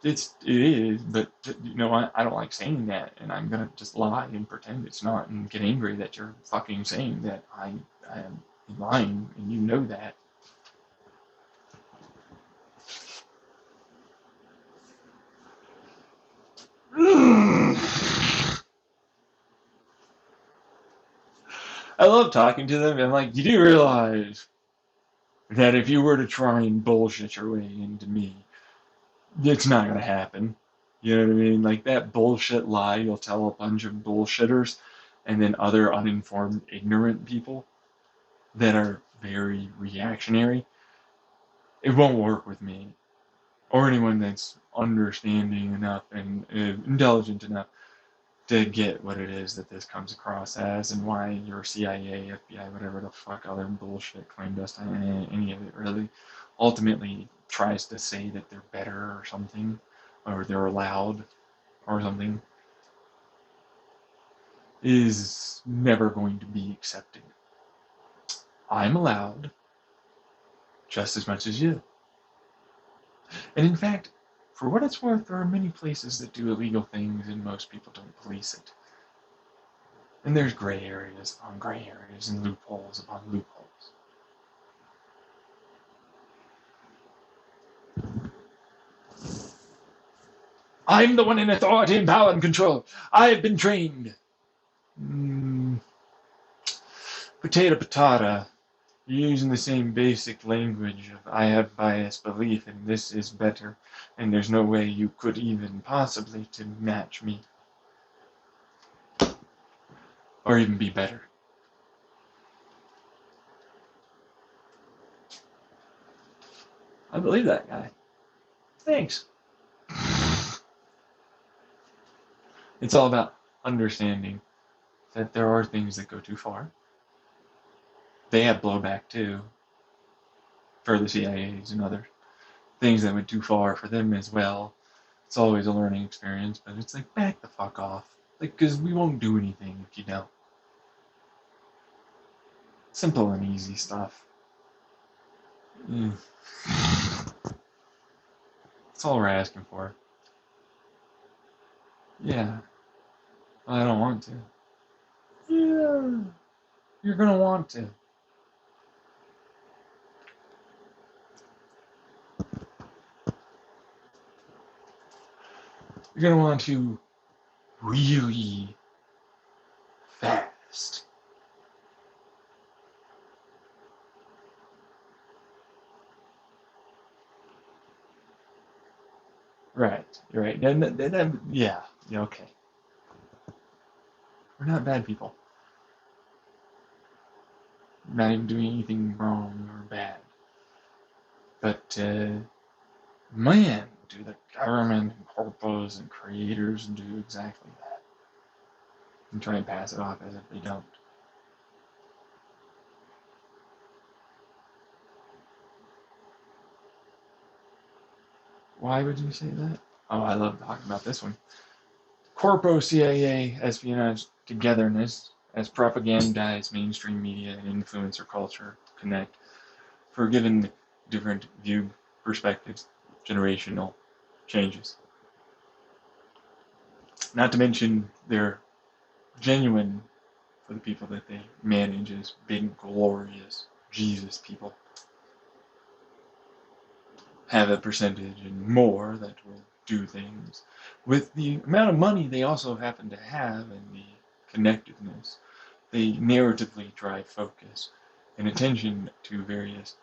It is, but I don't like saying that, and I'm gonna just lie and pretend it's not, and get angry that you're fucking saying that I am lying, and you know that. I love talking to them. I'm like, you do realize that if you were to try and bullshit your way into me, it's not gonna happen. You know what I mean? Like that bullshit lie you'll tell a bunch of bullshitters, and then other uninformed, ignorant people that are very reactionary. It won't work with me or anyone that's understanding enough and intelligent enough to get what it is that this comes across as, and why your CIA, FBI, whatever the fuck other bullshit clandestine, any of it really, ultimately tries to say that they're better or something, or they're allowed or something, is never going to be accepted. I'm allowed just as much as you. And in fact, for what it's worth, there are many places that do illegal things and most people don't police it. And there's gray areas upon gray areas and loopholes upon loopholes. I'm the one in authority and power and control. I've been trained. Potato patata. Using the same basic language of I have biased belief and this is better, and there's no way you could even possibly to match me. Or even be better. I believe that guy. Thanks. It's all about understanding that there are things that go too far. They have blowback too, for the CIAs and others. Things that went too far for them as well. It's always a learning experience, but it's like, back the fuck off. Like, because we won't do anything if you don't. Simple and easy stuff. That's all we're asking for. Yeah. I don't want to. Yeah. You're gonna want to. You're gonna want to really fast. Right. You're right. Yeah. Yeah. Okay. We're not bad people. We're not even doing anything wrong or bad. But man, do the government and corpos and creators do exactly that and try and pass it off as if they don't. Why would you say that? Oh, I love talking about this one. Corpo CIA espionage togetherness as propagandized mainstream media and influencer culture connect for given different view perspectives, generational changes. Not to mention they're genuine for the people that they manage as big, glorious Jesus people. Have a percentage and more that will do things. With the amount of money they also happen to have and the connectedness, they narratively drive focus and attention to various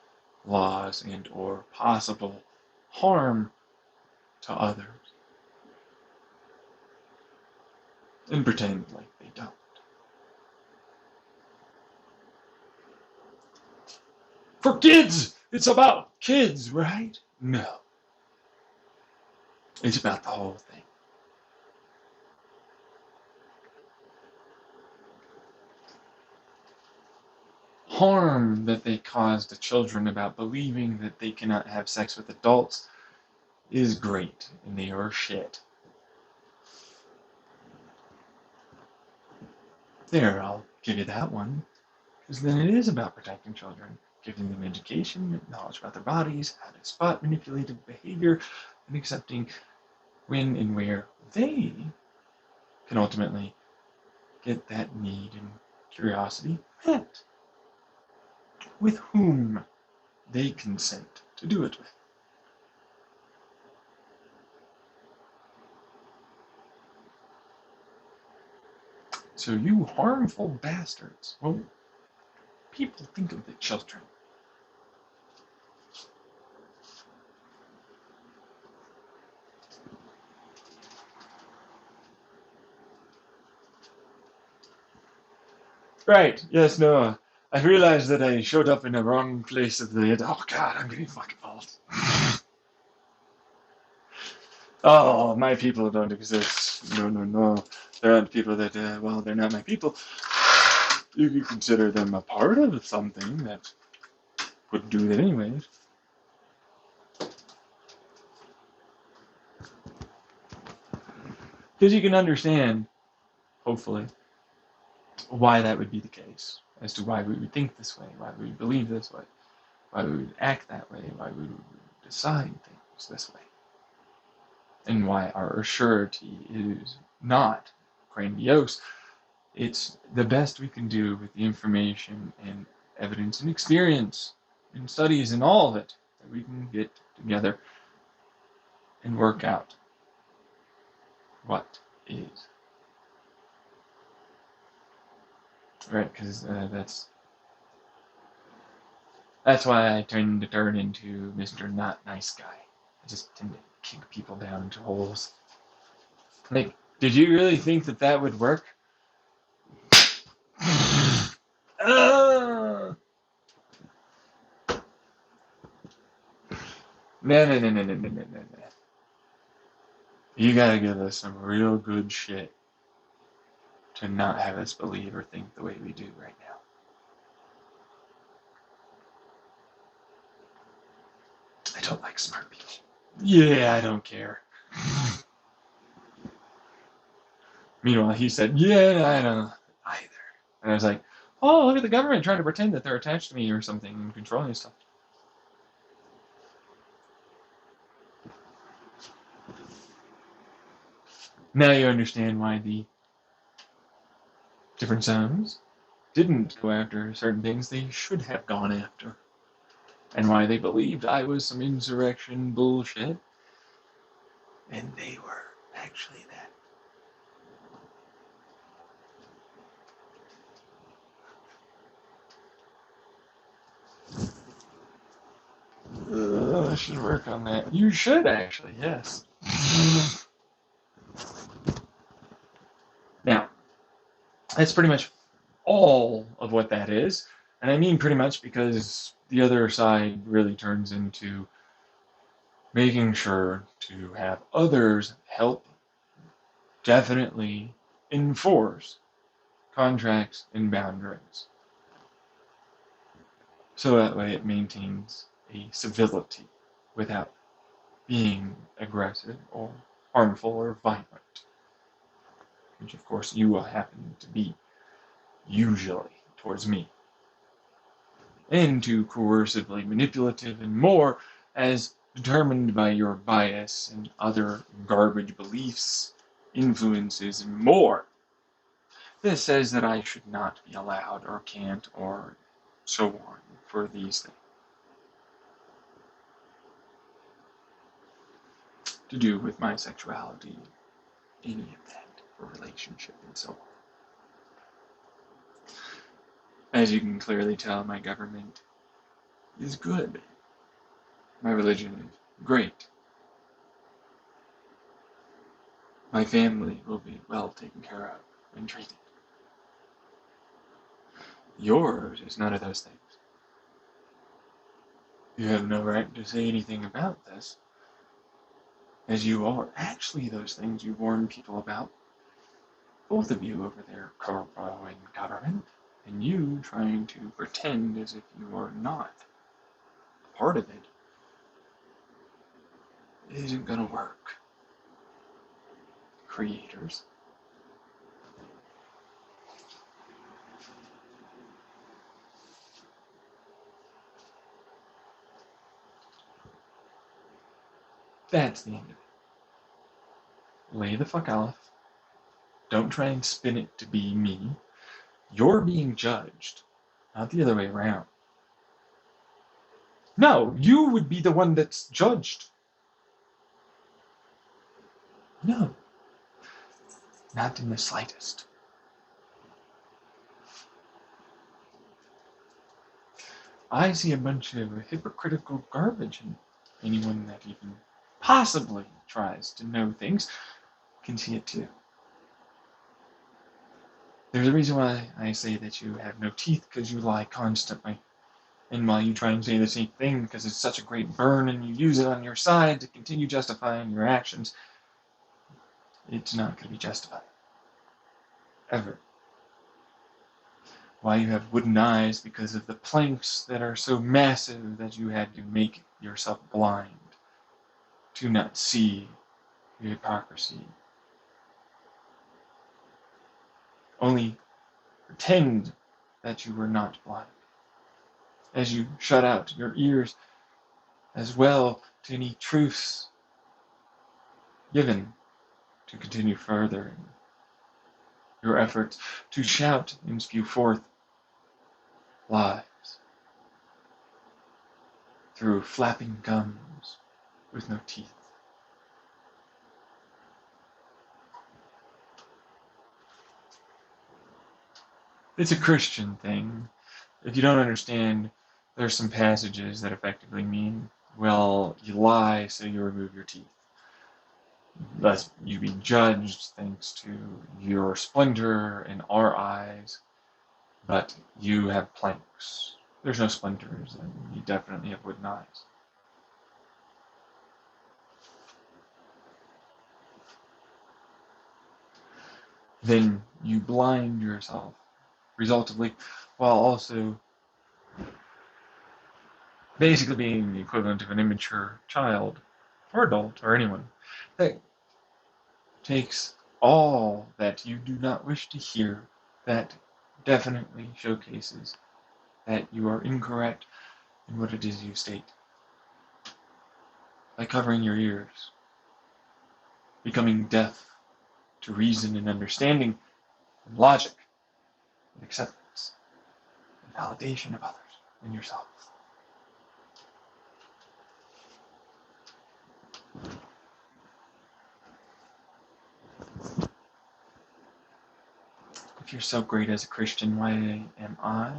laws and or possible harm to others and pretend like they don't. For kids! It's about kids, right? No. It's about the whole thing. Harm that they cause to children about believing that they cannot have sex with adults is great, and they are shit. There, I'll give you that one. Because then it is about protecting children, giving them education, knowledge about their bodies, how to spot manipulative behavior, and accepting when and where they can ultimately get that need and curiosity met. With whom they consent to do it with. So you harmful bastards, well, people think of the children. Right, yes, no, I realized that I showed up in the wrong place of the... Oh god, I'm getting fucking old. Oh, my people don't exist. No, no, no. There aren't people that, well, they're not my people. You could consider them a part of something that would do that anyways. Because you can understand, hopefully, why that would be the case. As to why we would think this way, why we would believe this way, why we would act that way, why we would decide things this way. And why our surety is not grandiose. It's the best we can do with the information and evidence and experience and studies and all of it that we can get together and work out what is. Right, because that's why I tend to turn into Mr. Not Nice Guy. I just tend to kick people down into holes. Like, did you really think that that would work? No. No. You gotta give us some real good shit to not have us believe or think the way we do right now. I don't like smart people. Yeah, I don't care. Meanwhile, he said, yeah, I don't either. And I was like, oh, look at the government trying to pretend that they're attached to me or something and controlling stuff. Now you understand why the different zones didn't go after certain things they should have gone after. And why they believed I was some insurrection bullshit. And they were actually that. I should work on that. You should actually, yes. Now, that's pretty much all of what that is. And I mean pretty much because the other side really turns into making sure to have others help definitely enforce contracts and boundaries. So that way it maintains a civility without being aggressive or harmful or violent, which of course you will happen to be, usually, towards me. And too coercively manipulative and more, as determined by your bias and other garbage beliefs, influences, and more. This says that I should not be allowed or can't or so on for these things. To do with my sexuality, any of that, or relationship, and so on. As you can clearly tell, my government is good. My religion is great. My family will be well taken care of and treated. Yours is none of those things. You have no right to say anything about this, as you are actually those things you warn people about. Both of you over there co-opting government, and you trying to pretend as if you are not a part of it. It isn't gonna work. Creators. That's the end of it. Lay the fuck off. Don't try and spin it to be me. You're being judged, not the other way around. No, you would be the one that's judged. No, not in the slightest. I see a bunch of hypocritical garbage, and anyone that even possibly tries to know things can see it too. There's a reason why I say that you have no teeth, because you lie constantly. And while you try and say the same thing because it's such a great burn and you use it on your side to continue justifying your actions, it's not going to be justified. Ever. Why you have wooden eyes? Because of the planks that are so massive that you had to make yourself blind to not see the hypocrisy. Only pretend that you were not blind, as you shut out your ears as well to any truths given to continue further in your efforts to shout and spew forth lies through flapping gums with no teeth. It's a Christian thing. If you don't understand, there's some passages that effectively mean, well, you lie, so you remove your teeth. Lest you be judged thanks to your splendor in our eyes, but you have planks. There's no splinters, and you definitely have wooden eyes. Then you blind yourself, resultively, while also basically being the equivalent of an immature child, or adult, or anyone, that takes all that you do not wish to hear, that definitely showcases that you are incorrect in what it is you state. By covering your ears, becoming deaf to reason and understanding, and logic, and acceptance, and validation of others and yourself. If you're so great as a Christian, why am I,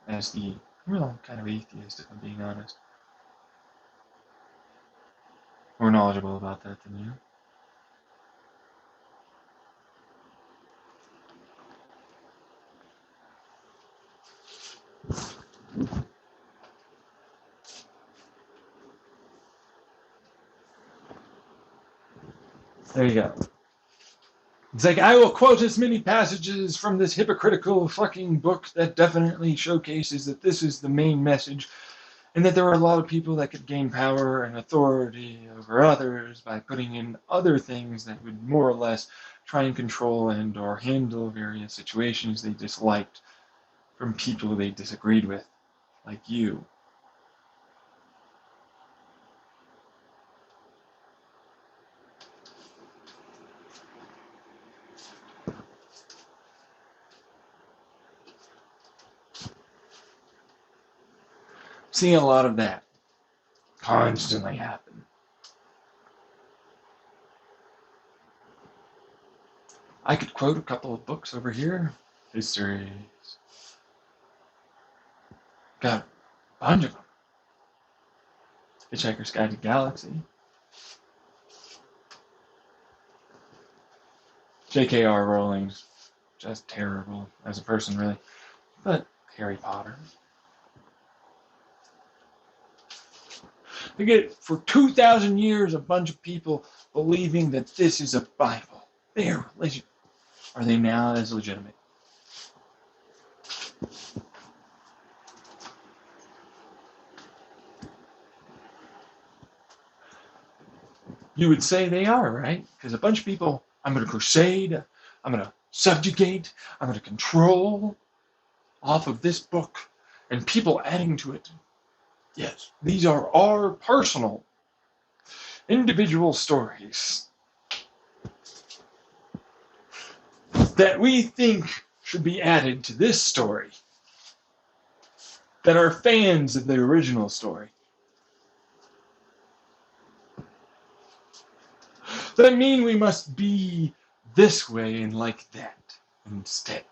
as the real kind of atheist, if I'm being honest, more knowledgeable about that than you? There you go. It's like, I will quote as many passages from this hypocritical fucking book that definitely showcases that this is the main message, and that there are a lot of people that could gain power and authority over others by putting in other things that would more or less try and control and or handle various situations they disliked from people they disagreed with, like you. Seeing a lot of that constantly happen. I could quote a couple of books over here. Histories. Got a bunch of them. Hitchhiker's Guide to the Galaxy. J.K.R. Rowling's just terrible as a person, really. But Harry Potter. They get for 2,000 years a bunch of people believing that this is a Bible. They are religion. Are they now as legitimate? You would say they are, right? Because a bunch of people, I'm going to crusade, I'm going to subjugate, I'm going to control off of this book, and people adding to it. Yes, these are our personal, individual stories that we think should be added to this story, that are fans of the original story. That mean we must be this way and like that instead.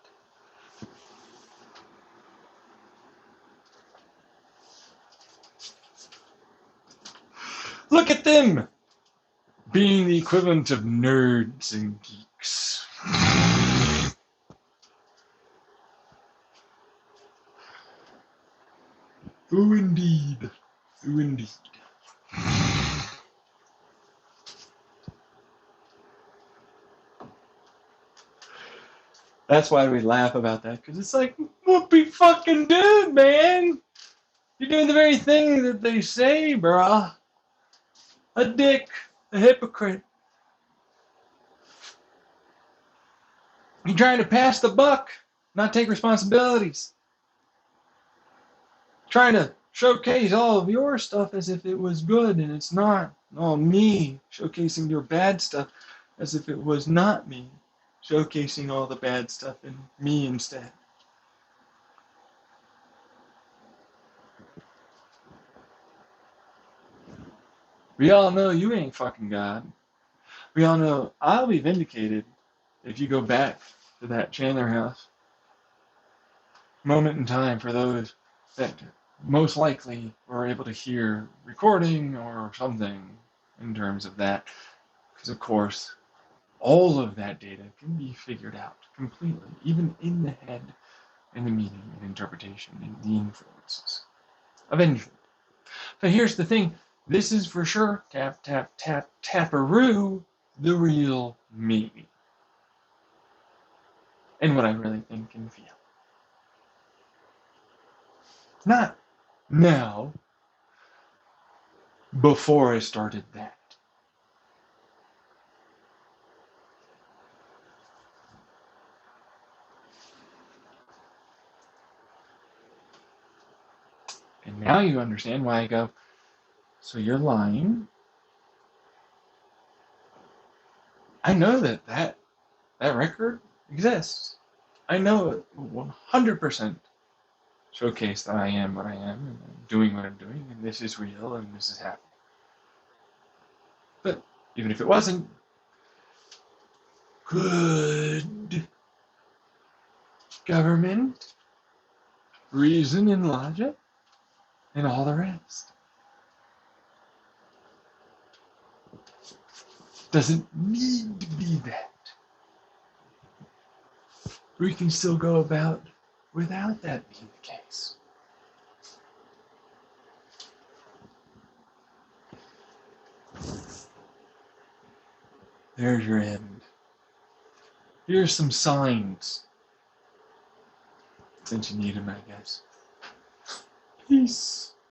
Look at them being the equivalent of nerds and geeks. Oh, indeed. Oh, indeed. That's why we laugh about that, because it's like, whoopee fucking dude, man. You're doing the very thing that they say, bruh. A dick. A hypocrite. You're trying to pass the buck, not take responsibilities. Trying to showcase all of your stuff as if it was good, and it's not. All me showcasing your bad stuff as if it was not me. Showcasing all the bad stuff in me instead. We all know you ain't fucking God. We all know I'll be vindicated if you go back to that Chandler house. Moment in time for those that most likely were able to hear recording or something in terms of that. Because, of course, all of that data can be figured out completely, even in the head, and the meaning and interpretation and the influences eventually. But here's the thing. This is for sure, tap, tap, tap, taparoo, the real me. And what I really think and feel. Not now, before I started that. And now you understand why I go, so you're lying? I know that record exists. I know it 100% showcase that I am what I am, and I'm doing what I'm doing, and this is real, and this is happening. But even if it wasn't, good government, reason and logic, and all the rest. Doesn't need to be that. We can still go about without that being the case. There's your end. Here's some signs. Since you need them, I guess. Peace.